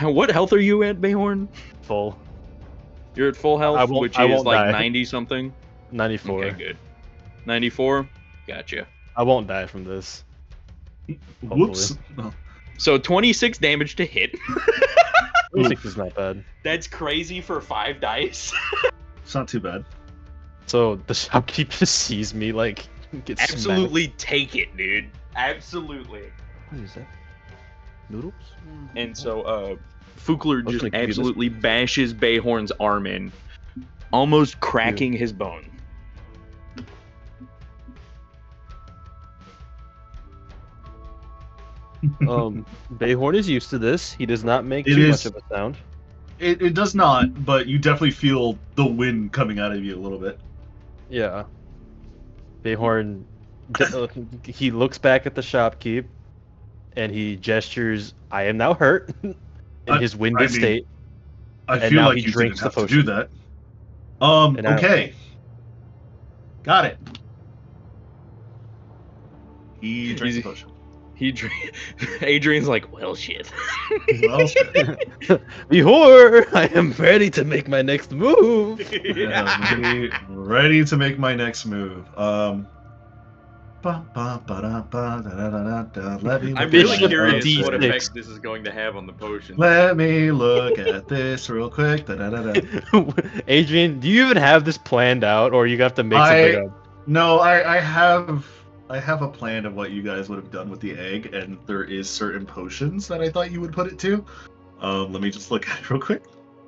what health are you at, Bayhorn? Full. You're at full health, which I is won't like die. 90 something. 94. Okay, good. 94. Gotcha. I won't die from this. Whoops. Oh. So 26 damage to hit. 26 is not bad. That's crazy for 5 dice. It's not too bad. So the shopkeeper sees me like get Absolutely take it, dude. Absolutely. What is that? Noodles? And so Fukler was just gonna give you this. absolutely bashes Bayhorn's arm in, almost cracking his bone. Bayhorn is used to this. He does not make It too is- much of a sound. It does not, but you definitely feel the wind coming out of you a little bit. Yeah. Bayhorn, he looks back at the shopkeep, and he gestures, "I am now hurt," in his winded I mean, state. I And feel now like he you didn't drinks the have to do potion. that. And now- Okay. Got it. He drinks the potion. Adrian's like, well, shit. Well, shit. Before I am ready to make my next move. Yeah, ready to make my next move. Let me I'm look really at curious this. what effect this is going to have on the potion. Let me look at this real quick. Adrian, do you even have this planned out, or you have to make something up? No, I have a plan of what you guys would have done with the egg, and there is certain potions that I thought you would put it to. Let me just look at it real quick.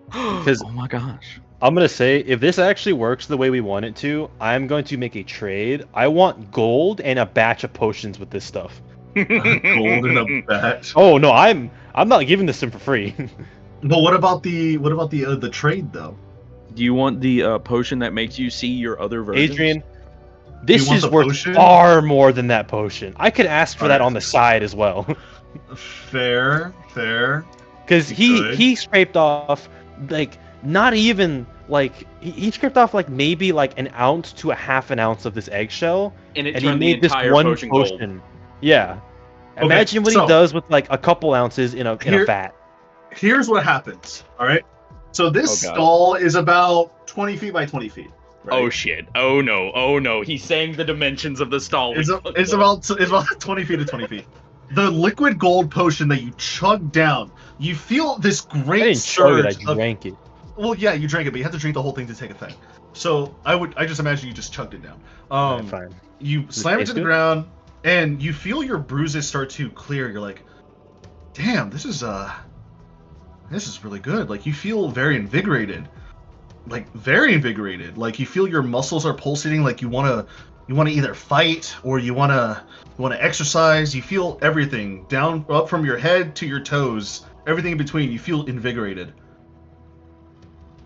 Because oh my gosh. I'm gonna say, if this actually works the way we want it to, I'm going to make a trade. I want gold and a batch of potions with this stuff. Gold in a batch. Oh no, I'm not giving this to him for free. But what about the trade though? Do you want the potion that makes you see your other versions? Adrian, this want is the worth potion? far more than that potion. I could ask for that Alright. on the side as well. Fair. Because You he scraped off like not even like he scraped off like maybe like an ounce to a half an ounce of this eggshell, And it and he turned the made this entire one potion gold. Yeah. Okay, Imagine what so- he does with like a couple ounces in a vat. Here's what happens. All right. So this Oh, God. stall is about 20 feet by 20 feet. Right? Oh shit. Oh no. He's saying the dimensions of the stall. It's about 20 feet to 20 feet. The liquid gold potion that you chug down, you feel this I great didn't chug it, I surge of. drank it. Well, yeah, you drank it, but you have to drink the whole thing to take effect. So I just imagine you just chugged it down. Alright, fine. You Does it slam it taste to the good? ground, and you feel your bruises start to clear. You're like, damn, this is really good. Like, you feel very invigorated. Like, very invigorated. Like, you feel your muscles are pulsating. Like, you wanna either fight or you wanna exercise. You feel everything down up from your head to your toes, everything in between. You feel invigorated,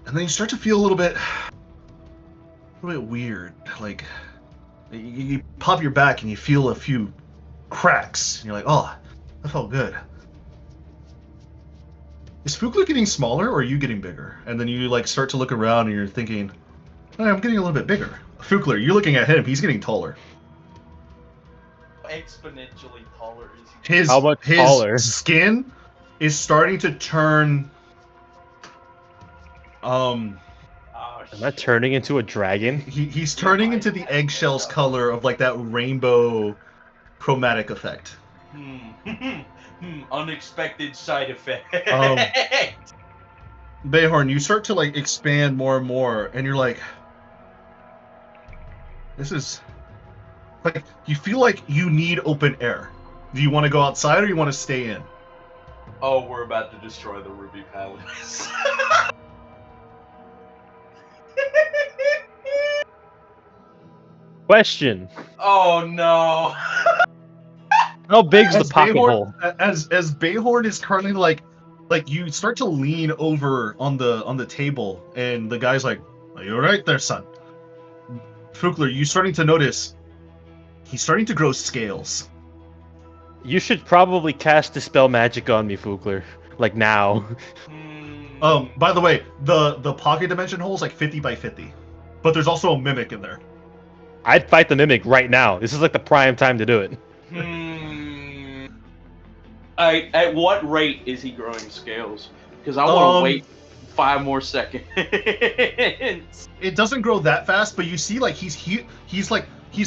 and then you start to feel a little bit weird. Like, you pop your back and you feel a few cracks. And you're like, oh, that felt good. Is Fukler getting smaller or are you getting bigger? And then you like start to look around and you're thinking, oh, I'm getting a little bit bigger. Fukler, you're looking at him. He's getting taller. Exponentially taller is His How much taller? skin is starting to turn. Am I turning into a dragon? He's turning into the eggshells color of like that rainbow chromatic effect. Unexpected side effect. Bayhorn, you start to like expand more and more, and you're like, this is like, you feel like you need open air. Do you want to go outside or you want to stay in? Oh, we're about to destroy the Ruby Palace. Question: Oh no. How big's the pocket Bayhorn, hole? as Bayhorn is currently like you start to lean over on the table, and the guy's like, "Are you all right there, son?" Fugler, you starting to notice he's starting to grow scales. You should probably cast Dispel Magic on me, Fugler. Like now. By the way, the pocket dimension hole is like 50 by 50. But there's also a mimic in there. I'd fight the Mimic right now. This is like the prime time to do it. At what rate is he growing scales? Because I want to wait 5 more seconds. It doesn't grow that fast, but you see like he's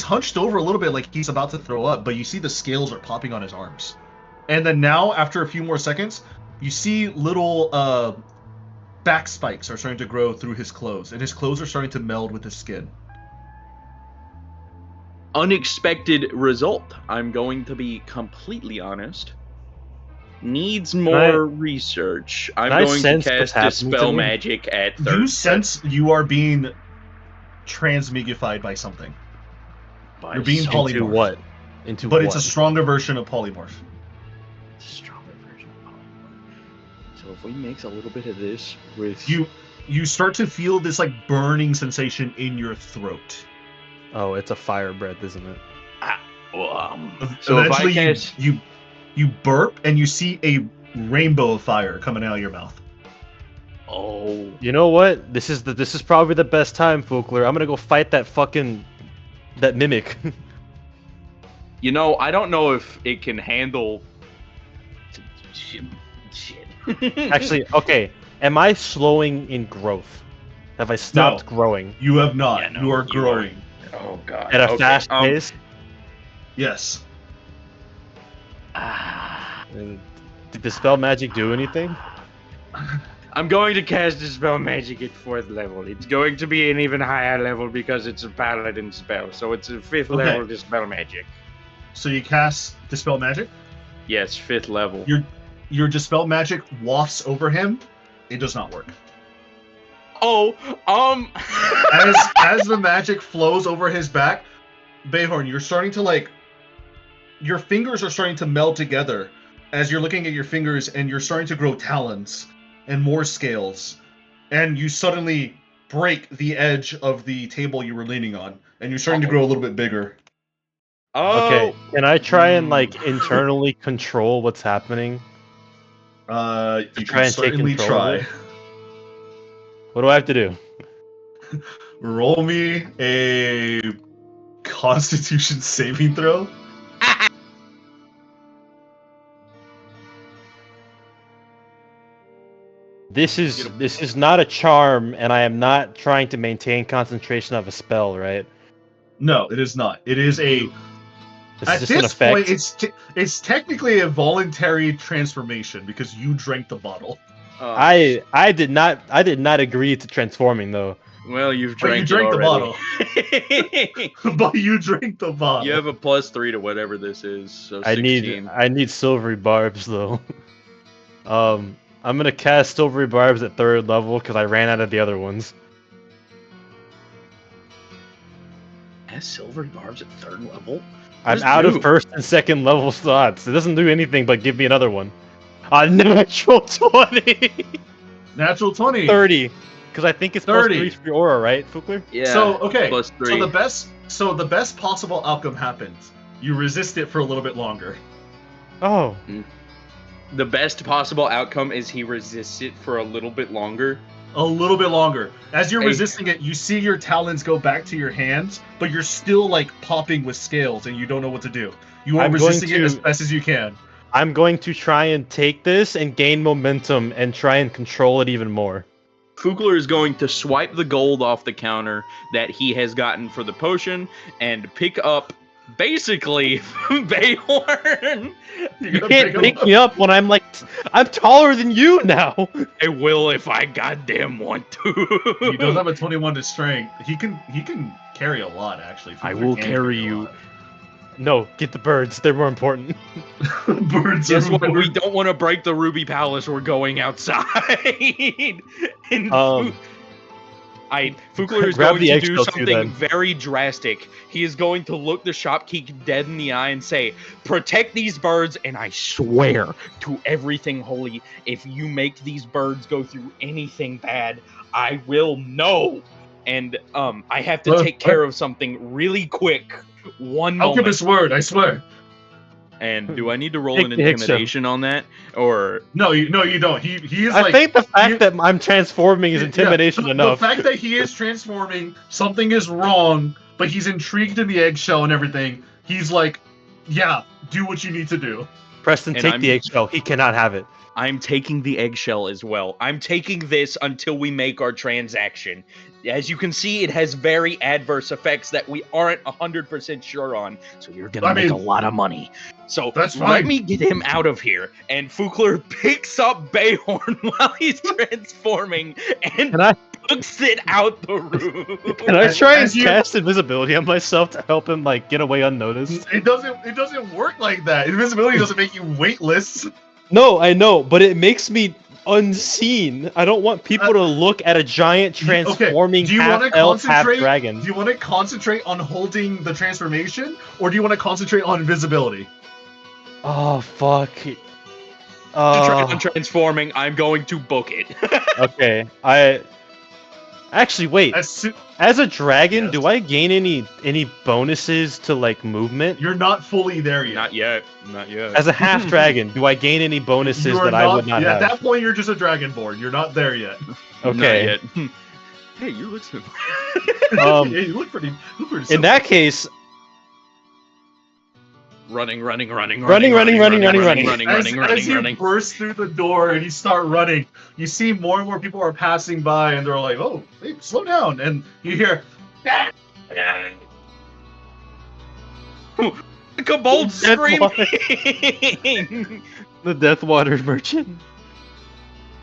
hunched over a little bit like he's about to throw up, but you see the scales are popping on his arms. And then now, after a few more seconds, you see little back spikes are starting to grow through his clothes, and his clothes are starting to meld with his skin. Unexpected result. I'm going to be completely honest. Needs more research. I'm going to cast Dispel Magic at third. You sense you are being transmigified by something. You're being polymorphed. Into what? But it's a stronger version of polymorph. Stronger version of polymorph. So if we mix a little bit of this with you start to feel this like burning sensation in your throat. Oh, it's a fire breath, isn't it? So eventually if I cast... you burp and you see a rainbow of fire coming out of your mouth. Oh. You know what? This is probably the best time, Fugler. I'm gonna go fight that mimic. You know, I don't know if it can handle shit. Actually, okay. Am I slowing in growth? Have I stopped growing? You have not. Yeah, no, you are growing. Oh god. At a fast pace? Yes. And did Dispel Magic do anything? I'm going to cast Dispel Magic at 4th level. It's going to be an even higher level because it's a paladin spell. So it's a 5th level Dispel Magic. So you cast Dispel Magic? Yes, 5th level. Your Dispel Magic wafts over him. It does not work. As the magic flows over his back, Bayhorn, you're starting to your fingers are starting to meld together as you're looking at your fingers, and you're starting to grow talons and more scales, and you suddenly break the edge of the table you were leaning on, and you're starting to grow a little bit bigger. Okay, can I try and internally control what's happening? You can certainly try. What do I have to do? Roll me a Constitution saving throw. This is not a charm, and I am not trying to maintain concentration of a spell, right? No, it is not. It is a. At this point, it's technically a voluntary transformation because you drank the bottle. I did not agree to transforming though. Well, you drank the bottle. But you drank the bottle. You have a +3 to whatever this is. So 16. I need silvery barbs though. I'm gonna cast silvery barbs at 3rd level because I ran out of the other ones. Has silvery barbs at 3rd level? I'm out of 1st and 2nd level slots. It doesn't do anything but give me another one. A natural 20. Natural 20. 30. Because I think it's 30. +3 for your aura, right, Fugler? Yeah. So okay. +3. So the best possible outcome happens. You resist it for a little bit longer. Oh. The best possible outcome is he resists it for a little bit longer. A little bit longer. As you're resisting it, you see your talons go back to your hands, but you're still popping with scales, and you don't know what to do. You are resisting it as best as you can. I'm going to try and take this and gain momentum and try and control it even more. Fugler is going to swipe the gold off the counter that he has gotten for the potion and pick up basically Bayhorn. You can't pick me up when I'm taller than you now. I will if I goddamn want to. He does have a 21 to strength. He can carry a lot actually. I will carry you. No, get the birds. They're more important. Birds Guess are what? more... We don't want to break the Ruby Palace. We're going outside. Fugler is going to do something very drastic. He is going to look the shopkeep dead in the eye and say, "Protect these birds, and I swear to everything holy, if you make these birds go through anything bad, I will know." and I have to take care of something really quick. One moment. Alchemist word, I swear. And do I need to roll Take an the Hicksum. intimidation on that, or No, you don't. He is I like. think the fact that I'm transforming is intimidation enough. The fact that he is transforming, something is wrong, but he's intrigued in the eggshell and everything. He's like, yeah, do what you need to do. Preston, And take I'm- the eggshell. He cannot have it. I'm taking the eggshell as well. I'm taking this until we make our transaction. As you can see, it has very adverse effects that we aren't 100% sure on. So you're gonna make a lot of money. So That's let fine. me get him out of here. And Fukler picks up Bayhorn while he's transforming and books it out the room. Can I try and As you- cast invisibility on myself to help him like get away unnoticed? It doesn't work like that. Invisibility doesn't make you weightless. No, I know, but it makes me unseen. I don't want people to look at a giant transforming Do you half want to elf, half concentrate? dragon. Do you want to concentrate on holding the transformation, or do you want to concentrate on invisibility? Oh fuck. On transforming, I'm going to book it. Okay, actually wait. As a dragon, do I gain any bonuses to like movement? You're not fully there yet. Not yet. Not yet. As a half dragon, do I gain any bonuses You are that I would not At have? that point, you're just a dragonborn. You're not there yet. Okay. Not yet. Hey, you look simple. Yeah, you look pretty. In that case, running. Running. As you burst through the door and you start running, you see more and more people are passing by, and they're like, "Oh, hey, slow down!" And you hear, Kobold screaming. The Deathwater merchant.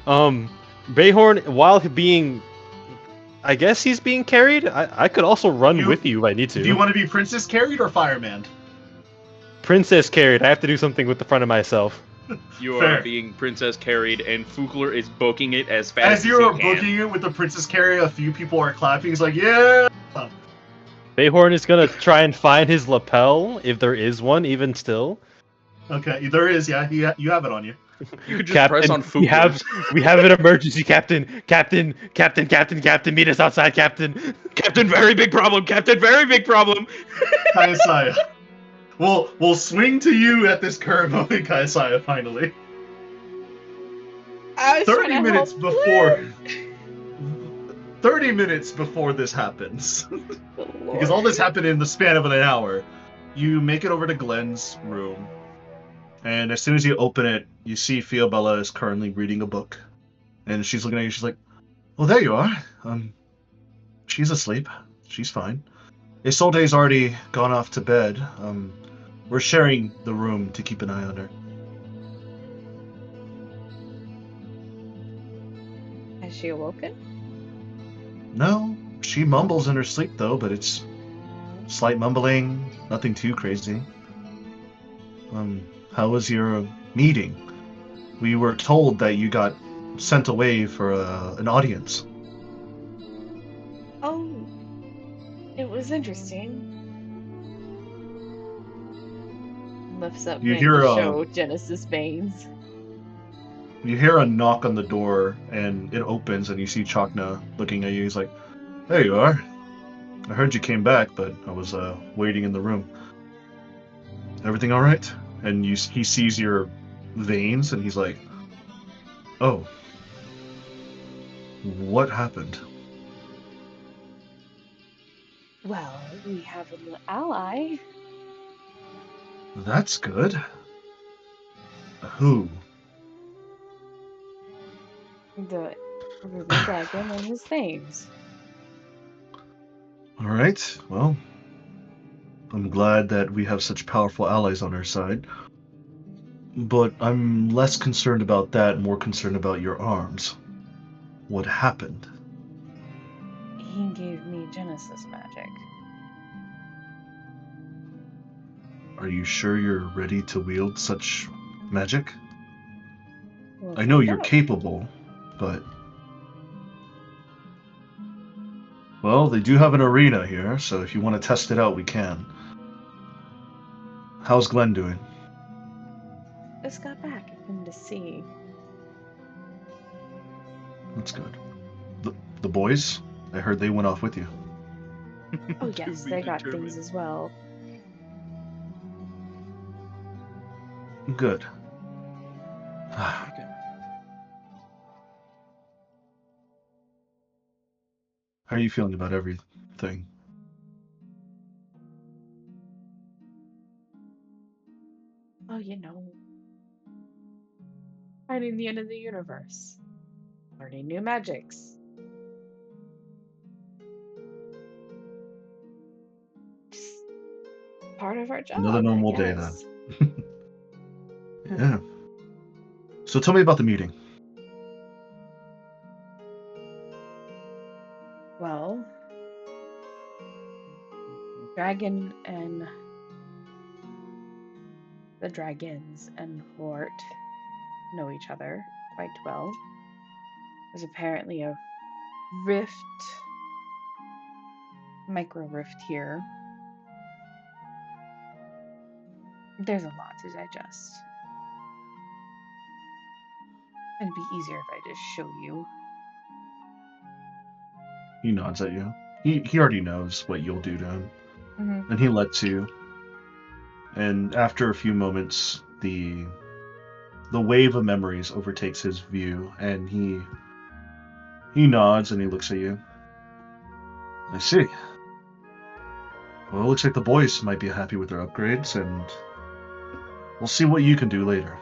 Bayhorn, while being, I guess he's being carried. I could also run with you if I need to. Do you want to be princess carried or fireman? Princess carried. I have to do something with the front of myself. You Fair. are being princess carried, and Fukler is booking it as fast as You're he can. booking it with the princess carry, a few people are clapping. He's like, "Yeah." Bayhorn is gonna try and find his lapel, if there is one, even still. Okay, there is. Yeah, you have it on you. You could just press on Fukler. We have an emergency, Captain. Captain, meet us outside, Captain. Captain, very big problem. Captain, very big problem. Kaisaya. We'll swing to you at this curve moment, Kaisaya, finally. I was 30 trying to minutes help before 30 minutes before this happens. Because all this happened in the span of an hour. You make it over to Glenn's room. And as soon as you open it, you see Fiobella is currently reading a book. And she's looking at you, she's like, "Well, there you are. She's asleep. She's fine. Isolde's already gone off to bed. We're sharing the room to keep an eye on her." Has she awoken? No, she mumbles in her sleep though, but it's slight mumbling, nothing too crazy. How was your meeting? We were told that you got sent away for an audience. Oh, it was interesting. Lifts up You hand hear to a- show Genesis veins. You hear a knock on the door, and it opens, and you see Chakna looking at you. He's like, "There you are. I heard you came back, but I was waiting in the room. Everything all right?" And he sees your veins, and he's like, "Oh, what happened?" Well, we have an ally. That's good. Who? The ruby dragon and his things. All right. Well, I'm glad that we have such powerful allies on our side. But I'm less concerned about that, more concerned about your arms. What happened? He gave me Genesis magic. Are you sure you're ready to wield such magic? We'll I know find you're out. capable, but... Well, they do have an arena here, so if you want to test it out, we can. How's Glenn doing? Just got back. I came to see. That's good. The boys? I heard they went off with you. Oh To yes, be they got things determined. as well. Good. How are you feeling about everything? Oh, finding the end of the universe, learning new magics. Just part of our Another job, I normal day guess. then. Yeah. So tell me about the meeting. Well, Dragon and the dragons and Fort know each other quite well. There's apparently a rift, micro rift here. There's a lot to digest. It'd be easier if I just show you. He nods at you. He already knows what you'll do to him. Mm-hmm. And he lets you. And after a few moments, the wave of memories overtakes his view, and he nods and he looks at you. I see. Well, it looks like the boys might be happy with their upgrades, and we'll see what you can do later.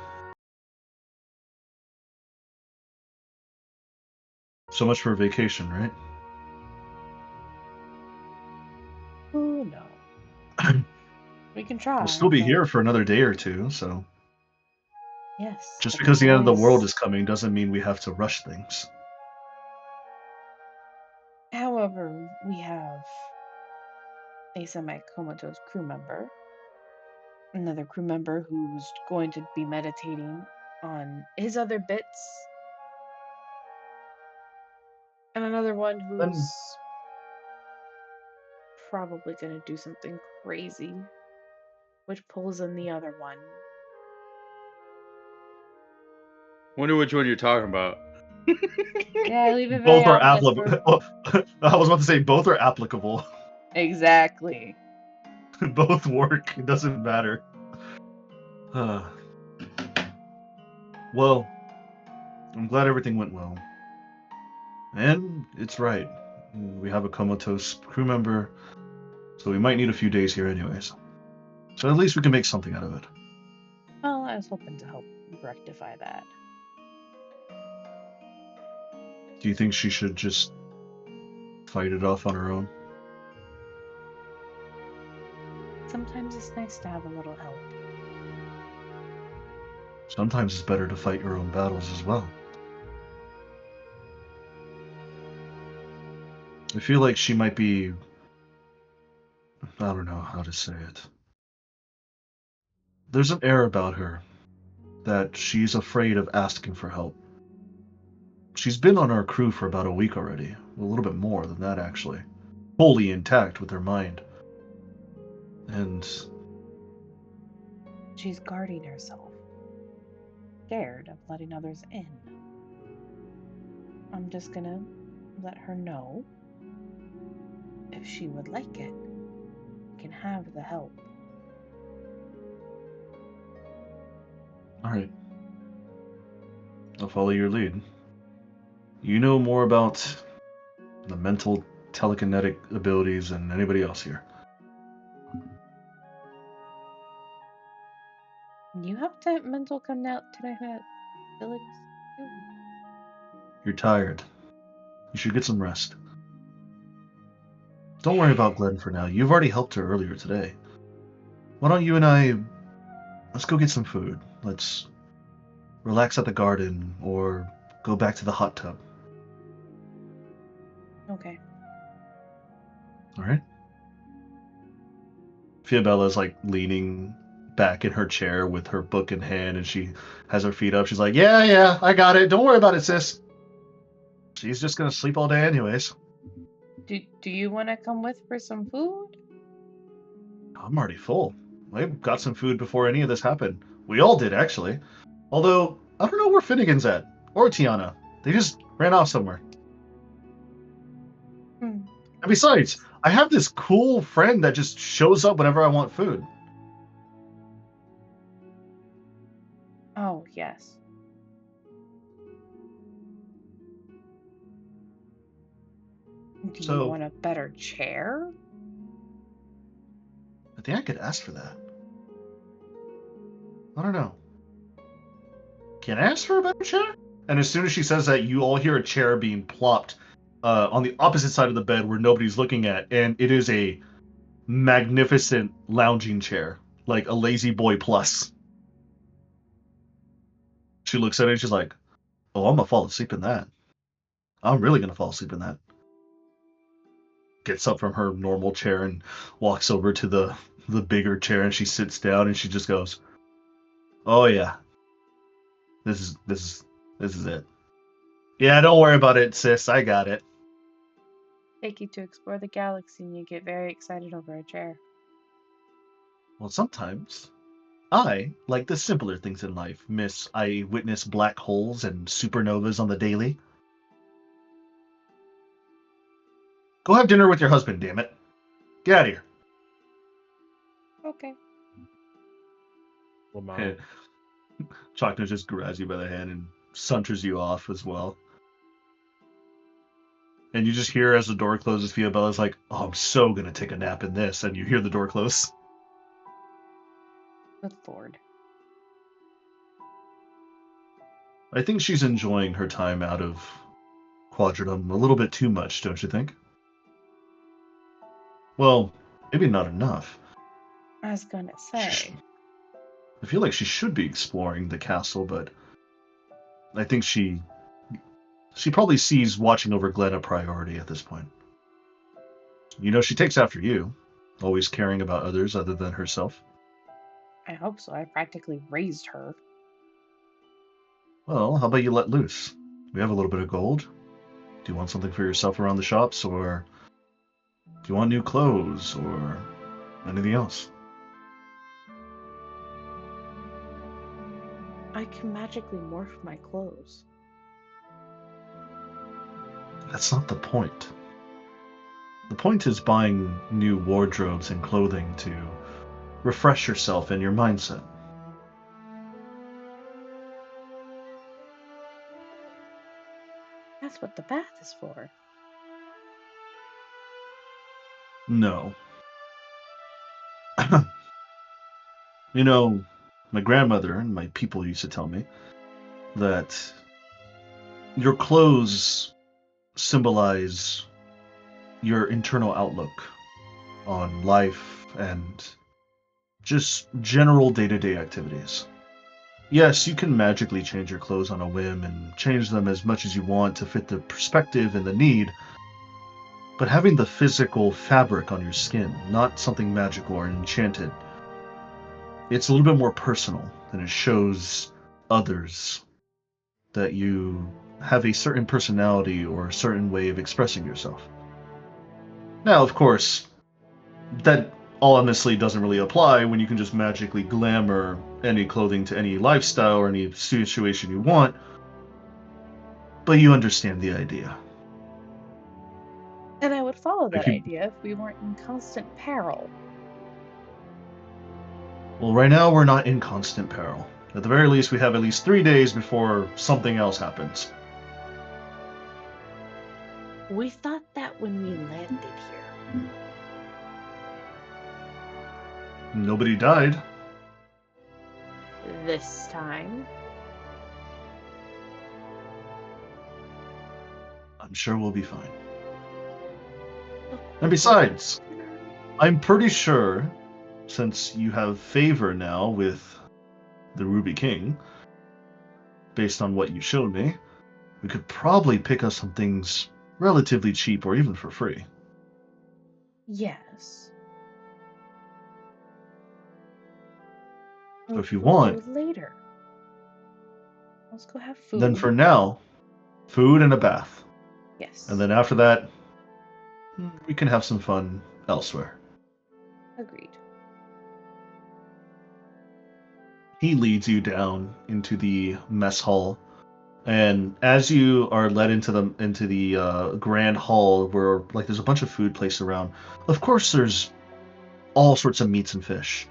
So much for vacation, right? Ooh, no. We can try. We'll still be but here for another day or two, so yes. just but because the end of the world boys- is coming doesn't mean we have to rush things. However, we have a semi-comatose crew member, another crew member who's going to be meditating on his other bits, and another one Then who's probably going to do something crazy, which pulls in the other one. Wonder which one you're talking about. Yeah, I leave it very both are ominous applicable. I was about to say both are applicable. Exactly. Both work. It doesn't matter. Well, I'm glad everything went well. And it's right. We have a comatose crew member, so we might need a few days here anyways. So at least we can make something out of it. Well, I was hoping to help rectify that. Do you think she should just fight it off on her own? Sometimes it's nice to have a little help. Sometimes it's better to fight your own battles as well. I feel like she might be... I don't know how to say it. There's an air about her that she's afraid of asking for help. She's been on our crew for about a week already. A little bit more than that, actually. Fully intact with her mind. And She's guarding herself, scared of letting others in. I'm just gonna let her know if she would like it, can have the help. alright. I'll follow your lead. You know more about the mental telekinetic abilities than anybody else here. You have mental abilities too. You're tired. You should get some rest. Don't worry about Glenn for now. You've already helped her earlier today. Why don't you and I... Let's go get some food. Let's relax at the garden or go back to the hot tub. Okay. Alright? Fiabella's like leaning back in her chair with her book in hand and she has her feet up. She's like, yeah, I got it. Don't worry about it, sis. She's just gonna sleep all day anyways. Do you want to come with for some food? I'm already full. I got some food before any of this happened. We all did, actually. Although, I don't know where Finnegan's at. Or Tiana. They just ran off somewhere. And besides, I have this cool friend that just shows up whenever I want food. Oh, yes. Do you So want a better chair? I think I could ask for that. I don't know. Can I ask for a better chair? And as soon as she says that, you all hear a chair being plopped on the opposite side of the bed where nobody's looking at, and it is a magnificent lounging chair, like a lazy boy plus. She looks at it and she's like, "Oh, I'm gonna fall asleep in that. I'm really gonna fall asleep in that." Gets up from her normal chair and walks over to the bigger chair, and she sits down and she just goes, "Oh yeah, this is it. Yeah, don't worry about it, sis. I got it." Take you to explore the galaxy and you get very excited over a chair. Well, sometimes I like the simpler things in life, miss. I witness black holes and supernovas on the daily. Go have dinner with your husband, damn it. Get out of here. Okay. Lamau. And Chocno just grabs you by the hand and saunters you off as well. And you just hear as the door closes, Fiobella's like, "Oh, I'm so gonna take a nap in this," and you hear the door close. Good lord. I think she's enjoying her time out of Quadranum a little bit too much, don't you think? Well, maybe not enough. I was gonna say. I feel like she should be exploring the castle, but I think she probably sees watching over Glenn a priority at this point. You know, she takes after you, always caring about others other than herself. I hope so. I practically raised her. Well, how about you let loose? We have a little bit of gold. Do you want something for yourself around the shops, or do you want new clothes, or anything else? I can magically morph my clothes. That's not the point. The point is buying new wardrobes and clothing to refresh yourself and your mindset. That's what the bath is for. No. You know, my grandmother and my people used to tell me that your clothes symbolize your internal outlook on life and just general day-to-day activities. Yes, you can magically change your clothes on a whim and change them as much as you want to fit the perspective and the need, but having the physical fabric on your skin, not something magical or enchanted, it's a little bit more personal, and it shows others that you have a certain personality or a certain way of expressing yourself. Now, of course, that honestly doesn't really apply when you can just magically glamour any clothing to any lifestyle or any situation you want, but you understand the idea. And I would follow that If you, idea if we weren't in constant peril. well, right now we're not in constant peril. At the very least, we have at least 3 days before something else happens. We thought that when we landed here. Nobody died. This time. I'm sure we'll be fine. And besides, I'm pretty sure, since you have favor now with the Ruby King, based on what you showed me, we could probably pick up some things relatively cheap or even for free. Yes. So if you We'll want, go later. Let's go have food. then for now, food and a bath. Yes. And then after that, we can have some fun elsewhere. Agreed. He leads you down into the mess hall And as you are led into the grand hall, where like there's a bunch of food placed around, of course there's all sorts of meats and fish,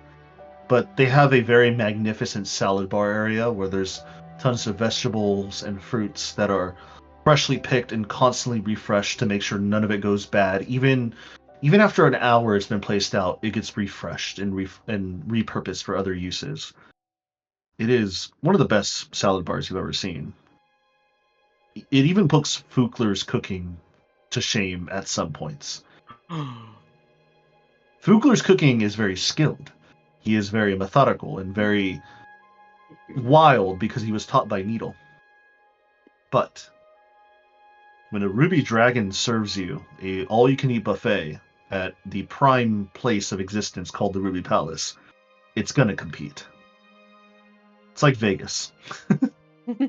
but they have a very magnificent salad bar area where there's tons of vegetables and fruits that are freshly picked and constantly refreshed to make sure none of it goes bad. Even after an hour it's been placed out, it gets refreshed and repurposed for other uses. It is one of the best salad bars you've ever seen. It even puts Fukler's cooking to shame at some points. Fugler's cooking is very skilled. He is very methodical and very wild because he was taught by Needle. But when a ruby dragon serves you a all-you-can-eat buffet at the prime place of existence called the Ruby Palace, it's gonna compete. It's like Vegas. It's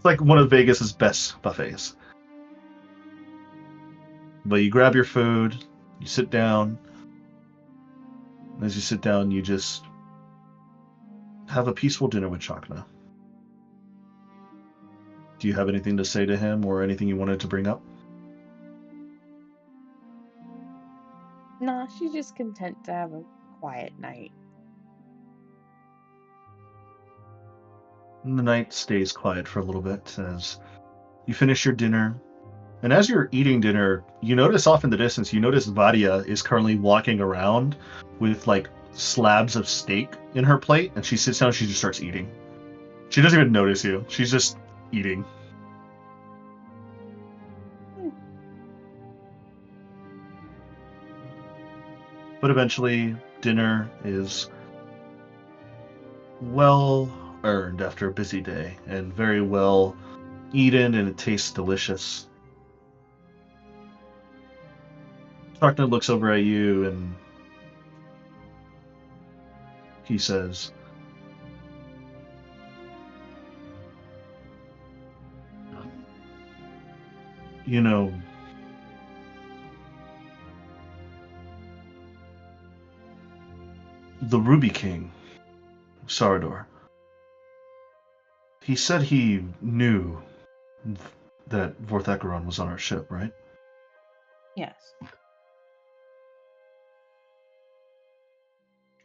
like one of Vegas's best buffets. But you grab your food, you sit down. As you sit down, you just have a peaceful dinner with Chakna. Do you have anything to say to him or anything you wanted to bring up? Nah, she's just content to have a quiet night. And the night stays quiet for a little bit as you finish your dinner. And as you're eating dinner, you notice off in the distance, you notice Vadia is currently walking around with like slabs of steak in her plate, and she sits down, she just starts eating. She doesn't even notice you. She's just eating. But eventually, dinner is well earned after a busy day and very well eaten, and it tastes delicious. Starkner looks over at you and he says, you know, the Ruby King, Sarador, he said he knew that Vorthacaron was on our ship, right? Yes.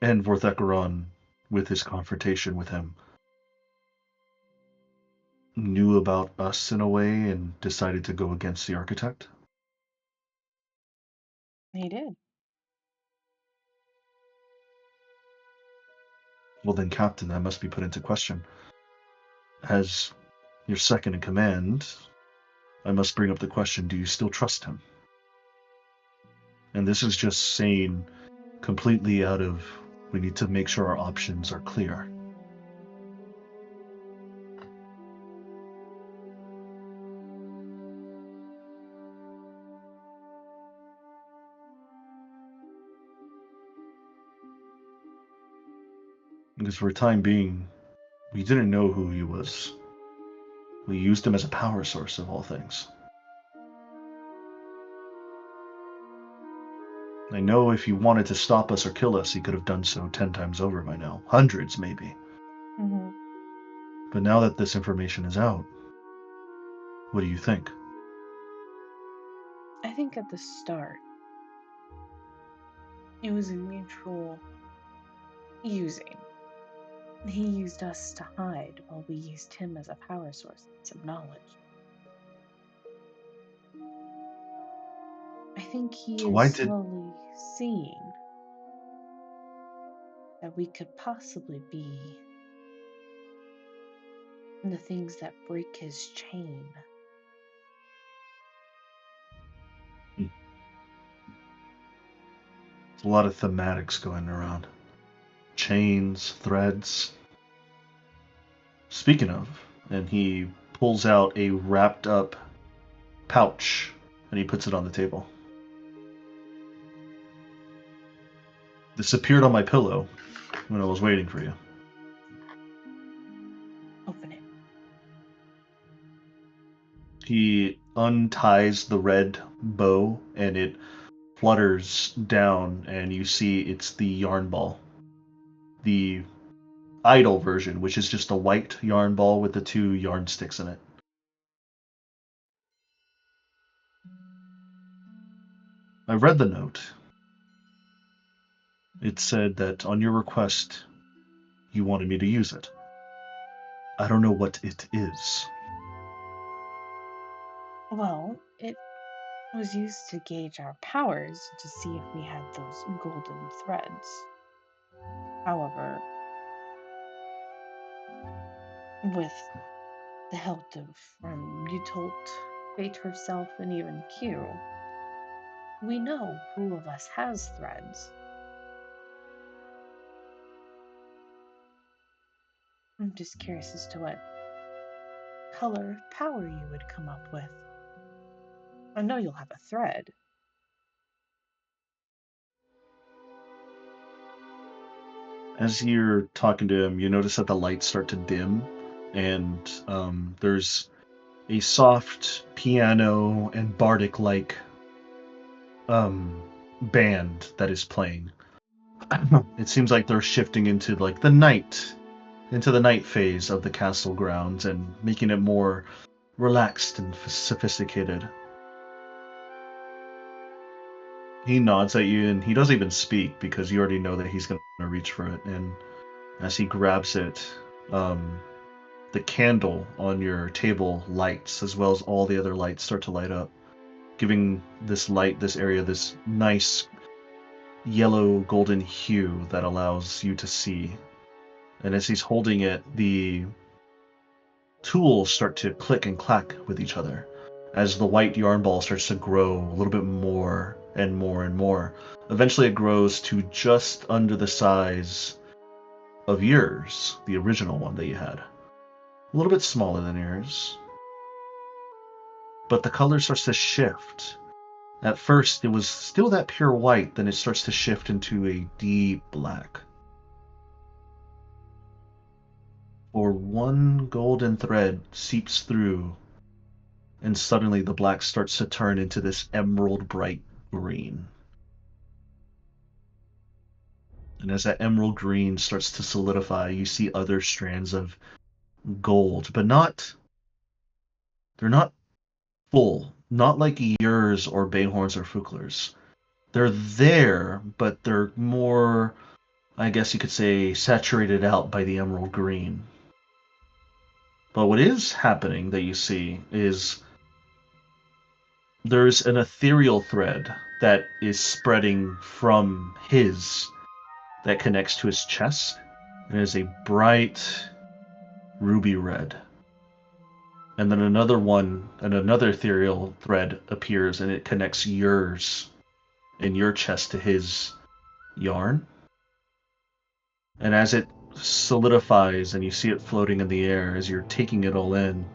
And Vorthacaron, with his confrontation with him, knew about us in a way and decided to go against the architect? He did. Well then, Captain, that must be put into question. As your second in command, I must bring up the question, do you still trust him? And this is just saying completely out of, we need to make sure our options are clear. Because for a time being, we didn't know who he was. We used him as a power source of all things. I know if he wanted to stop us or kill us, he could have done so 10 times over by now. Hundreds, maybe. Mm-hmm. But now that this information is out, what do you think? I think at the start, it was a mutual using. He used us to hide while we used him as a power source of knowledge. I think he So is why did slowly seeing that we could possibly be the things that break his chain. There's a lot of thematics going around. Chains, threads. Speaking of, and he pulls out a wrapped up pouch and he puts it on the table. This appeared on my pillow when I was waiting for you. Open it. He unties the red bow and it flutters down, and you see it's the yarn ball. The idle version, which is just a white yarn ball with the 2 yarn sticks in it. I read the note. It said that on your request, you wanted me to use it. I don't know what it is. Well, it was used to gauge our powers to see if we had those golden threads. However, with the help of Yutult, Fate herself, and even Q, we know who of us has threads. I'm just curious as to what color of power you would come up with. I know you'll have a thread. As you're talking to him, you notice that the lights start to dim, and there's a soft piano and bardic-like band that is playing. It seems like they're shifting into like the night phase of the castle grounds and making it more relaxed and sophisticated. He nods at you and he doesn't even speak because you already know that he's going to reach for it. And as he grabs it, the candle on your table lights as well as all the other lights start to light up, giving this area, this nice yellow golden hue that allows you to see. And as he's holding it, the tools start to click and clack with each other as the white yarn ball starts to grow a little bit more and more and more. Eventually it grows to just under the size of yours, the original one that you had. A little bit smaller than yours. But the color starts to shift. At first, it was still that pure white, then it starts to shift into a deep black. Or one golden thread seeps through, and suddenly the black starts to turn into this emerald bright green. And as that emerald green starts to solidify, you see other strands of gold, but they're not full, not like yours or Bayhorn's or Fukler's. They're there, but they're more, I guess you could say, saturated out by the emerald green. But what is happening that you see is there's an ethereal thread that is spreading from his that connects to his chest. And it is a bright ruby red. And then another one, and another ethereal thread appears and it connects yours and your chest to his yarn. And as it solidifies and you see it floating in the air as you're taking it all in,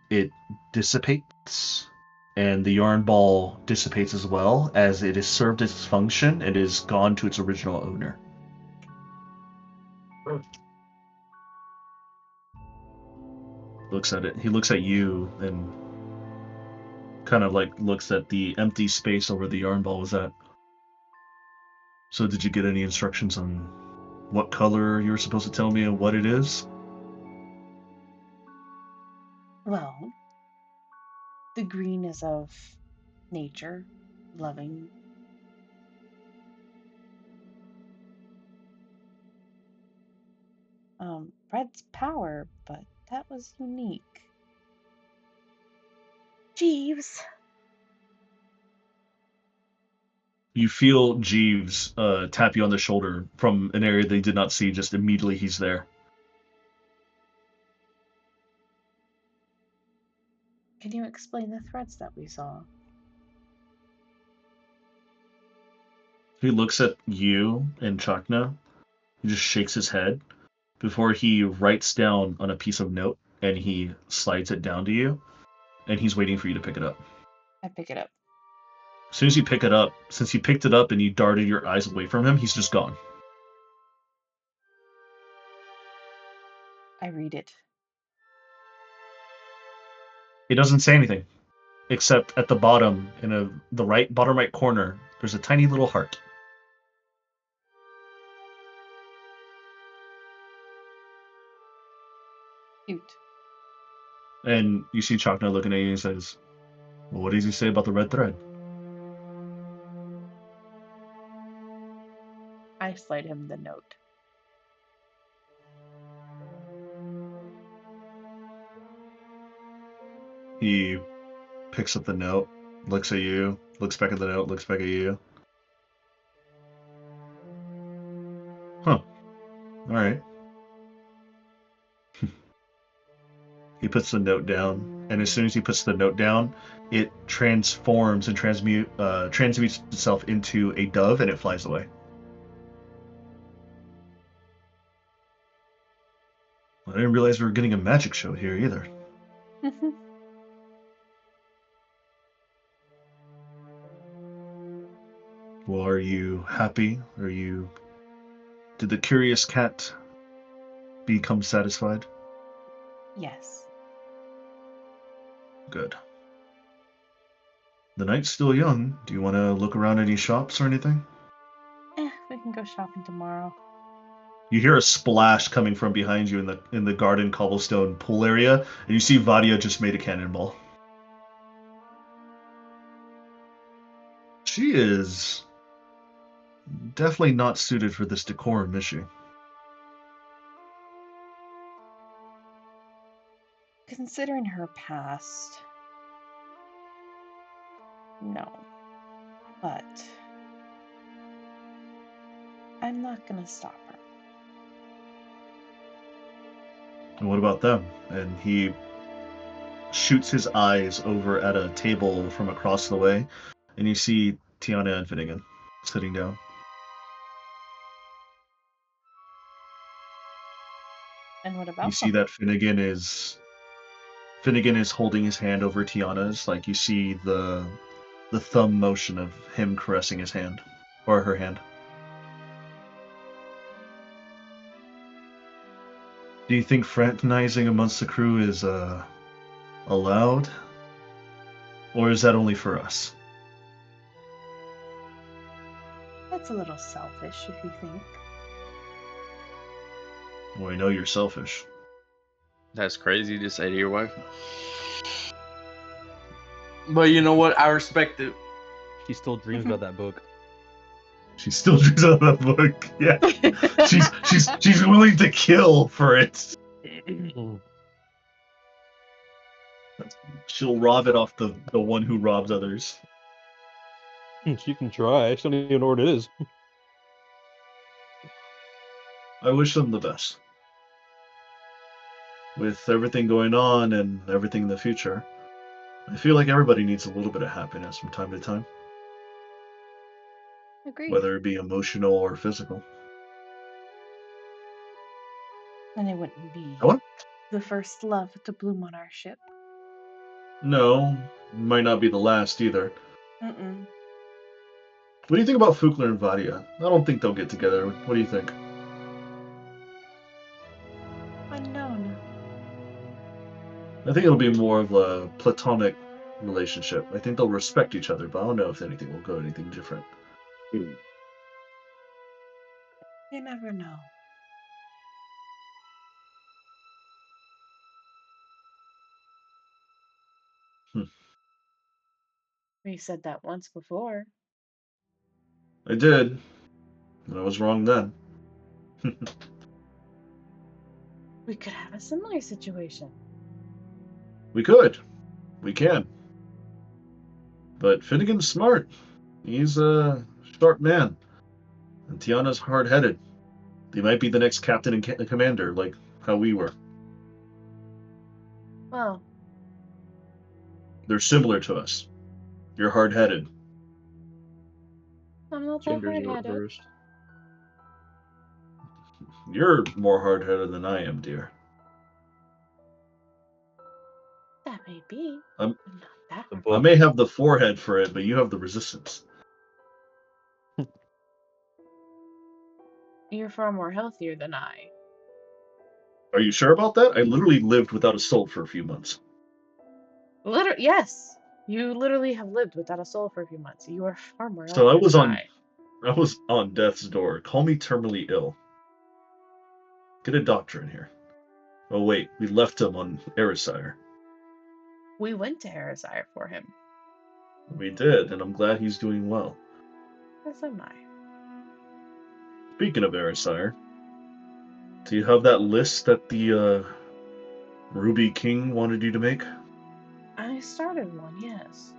it dissipates and the yarn ball dissipates as well as it has served its function and is gone to its original owner. Looks at it. He looks at you and kind of like looks at the empty space over the yarn ball was at. So did you get any instructions on what color you were supposed to tell me and what it is? Well, the green is of nature, loving. Red's power, but that was unique. Jeeves. You feel Jeeves tap you on the shoulder from an area they did not see, just immediately he's there. Can you explain the threads that we saw? He looks at you and Chakna. He just shakes his head before he writes down on a piece of note and he slides it down to you, and he's waiting for you to pick it up. I pick it up. As soon as you pick it up, since you picked it up and you darted your eyes away from him, he's just gone. I read it. He doesn't say anything, except at the bottom, in the bottom right corner, there's a tiny little heart. Cute. And you see Chakna looking at you and says, well, what does he say about the red thread? I slide him the note. He picks up the note, looks at you, looks back at the note, looks back at you. Huh. All right. He puts the note down, and as soon as he puts the note down, it transforms and transmutes itself into a dove, and it flies away. I didn't realize we were getting a magic show here either. Well, are you happy? Did the curious cat become satisfied? Yes. Good. The night's still young. Do you want to look around any shops or anything? We can go shopping tomorrow. You hear a splash coming from behind you in the garden cobblestone pool area, and you see Vadia just made a cannonball. She is definitely not suited for this decorum, is she? Considering her past, no. But I'm not gonna stop her. And what about them? And he shoots his eyes over at a table from across the way, and you see Tiana and Finnegan sitting down. And what about You see that Finnegan is holding his hand over Tiana's. Like you see the thumb motion of him caressing his hand or her hand. Do you think fraternizing amongst the crew is allowed, or is that only for us? That's a little selfish, if you think. Well, I know you're selfish. That's crazy to say to your wife. But you know what? I respect it. She still dreams about that book. She still dreams of that book. Yeah, she's willing to kill for it. She'll rob it off the one who robs others. She can try. I still don't even know what it is. I wish them the best. With everything going on and everything in the future, I feel like everybody needs a little bit of happiness from time to time, Agreed. whether it be emotional or physical. And it wouldn't be What? the first love to bloom on our ship. No, might not be the last either. Mm-mm. What do you think about Fukler and Vadia? I don't think they'll get together. What do you think? Unknown. I think it'll be more of a platonic relationship. I think they'll respect each other, but I don't know if anything will go anything different. You never know. We said that once before. I did. And I was wrong then. We could have a similar situation. We could. We can. But Finnegan's smart. He's a sharp man. And Tiana's hard-headed. They might be the next captain and commander, like how we were. Well, They're similar to us. You're hard-headed. I'm not that Genders are hard-headed. reversed. You're more hard-headed than I am, dear. That may be, I'm- but not that The hard. I book. may have the forehead for it, but you have the resistance. You're far more healthier than I. Are you sure about that? I literally lived without a soul for a few months. Yes, you literally have lived without a soul for a few months. You are far more So I healthy was than on I was on death's door. Call me terminally ill. Get a doctor in here. Oh wait, we left him on Erisire. We went to Erisire for him. We did, and I'm glad he's doing well. As am I. Speaking of Erisire, do you have that list that the Ruby King wanted you to make? I started one, yes.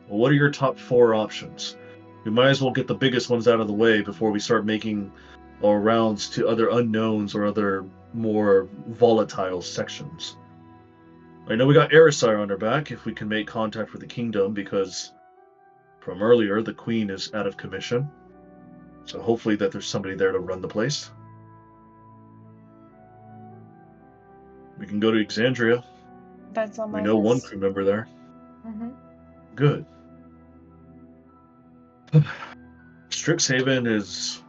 Well, what are your top 4 options? We might as well get the biggest ones out of the way before we start making our rounds to other unknowns or other more volatile sections. I know we got Erisire on our back if we can make contact with the kingdom, because from earlier the queen is out of commission. So hopefully that there's somebody there to run the place. We can go to Exandria. That's on We my know one list. crew member there. Mm-hmm. Good. Strixhaven is...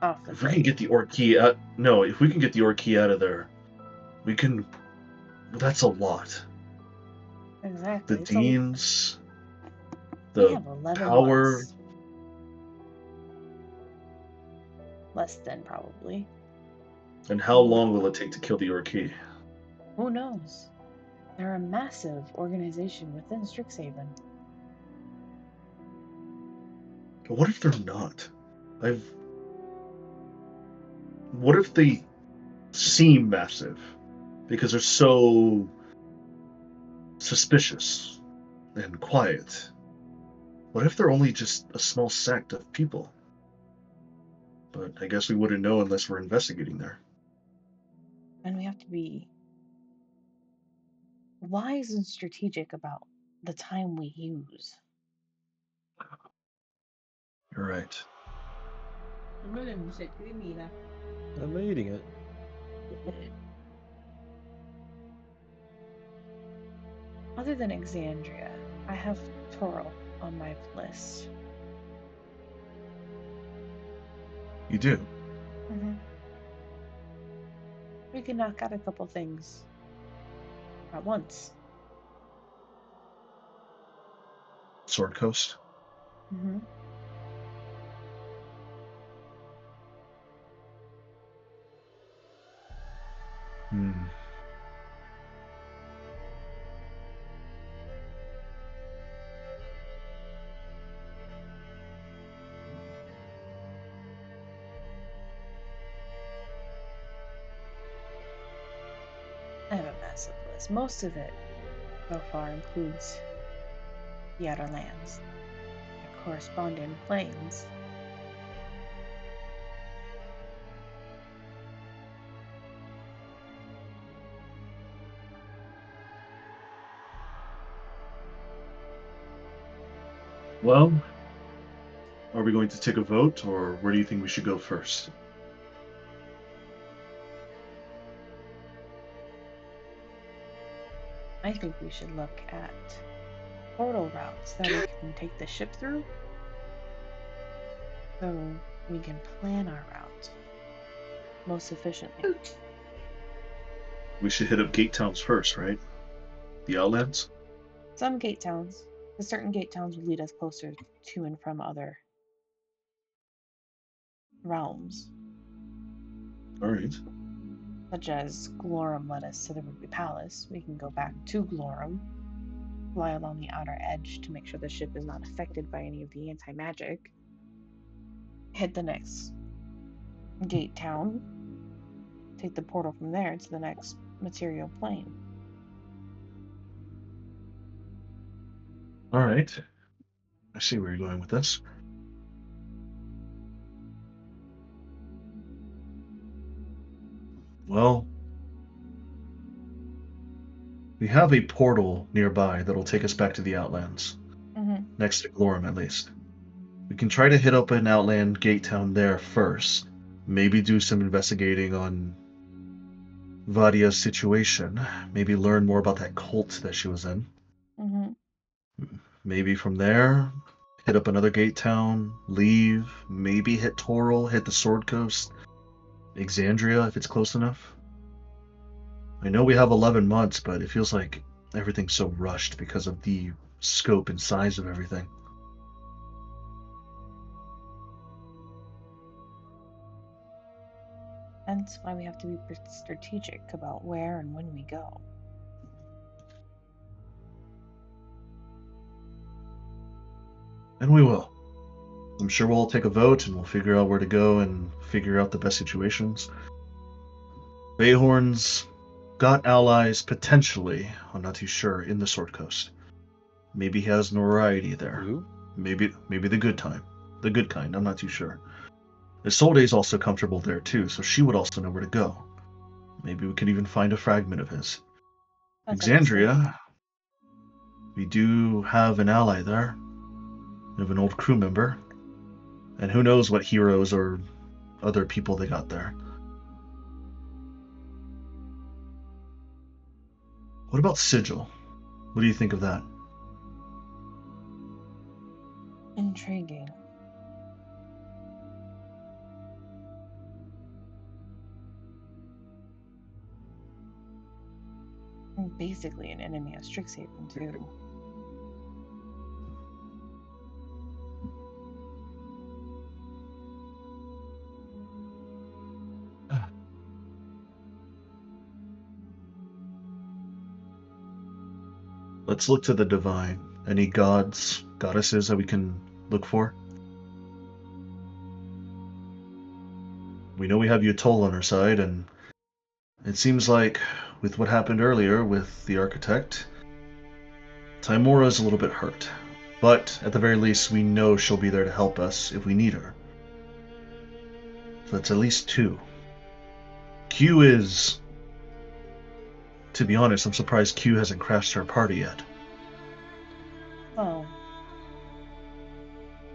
Off the If we can get the Orkey out... No, if we can get the Orkey out of there, we can... That's a lot. Exactly. The It's Deans... we The have 11 power... months. Less than, probably. And how long will it take to kill the Orkey? Who knows? They're a massive organization within Strixhaven. But what if they're not? What if they seem massive? Because they're so suspicious and quiet. What if they're only just a small sect of people? But I guess we wouldn't know unless we're investigating there. And we have to be wise and strategic about the time we use. You're right. I'm eating it. Other than Exandria, I have Toro on my list. You do? Mm-hmm. We can knock out a couple things at once. Sword Coast? Mm-hmm. I have a massive list. Most of it so far includes the Outer Lands, the corresponding planes. Well, are we going to take a vote, or where do you think we should go first? I think we should look at portal routes that we can take the ship through, so we can plan our route most efficiently. We should hit up gate towns first, right? The Outlands? Some gate towns, because certain gate towns will lead us closer to and from other realms. Alright. Such as Glorum led us to the Ruby Palace. We can go back to Glorum, fly along the outer edge to make sure the ship is not affected by any of the anti-magic. Hit the next gate town, take the portal from there to the next material plane. Alright. I see where you're going with this. Well, we have a portal nearby that'll take us back to the Outlands. Mm-hmm. Next to Glorum, at least. We can try to hit up an Outland gate town there first. Maybe do some investigating on Vadia's situation. Maybe learn more about that cult that she was in. Mm-hmm. Maybe from there, hit up another gate town, leave, maybe hit Toril, hit the Sword Coast, Exandria if it's close enough. I know we have 11 months, but it feels like everything's so rushed because of the scope and size of everything. And That's why we have to be strategic about where and when we go. And we will. I'm sure we'll all take a vote and we'll figure out where to go and figure out the best situations. Bayhorn's got allies potentially, I'm not too sure, in the Sword Coast. Maybe he has notoriety there. Who? Maybe the good time. The good kind, I'm not too sure. Isolde's also comfortable there too, so she would also know where to go. Maybe we could even find a fragment of his. Sounds like a solution. Exandria, we do have an ally there. We have an old crew member. And who knows what heroes or other people they got there. What about Sigil? What do you think of that? Intriguing. Basically an enemy of Strixhaven, too. Let's look to the divine. Any gods, goddesses that we can look for? We know we have Yutol on our side, and it seems like, with what happened earlier with the architect, Timora's a little bit hurt. But, at the very least, we know she'll be there to help us if we need her. So that's at least 2. Q is... To be honest, I'm surprised Q hasn't crashed our party yet. Well,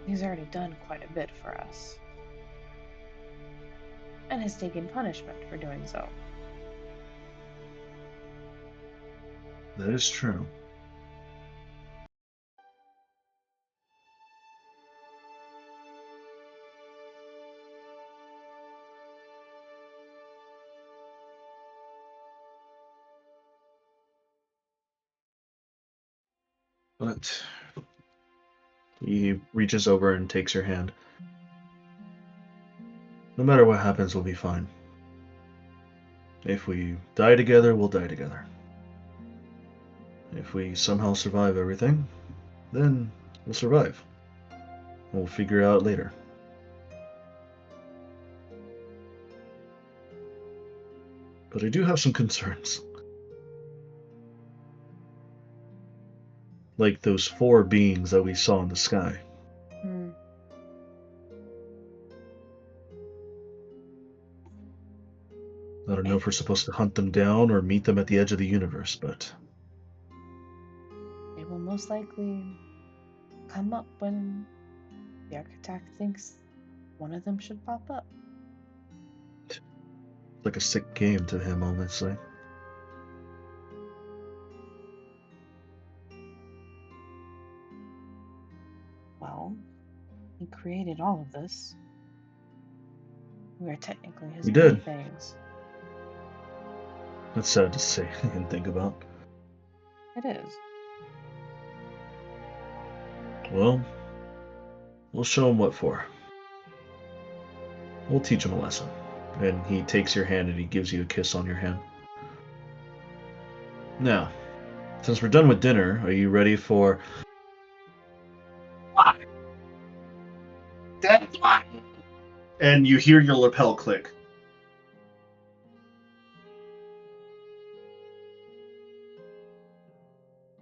he's already done quite a bit for us. And has taken punishment for doing so. That is true. But he reaches over and takes your hand. No matter what happens, we'll be fine. If we die together, we'll die together. If we somehow survive everything, then we'll survive. We'll figure it out later. But I do have some concerns. Like those 4 beings that we saw in the sky. I don't know if we're supposed to hunt them down or meet them at the edge of the universe, but... They will most likely come up when the architect thinks one of them should pop up. It's like a sick game to him, honestly. Well, he created all of this. We are technically his He did. things. That's sad to say and think about. It is. Well, we'll show him what for. We'll teach him a lesson. And he takes your hand and he gives you a kiss on your hand. Now, since we're done with dinner, are you ready for... And you hear your lapel click.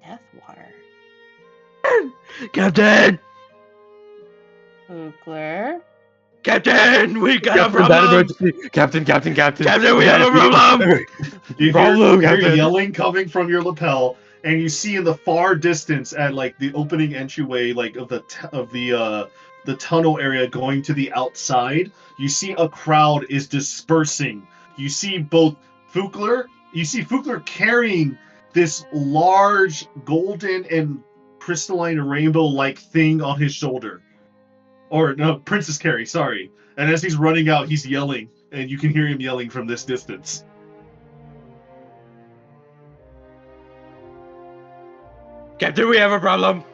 Deathwater. Captain! Claire? Captain, we got a problem! Captain! Captain, we have a problem! You Problem, hear Captain. yelling coming from your lapel, and you see in the far distance at like the opening entryway, like of the tunnel area going to the outside. You see a crowd is dispersing. You see both Fukler. You see Fukler carrying this large golden and crystalline rainbow-like thing on his shoulder. Or no, Princess Carrie, sorry. And as he's running out, he's yelling, and you can hear him yelling from this distance. Captain, we have a problem.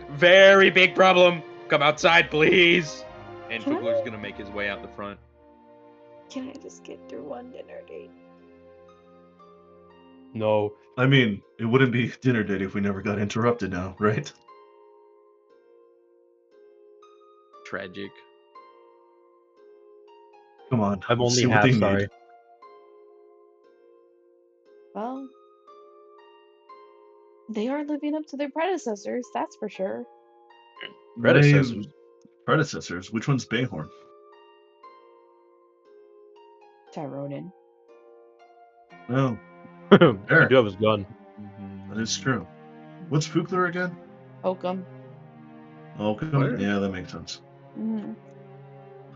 Very big problem. Come outside, please. And Can Fugler's I- gonna make his way out the front. Can I just get through one dinner date? No. I mean, it wouldn't be dinner date if we never got interrupted now, right? Tragic. Come on. I'm let's only see what half they sorry. need. Well, they are living up to their predecessors, that's for sure. Predecessors. Predecessors? Which one's Bayhorn? Tyronin. Oh, He Fair. do have his gun. that is true. What's Fugler again? Hokum. Oh, Where? yeah, that makes sense. Mm-hmm.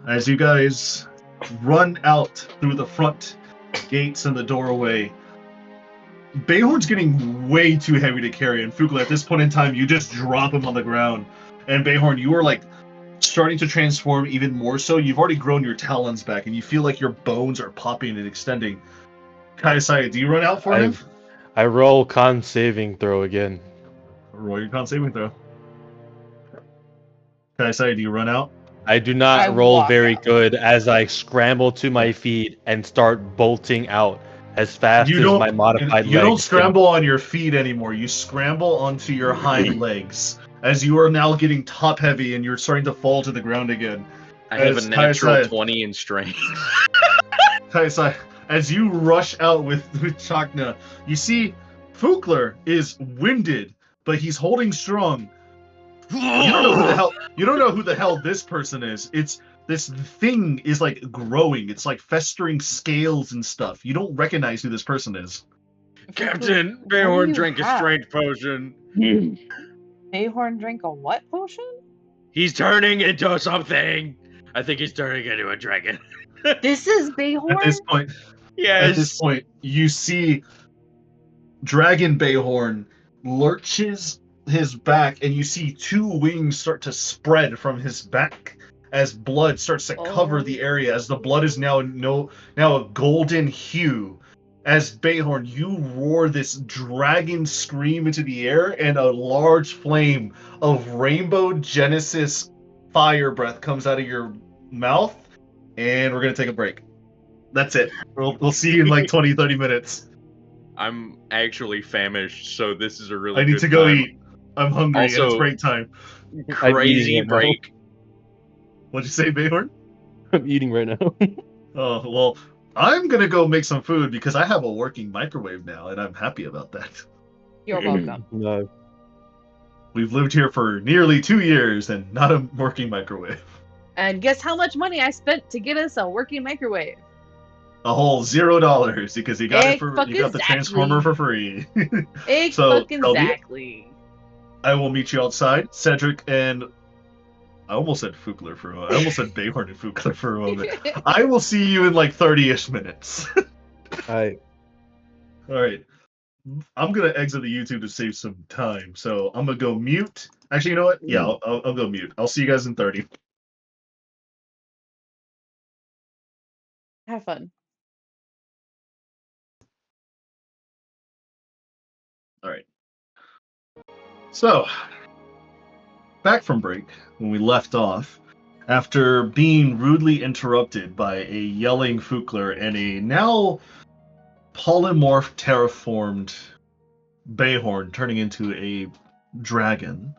As you guys run out through the front gates and the doorway, Bayhorn's getting way too heavy to carry, and Fugler, at this point in time, you just drop him on the ground. And Bayhorn, you are like starting to transform even more so. You've already grown your talons back, and you feel like your bones are popping and extending. Kaisai, do you run out for him? I roll con saving throw again. Roll your con saving throw. Kaisai, do you run out? I do not I roll walk very out. good as I scramble to my feet and start bolting out as fast as my modified you don't legs can. scramble on your feet anymore. You scramble onto your hind legs as you are now getting top heavy and you're starting to fall to the ground again. I have As a natural Kaisai- 20 in strength. Kaisai, as you rush out with Chakna, you see Fugler is winded, but he's holding strong. You don't know who the hell. You don't know who the hell this person is. It's this thing is like growing. It's like festering scales and stuff. You don't recognize who this person is. Captain, What do Bayhorn you drank a have? strength potion. Bayhorn drank a what potion? He's turning into something. I think he's turning into a dragon. This is At Bayhorn? this point, you see Dragon Bayhorn lurches his back, and you see two wings start to spread from his back as blood starts to cover the area. As the blood is now a golden hue. As Bayhorn, you roar this dragon scream into the air, and a large flame of rainbow Genesis fire breath comes out of your mouth, and we're gonna take a break. That's it. We'll see you in like 20-30 minutes. I'm actually famished, so this is a really I need good to go time. eat. I'm hungry, and it's Also, break time. Crazy right now. break. What'd you say, Bayhorn? I'm eating right now. Oh, well, I'm gonna go make some food because I have a working microwave now, and I'm happy about that. You're welcome. No. We've lived here for nearly 2 years and not a working microwave. And guess how much money I spent to get us a working microwave? A whole $0 because you got the transformer for free. So, Shelby, Exactly. I will meet you outside. Cedric and I almost said Fugler for a moment. I almost said Bayhorn and Fugler for a moment. I will see you in like 30-ish minutes. I All right. I'm gonna exit the YouTube to save some time, so I'm gonna go mute. Actually, you know what? Yeah, I'll go mute. I'll see you guys in 30. Have fun. All right. So, back from break, when we left off, after being rudely interrupted by a yelling Fugler and a now polymorph terraformed Bayhorn turning into a dragon,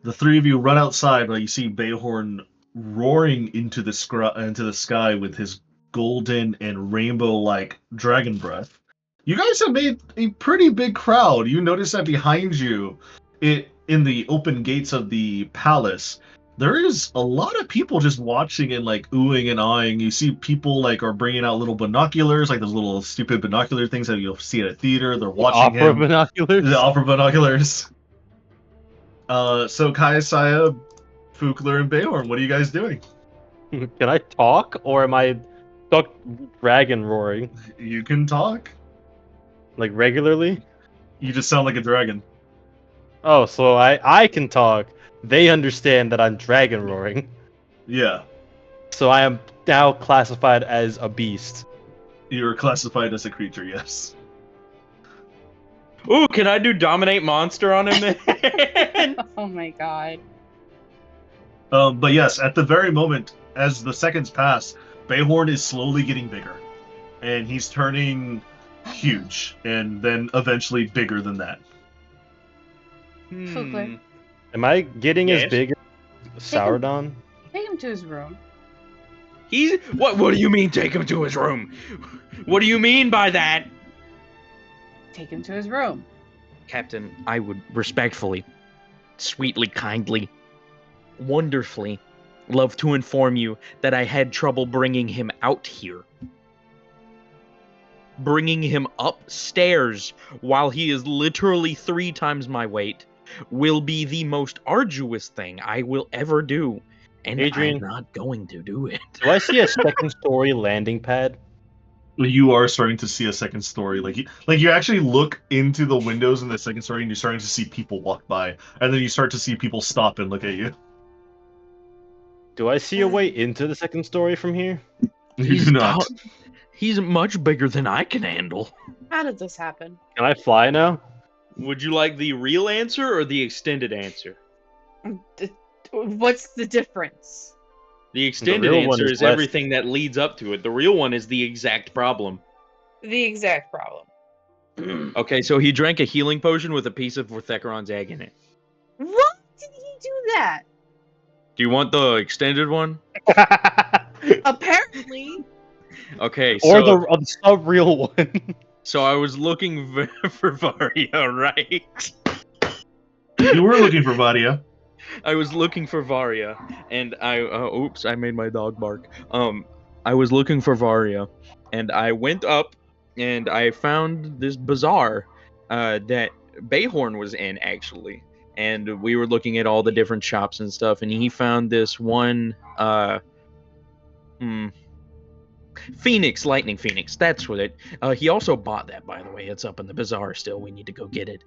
the three of you run outside while you see Bayhorn roaring into the sky with his golden and rainbow-like dragon breath. You guys have made a pretty big crowd. You notice that behind you, in the open gates of the palace, there is a lot of people just watching and like oohing and eyeing. You see people like are bringing out little binoculars, like those little stupid binocular things that you'll see at a theater. They're watching Opera him. binoculars. The opera binoculars. So Kaiasaya, Fugler, and Bayhorn, what are you guys doing? Can I talk, or am I stuck dragon roaring You can talk. like regularly? You just sound like a dragon. Oh, so I can talk. They understand that I'm dragon roaring. Yeah, So I am now classified as a beast. you're classified as a creature, yes. Ooh, can I do dominate monster on him then? Oh my god. But yes, at the very moment, as the seconds pass, Bayhorn is slowly getting bigger, and he's turning huge, and then eventually bigger than that. Fugler, Am I getting as Yes? big as Sourdon? take him to his room. He's what? What do you mean? Take him to his room? What do you mean by that, Take him to his room. Captain? I would respectfully, sweetly, kindly, wonderfully love to inform you that I had trouble bringing him out here. Bringing him upstairs while he is literally 3 times my weight will be the most arduous thing I will ever do. And Adrian, I'm not going to do it. Do I see a second story landing pad? You are starting to see a second story. Like you actually look into the windows in the second story, and you're starting to see people walk by, and then you start to see people stop and look at you. Do I see a way into the second story from here? You do not. He's much bigger than I can handle. How did this happen? Can I fly now? Would you like the real answer or the extended answer? What's the difference? The extended real one answer is is less. everything that leads up to it. The real one is the exact problem. The exact problem. Okay, so he drank a healing potion with a piece of Vorthecaron's egg in it. What did he do that? Do you want the extended one? Apparently. Okay, Or so the sub-real one. so I was looking for Varia, right? You were looking for Vadia. I was looking for Varia, and oops, I made my dog bark. I was looking for Varia, and I went up, and I found this bazaar, that Bayhorn was in actually, and we were looking at all the different shops and stuff, and he found this one, Phoenix, Lightning Phoenix. That's what it. He also bought that, by the way. It's up in the bazaar still. We need to go get it.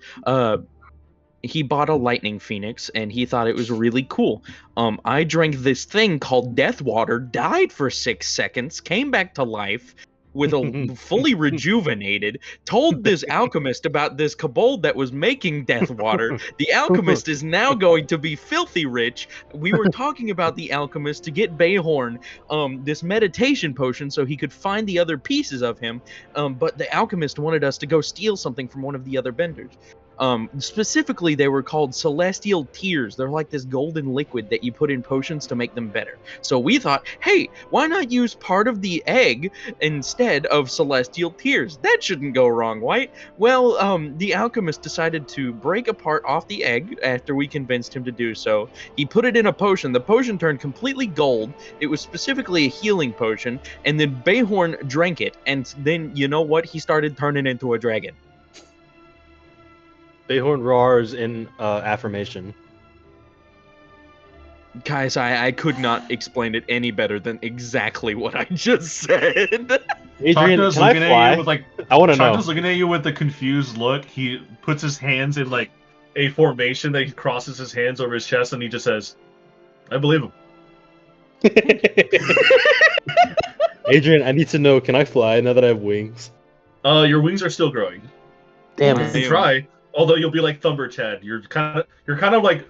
He bought a Lightning Phoenix, and he thought it was really cool. I drank this thing called Death Water, died for 6 seconds, came back to life with a fully rejuvenated, told this alchemist about this kobold that was making Death Water. The alchemist is now going to be filthy rich. We were talking about the alchemist to get Bayhorn this meditation potion so he could find the other pieces of him, but the alchemist wanted us to go steal something from one of the other vendors. Specifically, they were called celestial tears. They're like this golden liquid that you put in potions to make them better. So we thought, hey, why not use part of the egg instead of celestial tears? That shouldn't go wrong, right? Well, the alchemist decided to break a part off the egg after we convinced him to do so. He put it in a potion. The potion turned completely gold. It was specifically a healing potion, and then Bayhorn drank it, and then, you know what? He started turning into a dragon. Bayhorn roars in affirmation. Guys, I could not explain it any better than exactly what I just said. Adrian, Shakta's can I looking at fly? you with I want to know. Shakta's looking at you with a confused look. He puts his hands in like a formation that he crosses his hands over his chest, and he just says, "I believe him." Adrian, I need to know, can I fly now that I have wings? Your wings are still growing. Damn You it. can try, although you'll be like Thumber Chad. You're kind of like.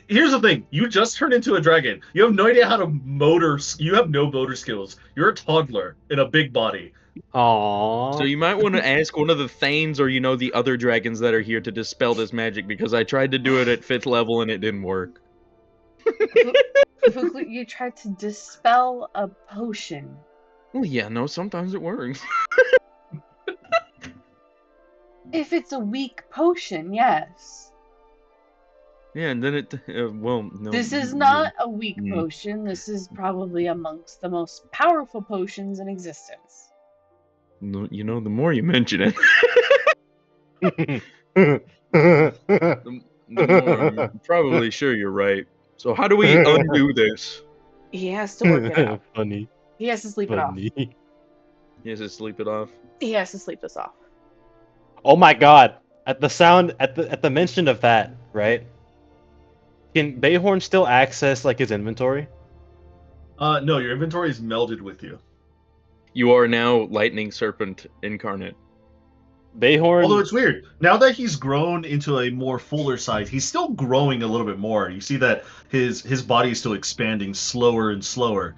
Here's the thing: you just turned into a dragon. You have no idea how to motor. You have no motor skills. You're a toddler in a big body. Aww. So you might want to ask one of the Thanes or, the other dragons that are here to dispel this magic, because I tried to do it at 5th level and it didn't work. You tried to dispel a potion. Well, yeah, no, sometimes it works. If it's a weak potion, yes. Yeah, and then it, no. This is not a weak potion. This is probably amongst the most powerful potions in existence. No, the more you mention it, the more I'm probably sure you're right. So how do we undo this? He has to work it out. Funny. He has to sleep it off. He has to sleep it off. He has to sleep this off. Oh my god. At the mention of that, right? Can Bayhorn still access like his inventory? No, your inventory is melded with you. You are now Lightning Serpent incarnate. Bayhorn. Although it's weird. Now that he's grown into a more fuller size, he's still growing a little bit more. You see that his body is still expanding slower and slower.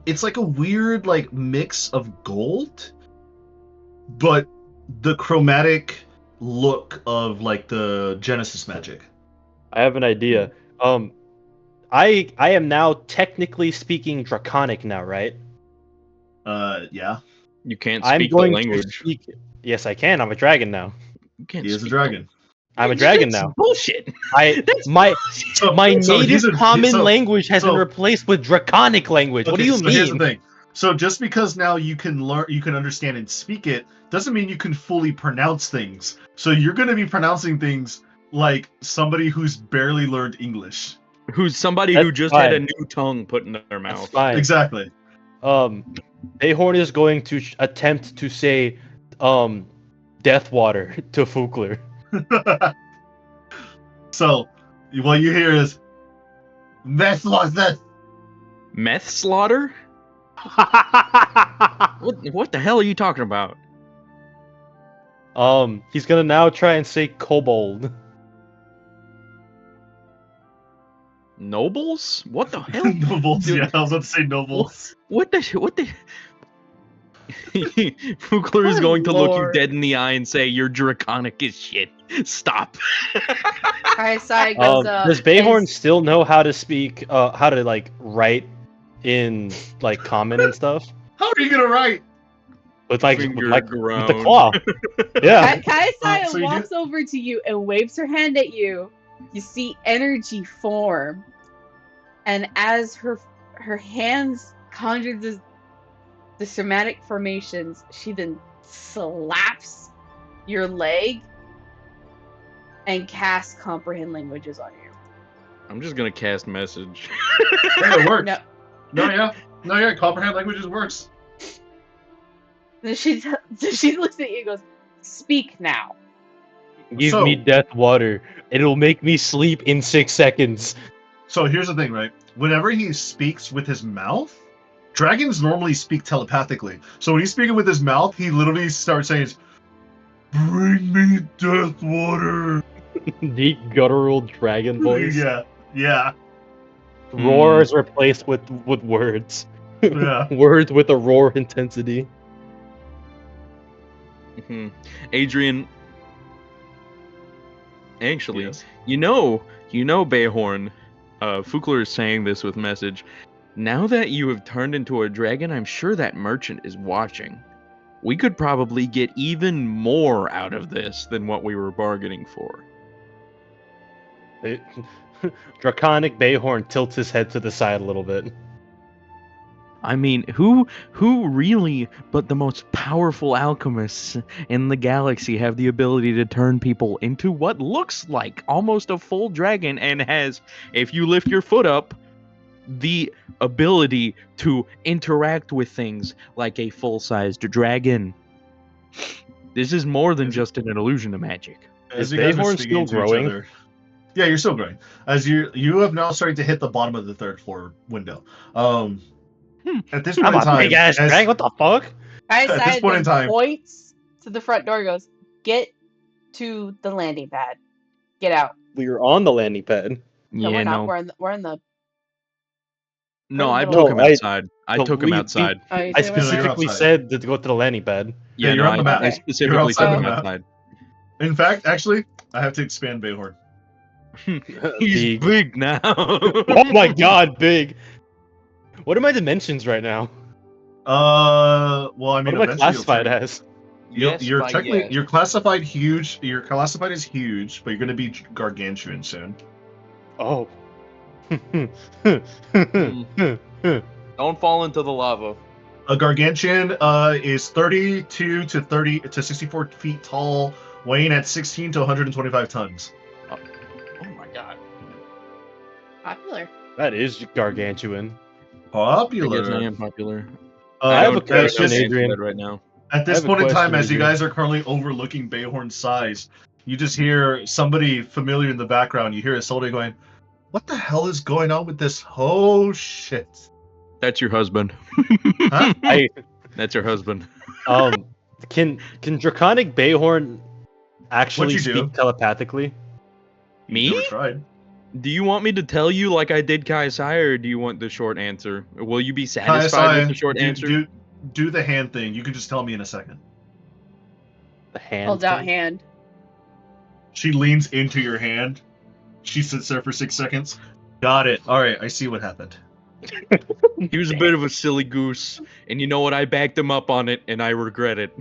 It's like a weird like mix of gold, but the chromatic look of like the Genesis magic. I have an idea. I am now technically speaking Draconic now, right? Yeah. You can't I'm speak the going to language. speak. Yes, I can. I'm a dragon now. You can't He is a speak dragon. I'm a dragon That's now. bullshit. I That's my So- my so native he's a- common so- language has been so- replaced with Draconic language. What do you so here's the mean? thing. So just because now you can learn, you can understand and speak it, doesn't mean you can fully pronounce things. So you're going to be pronouncing things like somebody who's barely learned English. Who's somebody That's who just fine. had a new tongue put in their That's mouth. fine. Exactly. Bayhorn is going to attempt to say, death water to Fukler. So what you hear is meth was this. Meth slaughter? What the hell are you talking about? He's gonna now try and say kobold. Nobles? What the hell? Nobles, Dude, yeah, I was about to say nobles. What the Fukler is Good going to look you lord. dead in the eye and say you're draconic as shit. Stop. Kaisai goes up. Does Bayhorn and- still know how to speak? How to like write in like common and stuff? How are you going to write? With like Finger with the ground. claw. Yeah. Kaisai so you walks over to you and waves her hand at you. You see energy form, and as her hands conjure the somatic formations, she then slaps your leg and casts comprehend languages on you. I'm just gonna cast message. Yeah, it works. No, No, yeah, comprehend languages works. then she looks at you and goes, "Speak now." Give So- me death water. It'll make me sleep in 6 seconds. So here's the thing, right? Whenever he speaks with his mouth, dragons normally speak telepathically. So when he's speaking with his mouth, he literally starts saying, "Bring me death water." Deep guttural dragon voice. Yeah. Roar is replaced with words. Yeah. Words with a roar intensity. Mhm. Adrian, actually, Yes. you know, Bayhorn, Fukler is saying this with message. Now that you have turned into a dragon, I'm sure that merchant is watching. We could probably get even more out of this than what we were bargaining for. Draconic Bayhorn tilts his head to the side a little bit. I mean, who really but the most powerful alchemists in the galaxy have the ability to turn people into what looks like almost a full dragon and has, if you lift your foot up, the ability to interact with things like a full-sized dragon. This is more than just an illusion of magic. As Is you guys are Bayhorn speaking still to each growing? other. Yeah, you're still growing. As you have now started to hit the bottom of the third floor window. At this point I'm in a time, big ass dragon. What the fuck? At this Kaisai point in then time- points to the front door and goes, "Get to the landing pad. Get out." We were on the landing pad. No, Yeah, we're not. no. We're in the. No, I No, took him outside. I no, took him we- outside. Oh, you I took him outside? specifically outside. said to go to the landing pad. Yeah, Yeah, you're no, on the I map. Okay. You're specifically outside took the him map. outside. In fact, actually, I have to expand Bayhorn. He's Big. big now. Oh my god, big. What are my dimensions right now? Well, I mean, What am I eventually classified you'll turn- as? You're Yes, technically yes. you're classified huge. You're classified as huge, but you're going to be gargantuan soon. Oh. Don't fall into the lava. A gargantuan is 32 to 64 feet tall, weighing at 16 to 125 tons. Oh my god. Popular. That is gargantuan. I guess I Popular. am popular. I have a don't care question, about Adrian. that right now. At I this have a point in time, question, as you Adrian. guys are currently overlooking Bayhorn's size, you just hear somebody familiar in the background. You hear a soldier going, "What the hell is going on with this? Oh shit!" That's your husband. Huh? I That's your husband. Can Draconic Bayhorn actually What'd you do? speak telepathically? You Me? never tried. Do you want me to tell you like I did Kai Sai, or do you want the short answer? Will you be Kai satisfied with Sai, the short answer? do the hand thing. You can just tell me in a second. The hand. Hold out thing? hand. She leans into your hand. She sits there for 6 seconds. Got it. All right, I see what happened. He was a bit of a silly goose, and you know what? I backed him up on it, and I regret it.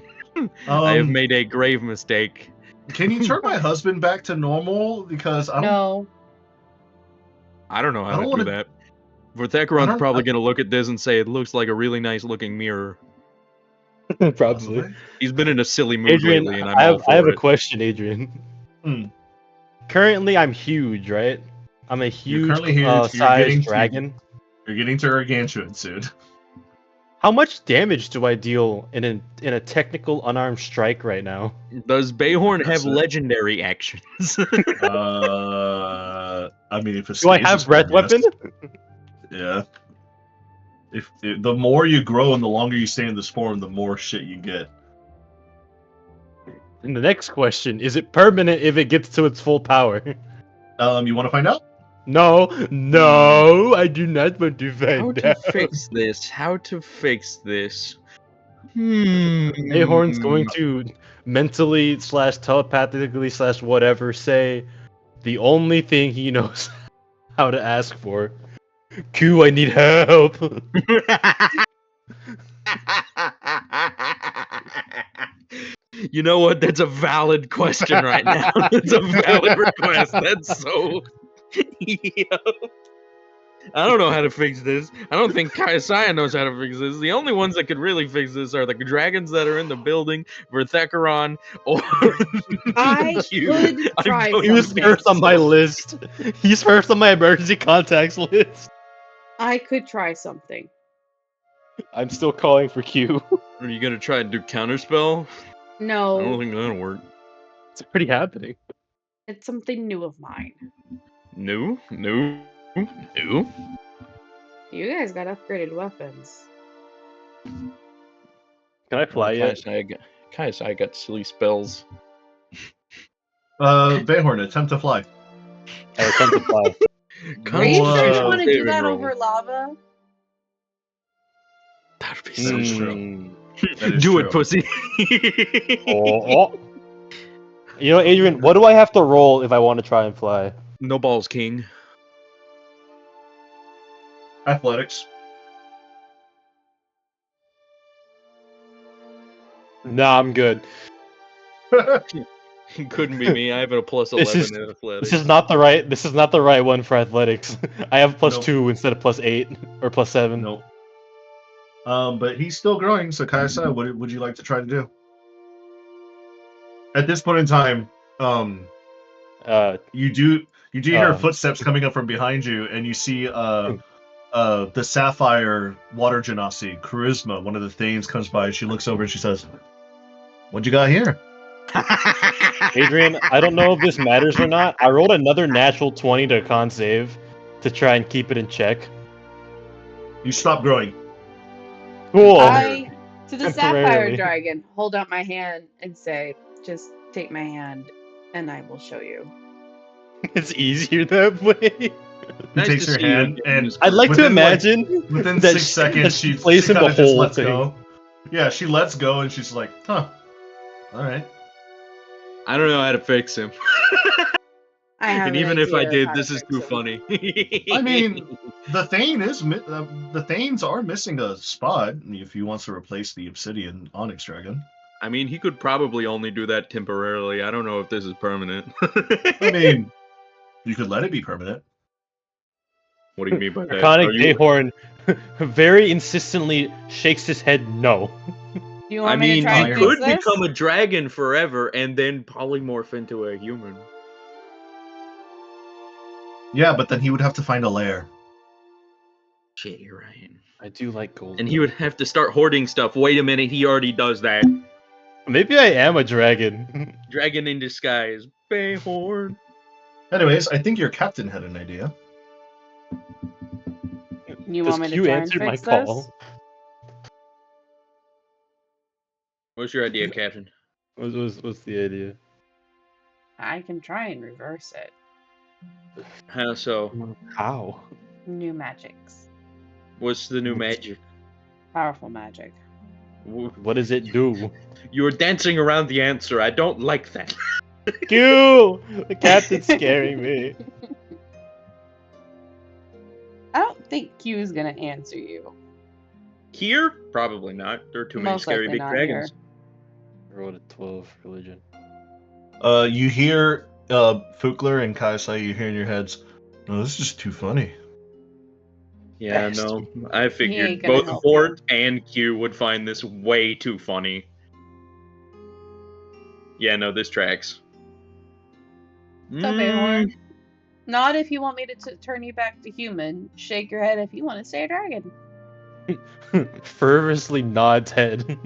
I have made a grave mistake. Can you turn my husband back to normal? Because I don't. No. I don't know how I don't to wanna- do that. I Vorthekron's don't- probably I- gonna look at this and say it looks like a really nice looking mirror. Probably. He's been in a silly mood Adrian, lately, and I'm I all have for a it. question, Adrian. Hmm. Currently, I'm huge, right? I'm a You're huge, currently huge. You're getting sized to- dragon. You're getting to gargantuan soon. How much damage do I deal in a technical unarmed strike right now? Does Bayhorn have That's it. legendary actions? I mean, if it Do I stays have this breath long, yes. weapon? Yeah. If the more you grow and the longer you stay in this form, the more shit you get. And the next question, is it permanent if it gets to its full power? You want to find out? No, I do not want to How find to out. fix this? How to fix this? Ahorn's going to mentally / telepathically / whatever say the only thing he knows how to ask for. Q, I need help. You know what? That's a valid question right now. That's a valid request. That's so. Yo. I don't know how to fix this. I don't think Kaisaya knows how to fix this. The only ones that could really fix this are the dragons that are in the building, Verthekaron, or I you. could try He's something. first on my list. He's first on my emergency contacts list. I could try something. I'm still calling for Q. Are you gonna try and do counterspell? I don't No, think that'll work. It's already happening. it's something new of mine. No. You guys got upgraded weapons. Can I fly yet? Kaisai got silly spells. Bayhorn, attempt to fly. I attempt to fly. Are you sure you Whoa. want to do Saving that roll. over lava? That'd be That so is true. true. That is Do true. it, pussy. Oh. You know, Adrian, what do I have to roll if I want to try and fly? No balls, king. Athletics. Nah, I'm good. Couldn't be me. I have a plus This 11 is- in athletics. This is not the right one for athletics. I have plus Nope. 2 instead of plus 8 or plus 7. Nope. But he's still growing. So Kaisa, what would you like to try to do? At this point in time, you do hear footsteps coming up from behind you, and you see the Sapphire Water Genasi, Charisma, one of the Thanes, comes by. She looks over and she says, "What you got here?" Adrian, I don't know if this matters or not. I rolled another natural 20 to con save to try and keep it in check. You stop growing. Cool. I, to the Sapphire Temporarily. Dragon, hold out my hand and say, just take my hand and I will show you. It's easier that way. He Nice takes to her see you hand, again, and Miss I'd like to within, like, imagine within that 6 seconds, that she plays him kind the of just whole lets thing. go. Yeah, she lets go, and she's like, "Huh, all right." I don't know how to fix him. I have And an even if I idea of did, how this to is fix too him. funny. I mean, the Thanes are missing a spot if he wants to replace the Obsidian Onyx Dragon. I mean, he could probably only do that temporarily. I don't know if this is permanent. I mean, you could let it be permanent. What do you mean by that? Draconic Are you- Bayhorn very insistently shakes his head no. Do you I want me mean, to try he and could fix this? become a dragon forever and then polymorph into a human. Yeah, but then he would have to find a lair. Shit, you're right. I do like gold. And he would have to start hoarding stuff. Wait a minute, he already does that. Maybe I am a dragon. Dragon in disguise. Bayhorn. Anyways, I think your captain had an idea. You Does want me to Q try and answer my fix call? this? What's your idea, Captain? What's the idea? I can try and reverse it. How so? How? New magics. What's the new magic? Powerful magic. What does it do? You're dancing around the answer. I don't like that. Q! The captain's scaring me. I don't think Q's gonna answer you. Here? Probably not. There are too many Most scary likely big not dragons. I rolled a 12 religion. You hear Fukler and Kaisai, you hear in your heads, "No, this is just too funny." Yeah, no. I ain't figured gonna both help Vort and Q would find this way too funny. Yeah, no, this tracks. So, Bayhorn, nod if you want me to turn you back to human. Shake your head if you want to stay a dragon. Fervorously nods head.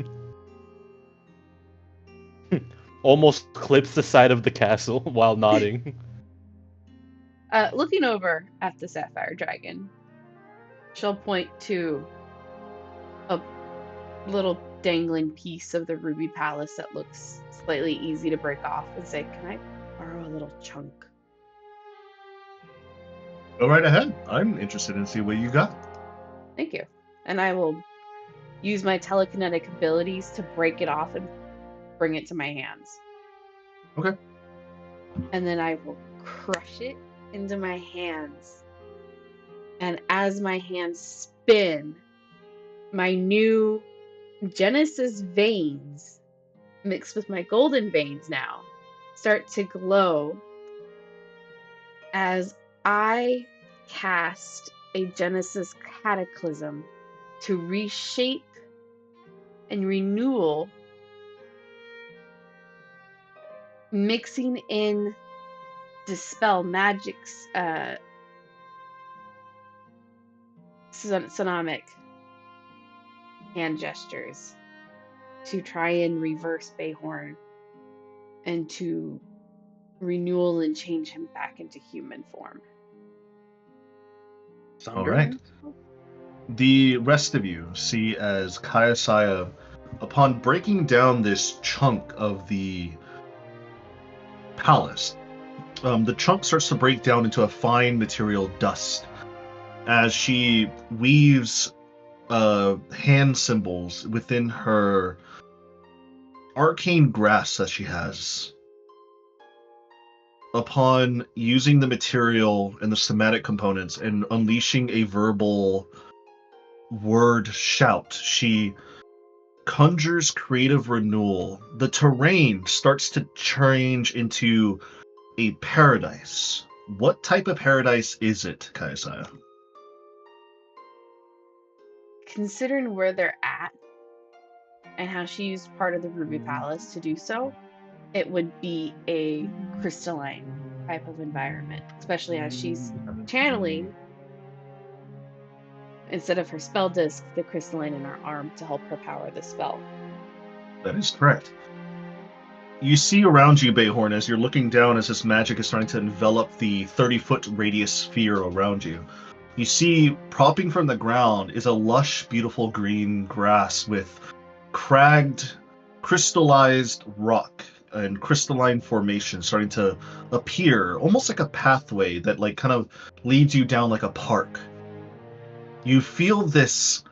Almost clips the side of the castle while nodding. Looking over at the sapphire dragon, she'll point to a little dangling piece of the ruby palace that looks slightly easy to break off and say, "Can I borrow a little chunk?" Go right ahead. I'm interested in see what you got. Thank you. And I will use my telekinetic abilities to break it off and bring it to my hands. Okay. And then I will crush it into my hands. And as my hands spin, my new Genesis veins, mixed with my golden veins now, start to glow as I cast a Genesis cataclysm to reshape and renewal, mixing in dispel magic's sonomic hand gestures to try and reverse Bayhorn and to renewal and change him back into human form. All right. The rest of you see as Kayasaya, upon breaking down this chunk of the palace, the chunk starts to break down into a fine material dust as she weaves hand symbols within her arcane grasp that she has. Upon using the material and the somatic components and unleashing a verbal word shout, she conjures creative renewal. The terrain starts to change into a paradise. What type of paradise is it, Kaisaya? Considering where they're at and how she used part of the Ruby Palace to do so, it would be a crystalline type of environment, especially as she's channeling, instead of her spell disc, the crystalline in her arm to help her power the spell. That is correct. You see around you, Bayhorn, as you're looking down as this magic is starting to envelop the 30-foot radius sphere around you. You see, propping from the ground is a lush, beautiful green grass with cragged, crystallized rock and crystalline formation starting to appear, almost like a pathway that kind of leads you down like a park. You feel this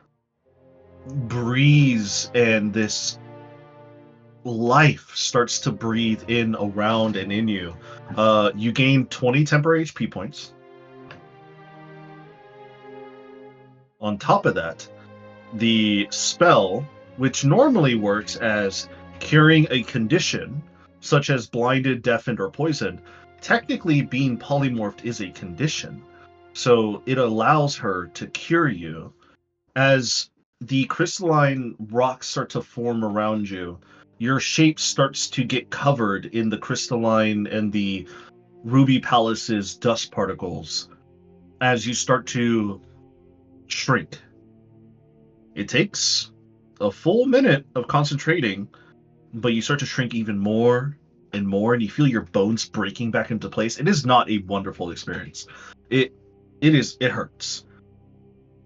breeze and this life starts to breathe in around and in you. You gain 20 temporary HP points. On top of that, the spell, which normally works as curing a condition, such as blinded, deafened, or poisoned, technically being polymorphed is a condition. So it allows her to cure you. As the crystalline rocks start to form around you, your shape starts to get covered in the crystalline and the Ruby Palace's dust particles as you start to shrink. It takes a full minute of concentrating, but you start to shrink even more and more, and you feel your bones breaking back into place. It is not a wonderful experience. It hurts.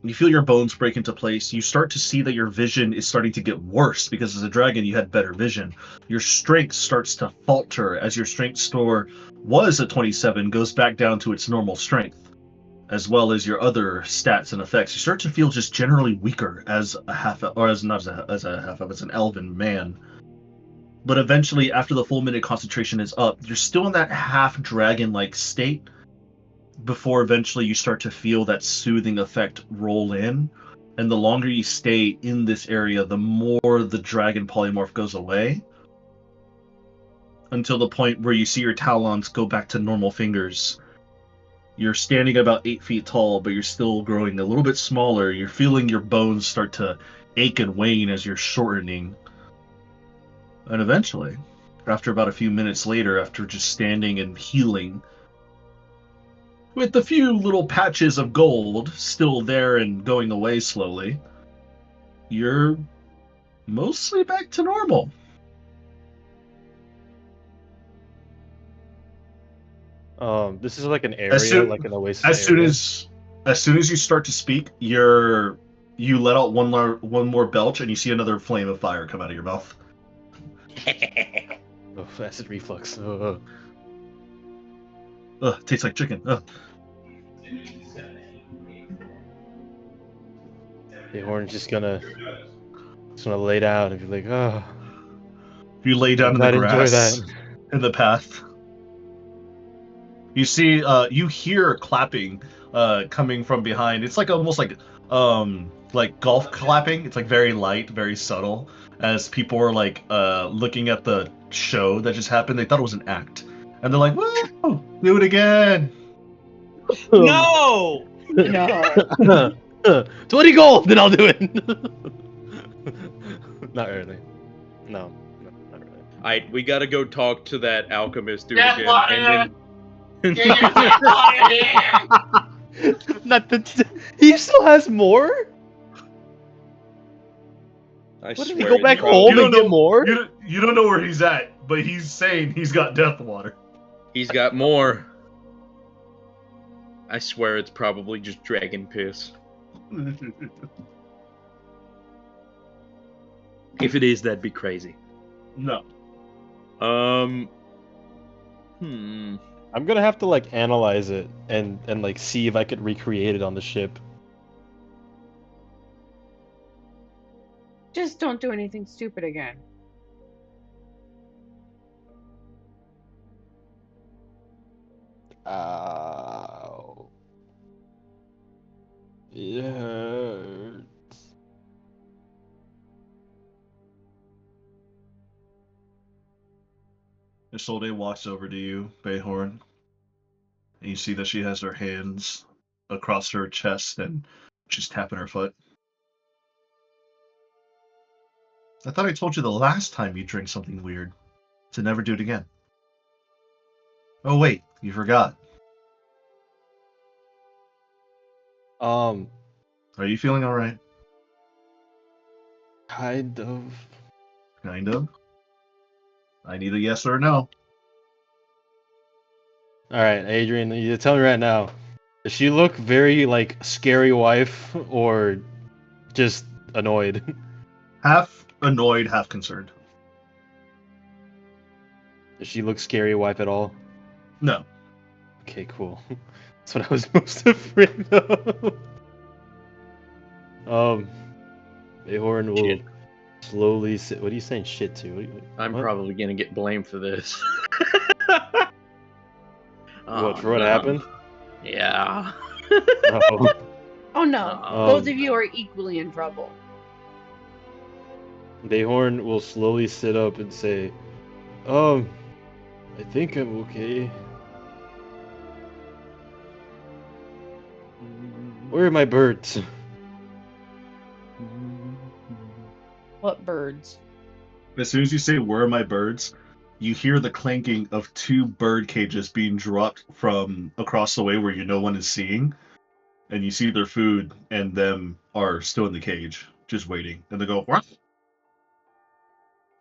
You feel your bones break into place. You start to see that your vision is starting to get worse because as a dragon you had better vision. Your strength starts to falter as your strength score was at 27, goes back down to its normal strength, as well as your other stats and effects. You start to feel just generally weaker as a half, or as not as a half, as an elven man. But eventually, after the full minute concentration is up, you're still in that half dragon-like state before eventually you start to feel that soothing effect roll in. And the longer you stay in this area, the more the dragon polymorph goes away, until the point where you see your talons go back to normal fingers. You're standing about 8 feet tall, but you're still growing a little bit smaller. You're feeling your bones start to ache and wane as you're shortening. And eventually, after about a few minutes later, after just standing and healing, with a few little patches of gold still there and going away slowly, you're mostly back to normal. This is like an area, As soon, like an oasis as soon area. as soon as you start to speak, you let out one more belch, and you see another flame of fire come out of your mouth. Oh, acid reflux. Tastes like chicken. Horn's just gonna lay down and be like, oh. You lay down in the grass in the path. You see, you hear clapping coming from behind. It's like almost like golf clapping. It's like very light, very subtle. As people are like looking at the show that just happened, they thought it was an act, and they're like, "Woo! Do it again!" No! No. 20 gold, then I'll do it. Not really. No, not really. Alright, we gotta go talk to that alchemist dude Death again. water! And then Get your death water here! Not the. He still has more. I What did swear he go back it's home and get more? You don't know where he's at, but he's saying he's got death water. He's got more. I swear it's probably just dragon piss. If it is, that'd be crazy. No. I'm gonna have to like analyze it and like see if I could recreate it on the ship. Just don't do anything stupid again. Ow. It hurts. Isolde walks over to you, Bayhorn, and you see that she has her hands across her chest and she's tapping her foot. I thought I told you the last time you drink something weird to never do it again. Oh wait, you forgot. Are you feeling all right? Kind of. Kind of. I need a yes or a no. All right, Adrian, you tell me right now. Does she look very like scary wife or just annoyed? Half annoyed, half concerned. Does she look scary wife at all? No. Okay, cool. That's what I was most afraid of. Ahorn will slowly sit. What are you saying shit to? I'm probably gonna get blamed for this. What, for what happened? Yeah. Oh. Oh no, both of you are equally in trouble. Dayhorn will slowly sit up and say, I think I'm okay. Where are my birds? What birds? As soon as you say, "Where are my birds?" you hear the clanking of 2 bird cages being dropped from across the way where no one is seeing. And you see their food and them are still in the cage, just waiting. And they go, "What?" Is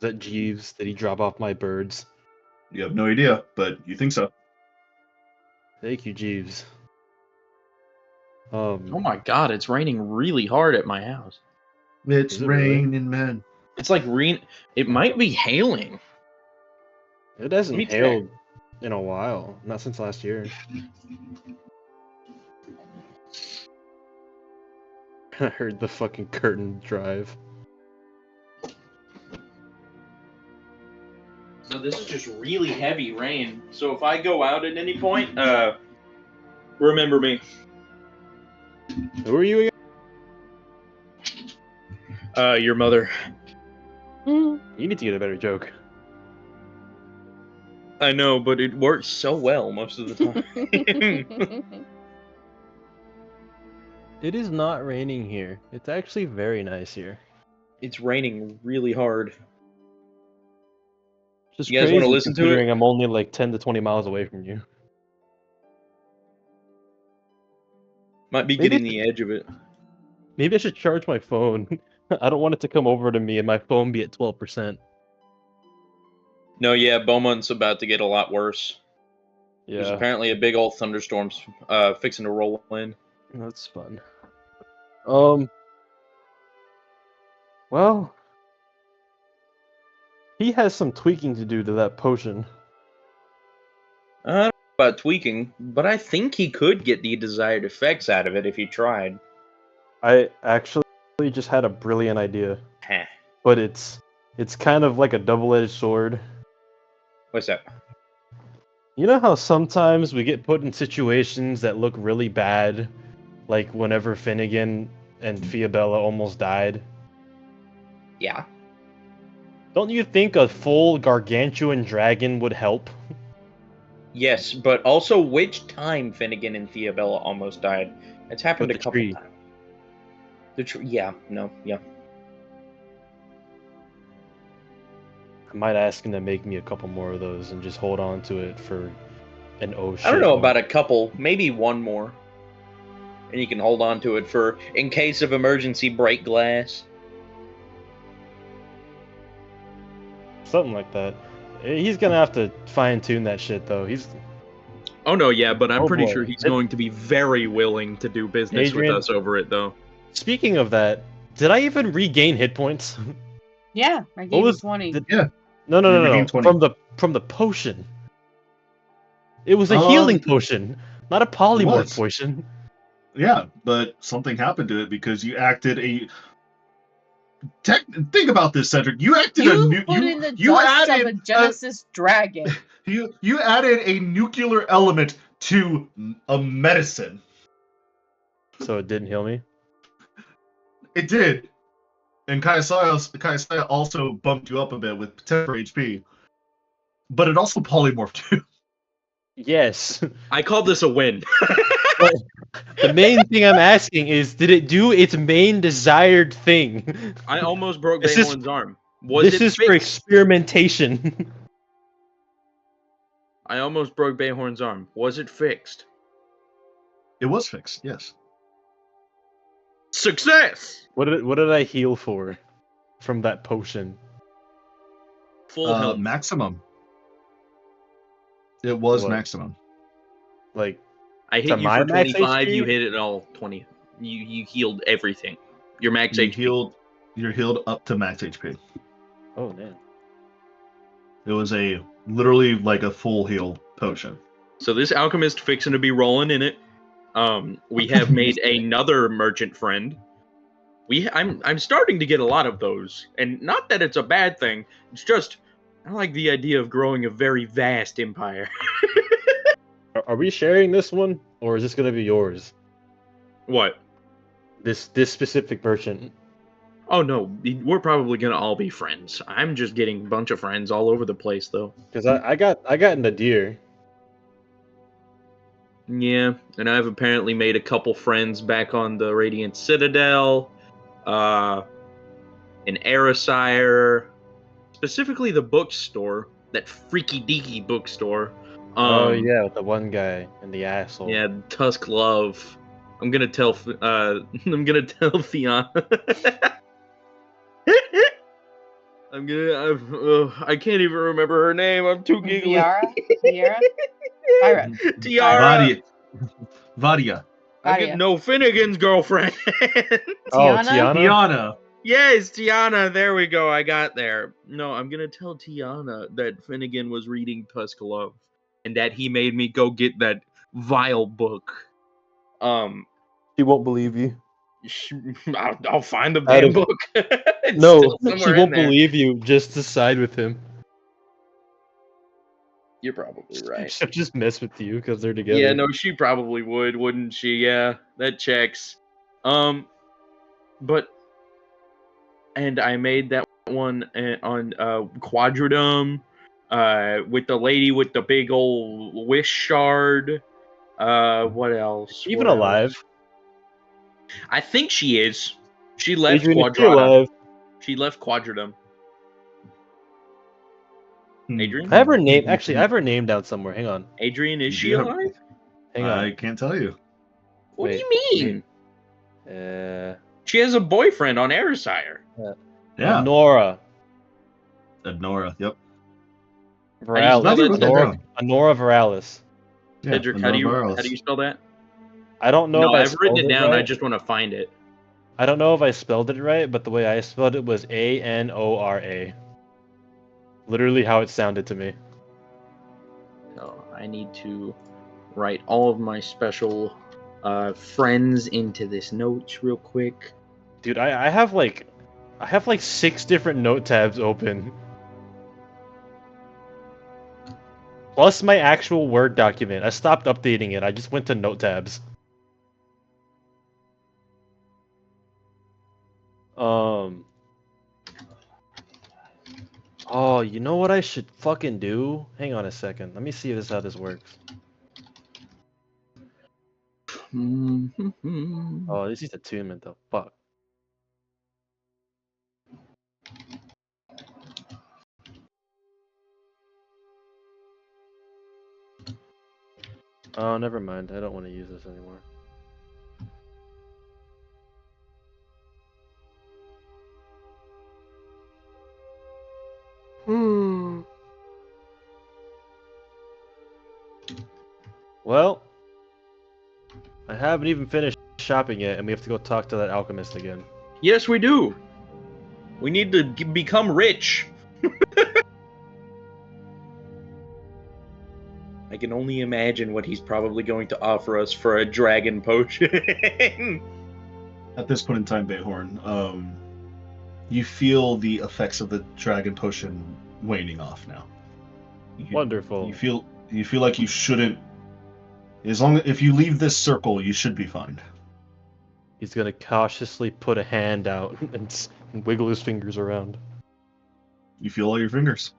that Jeeves? Did he drop off my birds? You have no idea, but you think so. Thank you, Jeeves. Oh my god, it's raining really hard at my house. It's Is it really? raining, man. It's like it might be hailing. It hasn't Let me check. hailed in a while. Not since last year. I heard the fucking curtain drive. So this is just really heavy rain. So if I go out at any point, remember me. Who are you again? Your mother. You need to get a better joke. I know, but it works so well most of the time. It is not raining here. It's actually very nice here. It's raining really hard. Just You guys want crazy to listen to considering it? I'm only like 10 to 20 miles away from you. Might be Maybe getting the edge of it. Maybe I should charge my phone. I don't want it to come over to me and my phone be at 12%. No, yeah, Beaumont's about to get a lot worse. There's Yeah, apparently a big old thunderstorm's fixing to roll in. that's fun. Well, he has some tweaking to do to that potion. I don't know about tweaking, but I think he could get the desired effects out of it if he tried. I actually just had a brilliant idea, Heh. but it's kind of like a double-edged sword. What's that? You know how sometimes we get put in situations that look really bad, like whenever Finnegan and Fiabella almost died? Yeah. Don't you think a full gargantuan dragon would help? Yes, but also which time Finnegan and Fiabella almost died? It's happened With a the couple tree. times. The tree, yeah, no, yeah. I might ask him to make me a couple more of those and just hold on to it for an oh shit I don't know moment. about a couple, maybe one more. And you can hold on to it for in case of emergency break glass. Something like that. He's gonna have to fine tune that shit though. Oh no, yeah, but I'm Oh, pretty boy. sure he's going to be very willing to do business Adrian- with us over it, though. Speaking of that, did I even regain hit points? Yeah, I What gave you was 20. Yeah. No, You no, regained 20. from the potion. It was a healing potion, not a polymorph was. potion. Yeah, but something happened to it because you acted a. Think about this, Cedric. You acted You a new. put in the You dust of added a Genesis dragon. you added a nuclear element to a medicine. So it didn't heal me. It did, and Kaisaya also bumped you up a bit with temporary HP, but it also polymorphed you. Yes. I call this a win. But the main thing I'm asking is, did it do its main desired thing? I almost broke This is- Bayhorn's arm. Was this it is for fixed? experimentation. I almost broke Bayhorn's arm. Was it fixed? It was fixed, yes. Success! What did I heal for from that potion? Full health. Maximum. It was What? maximum. Like, I hit to you my for max 25, you HP? hit it all 20. You healed everything. Your max You HP. You're healed up to max HP. oh man. It was literally like a full heal potion. So this alchemist fixing to be rolling in it. We have made another merchant friend. I'm starting to get a lot of those, and not that it's a bad thing. It's just I like the idea of growing a very vast empire. Are we sharing this one, or is this gonna be yours? What? This specific merchant. Oh no, we're probably gonna all be friends. I'm just getting a bunch of friends all over the place, though. Because I got Nadir. Yeah, and I've apparently made a couple friends back on the Radiant Citadel, in Erisire, specifically the bookstore, that freaky deaky bookstore. Oh yeah, with the one guy and the asshole. Yeah, Tusk Love. I'm gonna tell Theon. I can't even remember her name. I'm too giggly. Tiara? Tiara? Tyra. Tiara. Vadia. I'm getting no Finnegan's girlfriend. Oh, Tiana? Tiana. Yes, Tiana. There we go. I got there. No, I'm gonna tell Tiana that Finnegan was reading Tusk Love, and that he made me go get that vile book. She won't believe you. I'll find the Out damn of- book. It's No, still she somewhere in won't there. believe you just to side with him. You're probably right. She'll just mess with you because they're together. Yeah, no, she probably would, wouldn't she? Yeah, that checks. But and I made that one on Quadradum, with the lady with the big old wish shard. What else? Even What else? alive. I think she is. She left Adrian, if you're Quadrata. alive, She left Quadradum. Adrian? I have her name. Actually, I have her name down somewhere. Hang on. Adrian, is You she do have- alive? Hang on. I can't tell you. What Wait, do you mean? She She has a boyfriend on Airshire. Yeah. Nora. Nora. Yep. How do you spell Viralis. that, Nora. Honora Viralis. Yeah, Cedric, how do you spell that? I don't know No, if I I've written spelled it down. right. I just want to find it. I don't know if I spelled it right, but the way I spelled it was Anora. Literally how it sounded to me. So I need to write all of my special friends into this notes real quick. Dude, I have like 6 different note tabs open. Plus my actual Word document. I stopped updating it. I just went to note tabs. Oh, you know what I should fucking do? Hang on a second. Let me see if this how this works. Oh, this is attunement though. Fuck. Oh, never mind. I don't want to use this anymore. Well, I haven't even finished shopping yet, and we have to go talk to that alchemist again. Yes, we do. We need to become rich. I can only imagine what he's probably going to offer us for a dragon potion. At this point in time, Bayhorn, you feel the effects of the dragon potion waning off now. Wonderful. You feel like you shouldn't. If you leave this circle, you should be fine. He's gonna cautiously put a hand out and wiggle his fingers around. You feel all your fingers.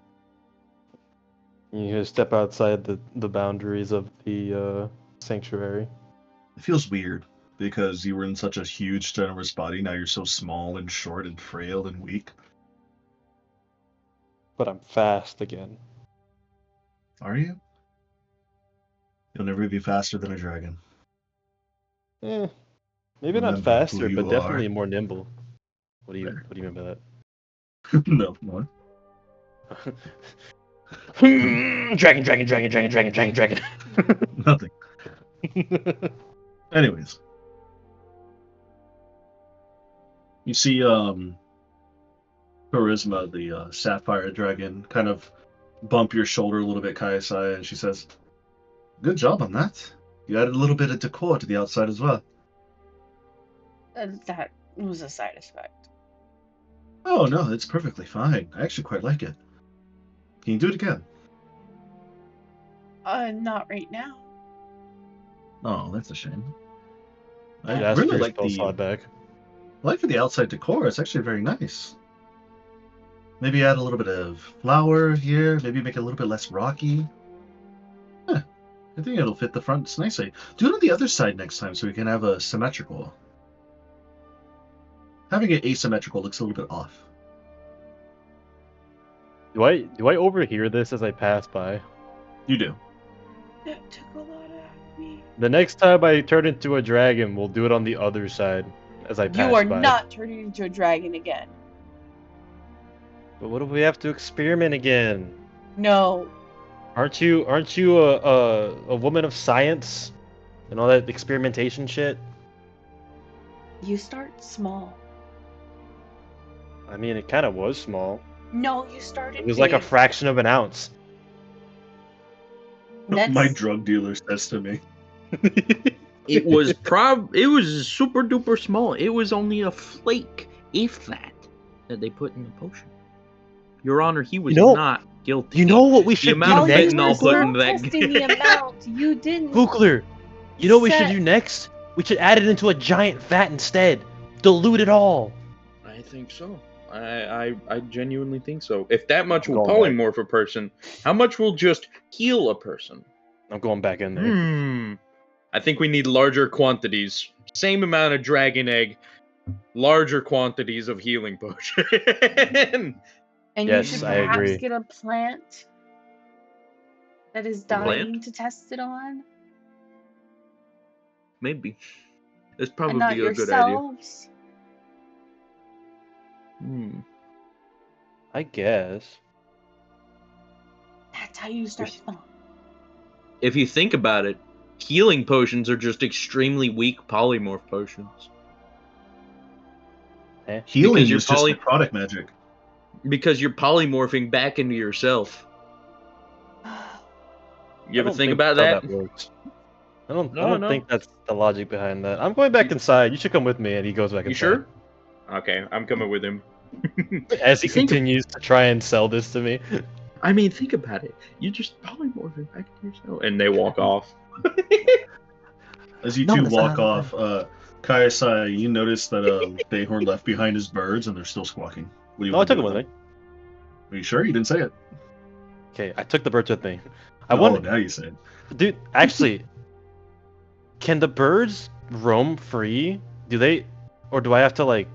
You're gonna step outside the boundaries of the sanctuary. It feels weird because you were in such a huge, generous body. Now you're so small and short and frail and weak. But I'm fast again. Are you? You'll never be faster than a dragon. Maybe not Remember faster, who but you definitely are. more nimble. What do Fair. you mean by that? No, more. Dragon. Nothing. Anyways. You see Charisma, the sapphire dragon, kind of bump your shoulder a little bit, Kaiasai, and she says, "Good job on that. You added a little bit of decor to the outside as well." That was a side effect. Oh, no, it's perfectly fine. I actually quite like it. Can you do it again? Not right now. Oh, that's a shame. I You asked for really your like spell slot back. for the outside decor. It's actually very nice. Maybe add a little bit of flower here. Maybe make it a little bit less rocky. I think it'll fit the fronts nicely. Do it on the other side next time so we can have a symmetrical. Having it asymmetrical looks a little bit off. Do I overhear this as I pass by? You do. That took a lot out of me. The next time I turn into a dragon, we'll do it on the other side as I pass You are by. not turning into a dragon again. But what if we have to experiment again? No. Aren't you a woman of science? and all that experimentation shit. You start small. I mean, it kind of was small. No, you started It was like a big. fraction of an ounce. My drug dealer says to me. It was super duper small. It was only a flake, if that they put in the potion. Your Honor, he was not guilty. You know what we The should amount do of next? fentanyl put in that. Testing the amount. You didn't. Vukler, you know what we should set- do next? We should add it into a giant vat instead. Dilute it all. I think so. I genuinely think so. If that much will Going back. polymorph a person, how much will just heal a person? I'm going back in there. I think we need larger quantities. Same amount of dragon egg, larger quantities of healing potion. And Yes, you should I perhaps agree. get a plant that is dying to test it on. Maybe. It's And probably not a good idea. yourselves. I guess. That's how you start small. If you think about it, healing potions are just extremely weak polymorph potions. Healing Because is just necrotic magic. Because you're polymorphing back into yourself. You ever think about that's how that? works. I don't No. think that's the logic behind that. I'm going back inside. You should come with me. And he goes back You inside. sure? Okay, I'm coming with him. As he continues to try and sell this to me. I mean, think about it. You just polymorphing back into yourself. And they walk off. As you No, two that's walk not- off, Kaiasai, you notice that Bayhorn left behind his birds and they're still squawking. What do you No, I want to took do him with me. Are you sure? You didn't say it. Okay, I took the birds with me. Now you say it. Dude, actually, can the birds roam free? Do they, or do I have to like?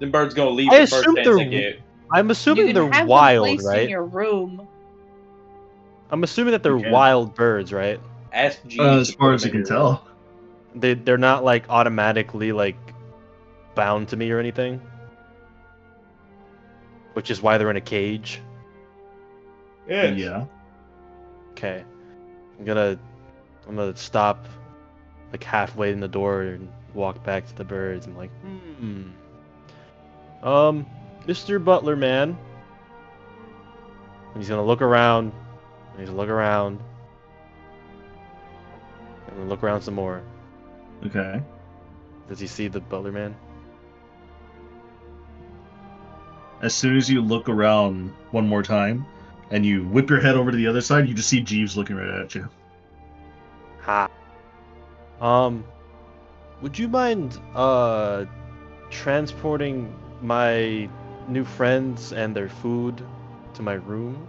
The bird's gonna leave I the first assume chance they they're. get. I'm assuming You they're can have them wild, placed right? in your room. I'm assuming that they're can. wild birds, right? Ask Jeeves. As far as you can tell. They're not like automatically like bound to me or anything. Which is why they're in a cage. Yes. Yeah. Okay. I'm gonna stop like halfway in the door and walk back to the birds. I'm like, Mr. Butler man. And he's gonna look around. And he's gonna look around. And then look around some more. Okay. Does he see the butler man? As soon as you look around one more time and you whip your head over to the other side, you just see Jeeves looking right at you. Ha. Would you mind transporting my new friends and their food to my room?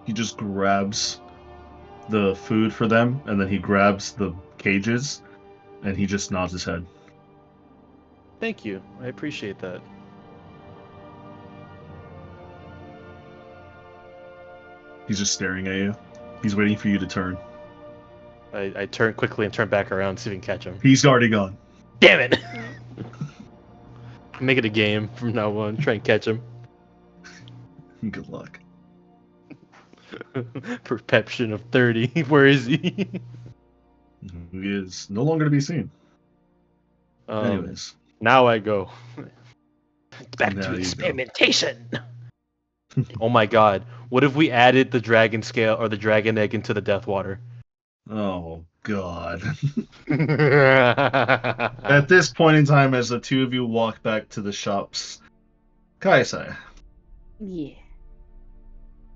He just grabs the food for them and then he grabs the cages and he just nods his head. Thank you. I appreciate that. He's just staring at you. He's waiting for you to turn. I turn quickly and turn back around, see if we can catch him. He's already gone. Damn it! Make it a game from now on. Try and catch him. Good luck. Perception of 30. Where is he? He is no longer to be seen. Anyways. Now I go. Back Now to you go. experimentation. Oh my god. What if we added the dragon scale or the dragon egg into the death water? Oh, God. At this point in time, as the two of you walk back to the shops, Kaisai, Yeah.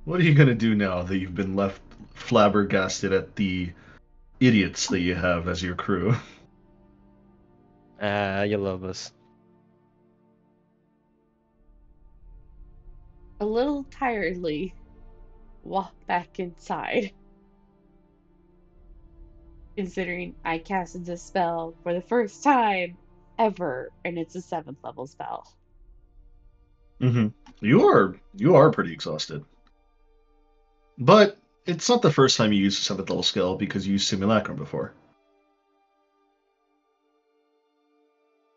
what are you going to do now that you've been left flabbergasted at the idiots that you have as your crew? You love us. A little tiredly, walk back inside. Considering I casted this spell for the first time ever, and it's a 7th level spell. Mm-hmm. You are pretty exhausted. But it's not the first time you used a 7th level skill because you used Simulacrum before.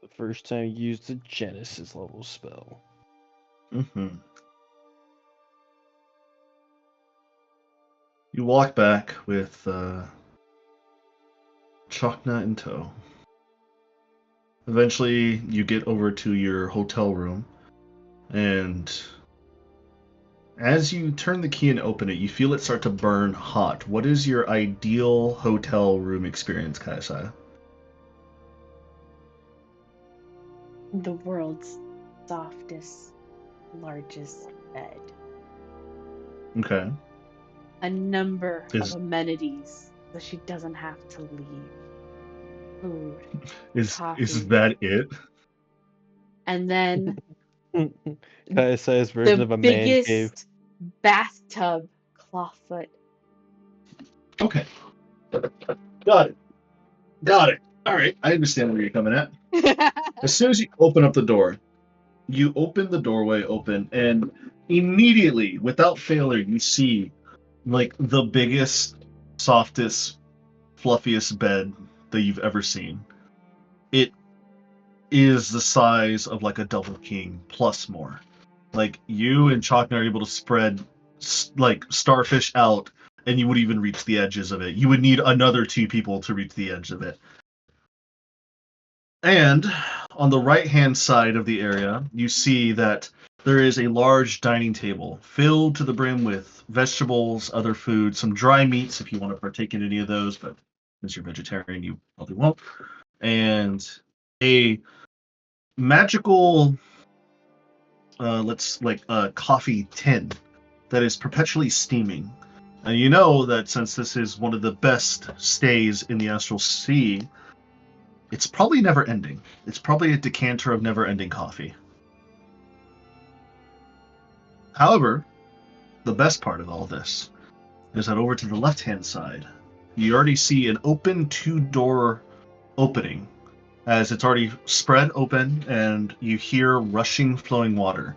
The first time you used a Genesis level spell. Mm-hmm. You walk back with Chokna in tow. Eventually, you get over to your hotel room, and as you turn the key and open it, you feel it start to burn hot. What is your ideal hotel room experience, Kaisai? The world's softest, largest bed. Okay. A number of Is amenities so she doesn't have to leave. Food, is coffee, that it? and then Kaisai's version the of a man cave. biggest bathtub clawfoot. Okay. Got it. Got it. All right. I understand where you're coming at. As soon as you open up the door, you open the doorway open, and immediately, without failure, you see like the biggest, softest, fluffiest bed that you've ever seen. It is the size of like a double king plus more. Like you and Chalkna are able to spread like starfish out, and you would even reach the edges of it. You would need another two people to reach the edge of it. And on the right hand side of the area, you see that there is a large dining table filled to the brim with vegetables, other food, some dry meats if you want to partake in any of those, but since you're vegetarian, you probably won't. And a magical, coffee tin that is perpetually steaming. And you know that since this is one of the best stays in the Astral Sea, it's probably never ending. It's probably a decanter of never ending coffee. However, the best part of all this is that over to the left hand side, you already see an open two-door opening as it's already spread open and you hear rushing flowing water.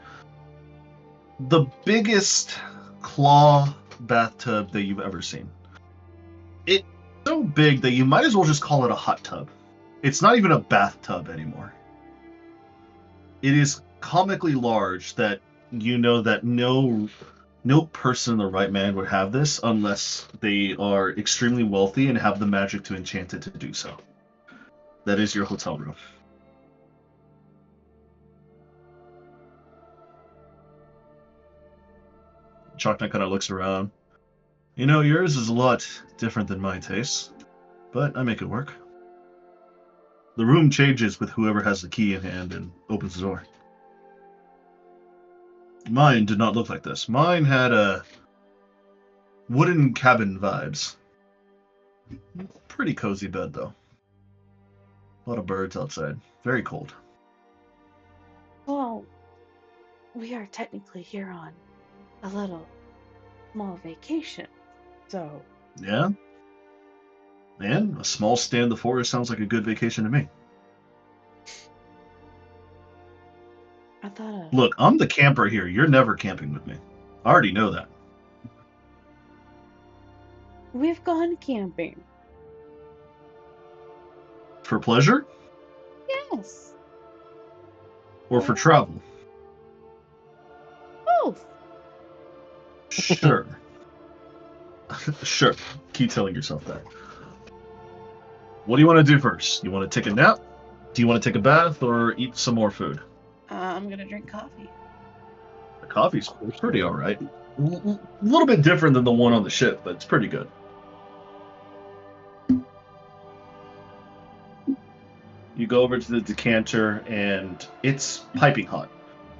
The biggest claw bathtub that you've ever seen. It's so big that you might as well just call it a hot tub. It's not even a bathtub anymore. It is comically large that you know that no person in the right mind would have this unless they are extremely wealthy and have the magic to enchant it to do so. That is your hotel room. Chakna kind of looks around. You know, yours is a lot different than my taste, but I make it work. The room changes with whoever has the key in hand and opens the door. Mine did not look like this. Mine had a wooden cabin vibes. Pretty cozy bed, though. A lot of birds outside. Very cold. Well, we are technically here on a little small vacation, so Yeah? And a small stay in the forest sounds like a good vacation to me. I thought Look, I'm the camper here. You're never camping with me. I already know that. we've gone camping. For pleasure Yes, or for travel? both. Sure. Sure. Keep telling yourself that. What do you want to do first? You want to take a nap? Do you want to take a bath or eat some more food? I'm gonna drink coffee. The coffee's pretty all right. A little bit different than the one on the ship, but it's pretty good. You go over to the decanter, and it's piping hot.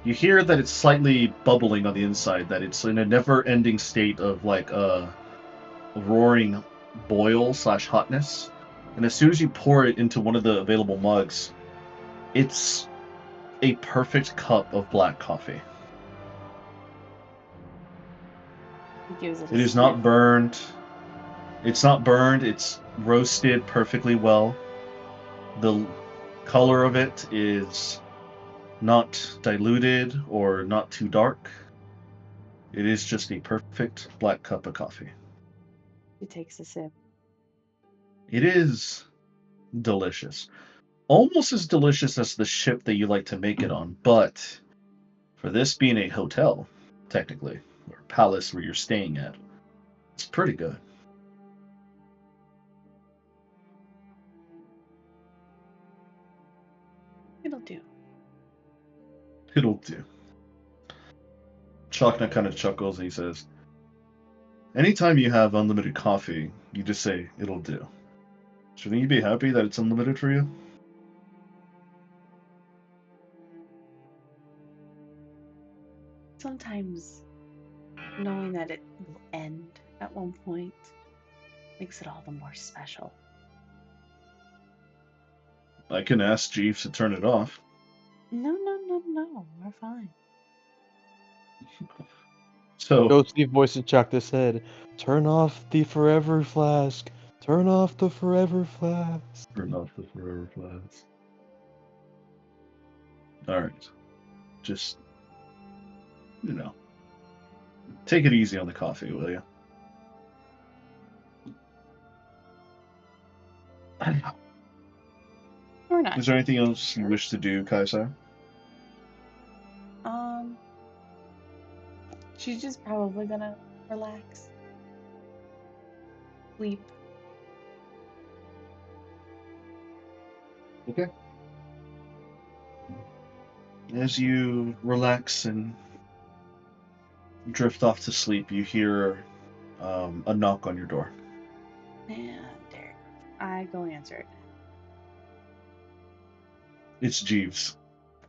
You hear that it's slightly bubbling on the inside, that it's in a never-ending state of like a roaring boil / hotness. And as soon as you pour it into one of the available mugs, it's a perfect cup of black coffee. He gives it a It is not sniff. burned. It's not burned. It's roasted perfectly well. The color of it is not diluted or not too dark. It is just a perfect black cup of coffee. He takes a sip. It is delicious. Almost as delicious as the ship that you like to make it on, but for this being a hotel, technically, or palace where you're staying at, It's pretty good. It'll do. It'll do. Chakna kind of chuckles and he says, anytime you have unlimited coffee, you just say, it'll do. Shouldn't you be happy that it's unlimited for you? Sometimes knowing that it will end at one point makes it all the more special. I can ask Jeeves to turn it off. No, we're fine. So, Ghostly voice in Chakna said, turn off the forever flask. Turn off the forever flask. turn off the forever flask. Alright. Just, take it easy on the coffee, will you? We're not. Is there anything else you wish to do, Kaisar? She's just probably gonna relax. Sleep. Okay. As you relax and drift off to sleep, you hear a knock on your door. And there. I go answer it. It's Jeeves,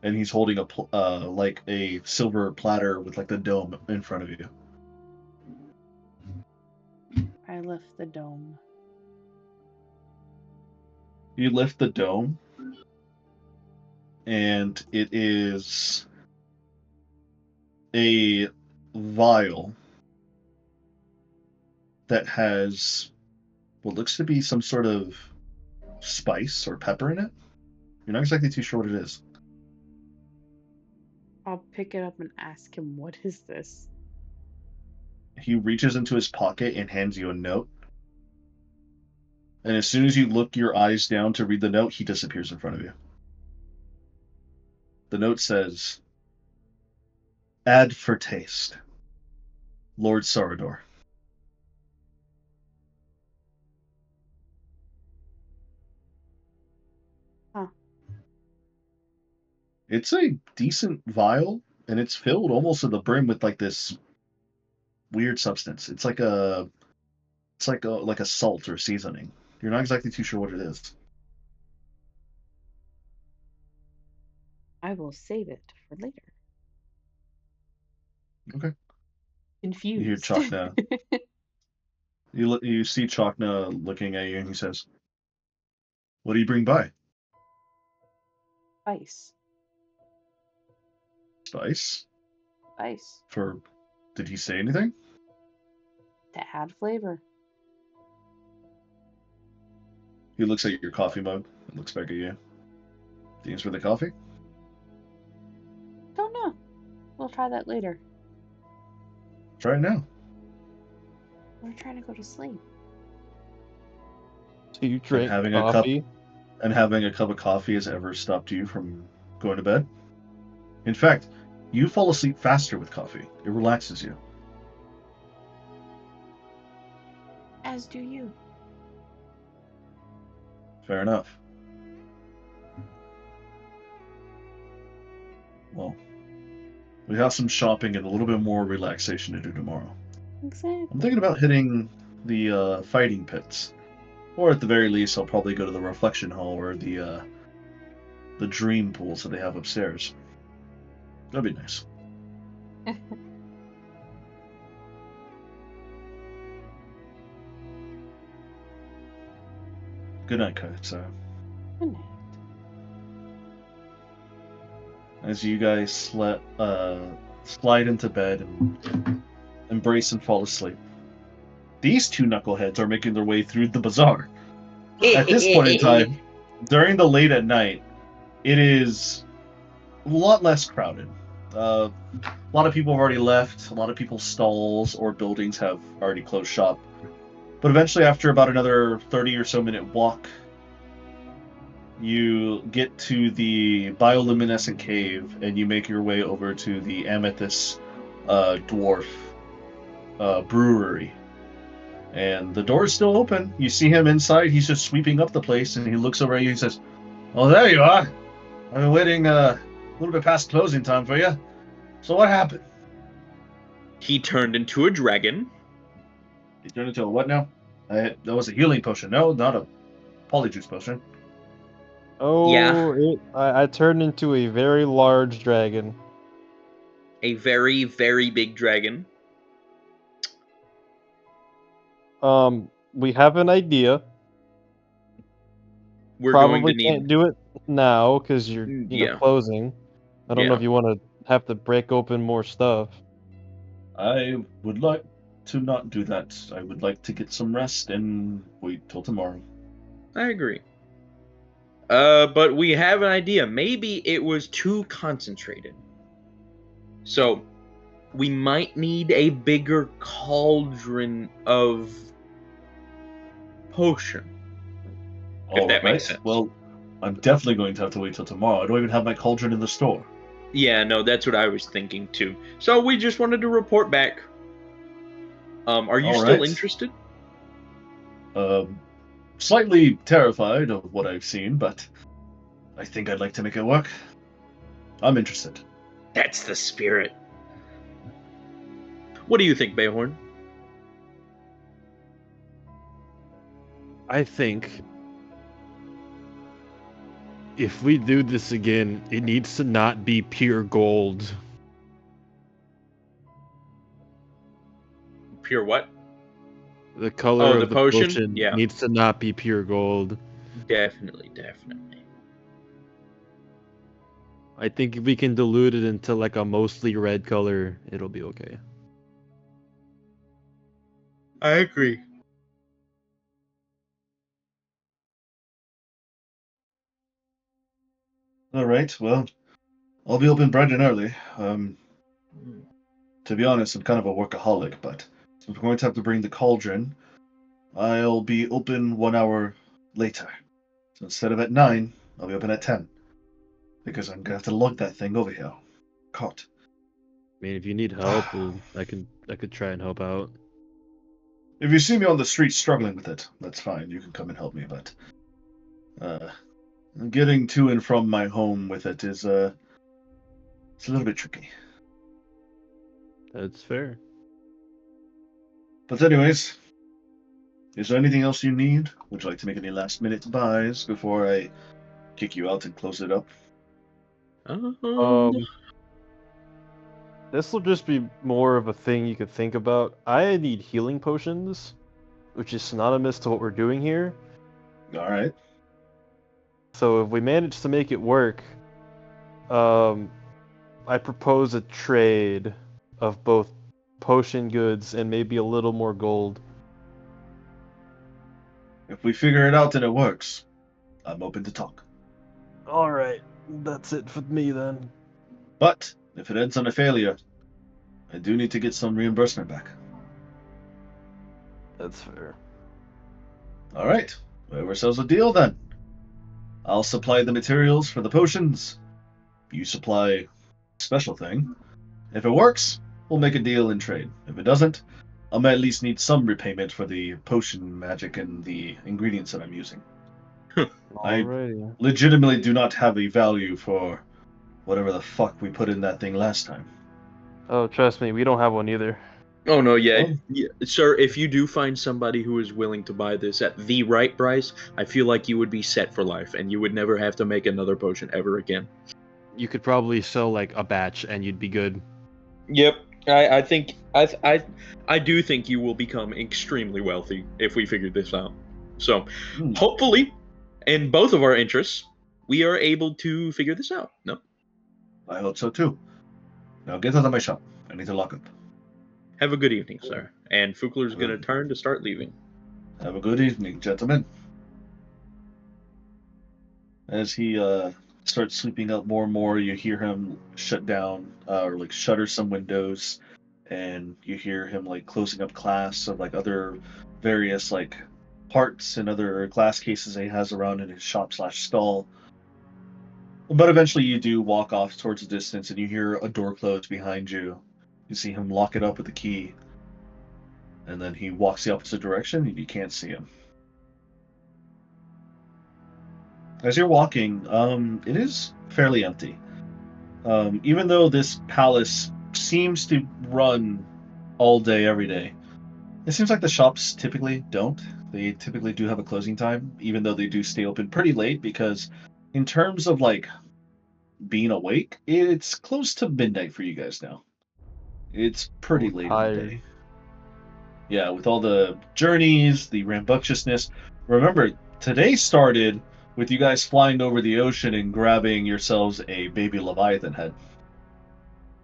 and he's holding a silver platter with like the dome in front of you. I lift the dome. You lift the dome, and it is a vial that has what looks to be some sort of spice or pepper in it. You're not exactly too sure what it is. I'll pick it up and ask him, what is this? He reaches into his pocket and hands you a note. And as soon as you look your eyes down to read the note, he disappears in front of you. The note says, add for taste. Lord Sarador. Huh. It's a decent vial, and it's filled almost to the brim with like this weird substance. It's like a salt or seasoning. You're not exactly too sure what it is. I will save it for later. Okay. Confused. You hear Chakna. You see Chakna looking at you, and he says, what do you bring by? Spice. Spice? Spice. Did he say anything? To add flavor. He looks at your coffee mug and looks back at you. Things for the coffee? Don't know. We'll try that later. Try it now. We're trying to go to sleep. So you drink coffee? Having a cup of coffee has ever stopped you from going to bed? In fact, you fall asleep faster with coffee. It relaxes you. As do you. Fair enough. Well, we have some shopping and a little bit more relaxation to do tomorrow. Exactly. I'm thinking about hitting the fighting pits. Or at the very least, I'll probably go to the reflection hall or the dream pools that they have upstairs. That'd be nice. Good night, Kaitsa. Good night. As you guys slide into bed and embrace and fall asleep. These two knuckleheads are making their way through the bazaar. At this point in time, during the late at night, it is a lot less crowded. A lot of people have already left. A lot of people's stalls or buildings have already closed shop. But eventually, after about another 30 or so minute walk, you get to the bioluminescent cave and you make your way over to the Amethyst Dwarf brewery. And the door is still open. You see him inside. He's just sweeping up the place, and he looks over at you and says, "Oh, there you are. I've been waiting a little bit past closing time for you. So what happened?" He turned into a dragon. He turned into a what now? That was a healing potion. No, not a polyjuice potion. Oh, I turned into a very large dragon. A very, very big dragon. We have an idea. We're Probably going to can't need. do it now because you're, Yeah. closing. I don't know Yeah. if you want to have to break open more stuff. I would like to not do that. I would like to get some rest and wait till tomorrow. I agree. But we have an idea. Maybe it was too concentrated. So we might need a bigger cauldron of potion. If that makes sense. Well, I'm definitely going to have to wait till tomorrow. I don't even have my cauldron in the store. Yeah, no, that's what I was thinking too. So we just wanted to report back. Are you All still right. interested? Slightly terrified of what I've seen, but I think I'd like to make it work. I'm interested. That's the spirit. What do you think, Bayhorn? I think if we do this again, it needs to not be pure gold. Pure what? The color the of the potion? potion Yeah. needs to not be pure gold. Definitely. I think if we can dilute it into like a mostly red color, it'll be okay. I agree. All right, well, I'll be open bright and early. To be honest, I'm kind of a workaholic, but since we're going to have to bring the cauldron, I'll be open 1 hour later. So instead of at 9, I'll be open at 10. Because I'm going to have to lug that thing over here. Caught. I mean, if you need help, I could try and help out. If you see me on the street struggling with it, that's fine. You can come and help me, but getting to and from my home with it is it's a little bit tricky. That's fair. But anyways, is there anything else you need? Would you like to make any last minute buys before I kick you out and close it up? This will just be more of a thing you could think about. I need healing potions, which is synonymous to what we're doing here. All right. So if we manage to make it work, I propose a trade of both potion goods and maybe a little more gold. If we figure it out and it works, I'm open to talk. All right, that's it for me then. But if it ends on a failure, I do need to get some reimbursement back. That's fair. All right. We have ourselves a deal then. I'll supply the materials for the potions. You supply special thing. If it works, we'll make a deal and trade. If it doesn't, I'll at least need some repayment for the potion magic and the ingredients that I'm using. I Alrighty. legitimately do not have a value for whatever the fuck we put in that thing last time. Oh, trust me, we don't have one either. Oh no, yeah. Oh. Yeah, sir. If you do find somebody who is willing to buy this at the right price, I feel like you would be set for life, and you would never have to make another potion ever again. You could probably sell like a batch and you'd be good. Yep, I think I do think you will become extremely wealthy if we figure this out. So, hopefully, in both of our interests, we are able to figure this out. No, I hope so too. Now get out of my shop. I need to lock up. have a good evening, sir. And Fukler's gonna turn to start leaving. Have a good evening, gentlemen. As he starts sweeping up more and more, you hear him shut down or like shutter some windows, and you hear him like closing up glass of like other various like parts and other glass cases that he has around in his shop/stall. But eventually, you do walk off towards the distance, and you hear a door close behind you. You see him lock it up with a key, And then he walks the opposite direction, and you can't see him. As you're walking, it is fairly empty. Even though this palace seems to run all day, every day, it seems like the shops typically don't. They typically do have a closing time, even though they do stay open pretty late, because in terms of like being awake, it's close to midnight for you guys now. It's pretty I'm late in the tired. day. Yeah, with all the journeys, the rambunctiousness. Remember, today started with you guys flying over the ocean and grabbing yourselves a baby Leviathan head.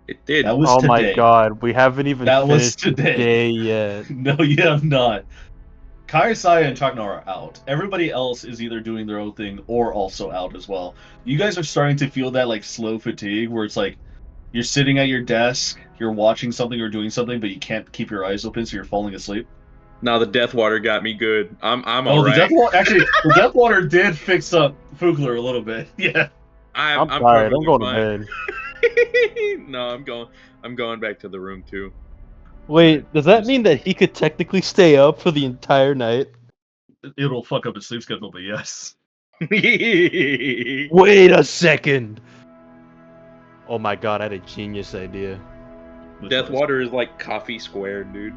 It did. That was Oh my today. god, we haven't even That was finished the today. day yet. No, you have not. Kaisai and Chagnar are out. Everybody else is either doing their own thing or also out as well. You guys are starting to feel that like slow fatigue where it's like you're sitting at your desk, you're watching something or doing something, but you can't keep your eyes open, so you're falling asleep. Now the death water got me good. I'm Oh, all the right. death water actually the death water did fix up Fugler a little bit. Yeah. I'm tired. I'm perfectly going to fine. bed. No, I'm going back to the room too. Wait, does that mean that he could technically stay up for the entire night? It'll fuck up his sleep schedule, but yes. Wait a second. Oh my god, I had a genius idea. Death water is like coffee squared, dude.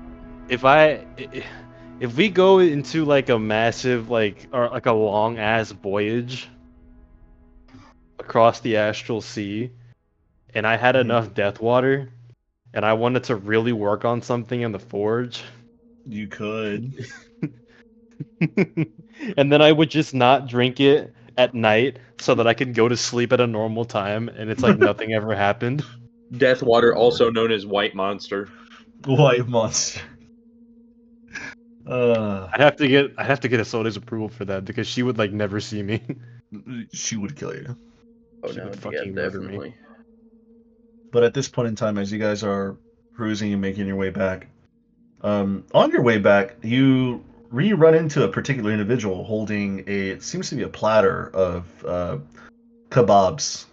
If we go into like a massive or like a long ass voyage across the astral sea, and I had enough death water, and I wanted to really work on something in the forge, You could. and then I would just not drink it at night so that I could go to sleep at a normal time, and it's like nothing ever happened. Death water, also known as white monster. White monster. I'd have to get Isoda's approval for that because she would like never see me. She would kill you. Oh She no, would yeah, fucking murder me. definitely. But at this point in time, as you guys are cruising and making your way back, on your way back, you run into a particular individual holding it seems to be a platter of kebabs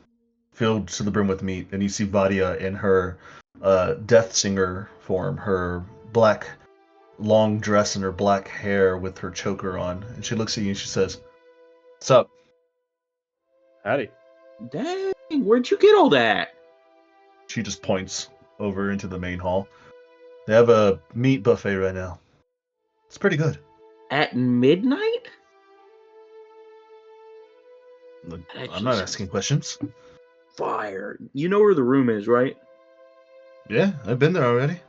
filled to the brim with meat, and you see Vadia in her death singer form, her black long dress and her black hair with her choker on, and she looks at you and she says, "What's up?" Howdy. Dang, where'd you get all that? She just points over into the main hall. They have a meat buffet right now. It's pretty good. At midnight? Look, That I'm not just asking questions. Fire. You know where the room is, right? Yeah, I've been there already.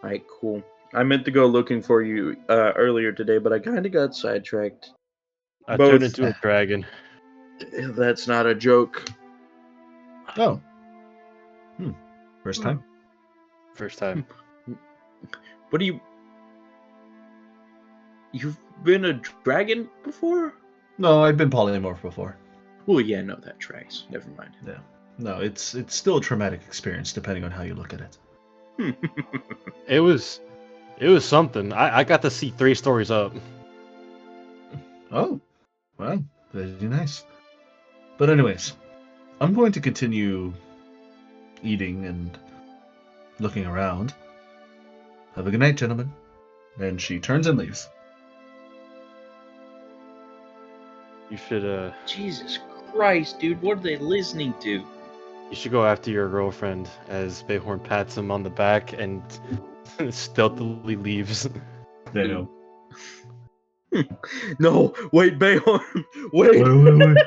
Alright, cool. I meant to go looking for you earlier today, but I kind of got sidetracked. I turned into a dragon. That's not a joke. Oh. First time? First time. What do you... You've been a dragon before? No, I've been polymorph before. Well, yeah, no, that tracks. Never mind. Yeah. No, it's still a traumatic experience depending on how you look at it. It was something. I got to see 3 stories up. Oh. Well, very nice. But anyways, I'm going to continue eating and looking around. Have a good night, gentlemen. And she turns and leaves. You should Jesus Christ, dude, what are they listening to? You should go after your girlfriend as Bayhorn pats him on the back and stealthily leaves. They know. No, wait, Bayhorn, wait. Wait.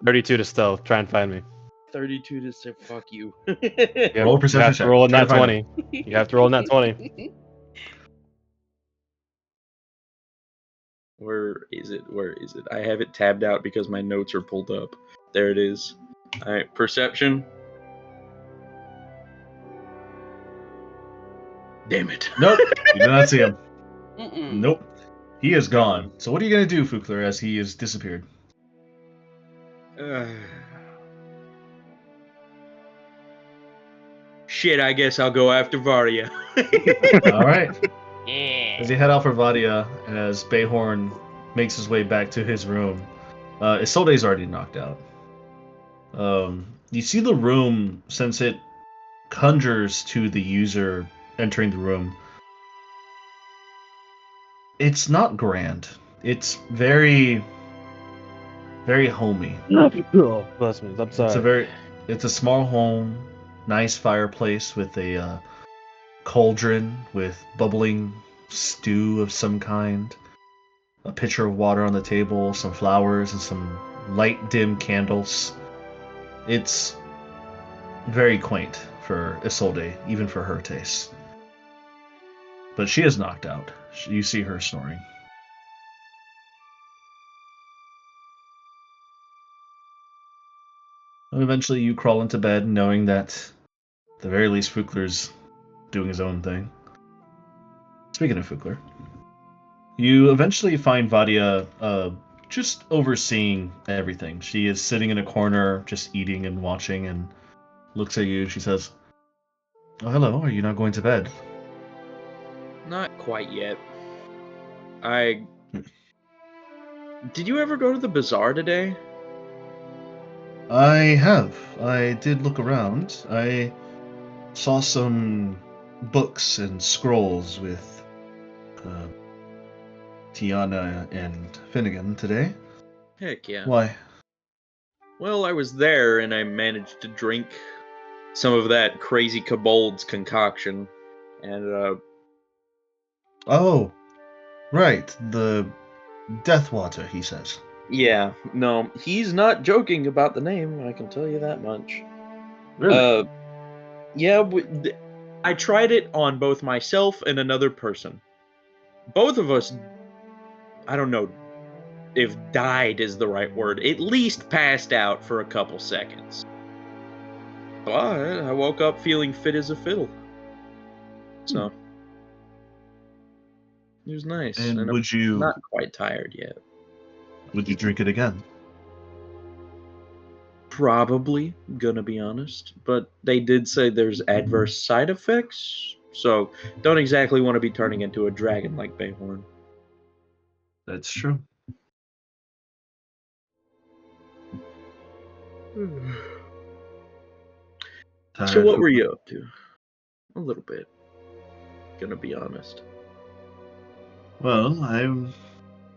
32 to stealth. Try and find me. 32 to say fuck you. Roll a perception You have to check. roll a Try nat to find 20. You have to roll a nat 20. Where is it? Where is it? I have it tabbed out because my notes are pulled up. There it is. All right, perception. Damn it. Nope. You do not see him. Mm-mm. Nope. He is gone. So what are you going to do, Fukler, as he has disappeared? Shit, I guess I'll go after Varia. All right. Yeah. As you head out for Vadia, as Bayhorn makes his way back to his room, Isolde's already knocked out. You see the room, since it conjures to the user entering the room, It's not grand. It's very, very homey. Oh, bless me. I'm sorry. It's a small home, nice fireplace with a cauldron with bubbling stew of some kind, a pitcher of water on the table, some flowers, and some light dim candles. It's very quaint for Isolde, even for her taste. But she is knocked out. You see her snoring. And eventually you crawl into bed knowing that at the very least Fukler's doing his own thing. Speaking of Fukler, you eventually find Vadia just overseeing everything. She is sitting in a corner, just eating and watching, and looks at you. She says, "Oh, hello. Are you not going to bed?" Not quite yet. Did you ever go to the bazaar today? I have. I did look around. I saw some books and scrolls with uh, Tiana and Finnegan today. Heck yeah. Why? Well, I was there and I managed to drink some of that crazy kobold's concoction. And, Oh, right. The Deathwater, he says. yeah, no, he's not joking about the name, I can tell you that much. Really? Yeah, I tried it on both myself and another person. Both of us, I don't know if died is the right word, at least passed out for a couple seconds. But I woke up feeling fit as a fiddle. So, it was nice. And I'm not quite tired yet. Would you drink it again? Probably, gonna be honest. But they did say there's adverse side effects, so don't exactly want to be turning into a dragon like Bayhorn. That's true. So what were you up to? A little bit. Gonna be honest. Well, I'm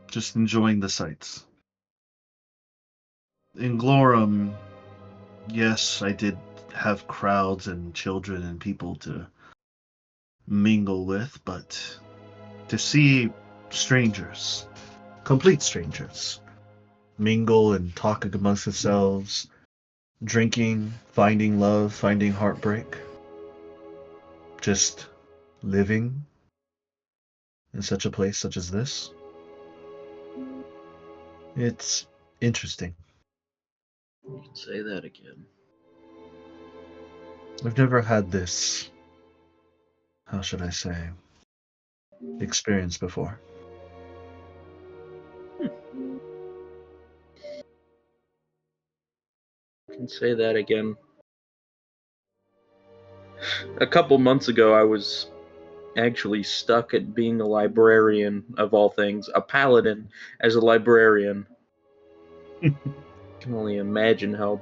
just enjoying the sights. In Glorum, yes, I did have crowds and children and people to mingle with, but to see strangers, complete strangers, mingle and talk amongst themselves, drinking, finding love, finding heartbreak, just living in such a place such as this. It's interesting. You can say that again. I've never had this, how should I say, experience before. You can say that again. A couple months ago, I was actually stuck at being a librarian, of all things, a paladin as a librarian. Can only imagine how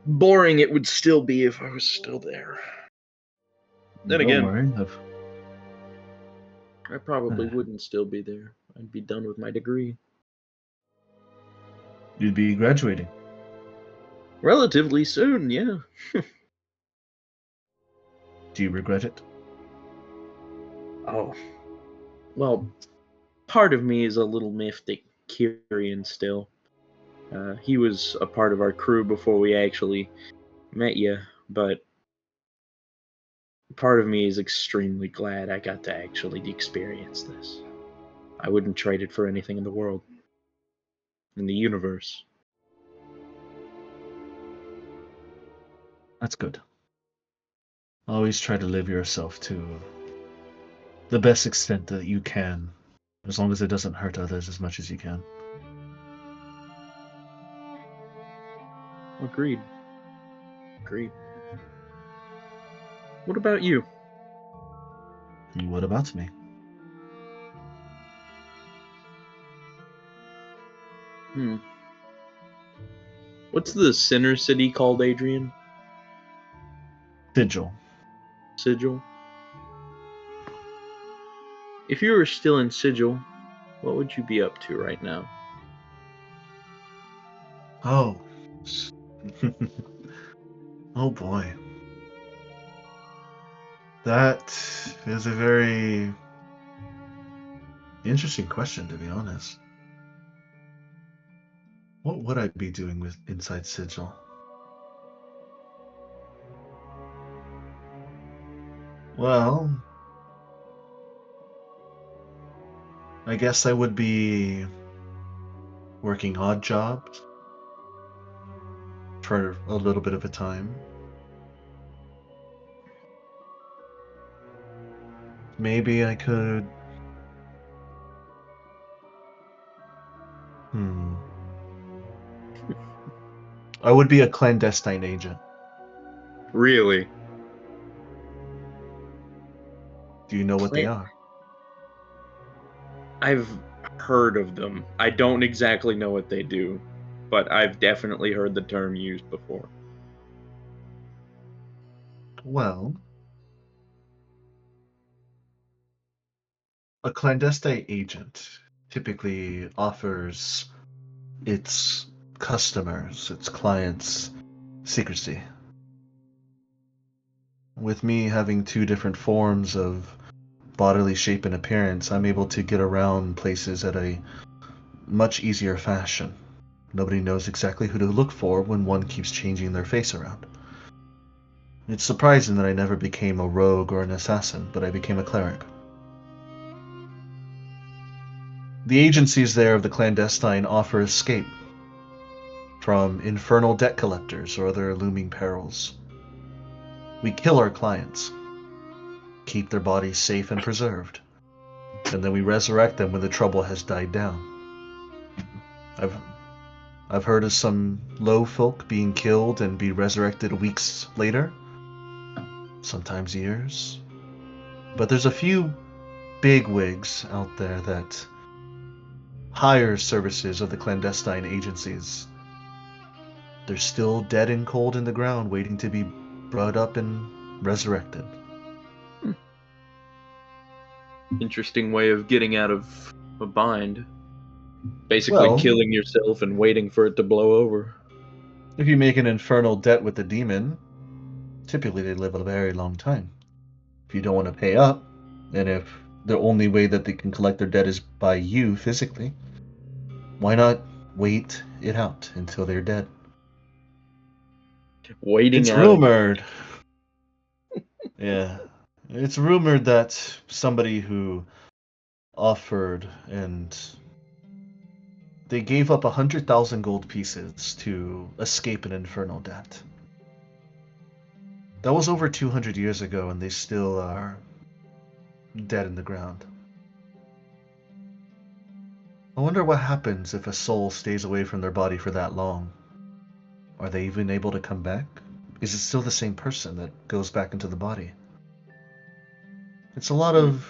boring it would still be if I was still there. Then Don't again, worry, I probably wouldn't still be there. I'd be done with my degree. you'd be graduating. Relatively soon, yeah. Do you regret it? Oh. Well, part of me is a little miffed at Kyrian still. He was a part of our crew before we actually met you, but part of me is extremely glad I got to actually experience this. I wouldn't trade it for anything in the world. In the universe. That's good. Always try to live yourself to the best extent that you can, as long as it doesn't hurt others as much as you can. Agreed. Agreed. What about you? And what about me? What's the center city called, Adrian? Sigil. Sigil? If you were still in Sigil, What would you be up to right now? Oh. Oh boy. That is a very interesting question, to be honest. What would I be doing with inside Sigil? Well, I guess I would be working odd jobs for a little bit of a time. Maybe I could. I would be a clandestine agent. Really? Do you know what they are? I've heard of them. I don't exactly know what they do, but I've definitely heard the term used before. Well, a clandestine agent typically offers its customers, its clients, secrecy. With me having two different forms of bodily shape and appearance, I'm able to get around places at a much easier fashion. Nobody knows exactly who to look for when one keeps changing their face around. It's surprising that I never became a rogue or an assassin, but I became a cleric. The agencies there of the clandestine offer escape from infernal debt collectors or other looming perils. We kill our clients, keep their bodies safe and preserved, and then we resurrect them when the trouble has died down. I've heard of some low folk being killed and be resurrected weeks later, sometimes years. But there's a few big wigs out there that hire services of the clandestine agencies. They're still dead and cold in the ground, waiting to be brought up and resurrected. Interesting way of getting out of a bind. Basically Well, killing yourself and waiting for it to blow over. if you make an infernal debt with the demon, typically they live a very long time. If you don't want to pay up, and if the only way that they can collect their debt is by you physically, why not wait it out until they're dead? Waiting It's out. rumored. Yeah. It's rumored that somebody who offered and they gave up 100,000 gold pieces to escape an infernal debt. That was over 200 years ago, and they still are dead in the ground. I wonder what happens if a soul stays away from their body for that long. Are they even able to come back? Is it still the same person that goes back into the body? It's a lot of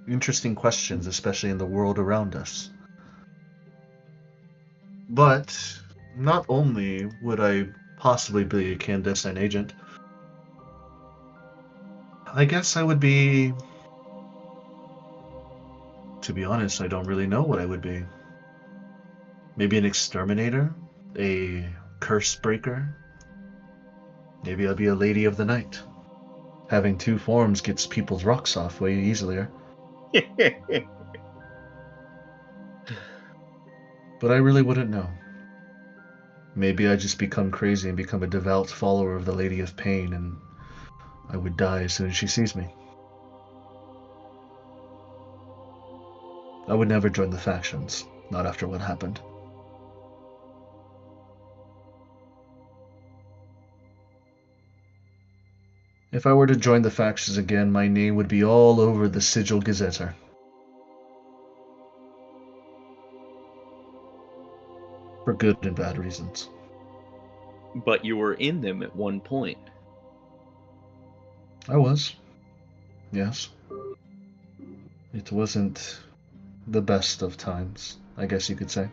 interesting questions, especially in the world around us. But not only would I possibly be a clandestine agent, I guess I would be... To be honest, I don't really know what I would be. Maybe an exterminator? A curse breaker? Maybe I'll be a lady of the night. Having two forms gets people's rocks off way easier. But I really wouldn't know. Maybe I just become crazy and become a devout follower of the Lady of Pain, and I would die as soon as she sees me. I would never join the factions, not after what happened. If I were to join the factions again, my name would be all over the Sigil Gazetter. For good and bad reasons. But you were in them at one point. I was. Yes. It wasn't the best of times, I guess you could say.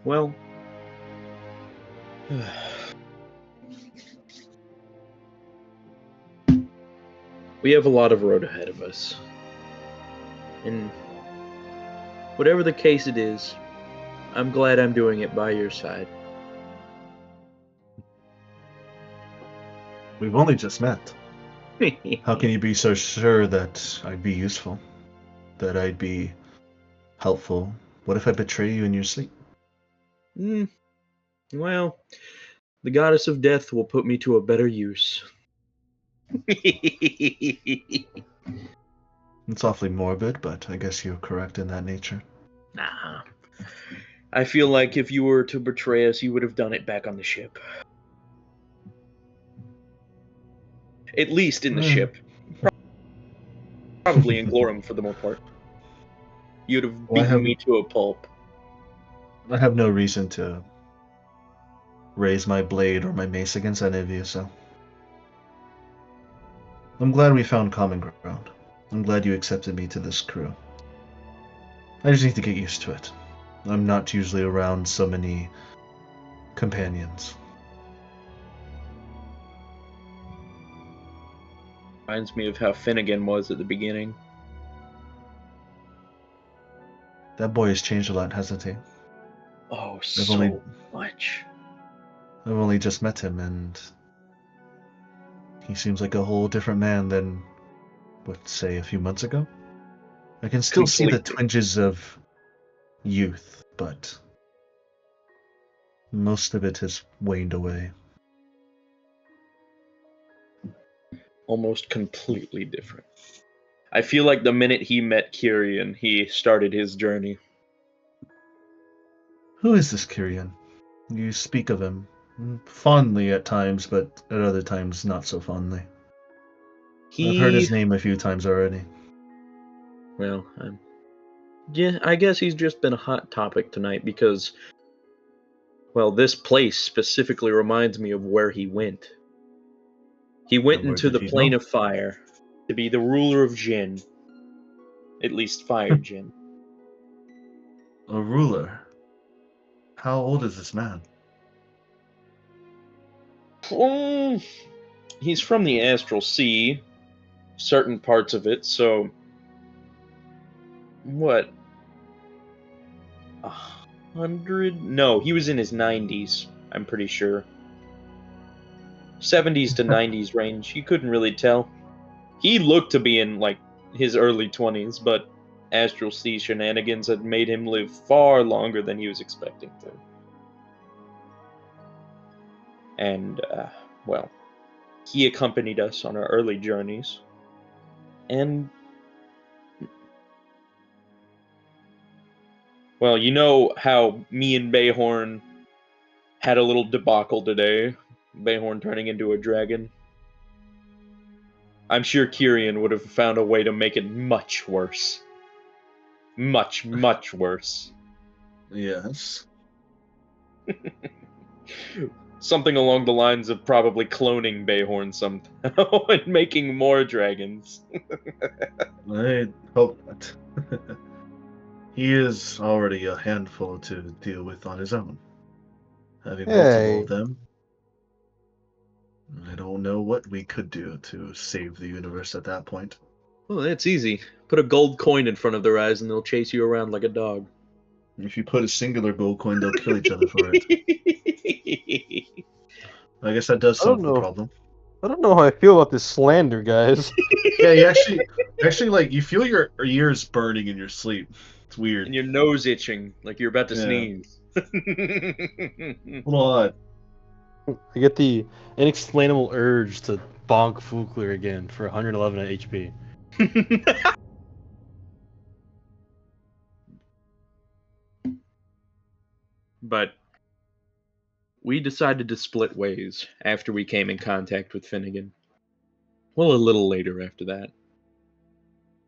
Well, We have a lot of road ahead of us. And whatever the case it is, I'm glad I'm doing it by your side. We've only just met. How can you be so sure that I'd be useful? That I'd be helpful? What if I betray you in your sleep? Well, the goddess of death will put me to a better use. It's awfully morbid, but I guess you're correct in that nature. Nah. I feel like if you were to betray us, you would have done it back on the ship. At least in the ship. Probably in Glorum for the most part. You'd have beaten me to a pulp. I have no reason to raise my blade or my mace against any of you, so. I'm glad we found common ground. I'm glad you accepted me to this crew. I just need to get used to it. I'm not usually around so many companions. Reminds me of how Finnegan was at the beginning. That boy has changed a lot, hasn't he? Oh, much. I've only just met him, and he seems like a whole different man than, say, a few months ago. I can still see the twinges of youth, but most of it has waned away. Almost completely different. I feel like the minute he met Kyrian, he started his journey. Who is this Kyrian? You speak of him fondly at times, but at other times not so fondly. I've heard his name a few times already. Well, yeah, I guess he's just been a hot topic tonight because, well, this place specifically reminds me of where he went. He went into the plane of fire to be the ruler of Jinn. At least fire Jinn. A ruler? How old is this man? He's from the Astral Sea, certain parts of it, so... What? 100? No, he was in his 90s, I'm pretty sure. 70s to 90s range, you couldn't really tell. He looked to be in, like, his early 20s, but Astral Sea shenanigans had made him live far longer than he was expecting to. And, well, he accompanied us on our early journeys. And, well, you know how me and Bayhorn had a little debacle today? Bayhorn turning into a dragon? I'm sure Kyrian would have found a way to make it much worse. Much, much worse. Yes. Something along the lines of probably cloning Bayhorn somehow and making more dragons. I hope not. He is already a handful to deal with on his own. Having multiple of them, I don't know what we could do to save the universe at that point. Well, that's easy. Put a gold coin in front of their eyes and they'll chase you around like a dog. If you put a singular gold coin, they'll kill each other for it. I guess that does solve the problem. I don't know how I feel about this slander, guys. Yeah, you actually, like, you feel your ears burning in your sleep. It's weird. And your nose itching, like you're about to sneeze. Hold on. I get the inexplainable urge to bonk Fukler again for 111 HP. But we decided to split ways after we came in contact with Finnegan. Well, a little later after that.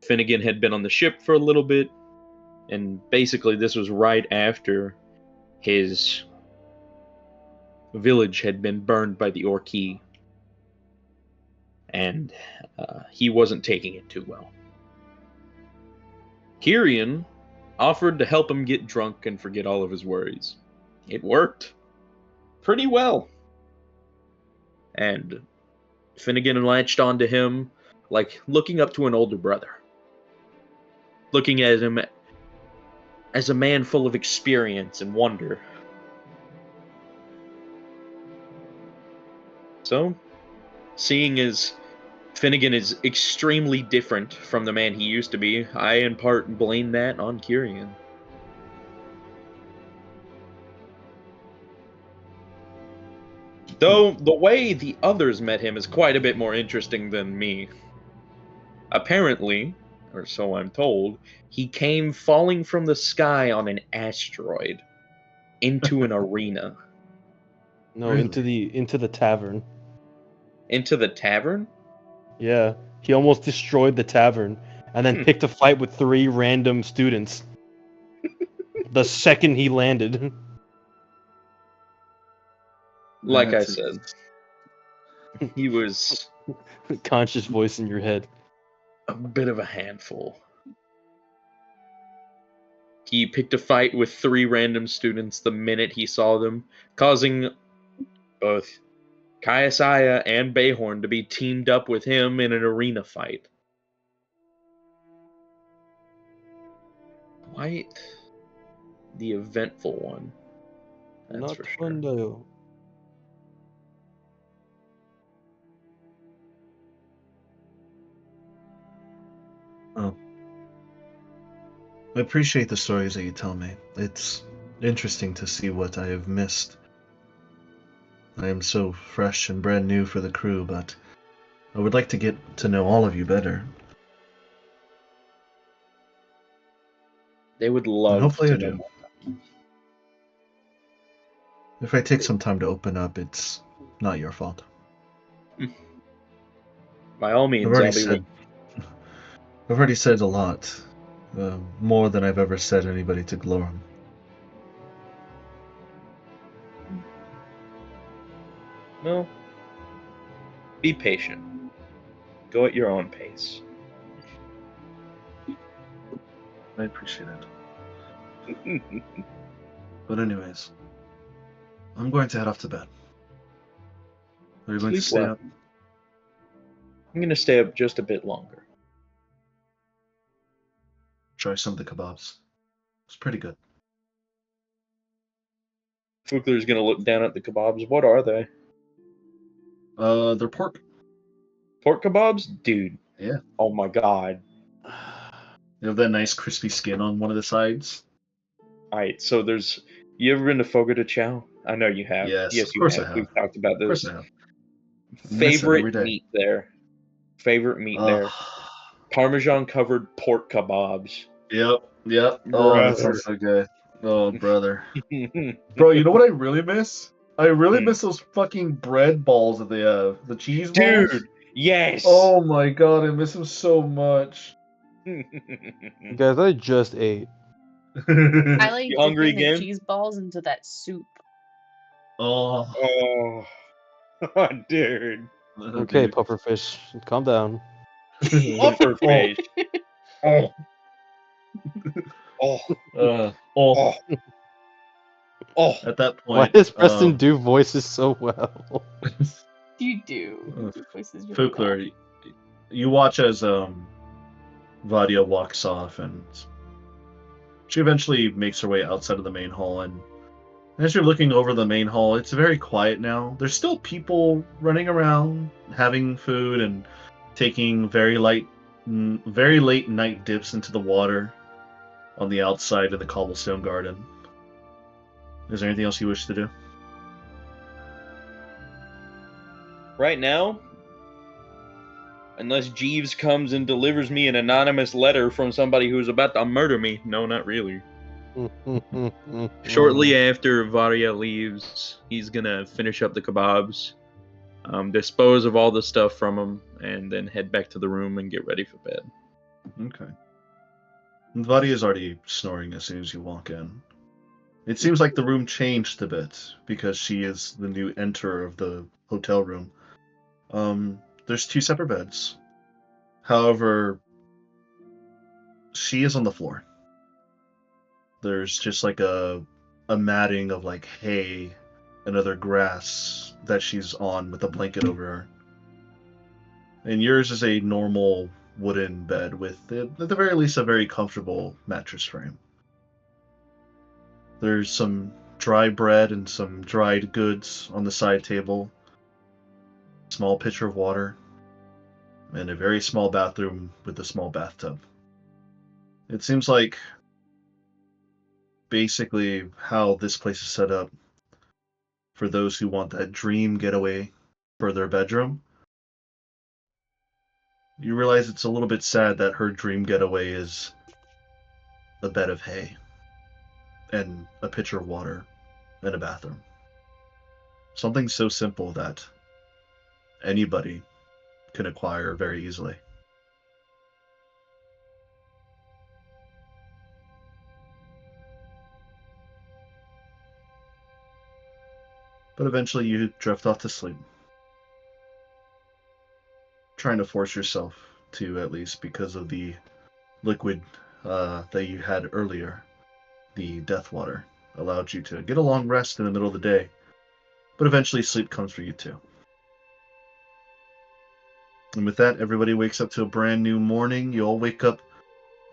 Finnegan had been on the ship for a little bit, and basically this was right after his village had been burned by the Orkee. And he wasn't taking it too well. Kyrian offered to help him get drunk and forget all of his worries. It worked pretty well. And Finnegan latched onto him like looking up to an older brother, looking at him as a man full of experience and wonder. So, seeing as Finnegan is extremely different from the man he used to be, I in part blame that on Kyrian. Though the way the others met him is quite a bit more interesting than me. Apparently, or so I'm told, he came falling from the sky on an asteroid into an arena. No, Really? into the tavern. Into the tavern? Yeah, he almost destroyed the tavern, and then picked a fight with 3 random students. The second he landed. Like I That's said, he was Conscious voice in your head. a bit of a handful. He picked a fight with 3 random students the minute he saw them, causing both Kaiasaya and Bayhorn to be teamed up with him in an arena fight. Quite the eventful one, that's Not for sure. fun though. Oh. I appreciate the stories that you tell me. It's interesting to see what I have missed. I am so fresh and brand new for the crew, but I would like to get to know all of you better. They would And love hopefully to I know do. more. If I take some time to open up, it's not your fault. By all I've means, already I'll be said I've already said a lot. More than I've ever said anybody to Glorum. No. Be patient. Go at your own pace. I appreciate it. But anyways, I'm going to head off to bed. Are you going to Sleep stay well. up? I'm gonna stay up just a bit longer. Try some of the kebabs. It's pretty good. Fugler's gonna look down at the kebabs. What are they? They're pork. Pork kebabs? Dude. Yeah. Oh my god. They have that nice crispy skin on one of the sides. Alright, so there's. You ever been to Fogo de Chao? I know you have. Yes, Yes, of you course I have. have. We've talked about Of course this. I have. I miss it Favorite every day. meat there. Favorite meat Ugh. there. Parmesan covered pork kebabs. Yep. Oh, that Brother. sounds so good. Oh, brother. Bro, you know what I really miss? I really miss those fucking bread balls that they have. The cheese balls. Dude, yes. Oh my god, I miss them so much. Guys, I just ate. I like You hungry dipping the again? cheese balls into that soup. Oh, Oh, dude. Okay, dude. pufferfish, calm down. Puffer fish. Oh, Oh, oh. oh, oh. At that Why point, does Preston do voices so well? You do. uh, Your voice is really well. Fukler, you watch as Vadia walks off, and she eventually makes her way outside of the main hall. And as you're looking over the main hall, it's very quiet now. There's still people running around, having food, and taking very late night dips into the water on the outside of the cobblestone garden. Is there anything else you wish to do? Right now, unless Jeeves comes and delivers me an anonymous letter from somebody who's about to murder me. No, not really. Shortly after Varia leaves, he's gonna finish up the kebabs, dispose of all the stuff from him, and then head back to the room and get ready for bed. Okay. Vadia is already snoring as soon as you walk in. It seems like the room changed a bit because she is the new enter of the hotel room. There's 2 separate beds. However, she is on the floor. There's just like a matting of like hay and other grass that she's on with a blanket over her. And yours is a normal wooden bed with, at the very least, a very comfortable mattress frame. There's some dry bread and some dried goods on the side table, small pitcher of water, and a very small bathroom with a small bathtub. It seems like basically how this place is set up for those who want that dream getaway for their bedroom. You realize it's a little bit sad that her dream getaway is a bed of hay and a pitcher of water and a bathroom. Something so simple that anybody can acquire very easily. But eventually you drift off to sleep. Trying to force yourself to, at least because of the liquid that you had earlier. The death water allowed you to get a long rest in the middle of the day. But eventually sleep comes for you too. And with that, everybody wakes up to a brand new morning. You all wake up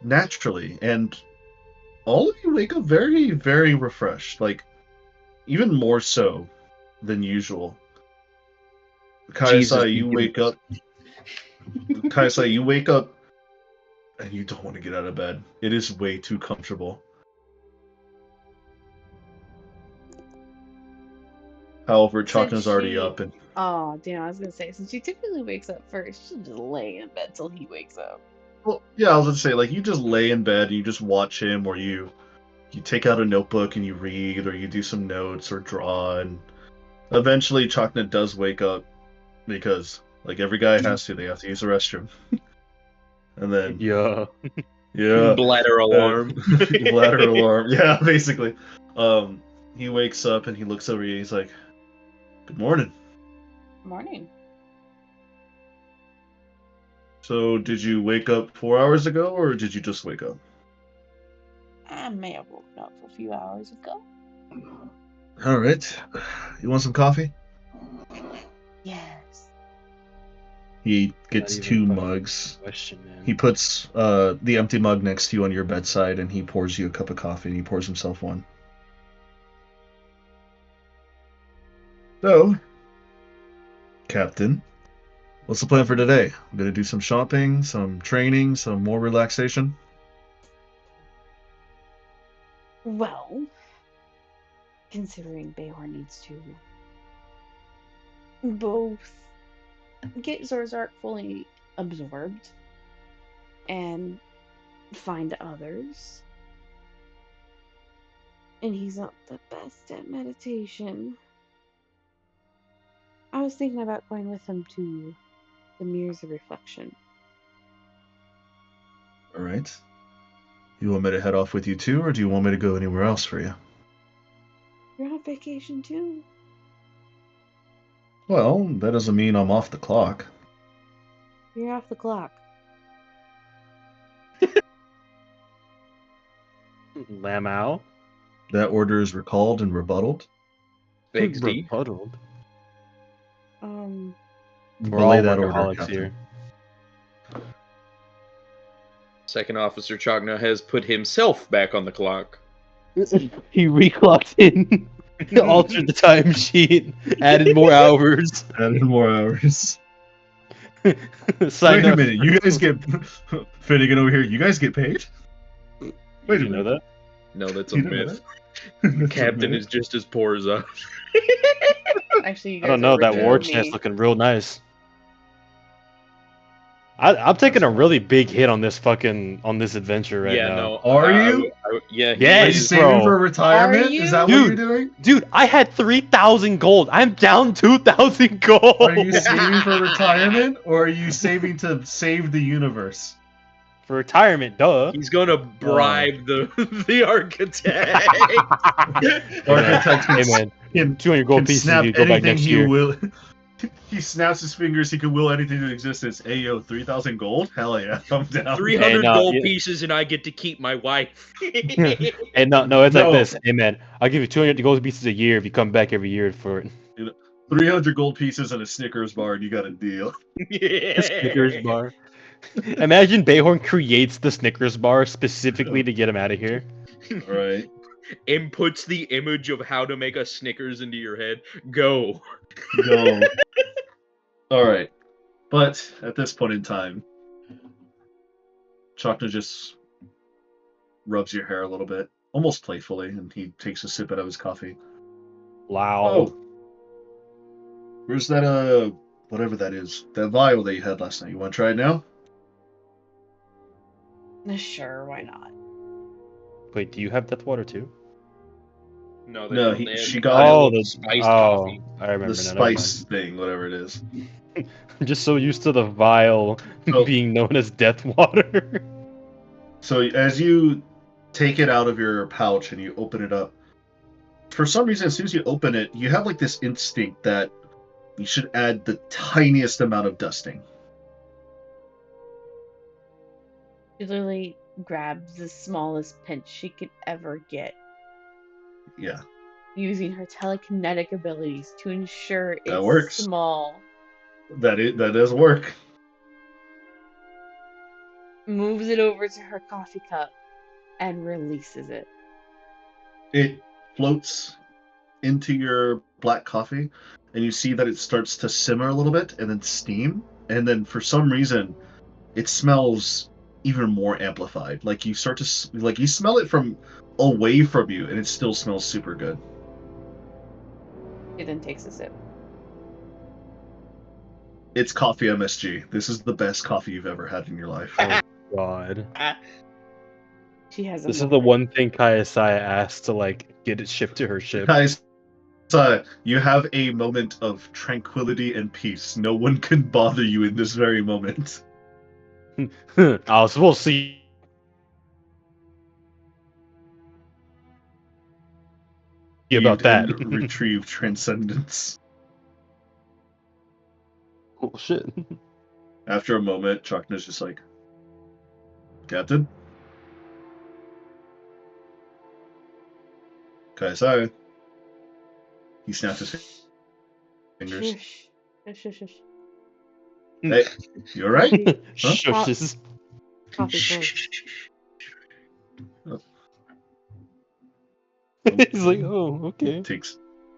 naturally, and all of you wake up very, very refreshed. Like, even more so than usual. Kaisai, you wake up. Kaisai, you wake up, and you don't want to get out of bed. It is way too comfortable. However, Chakna's already up, and Oh, damn, I was gonna say, since she typically wakes up first, she'll just lay in bed till he wakes up. well, yeah, I was gonna say, like, you just lay in bed and you just watch him, or you take out a notebook and you read, or you do some notes or draw, and eventually Chakna does wake up because, like every guy has to, they have to use the restroom. And then Yeah. Bladder alarm. Bladder alarm. Yeah, basically. He wakes up and he looks over you. He's like, "Good morning." Morning. So, did you wake up 4 hours ago, or did you just wake up? I may have woken up a few hours ago. All right. You want some coffee? Yes. He gets Not even 2 fucking mugs. Question, man. He puts the empty mug next to you on your bedside, and he pours you a cup of coffee, and he pours himself one. So, Captain, what's the plan for today? I'm gonna do some shopping, some training, some more relaxation. Well, considering Behor needs to both get Zorzark fully absorbed and find others, and he's not the best at meditation. I was thinking about going with him to the Mirrors of Reflection. All right. You want me to head off with you too, or do you want me to go anywhere else for you? You're on vacation too. Well, that doesn't mean I'm off the clock. You're off the clock. Lamau? That order is recalled and rebutted. Thanks, D. Befuddled. We're Belay all that order, workaholics Captain. here. Second Officer Chagna has put himself back on the clock. He reclocked in, altered the timesheet, added more hours. Added more hours. Signed Wait a up. minute, you guys get Finnegan over here. You guys get paid? Wait a You know minute. that? No, that's a You didn't know myth. that? Captain is just as poor as us. Actually, you I guys don't know. That overtook war me. chest looking real nice. I'm taking a really big hit on this adventure right yeah, now. no. Are you? Yeah. Are you Yes, saving bro. for retirement? Are you? Is that what Dude. you're doing? Dude, I had 3,000 gold. I'm down 2,000 gold. Are you saving for retirement, or are you saving to save the universe? For retirement, duh. He's gonna bribe the architect. Architect Hey man, can 200 gold pieces snap if you go back anything next he year. will. He snaps his fingers. He can will anything to existence. Ayo, 3,000 gold? Hell yeah, I'm down. 300 Hey, no, gold yeah. pieces, and I get to keep my wife. Hey, no, it's like No. this. Hey man, I'll give you 200 gold pieces a year if you come back every year for it. 300 gold pieces and a Snickers bar, and you got a deal. A Snickers bar. Imagine Bayhorn creates the Snickers bar specifically to get him out of here. All right. Inputs the image of how to make a Snickers into your head. Go. Go. All right. But at this point in time, Chakna just rubs your hair a little bit, almost playfully, and he takes a sip out of his coffee. Wow. Oh, where's that, whatever that is, that vial that you had last night? You want to try it now? Sure, why not? Wait, do you have death water too? No, No, they she have got Oh, the the spiced coffee. I remember the now. Never mind. spice thing, whatever it is. I'm just so used to the vial So- being known as death water. So as you take it out of your pouch and you open it up, for some reason, as soon as you open it, you have like this instinct that you should add the tiniest amount of dusting. She literally grabs the smallest pinch she could ever get, Yeah, using her telekinetic abilities to ensure That it's works. small. that does work. Moves it over to her coffee cup and releases it. It floats into your black coffee, and you see that it starts to simmer a little bit and then steam, and then for some reason, it smells even more amplified. Like you start to like you smell it from away from you, and it still smells super good. She then takes a sip. It's coffee MSG. This is the best coffee you've ever had in your life. Oh God. She has a This is the moment. one thing Kayasaya asked to like get it shipped to her ship. Guys, you have a moment of tranquility and peace. No one can bother you in this very moment. We'll see about that. And retrieve transcendence. Oh shit. After a moment, Chakna's just like, Captain? Kaisai. He snaps his fingers. Shush. Shush, shush, shush. Hey, you alright? Huh? Shushes. Coffee, sir. He's like, oh, okay.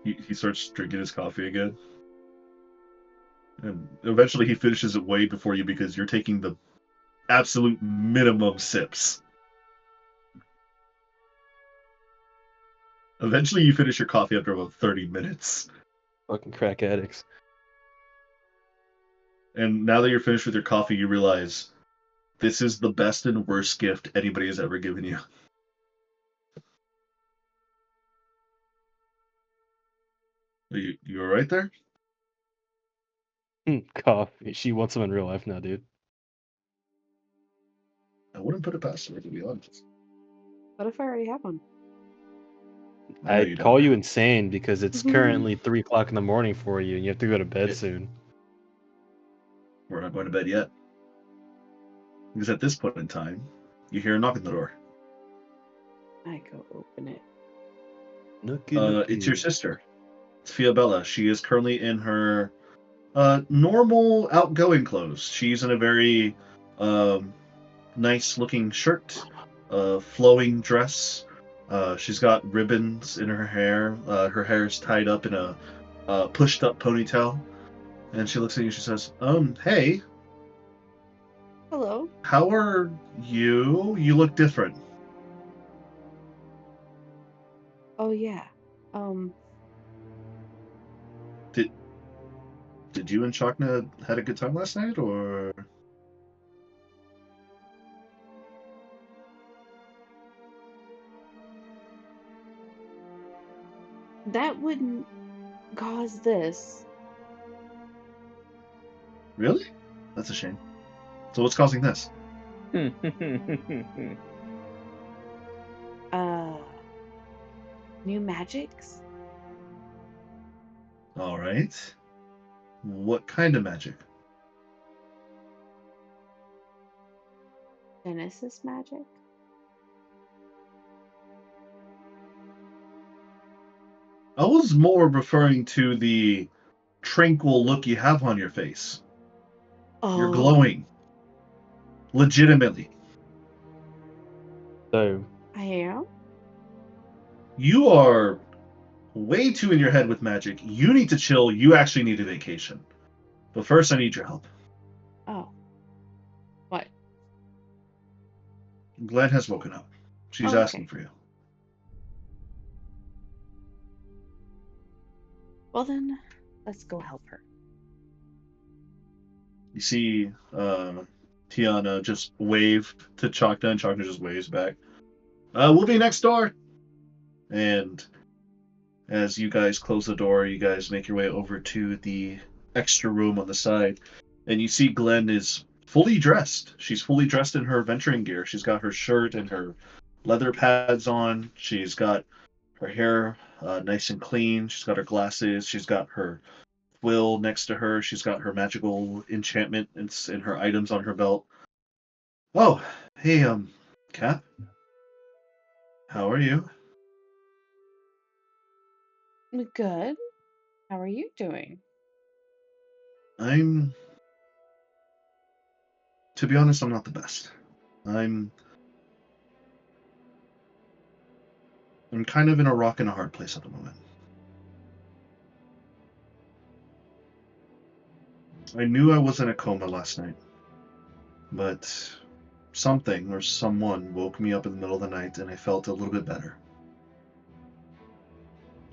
He starts drinking his coffee again. And eventually he finishes it way before you because you're taking the absolute minimum sips. Eventually you finish your coffee after about 30 minutes. Fucking crack addicts. And now that you're finished with your coffee, you realize this is the best and worst gift anybody has ever given you. You all right there? Coffee. She wants them in real life now, dude. I wouldn't put it past her, to be honest. What if I already have one? I know you I'd don't. call you insane because it's currently 3 o'clock in the morning for you and you have to go to bed soon. We're not going to bed yet. Because at this point in time, you hear a knock on the door. I go open it. It's your sister. It's Fiabella. She is currently in her normal outgoing clothes. She's in a very nice looking shirt, flowing dress. She's got ribbons in her hair. Her hair is tied up in a pushed up ponytail. And she looks at you and she says, hey, Hello. how are you? You look different. Oh yeah. Did you and Chakna had a good time last night, or? That wouldn't cause this. Really? That's a shame. So what's causing this? New magics? All right. What kind of magic? Genesis magic? I was more referring to the tranquil look you have on your face. You're Oh, glowing. Legitimately. So, I am? You are way too in your head with magic. You need to chill. You actually need a vacation. But first, I need your help. Oh. What? Glenn has woken up. She's Oh, asking okay. for you. Well then, let's go help her. You see Tiana just wave to Chakna, and Chakna just waves back. We'll be next door. And as you guys close the door, you guys make your way over to the extra room on the side, and you see Glenn is fully dressed. She's fully dressed in her venturing gear. She's got her shirt and her leather pads on. She's got her hair nice and clean. She's got her glasses. She's got her quill next to her. She's got her magical enchantment and her items on her belt. Oh, hey, Cap. How are you? Good. How are you doing? To be honest, I'm not the best. I'm kind of in a rock and a hard place at the moment. I knew I was in a coma last night, but something or someone woke me up in the middle of the night and I felt a little bit better.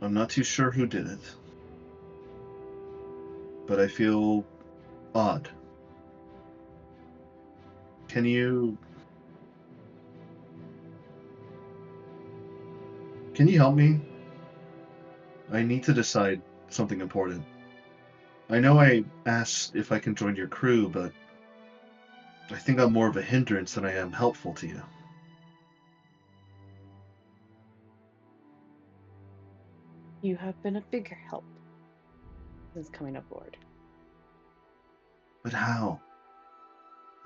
I'm not too sure who did it, but I feel odd. Can you help me? I need to decide something important. I know I asked if I can join your crew, but I think I'm more of a hindrance than I am helpful to you. You have been a bigger help since coming aboard. But how?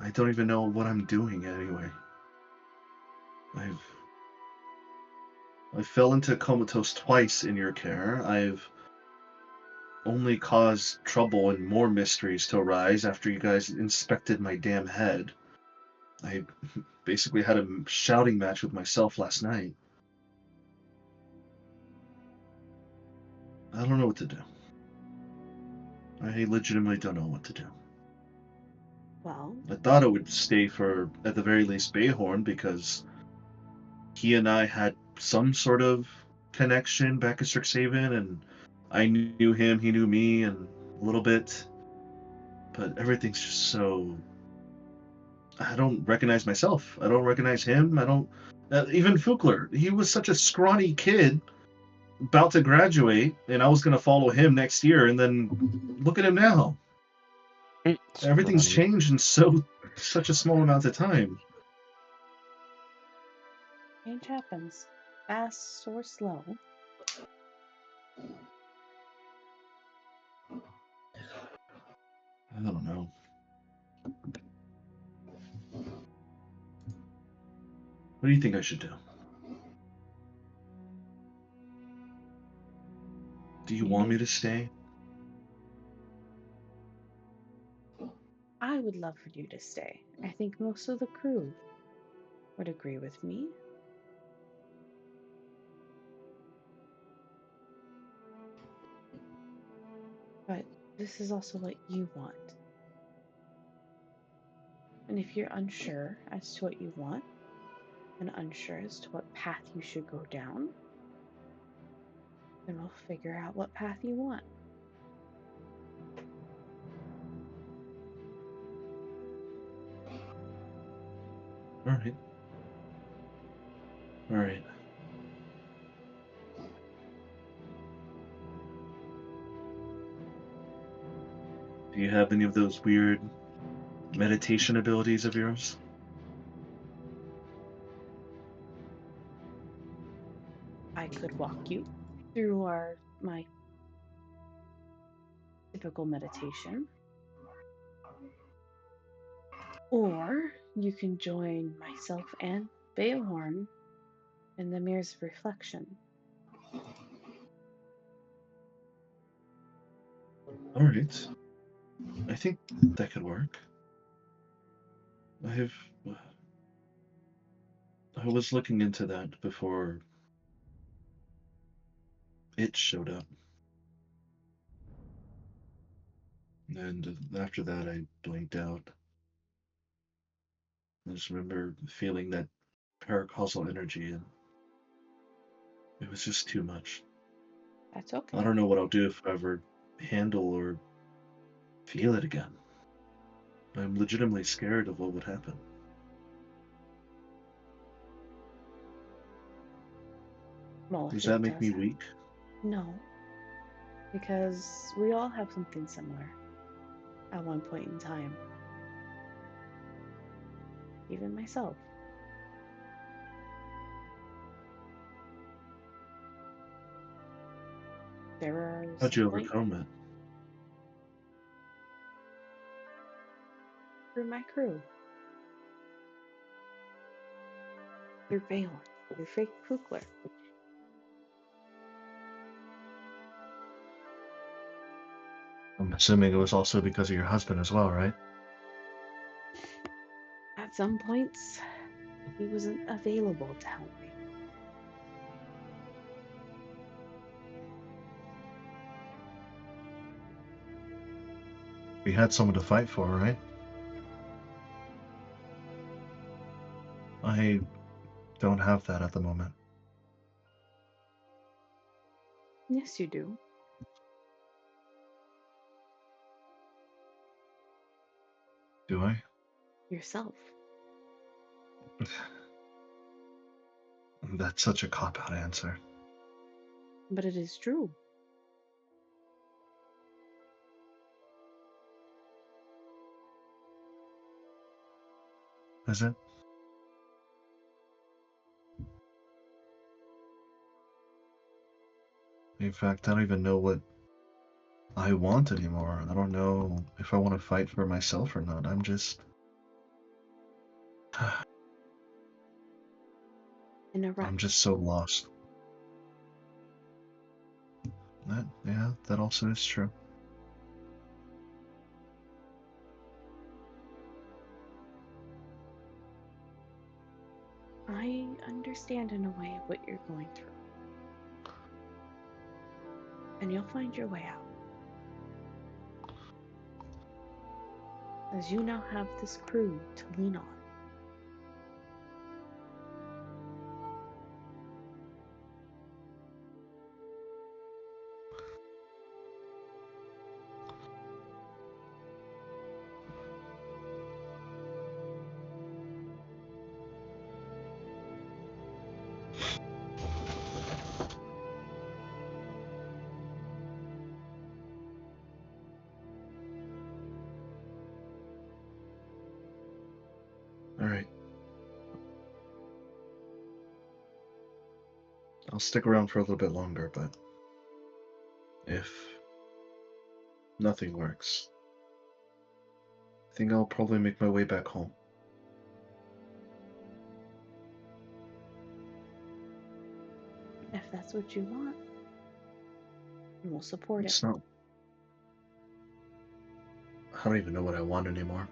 I don't even know what I'm doing anyway. I fell into comatose twice in your care. I've only caused trouble and more mysteries to arise after you guys inspected my damn head. I basically had a shouting match with myself last night. I don't know what to do. I legitimately don't know what to do. Well, I thought I would stay for, at the very least, Bayhorn because he and I had some sort of connection back in Strixhaven, and I knew him, he knew me, and a little bit. But everything's just so. I don't recognize myself. I don't recognize him. I don't. Even Fukler, he was such a scrawny kid about to graduate, and I was going to follow him next year, and then look at him now. Everything's Scrawny. changed in such a small amount of time. change happens. Fast or slow. I don't know. What do you think I should do? Do you want me to stay? I would love for you to stay. I think most of the crew would agree with me. But this is also what you want. And if you're unsure as to what you want, and unsure as to what path you should go down, then we'll figure out what path you want. All right. All right. Do you have any of those weird meditation abilities of yours? I could walk you through my typical meditation. Or you can join myself and Beowhorn in the Mirrors of Reflection. All right. I think that could work. I was looking into that before it showed up. And after that, I blinked out. I just remember feeling that paracausal energy, and it was just too much. That's I okay. don't know what I'll do if I ever handle or feel it again. I'm legitimately scared of what would happen. Well, Does if it that make does me weak? no, because we all have something similar at one point in time. Even myself. There are How'd some you points overcome it? through my crew. Through Valor. Through Fake Kukler. I'm assuming it was also because of your husband as well, right? At some points, he wasn't available to help me. We had someone to fight for, right? I don't have that at the moment. Yes, you do. Do I? Yourself. That's such a cop-out answer. But it is true. Is it? In fact, I don't even know what I want anymore. I don't know if I want to fight for myself or not. I'm just... In a rut. I'm just so lost. Yeah, that also is true. I understand in a way what you're going through. And you'll find your way out. As you now have this crew to lean on. All right. I'll stick around for a little bit longer, but if nothing works, I think I'll probably make my way back home. If that's what you want, we'll support it. It's not... I don't even know what I want anymore.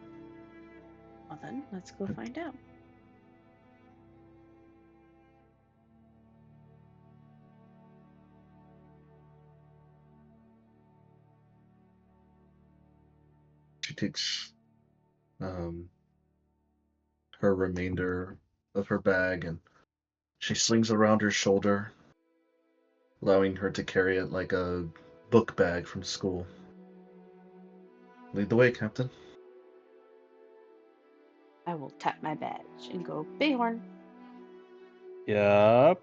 Well then, let's go find out. She takes her remainder of her bag and she slings around her shoulder, allowing her to carry it like a book bag from school. Lead the way, Captain. I will tap my badge and go, Bayhorn, Yup.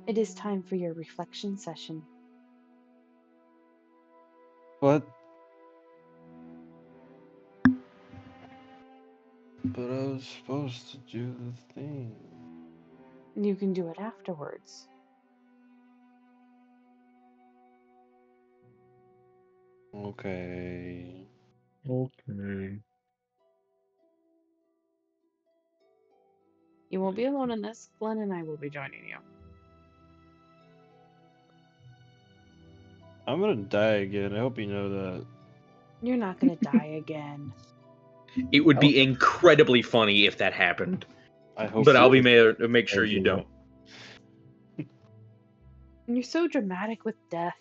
it is time for your reflection session. But I was supposed to do the thing. You can do it afterwards. Okay. Okay. You won't be alone in this. Glenn and I will be joining you. I'm gonna die again. I hope you know that. You're not gonna die again. It would be incredibly funny if that happened. I hope But I'll so. be make sure you don't. You're so dramatic with death.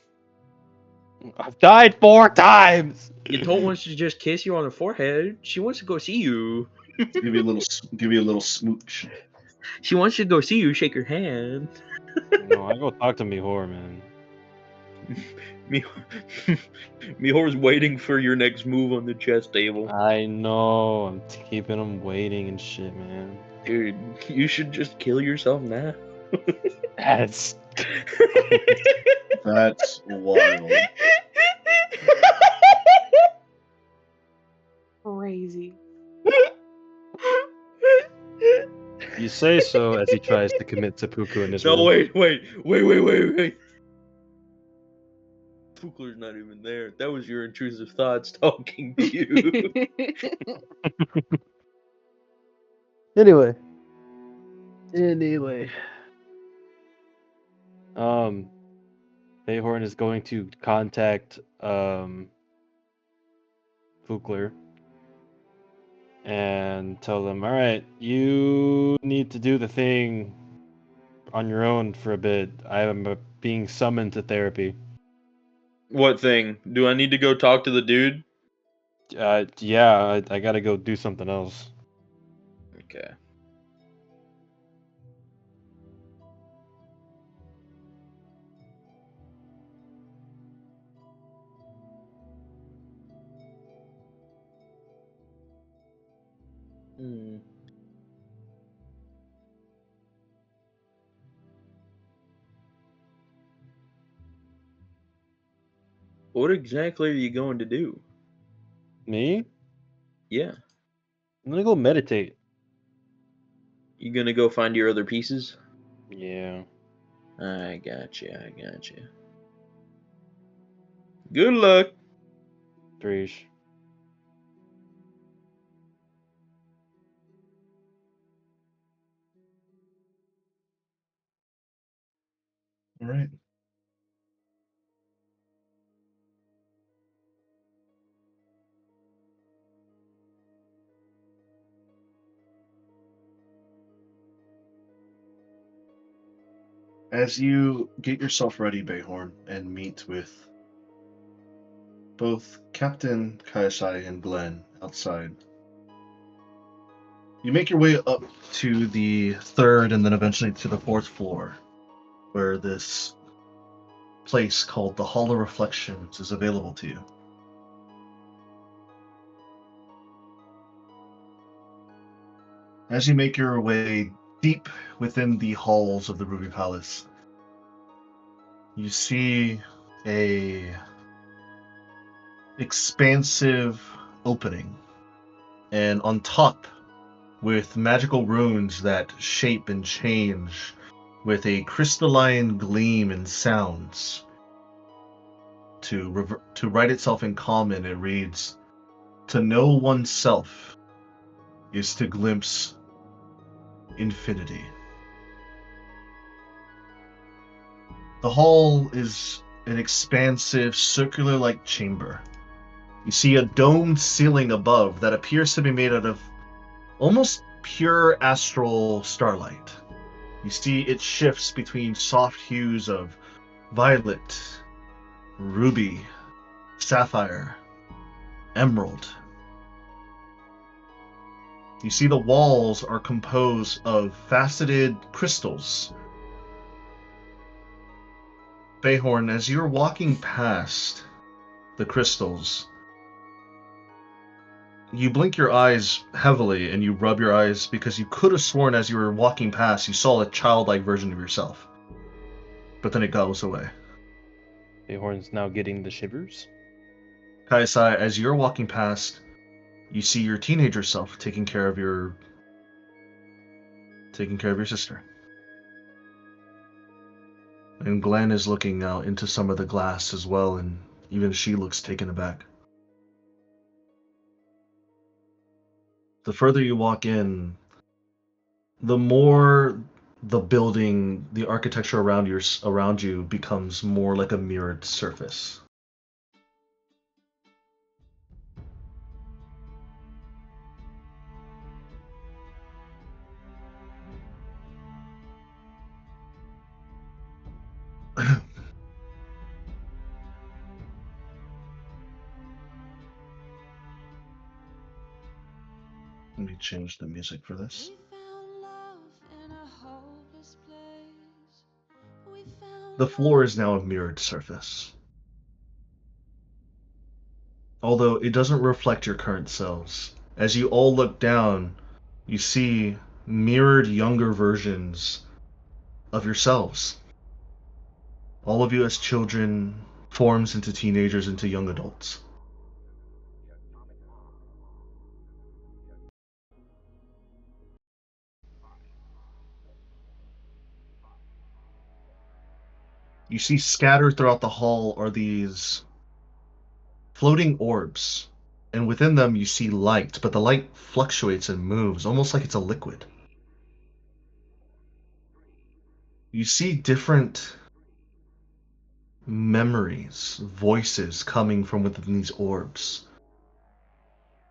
I've died 4 times. Your told wants to just kiss you on the forehead. She wants to go see you. Give you a little smooch. She wants you to go see you, shake your hand. No, I go talk to Mihor, man. Mihor's waiting for your next move on the chess table. I know. I'm keeping him waiting and shit, man. Dude, you should just kill yourself now. That's That's wild. Crazy. You say so as he tries to commit seppuku in his No, room. wait. Fukler's not even there. That was your intrusive thoughts talking to you. Anyway, Bayhorn is going to contact Fukler and tell them, all right, you need to do the thing on your own for a bit. I am being summoned to therapy. What thing? Do I need to go talk to the dude? Yeah, I gotta go do something else. Okay. Hmm. What exactly are you going to do? Me? Yeah. I'm gonna go meditate. You gonna go find your other pieces? Yeah. I gotcha. Good luck. Dreesh. All right. As you get yourself ready, Bayhorn, and meet with both Captain Kaisai and Glenn outside, you make your way up to the third and then eventually to the fourth floor, where this place called the Hall of Reflections is available to you. As you make your way deep within the halls of the Ruby Palace, you see a expansive opening, and on top, with magical runes that shape and change with a crystalline gleam and sounds, to write itself in common, it reads, "To know oneself is to glimpse infinity." The hall is an expansive, circular-like chamber. You see a domed ceiling above that appears to be made out of almost pure astral starlight. You see it shifts between soft hues of violet, ruby, sapphire, emerald. You see the walls are composed of faceted crystals. Bayhorn, as you're walking past the crystals, you blink your eyes heavily and you rub your eyes because you could have sworn as you were walking past you saw a childlike version of yourself. But then it goes away. Bayhorn's now getting the shivers. Kaisai, as you're walking past, you see your teenager self taking care of your sister. And Glenn is looking out into some of the glass as well, and even she looks taken aback. The further you walk in, the more the building, the architecture around you becomes more like a mirrored surface. Let me change the music for this. The floor is now a mirrored surface. Although it doesn't reflect your current selves. As you all look down, you see mirrored younger versions of yourselves. All of you as children forms into teenagers, into young adults. You see scattered throughout the hall are these floating orbs, and within them you see light, but the light fluctuates and moves, almost like it's a liquid. You see different memories, voices coming from within these orbs.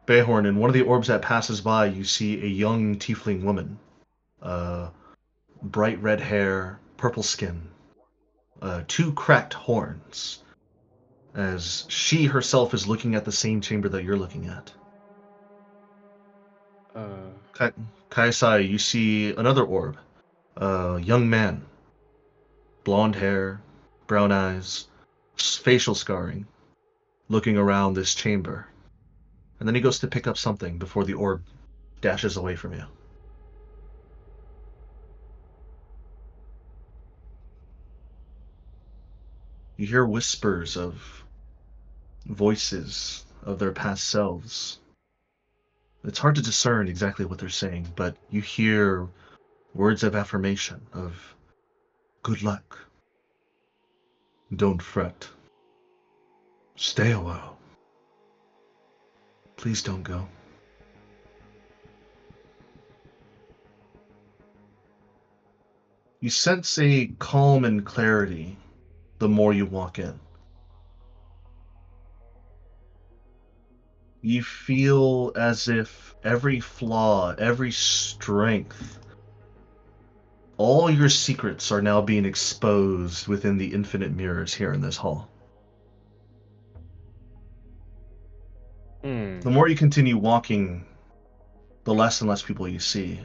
Behorn, in one of the orbs that passes by, you see a young tiefling woman. Bright red hair, purple skin, 2 cracked horns, as she herself is looking at the same chamber that you're looking at. Kaisai, you see another orb. Young man. Blonde hair, brown eyes, facial scarring, looking around this chamber. And then he goes to pick up something before the orb dashes away from you. You hear whispers of voices of their past selves. It's hard to discern exactly what they're saying, but you hear words of affirmation, of good luck, don't fret, stay a while, please don't go. You sense a calm and clarity the more you walk in. You feel as if every flaw, every strength, all your secrets are now being exposed within the infinite mirrors here in this hall. The more you continue walking, the less and less people you see.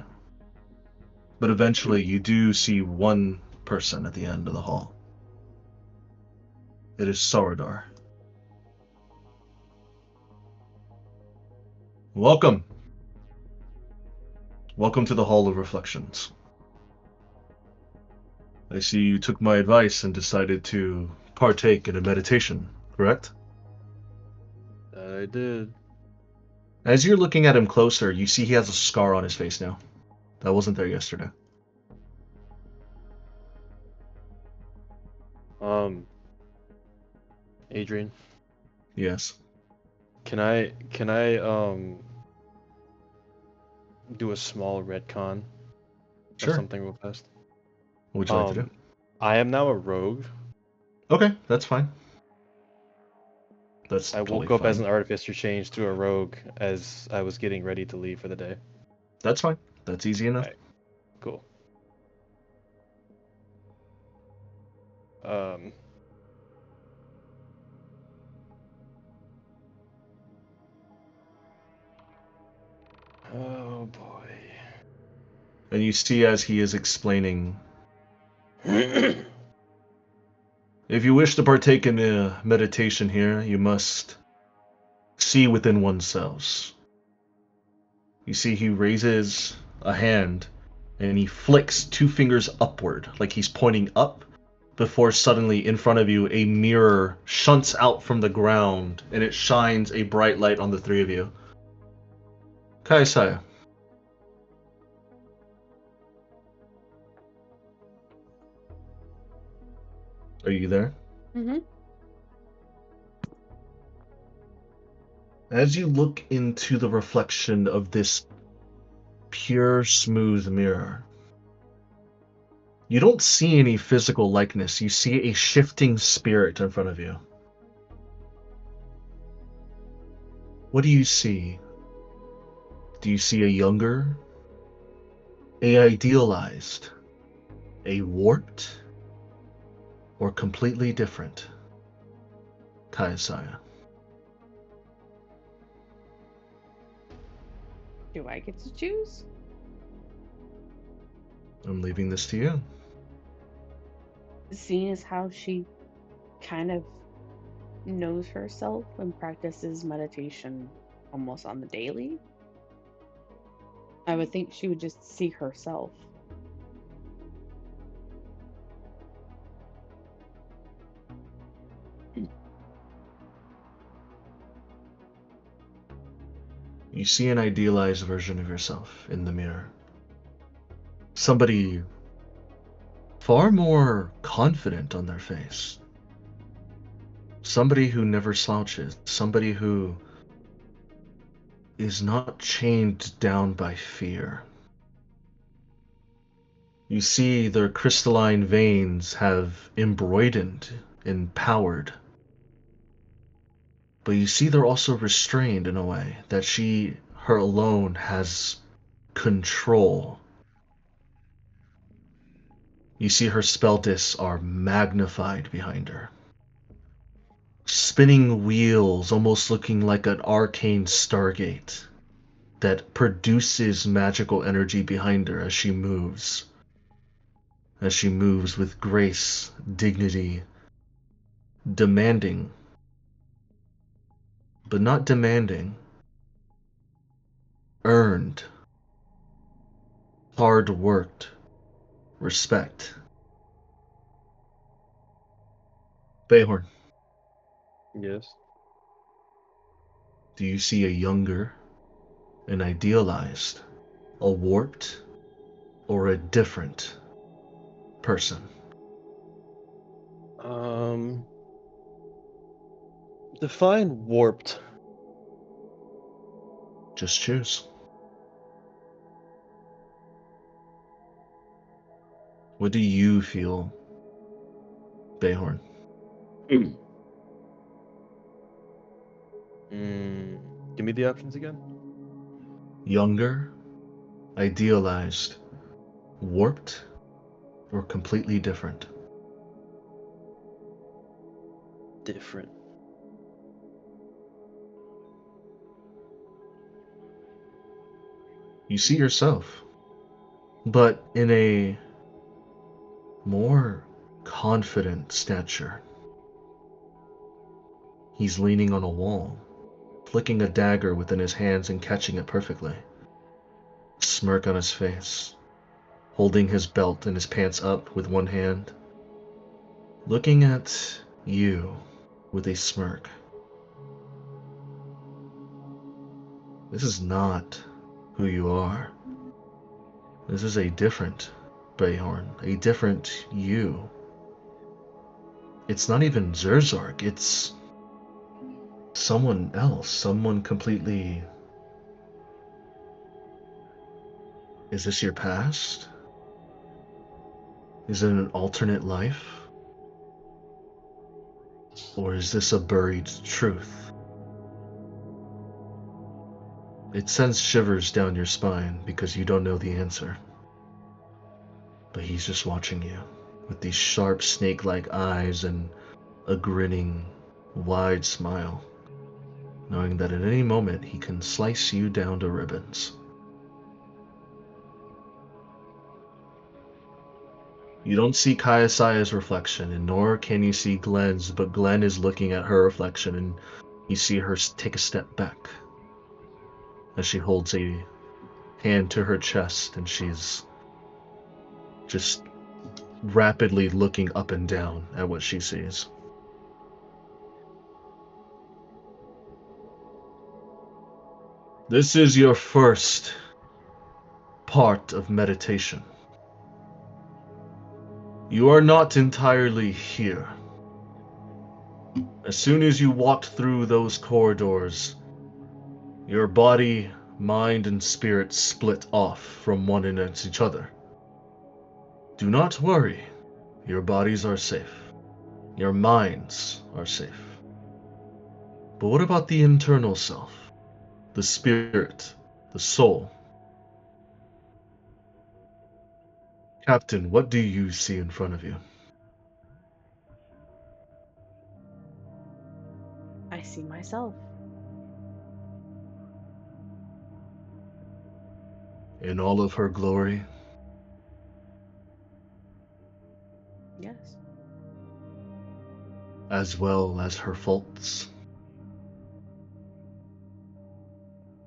But eventually you do see one person at the end of the hall. It is Saurodar. Welcome. Welcome to the Hall of Reflections. I see you took my advice and decided to partake in a meditation, correct? I did. As you're looking at him closer, you see he has a scar on his face now. That wasn't there yesterday. Adrian, Yes. can I do a small retcon Sure. of something real fast? What would you like to do? I am now a rogue. Okay, that's fine. That's I totally woke up fine. as an artificer, changed to a rogue as I was getting ready to leave for the day. That's fine. That's easy enough. Right. Cool. Oh boy. And you see as he is explaining, if you wish to partake in a meditation here, you must see within oneself. You see he raises a hand and he flicks 2 fingers upward, like he's pointing up, before suddenly in front of you a mirror shunts out from the ground and it shines a bright light on the 3 of you. Kaisaya. Are you there? Mm-hmm. As you look into the reflection of this pure, smooth mirror, you don't see any physical likeness. You see a shifting spirit in front of you. What do you see? Do you see a younger, a idealized, a warped, or completely different Kaisaya? Do I get to choose? I'm leaving this to you. Seeing as how she kind of knows herself and practices meditation almost on the daily, I would think she would just see herself. You see an idealized version of yourself in the mirror. Somebody far more confident on their face. Somebody who never slouches. Somebody who is not chained down by fear. You see their crystalline veins have embroidered and powered. But you see they're also restrained in a way that her alone, has control. You see her spell discs are magnified behind her. Spinning wheels, almost looking like an arcane stargate that produces magical energy behind her as she moves. As she moves with grace, dignity, demanding, but not demanding, earned, hard worked, respect. Bayhorn, Yes. do you see a younger, an idealized, a warped, or a different person? Define warped. Just choose. What do you feel, Bayhorn? Give me the options again. Younger, idealized, warped, or completely different? Different. You see yourself, but in a more confident stature. He's leaning on a wall, flicking a dagger within his hands and catching it perfectly. Smirk on his face, holding his belt and his pants up with one hand, looking at you with a smirk. This is not who you are. This is a different Bayhorn, a different you. It's not even Zerzark, it's someone else, someone completely. Is this your past? Is it an alternate life? Or is this a buried truth? It sends shivers down your spine because you don't know the answer. But he's just watching you with these sharp snake-like eyes and a grinning, wide smile, knowing that at any moment he can slice you down to ribbons. You don't see Kaiasaya's reflection, and nor can you see Glenn's, but Glenn is looking at her reflection, and you see her take a step back as she holds a hand to her chest, and she's just rapidly looking up and down at what she sees. This is your first part of meditation. You are not entirely here. As soon as you walked through those corridors, your body, mind, and spirit split off from one against each other. Do not worry. Your bodies are safe. Your minds are safe. But what about the internal self? The spirit, the soul? Captain, what do you see in front of you? I see myself. in all of her glory, Yes. as well as her faults.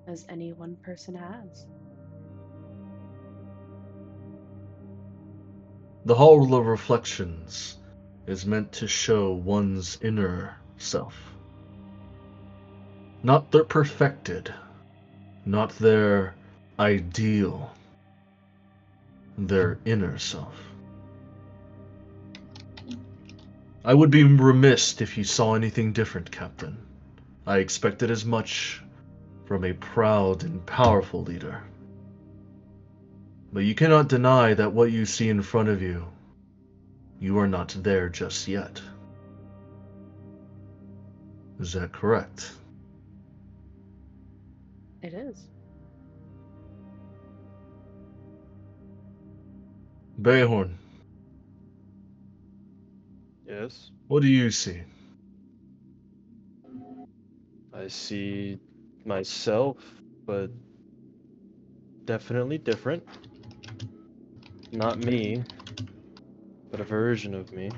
As any one person has. The Hall of Reflections is meant to show one's inner self. Not their perfected, not their ideal, their inner self. I would be remiss if you saw anything different, Captain. I expected as much from a proud and powerful leader. But you cannot deny that what you see in front of you, you are not there just yet. Is that correct? It is. Bayhorn, Yes. what do you see? I see myself, but definitely different. Not me, but a version of me.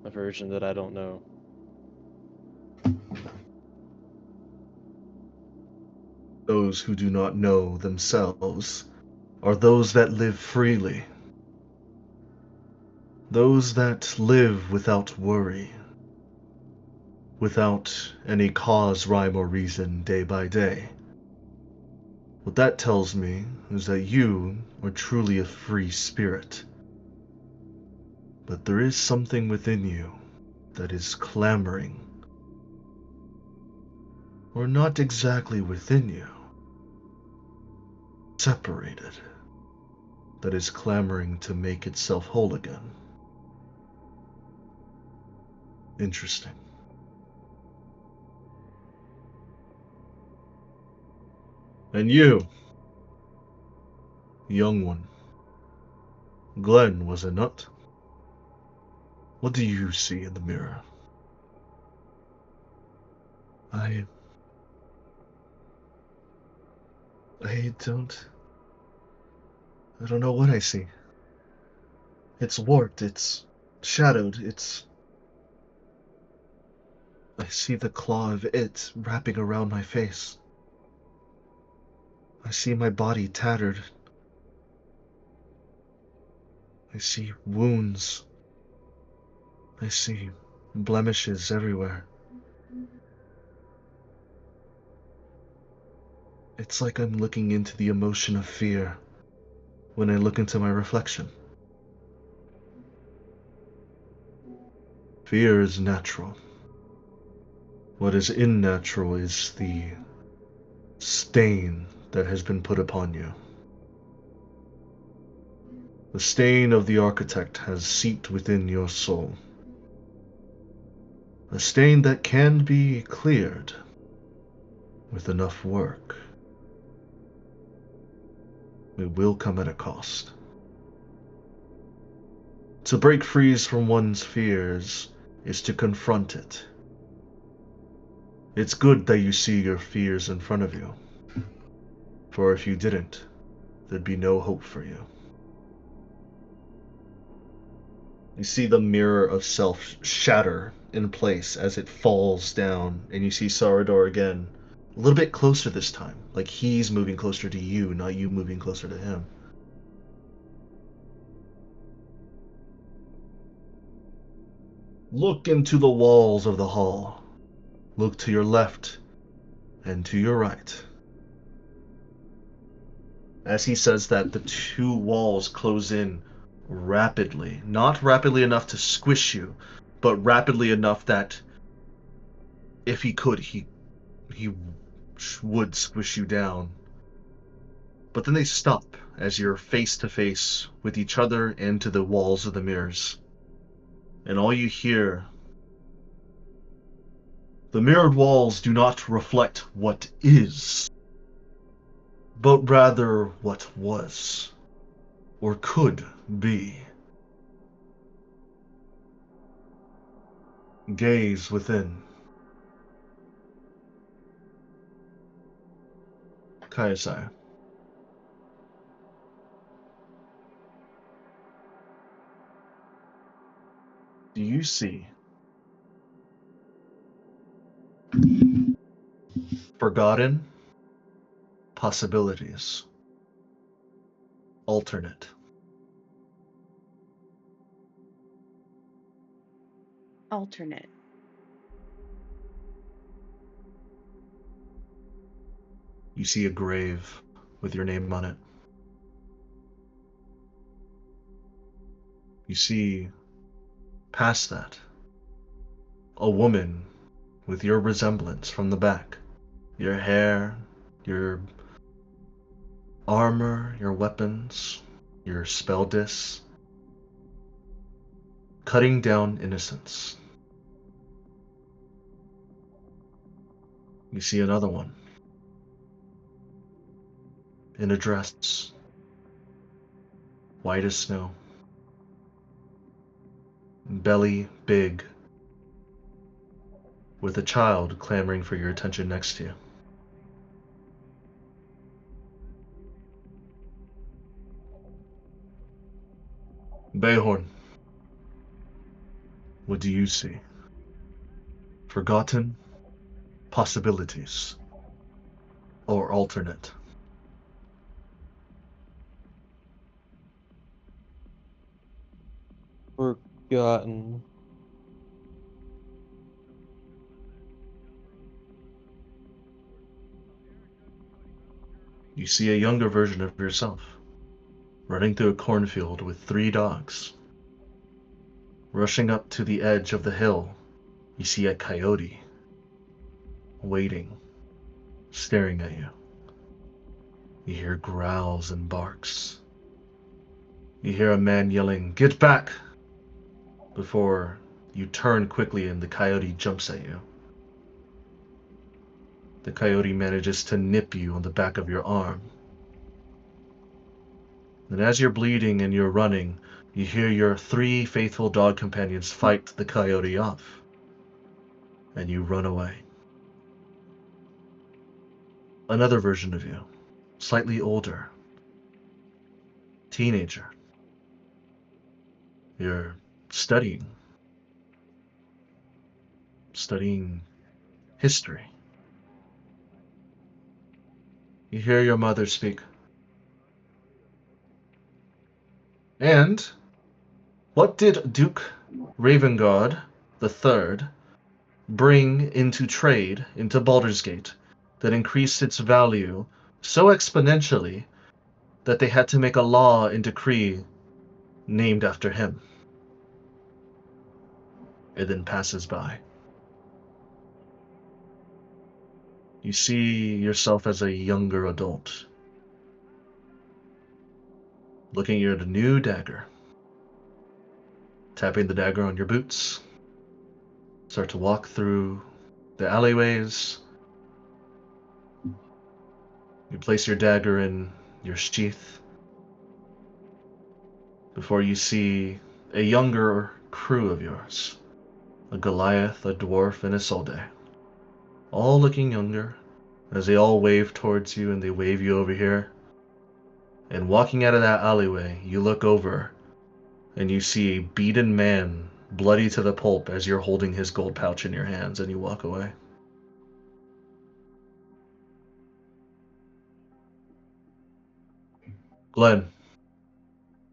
A version that I don't know. Those who do not know themselves are those that live freely. Those that live without worry, without any cause, rhyme, or reason day by day. What that tells me is that you are truly a free spirit. But there is something within you that is clamoring. Or not exactly within you. Separated. That is clamoring to make itself whole again. Interesting. And you, young one, Glenn, was it not? What do you see in the mirror? I don't know what I see. It's warped, it's shadowed, I see the claw of it wrapping around my face. I see my body tattered. I see wounds. I see blemishes everywhere. It's like I'm looking into the emotion of fear when I look into my reflection. Fear is natural. What is unnatural is the stain that has been put upon you. The stain of the architect has seeped within your soul. A stain that can be cleared with enough work. It will come at a cost. To break free from one's fears is to confront it. It's good that you see your fears in front of you. For if you didn't, there'd be no hope for you. You see the mirror of self shatter in place as it falls down, and you see Sarador again, a little bit closer this time, like he's moving closer to you, not you moving closer to him. Look into the walls of the hall. Look to your left and to your right. As he says that, the two walls close in rapidly. Not rapidly enough to squish you, but rapidly enough that if he could, he would squish you down. But then they stop as you're face to face with each other and to the walls of the mirrors. And all you hear, the mirrored walls do not reflect what is, but rather what was, or could be. Gaze within. Kaisai. Do you see forgotten possibilities? Alternate. Alternate. You see a grave with your name on it. You see, past that, a woman with your resemblance from the back. Your hair, your armor, your weapons, your spell discs. Cutting down innocence. You see another one. In a dress. White as snow. Belly big. With a child clamoring for your attention next to you. Bayhorn. What do you see? Forgotten possibilities. Or alternate. Forgotten. You see a younger version of yourself. Running through a cornfield with 3 dogs. Rushing up to the edge of the hill, you see a coyote. Waiting. Staring at you. You hear growls and barks. You hear a man yelling, "Get back!" before you turn quickly and the coyote jumps at you. The coyote manages to nip you on the back of your arm. And as you're bleeding and you're running, you hear your 3 faithful dog companions fight the coyote off. And you run away. Another version of you, slightly older, teenager. You're studying history. You hear your mother speak. And what did Duke Ravengard III bring into trade into Baldur's Gate that increased its value so exponentially that they had to make a law and decree named after him? It then passes by. You see yourself as a younger adult, looking at a new dagger, tapping the dagger on your boots, start to walk through the alleyways. You place your dagger in your sheath before you see a younger crew of yours, a Goliath, a dwarf, and a Solde, all looking younger as they all wave towards you and they wave you over here. And walking out of that alleyway, you look over and you see a beaten man, bloody to the pulp, as you're holding his gold pouch in your hands, and you walk away. Glenn,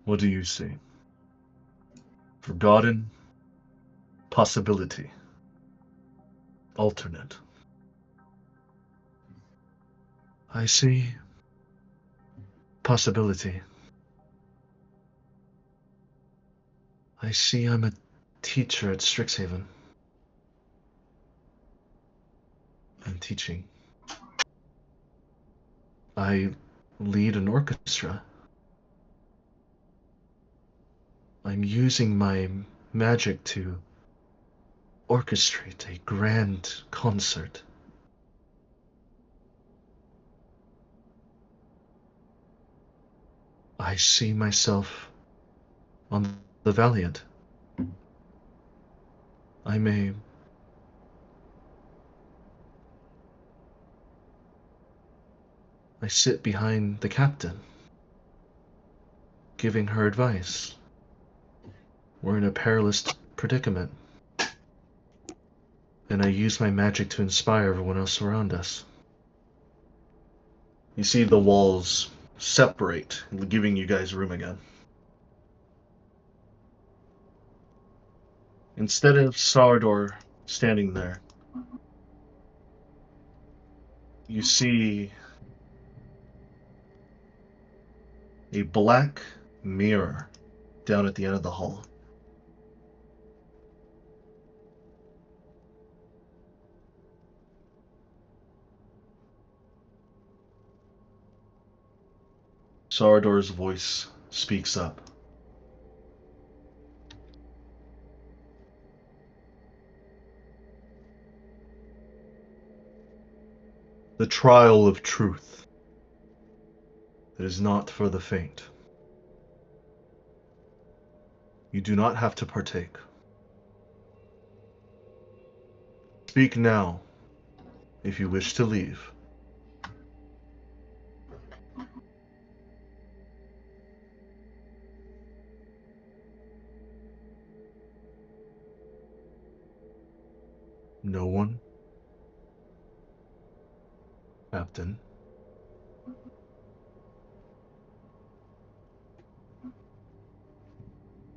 what do you see? Forgotten possibility. Alternate. I see possibility. I see I'm a teacher at Strixhaven. I'm teaching. I lead an orchestra. I'm using my magic to orchestrate a grand concert. I see myself on the Valiant. I'm a I sit behind the captain, giving her advice. We're in a perilous predicament, and I use my magic to inspire everyone else around us. You see the walls separate, giving you guys room again. Instead of Sardor standing there, you see a black mirror down at the end of the hall. Sardor's voice speaks up. The trial of truth. It is not for the faint. You do not have to partake. Speak now, if you wish to leave. No one? Captain?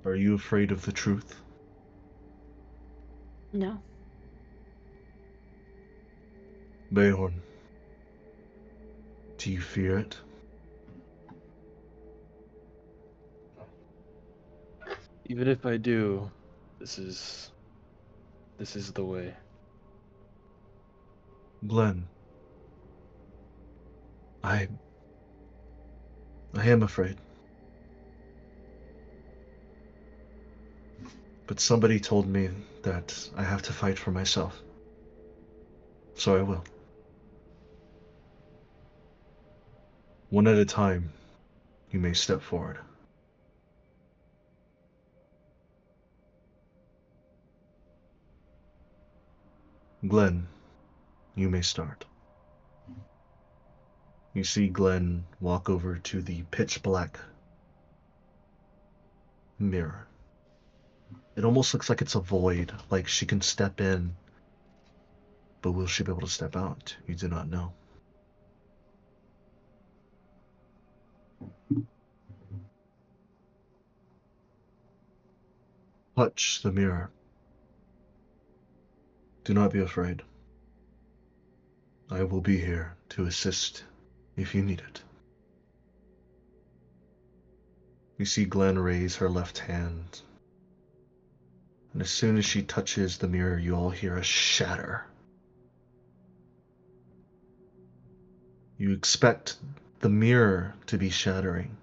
Are you afraid of the truth? No. Behorn, do you fear it? Even if I do, this is the way. Glenn, I am afraid. But somebody told me that I have to fight for myself. So I will. One at a time, you may step forward. Glenn, you may start. You see Glenn walk over to the pitch black mirror. It almost looks like it's a void, like she can step in, but will she be able to step out? You do not know. Touch the mirror. Do not be afraid. I will be here to assist if you need it. You see Glenn raise her left hand, and as soon as she touches the mirror, you all hear a shatter. You expect the mirror to be shattering,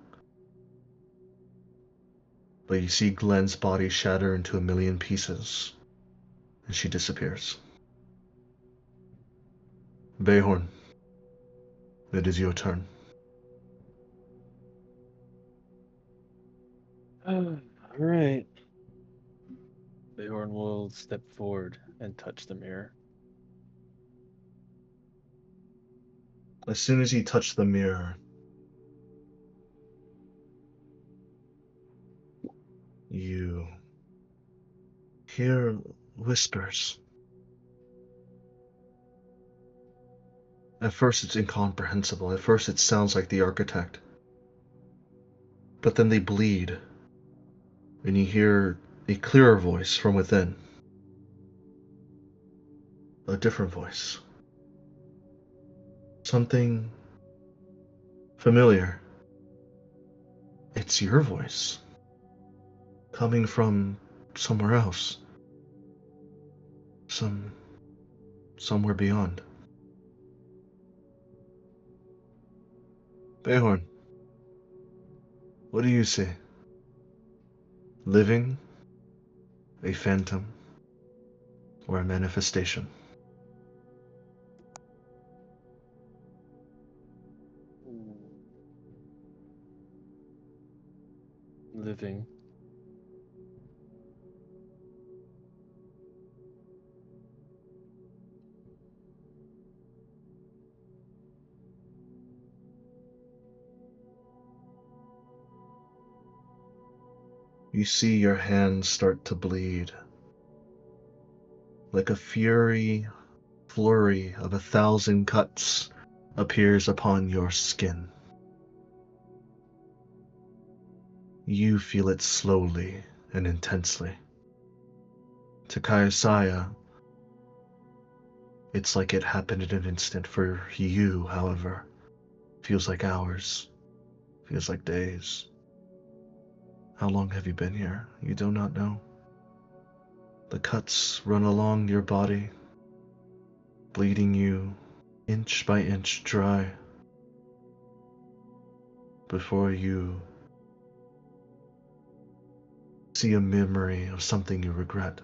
but you see Glenn's body shatter into a million pieces, and she disappears. Behorn, it is your turn. All right. Beorn will step forward and touch the mirror. As soon as you touch the mirror, you hear whispers. At first it's incomprehensible. At first it sounds like the architect. But then they bleed, and you hear a clearer voice from within. A different voice. Something familiar. It's your voice. Coming from somewhere else. Somewhere beyond. Behorn, what do you see? Living, a phantom, or a manifestation? Living. You see your hands start to bleed. Like a flurry of 1,000 cuts appears upon your skin. You feel it slowly and intensely. To Kayasaya, it's like it happened in an instant. For you, however, feels like hours, feels like days. How long have you been here? You do not know. The cuts run along your body, bleeding you inch by inch dry before you see a memory of something you regret.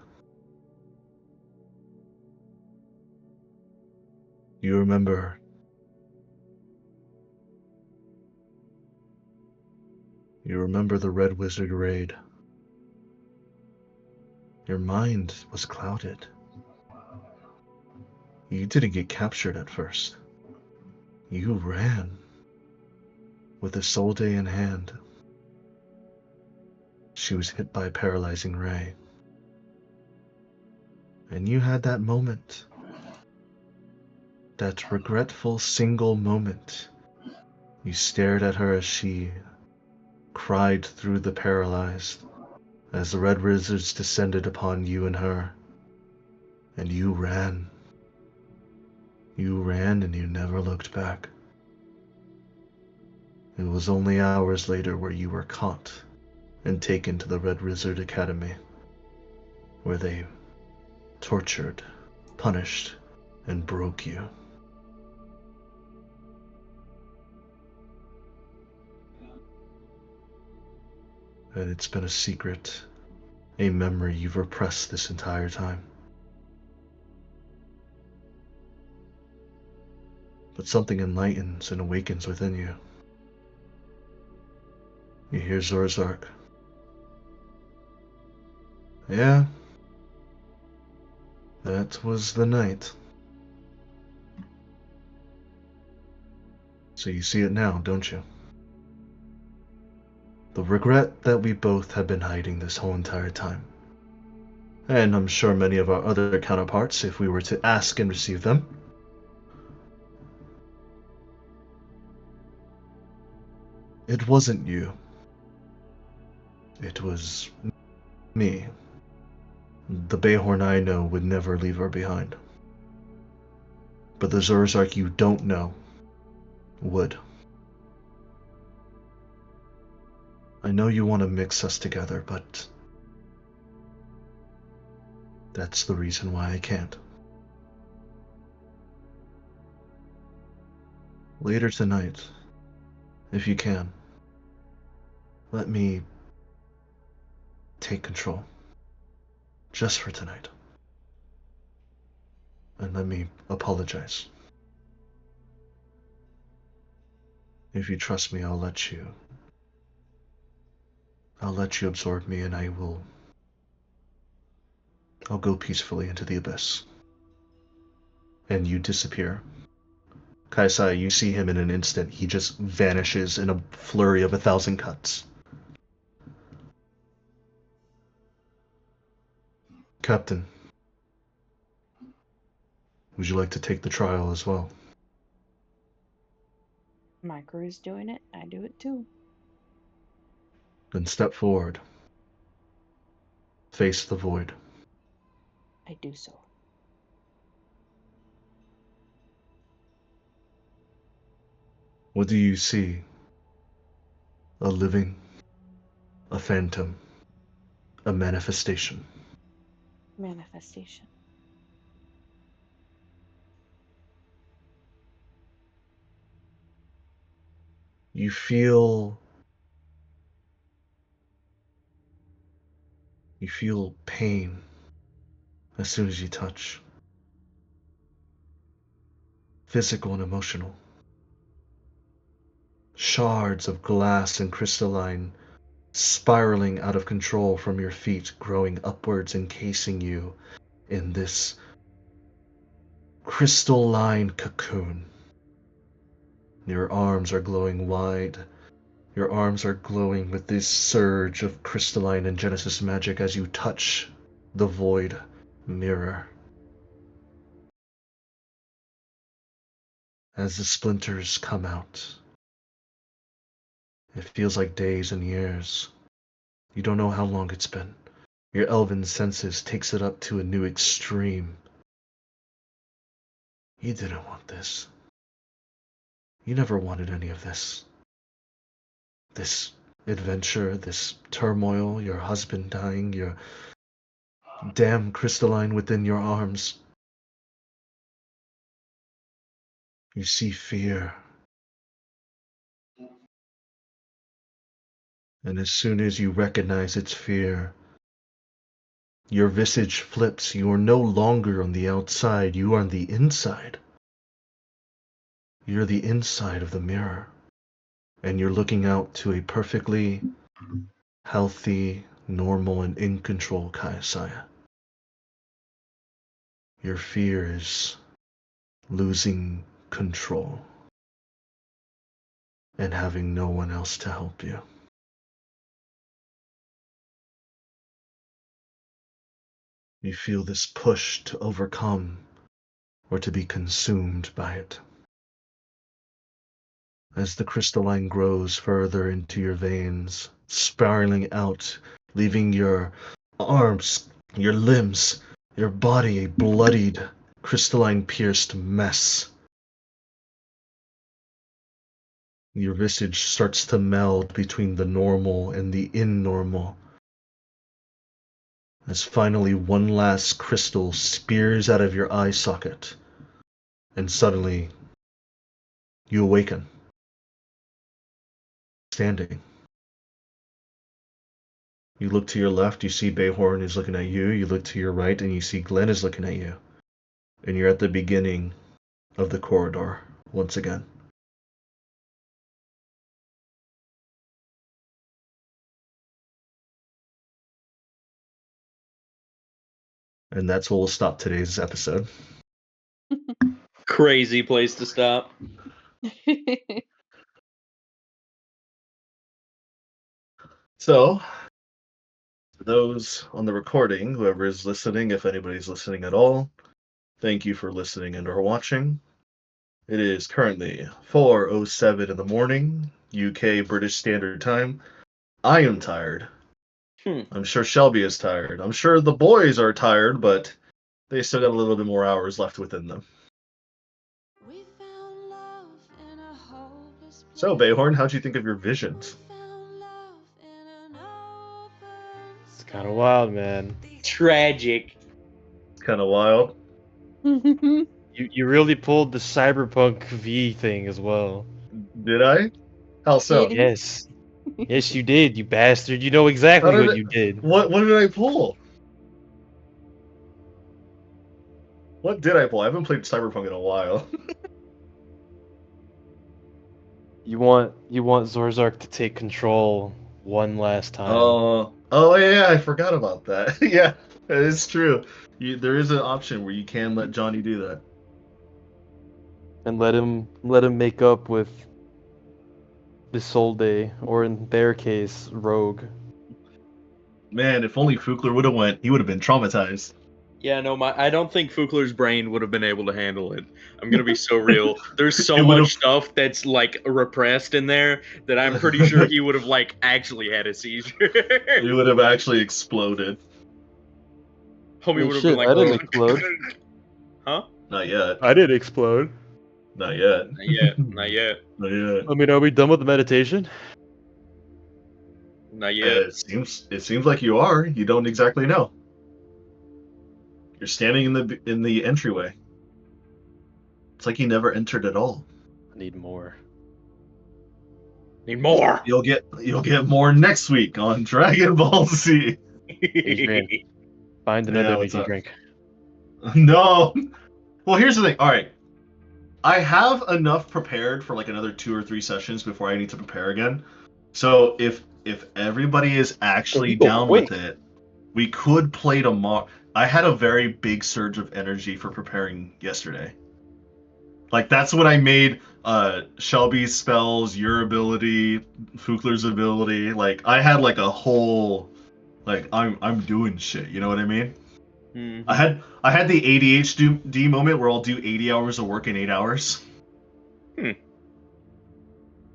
You remember the Red Wizard raid. Your mind was clouded. You didn't get captured at first. You ran with Isolde in hand. She was hit by a paralyzing ray. And you had that moment. That regretful single moment. You stared at her as she cried through the paralyzed, as the Red Wizards descended upon you and her. And you ran. You ran and you never looked back. It was only hours later where you were caught and taken to the Red Wizard Academy, where they tortured, punished, and broke you. And it's been a secret, a memory you've repressed this entire time. But something enlightens and awakens within you. You hear Zorzark. Yeah, that was the night. So you see it now, don't you? The regret that we both have been hiding this whole entire time. And I'm sure many of our other counterparts, if we were to ask and receive them. It wasn't you. It was me. The Bayhorn I know would never leave her behind. But the Zorzark you don't know would. I know you want to mix us together, but that's the reason why I can't. Later tonight, if you can, let me take control. Just for tonight. And let me apologize. If you trust me, I'll let you absorb me, and I'll go peacefully into the abyss. And you disappear. Kaisai, you see him in an instant. He just vanishes in a flurry of 1,000 cuts. Captain, would you like to take the trial as well? My crew's doing it. I do it too. Then step forward. Face the void. I do so. What do you see? A living, a phantom, a manifestation. Manifestation. You feel pain as soon as you touch. Physical and emotional. Shards of glass and crystalline spiraling out of control from your feet, growing upwards, encasing you in this crystalline cocoon. Your arms are glowing wide Your arms are glowing with this surge of crystalline and Genesis magic as you touch the void mirror. As the splinters come out, it feels like days and years. You don't know how long it's been. Your elven senses takes it up to a new extreme. You didn't want this. You never wanted any of this. This adventure, this turmoil, your husband dying, your damn crystalline within your arms. You see fear. And as soon as you recognize its fear, your visage flips. You are no longer on the outside, you are on the inside. You're the inside of the mirror. And you're looking out to a perfectly healthy, normal, and in control Kaiasaya. Your fear is losing control and having no one else to help you. You feel this push to overcome or to be consumed by it. As the crystalline grows further into your veins, spiraling out, leaving your arms, your limbs, your body a bloodied, crystalline pierced mess. Your visage starts to meld between the normal and the innormal. As finally one last crystal spears out of your eye socket, and suddenly you awaken, standing. You look to your left, you see Bayhorn is looking at you. You look to your right, and you see Glenn is looking at you. And you're at the beginning of the corridor once again. And that's where we'll stop today's episode. Crazy place to stop. So, for those on the recording, whoever is listening, if anybody's listening at all, thank you for listening and or watching. It is currently 4:07 in the morning, UK British Standard Time. I am tired. I'm sure Shelby is tired. I'm sure the boys are tired, but they still got a little bit more hours left within them. So, Bayhorn, how'd you think of your visions? It's kind of wild, man. Tragic. It's kind of wild. You really pulled the cyberpunk V thing as well. Did I? How so? Yes. Yes, you did, you bastard. You know exactly what you did. What did I pull? What did I pull? I haven't played Cyberpunk in a while. You want Zorzark to take control one last time. Oh yeah, I forgot about that. Yeah, that is true. There is an option where you can let Johnny do that. And let him make up with Isolde, or in their case, Rogue. Man, if only Fukler would have went, he would have been traumatized. Yeah, no, I don't think Fukler's brain would have been able to handle it. I'm gonna be so real. There's so much stuff that's like repressed in there that I'm pretty sure he would have like actually had a seizure. He would have actually exploded. Homie would have been like, I didn't explode. Huh? Not yet. I didn't explode. Not yet. Not yet. Not yet. Not yet. I mean, are we done with the meditation? Not yet. It seems like you are. You don't exactly know. You're standing in the entryway. It's like you never entered at all. I need more. Need more. You'll get more next week on Dragon Ball Z. Adrian, find another energy drink. No. Well, here's the thing. All right. I have enough prepared for like another 2 or 3 sessions before I need to prepare again. So if everybody is actually down with it, we could play tomorrow. I had a very big surge of energy for preparing yesterday. Like that's when I made Shelby's spells, your ability, Fukler's ability. Like I had like a whole like I'm doing shit. You know what I mean? Mhm. I had the ADHD moment where I'll do 80 hours of work in 8 hours. Hmm.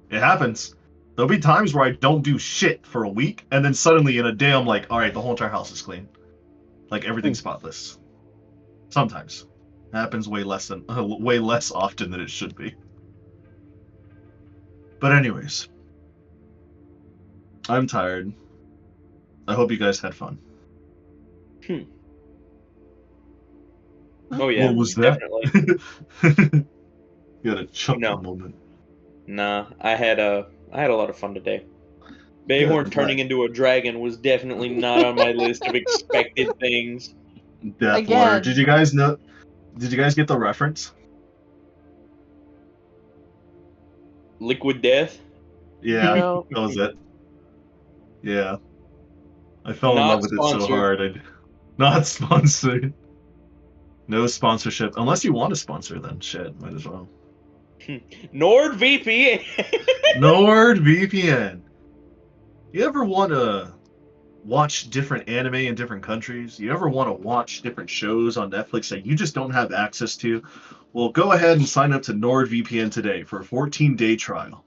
It happens. There'll be times where I don't do shit for a week, and then suddenly in a day I'm like, all right, the whole entire house is clean, like everything's spotless. Sometimes it happens way less often than it should be. But anyways, I'm tired. I hope you guys had fun. Oh yeah, What was that? definitely. You had a chuckle No. moment. Nah, I had a lot of fun today. Good, Bayhorn I'm turning glad. into a dragon was definitely not on my list of expected things. Death Water. Again. Did you guys know? Did you guys get the reference? Liquid Death? Yeah, No. that was it. Yeah, I fell in Not love with it so sponsored. hard. Not sponsored. No sponsorship. Unless you want to sponsor, then shit, might as well. NordVPN. NordVPN. You ever want to watch different anime in different countries? You ever want to watch different shows on Netflix that you just don't have access to? Well, go ahead and sign up to NordVPN today for a 14-day trial.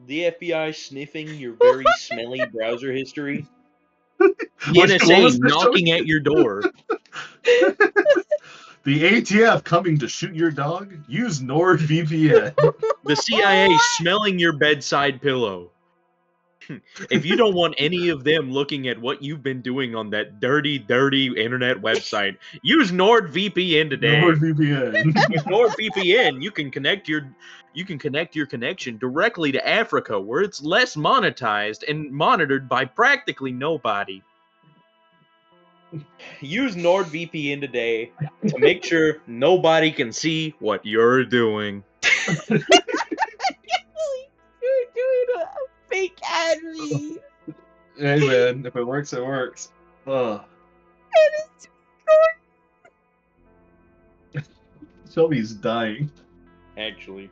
The FBI sniffing your very smelly browser history. The What NSA was that, knocking Joey? at your door. The ATF coming to shoot your dog? Use NordVPN. The CIA smelling your bedside pillow. If you don't want any of them looking at what you've been doing on that dirty, dirty internet website, use NordVPN today. NordVPN. With NordVPN, you can connect your connection directly to Africa, where it's less monetized and monitored by practically nobody. Use NordVPN today to make sure Nobody can see what you're doing. You're doing a fake ad read. Hey man, if it works, it works. Ugh. Shelby's dying. actually.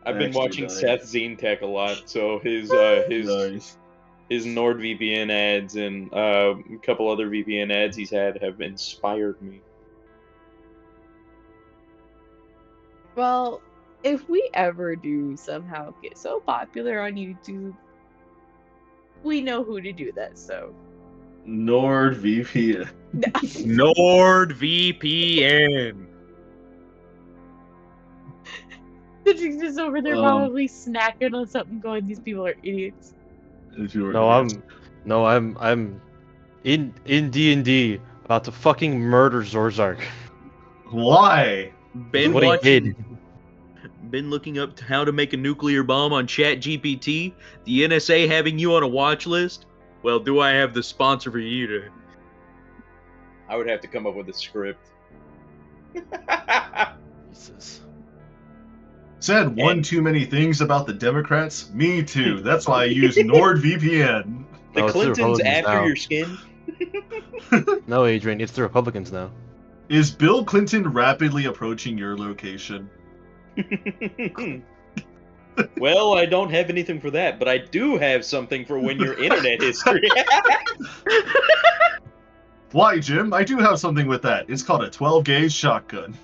I've been Actually watching dying. Seth Zintek a lot, so his Nice. his NordVPN ads and a couple other VPN ads he's had have inspired me. Well, if we ever do somehow get so popular on YouTube, we know who to do that, so. NordVPN. NordVPN. The chick's just over there Um, probably snacking on something going, these people are idiots. If you were I'm in D&D about to fucking murder Zorzark. Why? Been What he watching. did. Been looking up how to make a nuclear bomb on ChatGPT. The NSA having you on a watch list. Well, do I have the sponsor for you to? I would have to come up with a script. Jesus. Said one too many things about the Democrats? Me too. That's why I use NordVPN. The No, it's the Clintons Republicans after now. your skin. No, Adrian, it's the Republicans now. Is Bill Clinton rapidly approaching your location? Well, I don't have anything for that, but I do have something for when your internet history. Why, Jim? I do have something with that. It's called a 12-gauge shotgun.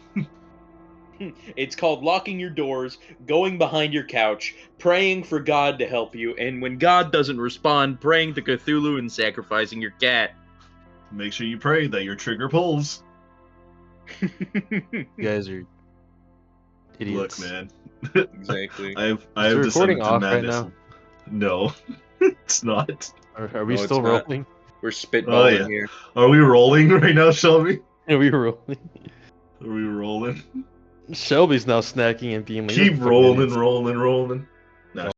It's called locking your doors, going behind your couch, praying for God to help you, And when God doesn't respond, praying to Cthulhu and sacrificing your cat. Make sure you pray that your trigger pulls. You guys are idiots. Look, man. Exactly. I have Is the recording descended to off right madness. now? No, it's not. Are we No, still it's not. rolling? We're spitballing Oh, yeah. here. Are we rolling right now, Shelby? Are we rolling? Are we rolling? Shelby's now snacking and being like, Keep "You're fucking rolling, idiots." rolling, rolling.